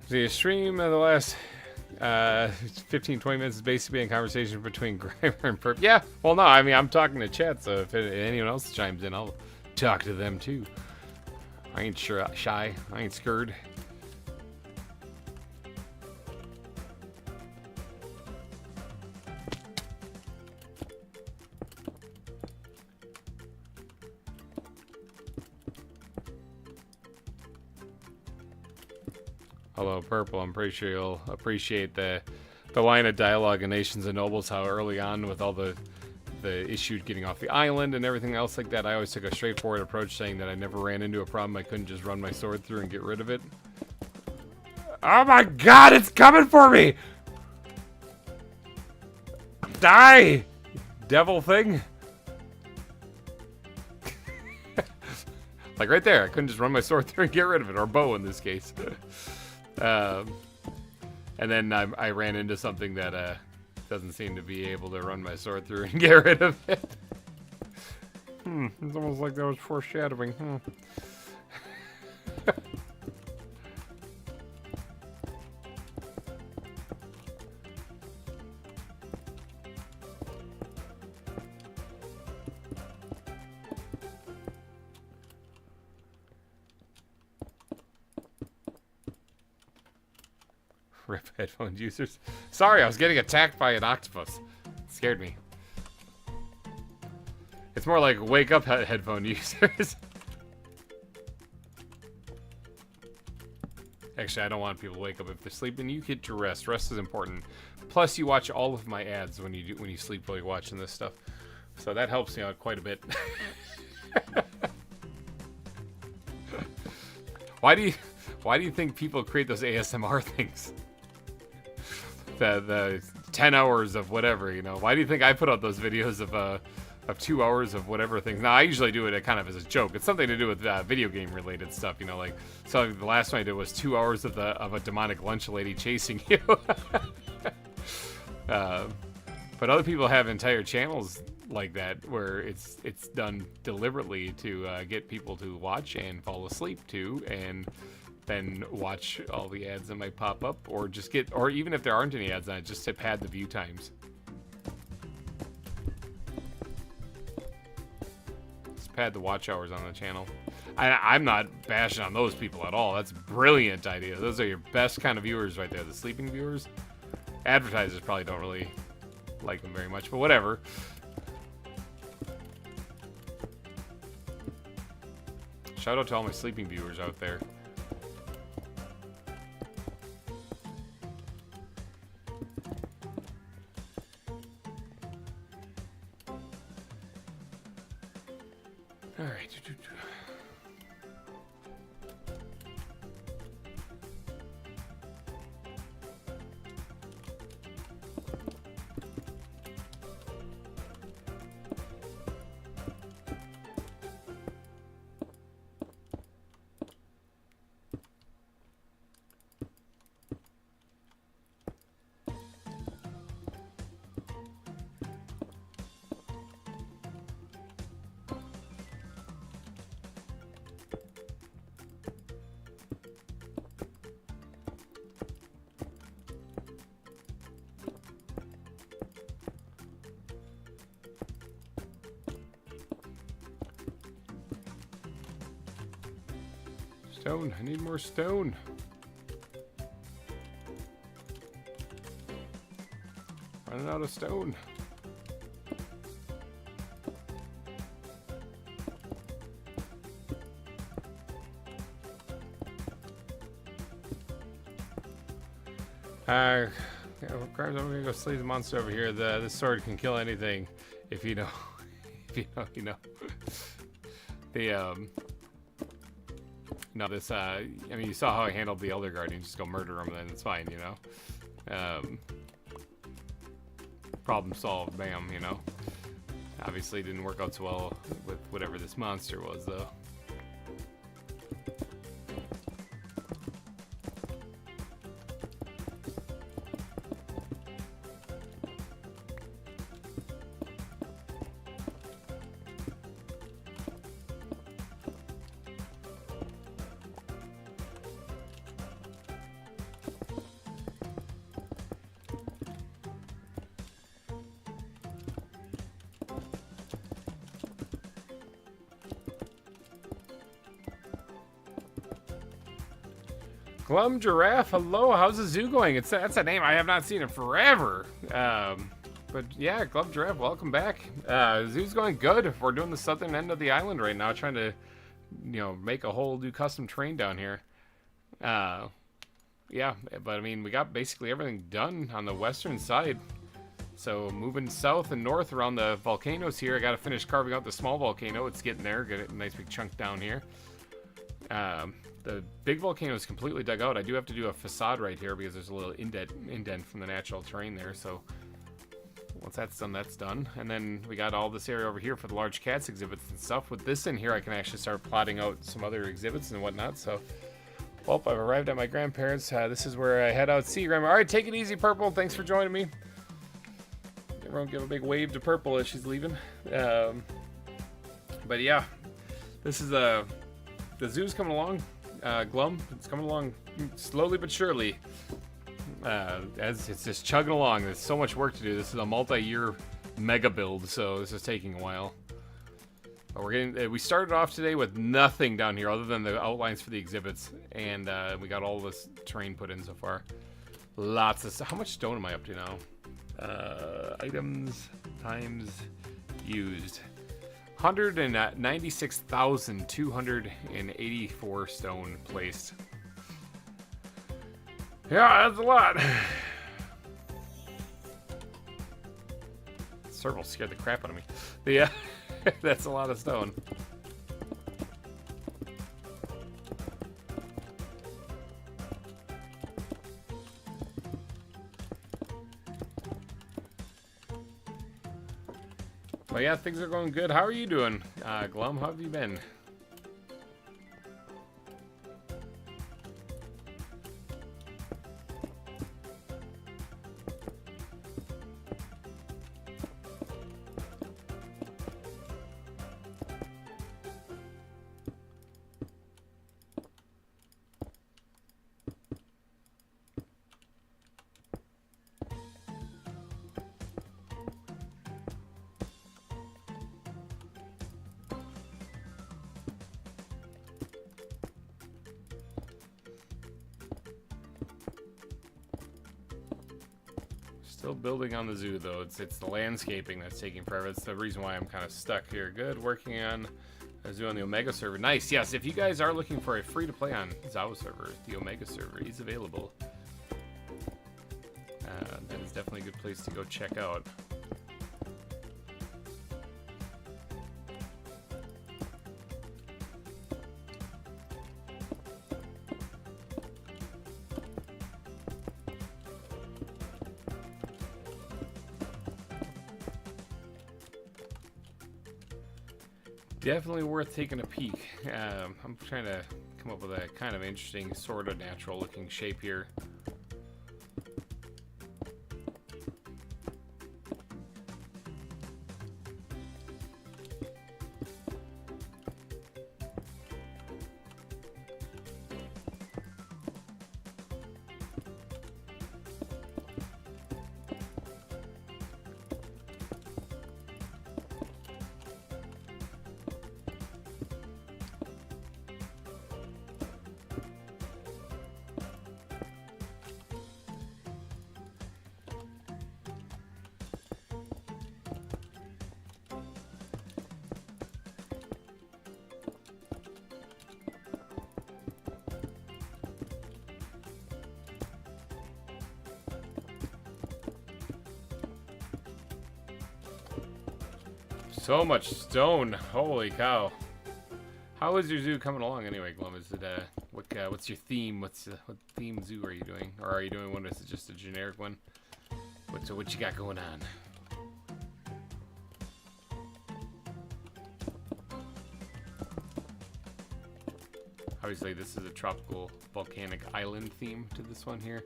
A: The stream of the last 15-20 minutes is basically a conversation between GReimer and Perp. Yeah, well, no, I mean, I'm talking to chat, so if anyone else chimes in, I'll talk to them too. I ain't shy. I ain't scared. Hello, Purple. I'm pretty sure you'll appreciate the line of dialogue in Nations and Nobles, how early on with all the issue getting off the island and everything else like that, I always took a straightforward approach, saying that I never ran into a problem I couldn't just run my sword through and get rid of it. Oh my god, it's coming for me! Die! Devil thing. Like right there, I couldn't just run my sword through and get rid of it, or bow in this case. And then I ran into something that doesn't seem to be able to run my sword through and get rid of it. It's almost like that was foreshadowing. Rip headphone users. Sorry, I was getting attacked by an octopus. It scared me. It's more like wake up headphone users. Actually, I don't want people to wake up if they're sleeping. You get your rest. Rest is important. Plus, you watch all of my ads when you sleep while you're watching this stuff. So that helps me out quite a bit. Why do you think people create those ASMR things? The 10 hours of whatever, you know. Why do you think I put out those videos of 2 hours of whatever things? Now I usually do it kind of as a joke. It's something to do with video game related stuff, you know. Like, so the last one I did was 2 hours of a demonic lunch lady chasing you. But other people have entire channels like that where it's done deliberately to get people to watch and fall asleep to, and then watch all the ads that might pop up, or just or even if there aren't any ads on it, just to pad the view times. Just pad the watch hours on the channel. I'm not bashing on those people at all. That's a brilliant idea. Those are your best kind of viewers right there, the sleeping viewers. Advertisers probably don't really like them very much, but whatever. Shout out to all my sleeping viewers out there. All right. Stone. I need more stone. Running out of stone. Yeah, I'm gonna go slay the monster over here. This sword can kill anything, if you know. If you know, you know. No, this, I mean, you saw how I handled the Elder Guardian. Just go murder him, then it's fine, you know? Problem solved, bam, you know? Obviously didn't work out so well with whatever this monster was, though. Glum Giraffe, hello, how's the zoo going? That's a name I have not seen in forever. But yeah, Glum Giraffe, welcome back. Zoo's going good. We're doing the southern end of the island right now, trying to, you know, make a whole new custom train down here. yeah, but I mean, we got basically everything done on the western side. So moving south and north around the volcanoes here, I got to finish carving out the small volcano. It's getting there. Get it a nice big chunk down here. The big volcano is completely dug out. I do have to do a facade right here because there's a little indent from the natural terrain there. So once that's done, that's done. And then we got all this area over here for the large cats exhibits and stuff. With this in here, I can actually start plotting out some other exhibits and whatnot. So, well, I've arrived at my grandparents'. This is where I head out. See you, Grandma. All right, take it easy, Purple. Thanks for joining me. Everyone give a big wave to Purple as she's leaving. But yeah, this is the zoo's coming along. Glum, it's coming along slowly but surely. As it's just chugging along. There's so much work to do. This is a multi-year mega build, so this is taking a while. But we started off today with nothing down here other than the outlines for the exhibits, and we got all this terrain put in so far. Lots of stuff. How much stone am I up to now? Items times used. 196,284 stone placed. Yeah, that's a lot. Circle scared the crap out of me. But yeah, that's a lot of stone. But yeah, things are going good. How are you doing, Glum? How have you been? Still building on the zoo, though. It's the landscaping that's taking forever. It's the reason why I'm kind of stuck here. Good, working on a zoo on the Omega server. Nice, yes. If you guys are looking for a free-to-play on ZAWA server, the Omega server is available. That is definitely a good place to go check out. Definitely worth taking a peek. I'm trying to come up with a kind of interesting, sort of natural looking shape here. So much stone. Holy cow. How is your zoo coming along anyway, Glum? Is it what's your theme? What theme zoo are you doing? Or are you doing one that's just a generic one? What you got going on? Obviously this is a tropical volcanic island theme to this one here.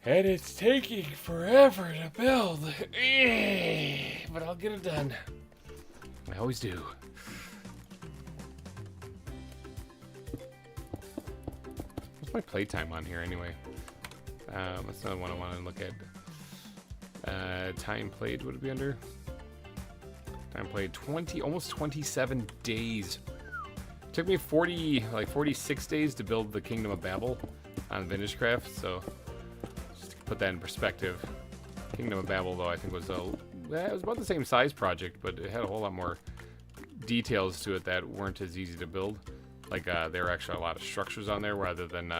A: And it's taking forever to build. But I'll get it done. I always do. What's my playtime on here anyway? That's another one I want to look at. Time played, would it be under? Time played 20, almost 27 days. It took me 46 days to build the Kingdom of Babel on VintageCraft, so put that in perspective. Kingdom of Babel, though, I think it was about the same size project, but it had a whole lot more details to it that weren't as easy to build. Like there were actually a lot of structures on there rather than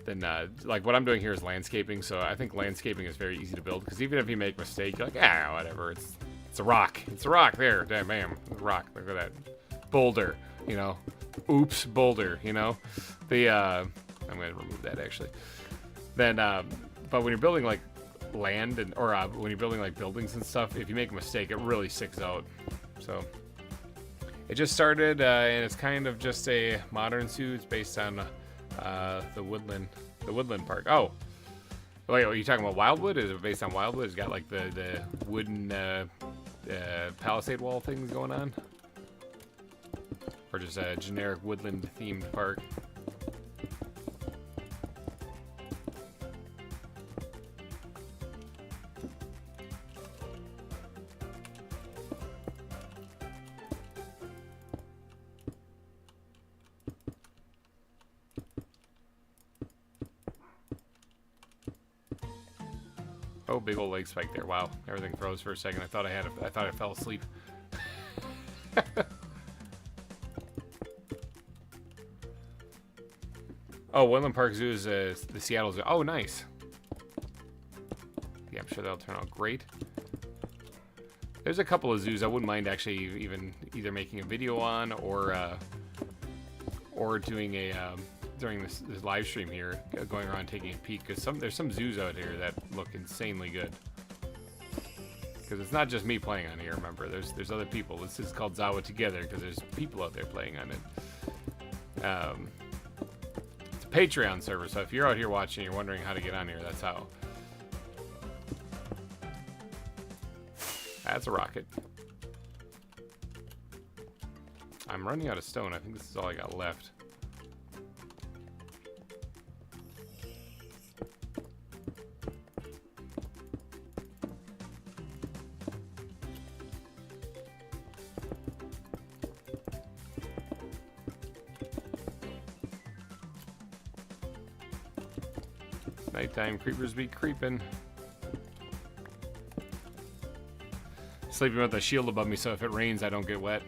A: then like what I'm doing here is landscaping. So I think landscaping is very easy to build because even if you make a mistake, you're like, ah, whatever. It's a rock. It's a rock there. Damn, bam, rock. Look at that boulder. You know, oops, boulder. You know, the I'm gonna remove that actually. Then, but when you're building like land and or when you're building like buildings and stuff, if you make a mistake, it really sticks out. So it just started, and it's kind of just a modern zoo. It's based on the woodland park. Oh, wait, are you talking about Wildwood? Is it based on Wildwood? It's got like the wooden palisade wall things going on, or just a generic woodland themed park? Oh, big old leg spike there. Wow, everything froze for a second. I thought I fell asleep. Oh, Woodland Park Zoo is the Seattle Zoo. Oh, nice. Yeah, I'm sure that'll turn out great. There's a couple of zoos I wouldn't mind actually even either making a video on or doing a during this live stream here, going around taking a peek, because there's some zoos out here that look insanely good. Because it's not just me playing on here. Remember, there's other people. This is called ZAWA Together because there's people out there playing on it. It's a Patreon server, so if you're out here watching, you're wondering how to get on here. That's how. That's a rocket. I'm running out of stone. I think this is all I got left. Nighttime creepers be creeping. Sleeping with a shield above me so if it rains I don't get wet.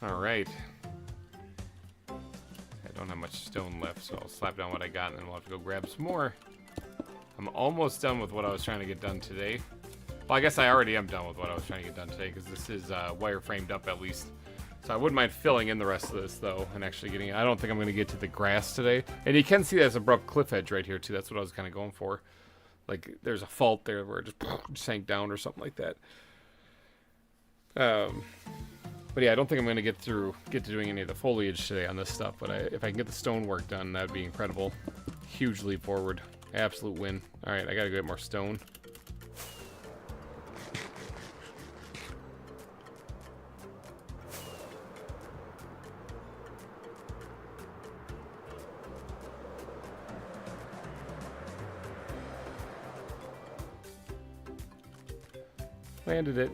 A: Alright. I don't have much stone left, so I'll slap down what I got and then we'll have to go grab some more. I'm almost done with what I was trying to get done today. Well, I guess I already am done with what I was trying to get done today because this is wireframed up at least. So I wouldn't mind filling in the rest of this though and actually getting. I don't think I'm going to get to the grass today. And you can see there's abrupt cliff edge right here too. That's what I was kind of going for. Like there's a fault there where it just sank down or something like that. But yeah, I don't think I'm going to get to doing any of the foliage today on this stuff. But if I can get the stonework done, that'd be incredible. Huge leap forward. Absolute win. All right, I got to get more stone. Landed it.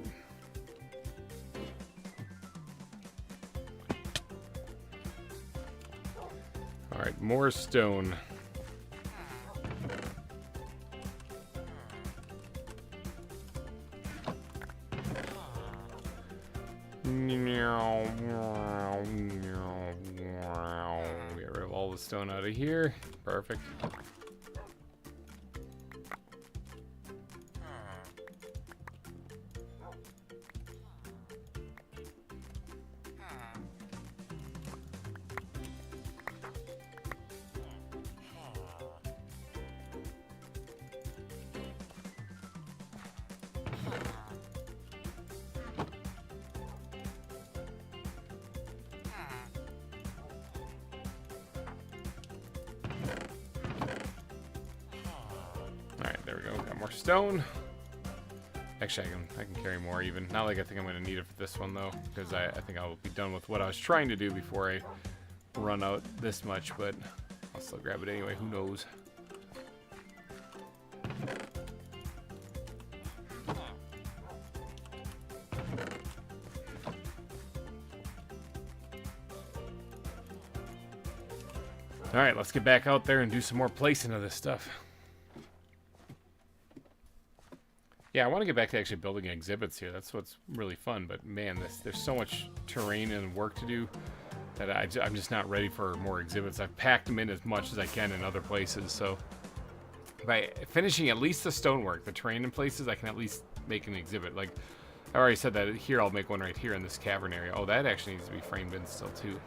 A: All right, more stone. Get rid of all the stone out of here. Perfect. There we go. Got more stone. Actually, I can carry more even. Not like I think I'm going to need it for this one though, because I think I'll be done with what I was trying to do before I run out this much. But I'll still grab it anyway. Who knows? All right, let's get back out there and do some more placing of this stuff. Yeah, I want to get back to actually building exhibits here. That's what's really fun. But man, there's so much terrain and work to do that I'm just not ready for more exhibits. I've packed them in as much as I can in other places. So by finishing at least the stonework, the terrain in places, I can at least make an exhibit. Like I already said that here, I'll make one right here in this cavern area. Oh, that actually needs to be framed in still too.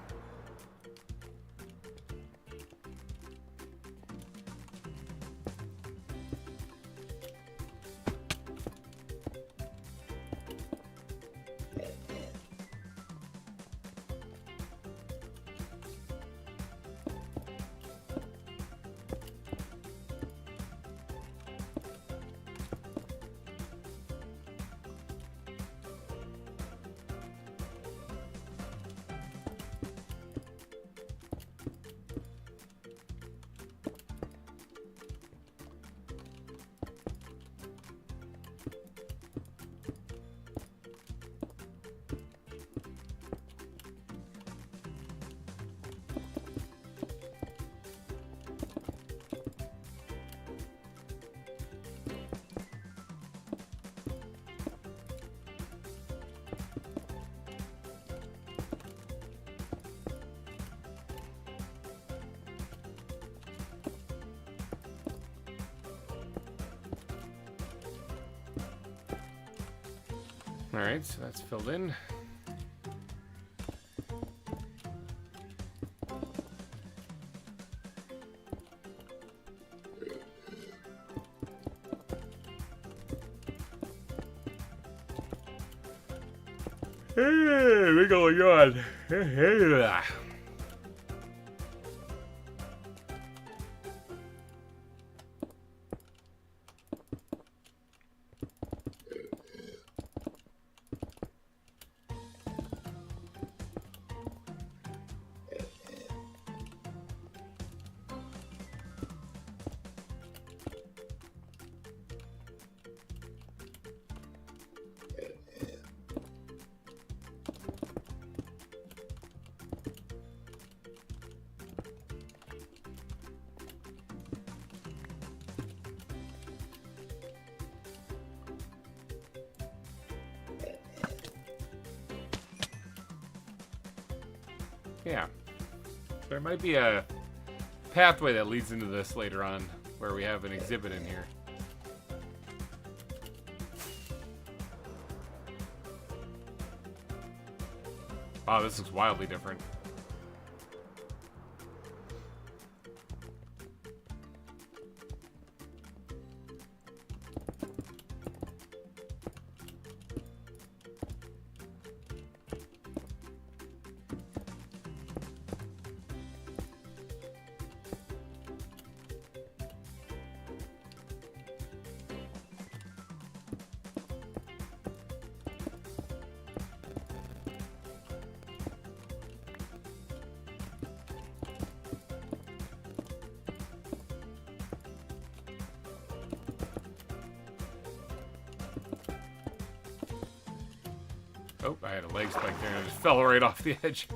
A: Alright, so that's filled in. Hey, what's going on? Hey. Yeah. There might be a pathway that leads into this later on where we have an exhibit in here. Wow, this looks wildly different. Oh, I had a leg spike there and I just fell right off the edge.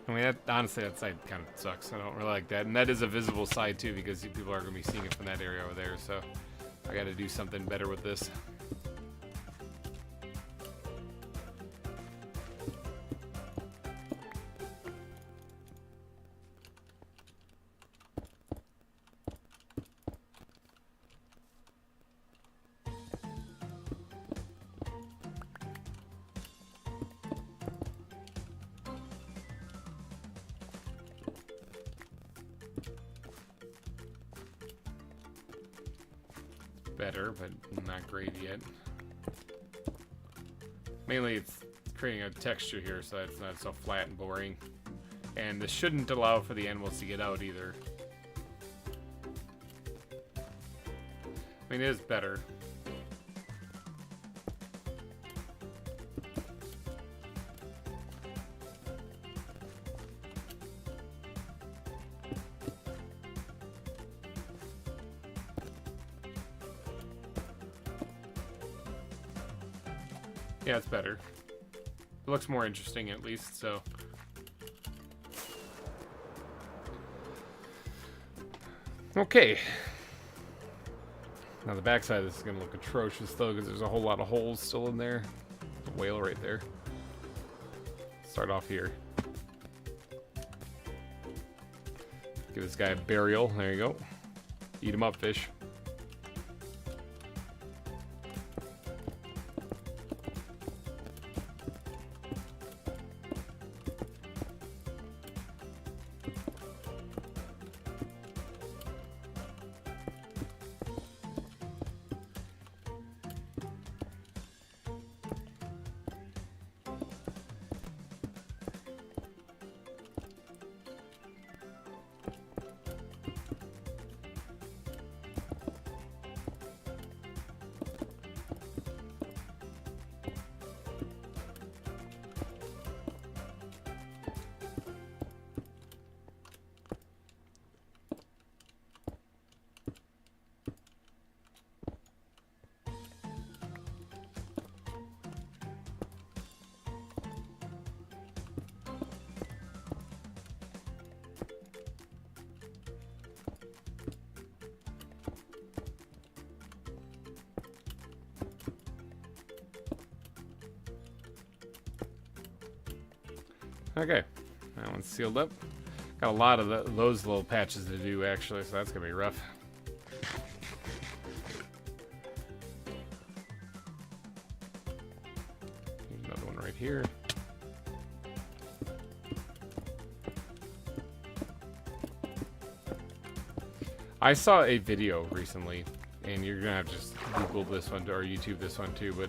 A: I mean, honestly, that side kind of sucks. I don't really like that. And that is a visible side, too, because people are going to be seeing it from that area over there. So I got to do something better with this. Better, but not great yet. Mainly it's creating a texture here so it's not so flat and boring. And this shouldn't allow for the animals to get out either. I mean, it is better. Yeah, it's better. It looks more interesting at least, so. Okay. Now the backside of this is going to look atrocious though, because there's a whole lot of holes still in there. A whale right there. Start off here. Give this guy a burial. There you go. Eat him up, fish. Okay, that one's sealed up. Got a lot of those little patches to do actually, so that's gonna be rough. Another one right here. I saw a video recently, and you're gonna have to just Google this one or YouTube this one too,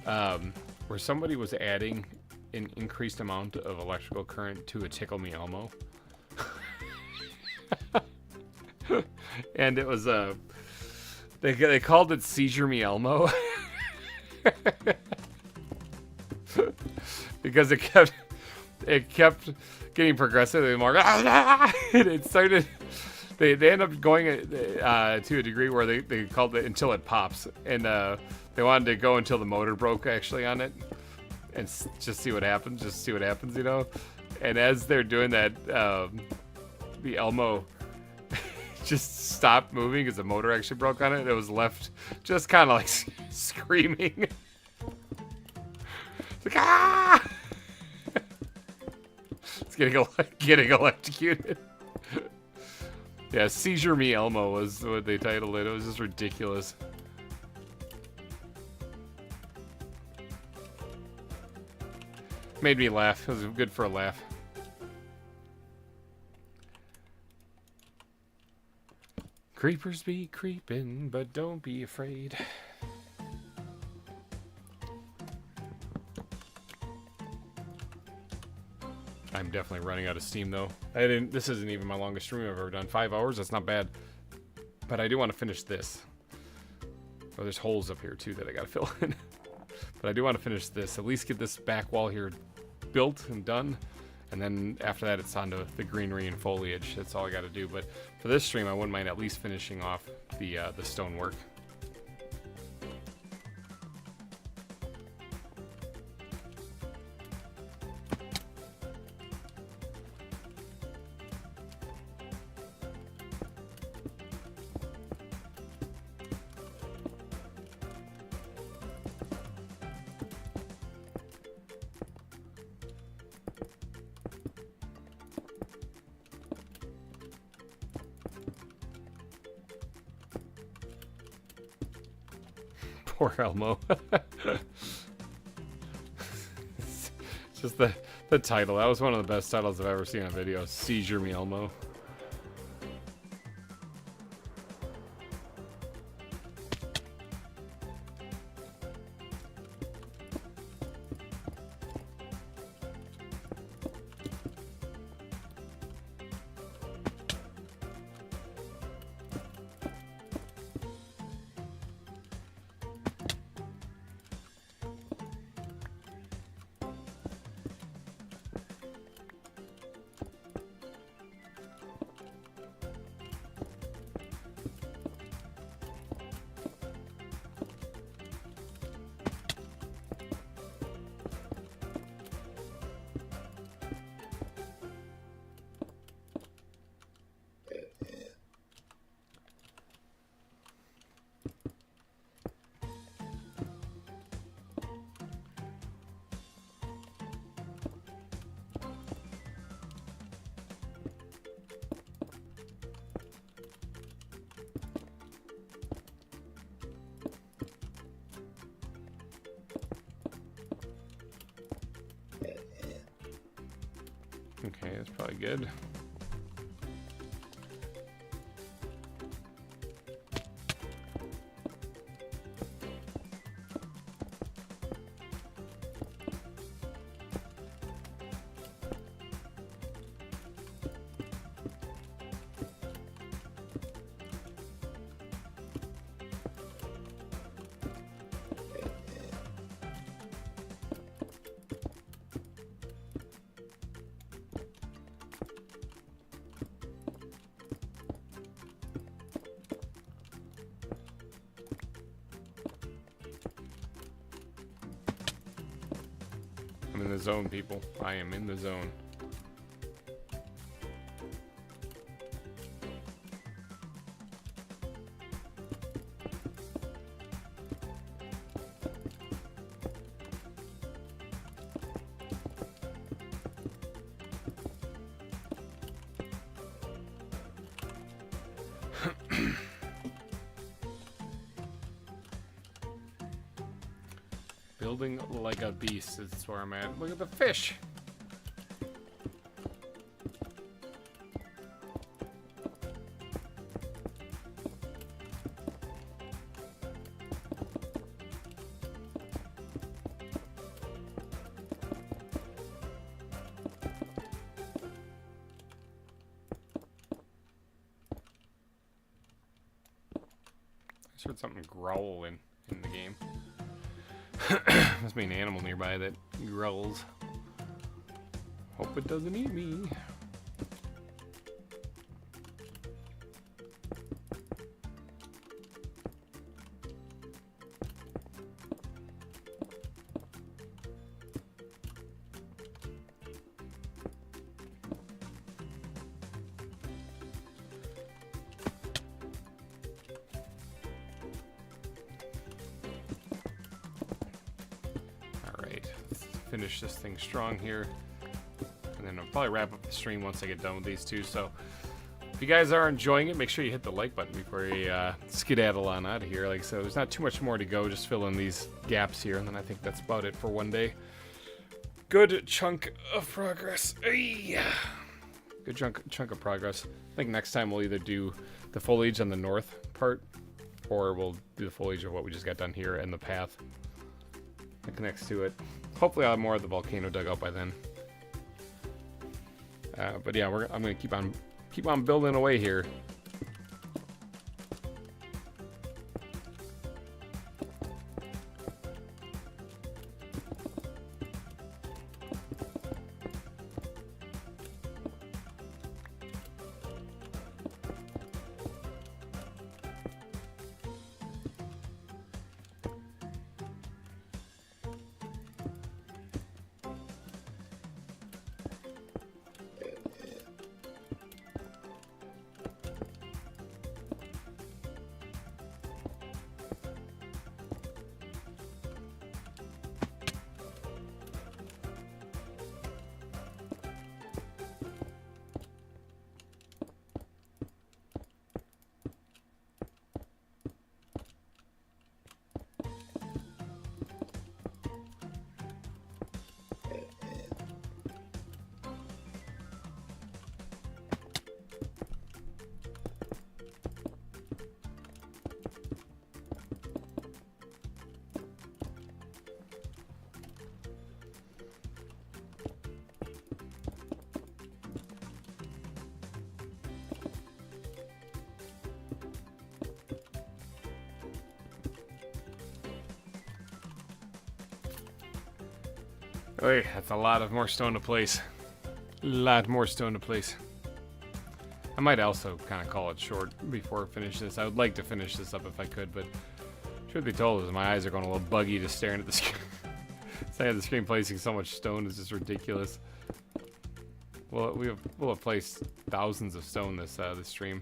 A: but where somebody was adding an increased amount of electrical current to a Tickle Me Elmo. And it was they called it Seizure Me Elmo. Because it kept getting progressively more and it started they end up going to a degree where they called it until it pops, and they wanted to go until the motor broke actually on it. And just see what happens, you know? And as they're doing that, the Elmo just stopped moving because the motor actually broke on it. It was left just kind of like screaming. It's like, ah! It's getting electrocuted. Yeah, Seizure Me Elmo was what they titled it. It was just ridiculous. Made me laugh. It was good for a laugh. Creepers be creeping, but don't be afraid. I'm definitely running out of steam though. This isn't even my longest stream I've ever done. 5 hours, that's not bad. But I do want to finish this. Oh, there's holes up here too that I gotta fill in. But I do want to finish this. At least get this back wall here built and done. And then after that, it's on to the greenery and foliage. That's all I got to do. But for this stream, I wouldn't mind at least finishing off the stonework. Poor Elmo. It's just the title. That was one of the best titles I've ever seen on video. Seizure Me Elmo. Okay, that's probably good. I'm in the zone, people. I am in the zone. Building like a beast is where I'm at. Look at the fish. I just heard something growl in the game. Must be an animal nearby that growls. Hope it doesn't eat me. Finish this thing strong here, and then I'll probably wrap up the stream once I get done with these two. So if you guys are enjoying it, make sure you hit the like button before you skedaddle on out of here. Like I said, there's not too much more to go, just fill in these gaps here, and then I think that's about it for one day. Good chunk of progress. Good chunk of progress. I think next time we'll either do the foliage on the north part, or we'll do the foliage of what we just got done here and the path that connects to it. Hopefully I'll have more of the volcano dug out by then. But yeah, I'm gonna keep on building away here. Hey, that's a lot of more stone to place. A lot more stone to place. I might also kind of call it short before I finish this. I would like to finish this up if I could, but truth be told, my eyes are going a little buggy just staring at the screen. Staring at the screen, placing so much stone is just ridiculous. Well, we'll have placed thousands of stone this stream.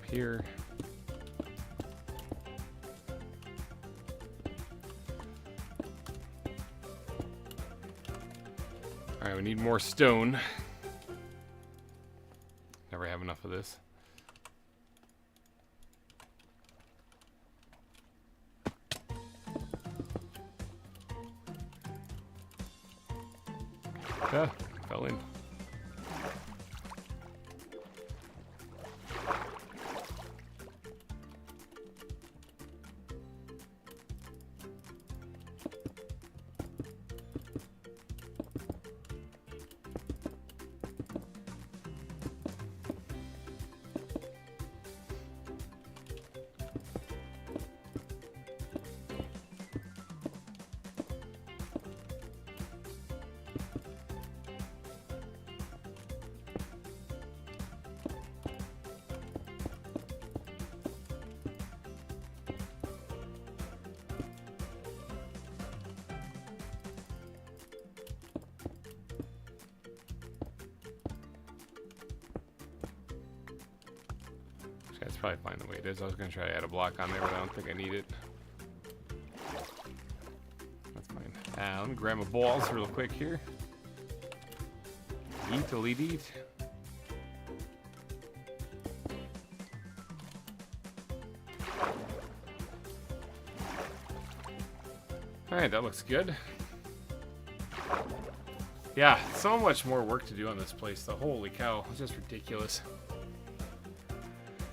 A: here. Alright, we need more stone. Never have enough of this. Ah, fell in. That's probably fine the way it is. I was going to try to add a block on there, but I don't think I need it. That's fine. Let me grab my balls real quick here. Eat, delete, eat. Alright, that looks good. Yeah, so much more work to do on this place, though. Holy cow, it's just ridiculous.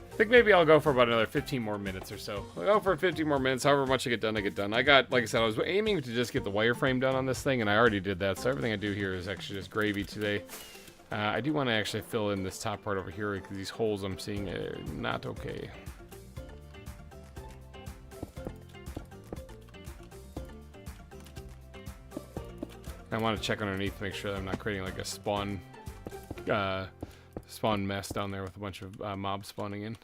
A: I think maybe I'll go for about another 15 more minutes or so. I'll go for 15 more minutes, however much I get done, I get done. I got, like I said, I was aiming to just get the wireframe done on this thing, and I already did that, so everything I do here is actually just gravy today. I do want to actually fill in this top part over here, because these holes I'm seeing are not okay. I want to check underneath to make sure that I'm not creating like a spawn mess down there with a bunch of mobs spawning in.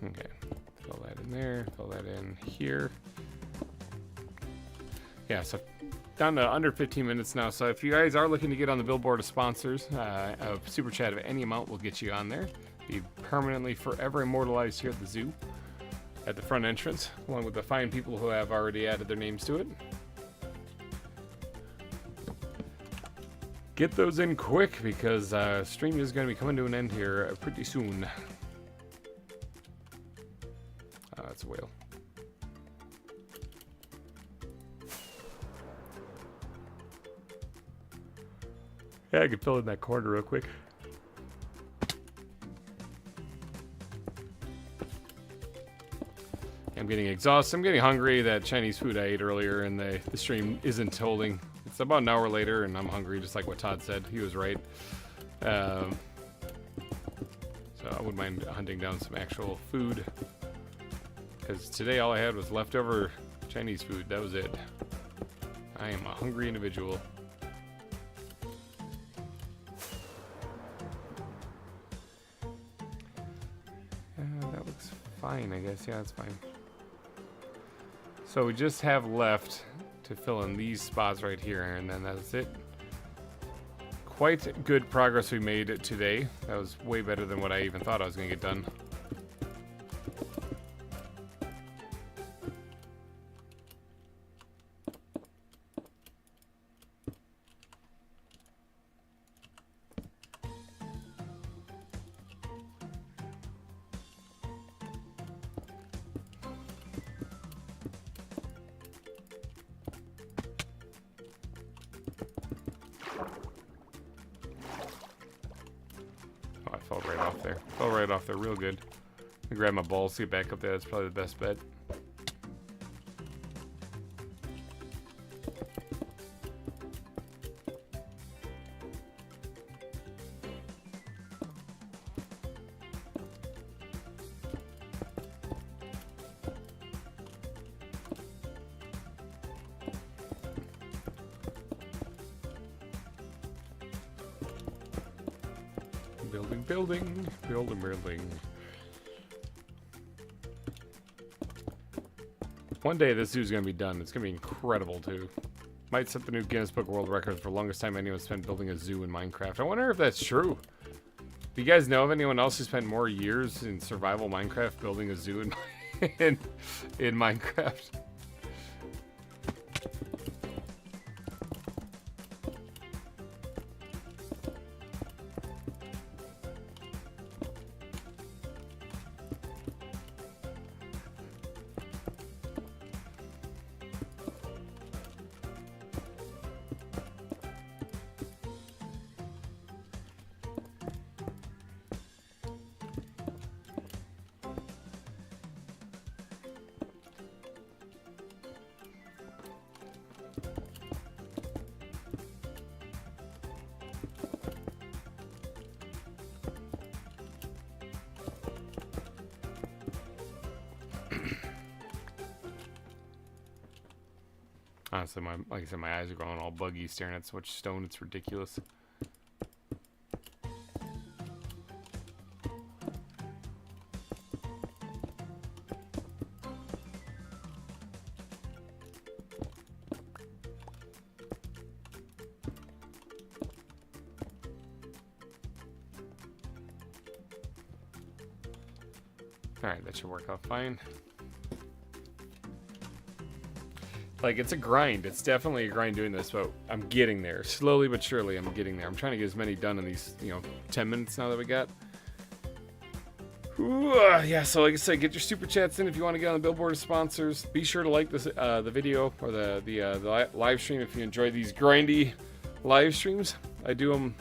A: Okay, fill that in there, fill that in here. Yeah, so down to under 15 minutes now. So if you guys are looking to get on the billboard of sponsors, a super chat of any amount will get you on there. Be permanently, forever immortalized here at the zoo, at the front entrance, along with the fine people who have already added their names to it. Get those in quick because stream is going to be coming to an end here pretty soon. That's a whale. Yeah, I can fill in that corner real quick. I'm getting exhausted. I'm getting hungry. That Chinese food I ate earlier and the stream isn't holding. It's about an hour later and I'm hungry, just like what Todd said. He was right. So I wouldn't mind hunting down some actual food. Because today all I had was leftover Chinese food. That was it. I am a hungry individual. That looks fine, I guess. Yeah, that's fine. So we just have left to fill in these spots right here, and then that's it. Quite good progress we made today. That was way better than what I even thought I was going to get done. Oh, I fell right off there. Fell right off there real good. I grab my balls, get back up there. That's probably the best bet. building. One day this zoo's gonna be done. It's gonna be incredible too. Might set the new Guinness Book of World Records for longest time anyone spent building a zoo in Minecraft. I wonder if that's true. Do you guys know of anyone else who spent more years in survival Minecraft building a zoo in Minecraft? Honestly, like I said, my eyes are going all buggy staring at so much stone. It's ridiculous. Alright, that should work out fine. Like, it's a grind. It's definitely a grind doing this, but I'm getting there. Slowly but surely, I'm getting there. I'm trying to get as many done in these, 10 minutes now that we got. Ooh, yeah, so like I said, get your super chats in if you want to get on the billboard of sponsors. Be sure to like this, the video or the live stream if you enjoy these grindy live streams. I do them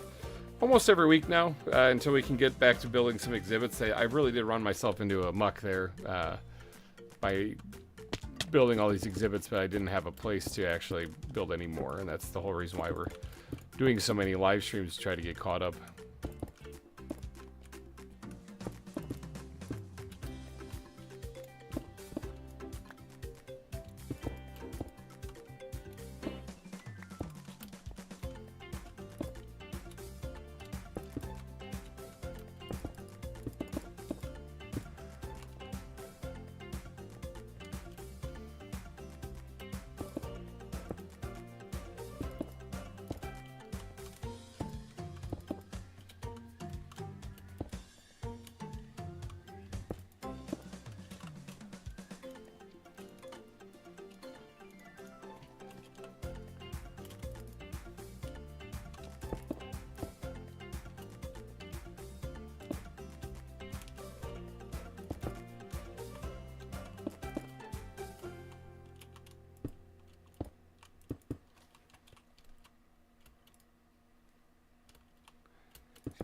A: almost every week now until we can get back to building some exhibits. I really did run myself into a muck there by building all these exhibits, but I didn't have a place to actually build any more, and that's the whole reason why we're doing so many live streams to try to get caught up.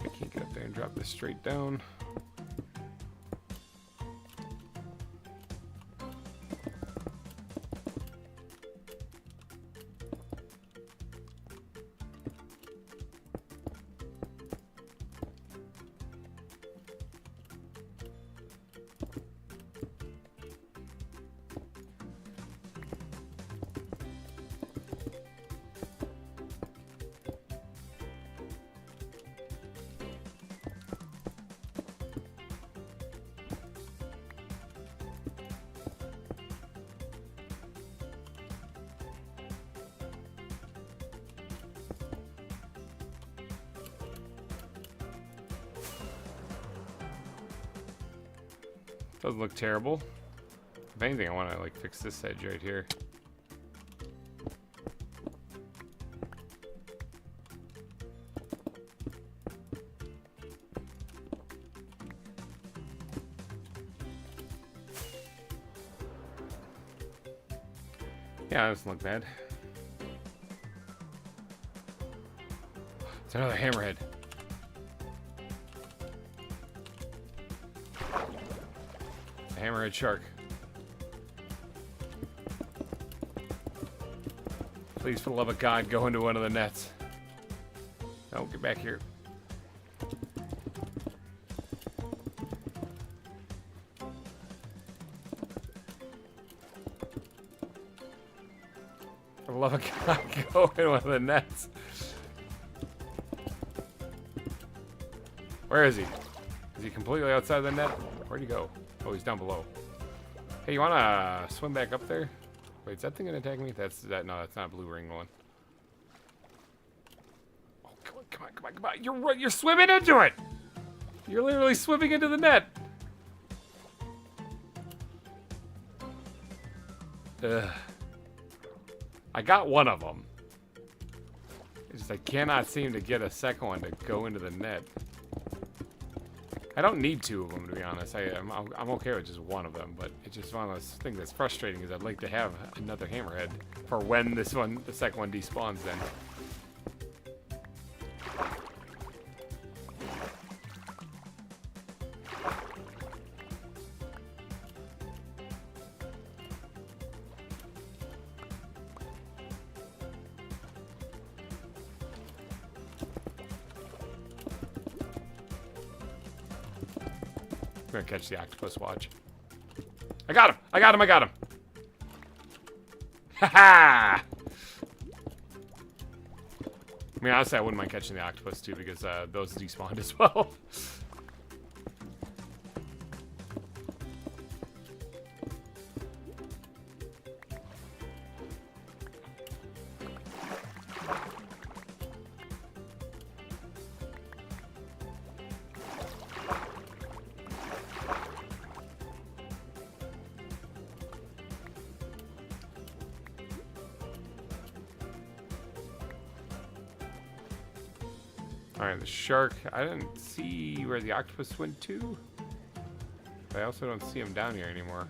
A: I can't get up there and drop this straight down. Doesn't look terrible. If anything, I want to like fix this edge right here. Yeah, that doesn't look bad. It's another hammerhead. Hammerhead shark. Please, for the love of God, go into one of the nets. No, get back here. For the love of God, go in one of the nets. Where is he? Is he completely outside the net? Where'd he go? Oh, he's down below. Hey, you wanna swim back up there? Wait, is that thing gonna attack me? No, that's not a blue ring one. Oh, come on. You're swimming into it! You're literally swimming into the net. Ugh. I got one of them. It's just I cannot seem to get a second one to go into the net. I don't need two of them, to be honest. I'm okay with just one of them, but it's just one of those things that's frustrating is I'd like to have another hammerhead for when the second one despawns then. I'm gonna catch the octopus, watch. I got him! I got him! Ha-ha! I mean, honestly, I wouldn't mind catching the octopus, too, because those despawned as well. Alright, the shark. I didn't see where the octopus went to. But I also don't see him down here anymore.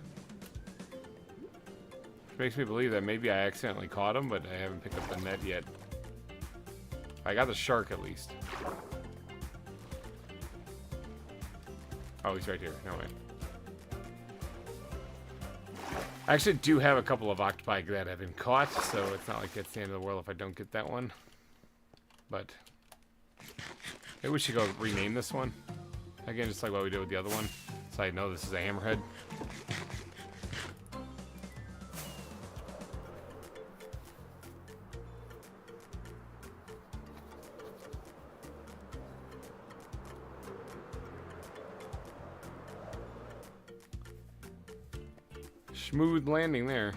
A: Which makes me believe that maybe I accidentally caught him, but I haven't picked up the net yet. I got the shark at least. Oh, he's right here. No way. I actually do have a couple of octopi that have been caught, so it's not like it's the end of the world if I don't get that one. But maybe we should go rename this one. Again, just like what we did with the other one. So I know this is a hammerhead. Smooth landing there.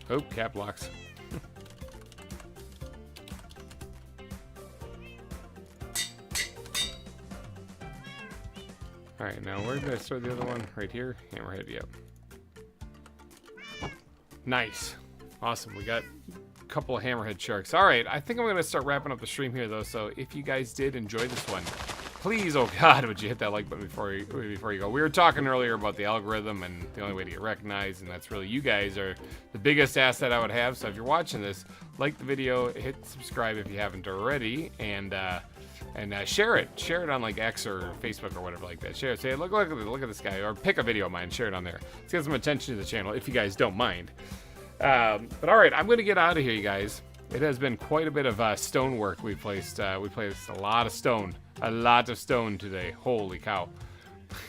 A: Oh, cap locks. Alright, now where did I store the other one? Right here? Hammerhead, yep. Nice. Awesome, we got a couple of hammerhead sharks. Alright, I think I'm going to start wrapping up the stream here, though, so if you guys did enjoy this one, please, oh god, would you hit that like button before you go. We were talking earlier about the algorithm and the only way to get recognized, and that's really you guys are the biggest asset I would have. So if you're watching this, like the video, hit subscribe if you haven't already, and share it. Share it on like X or Facebook or whatever like that. Share it. Say, look at this guy, or pick a video of mine, share it on there. Let's get some attention to the channel if you guys don't mind. But all right, I'm going to get out of here, you guys. It has been quite a bit of stone work we placed. We placed a lot of stone. A lot of stone today. Holy cow.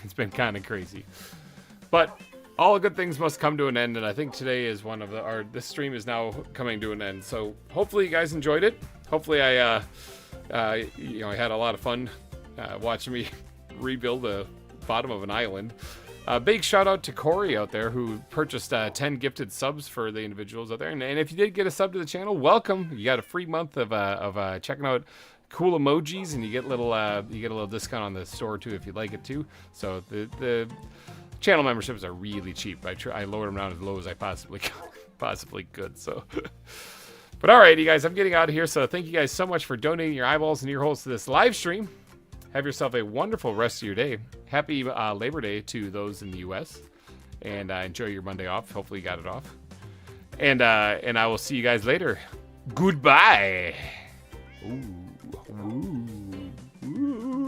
A: It's been kind of crazy. But all good things must come to an end, and I think today is one of the, or this stream is now coming to an end. So hopefully you guys enjoyed it. Hopefully I had a lot of fun watching me rebuild the bottom of an island. Big shout out to Corey out there who purchased 10 gifted subs for the individuals out there. And if you did get a sub to the channel, welcome. You got a free month of checking out cool emojis, and you get a little discount on the store too if you'd like it too. So the channel memberships are really cheap. I lowered them down as low as I possibly could. So. But all right, you guys, I'm getting out of here. So thank you guys so much for donating your eyeballs and ear holes to this live stream. Have yourself a wonderful rest of your day. Happy Labor Day to those in the U.S. And enjoy your Monday off. Hopefully you got it off. And I will see you guys later. Goodbye. Ooh. Ooh. Ooh.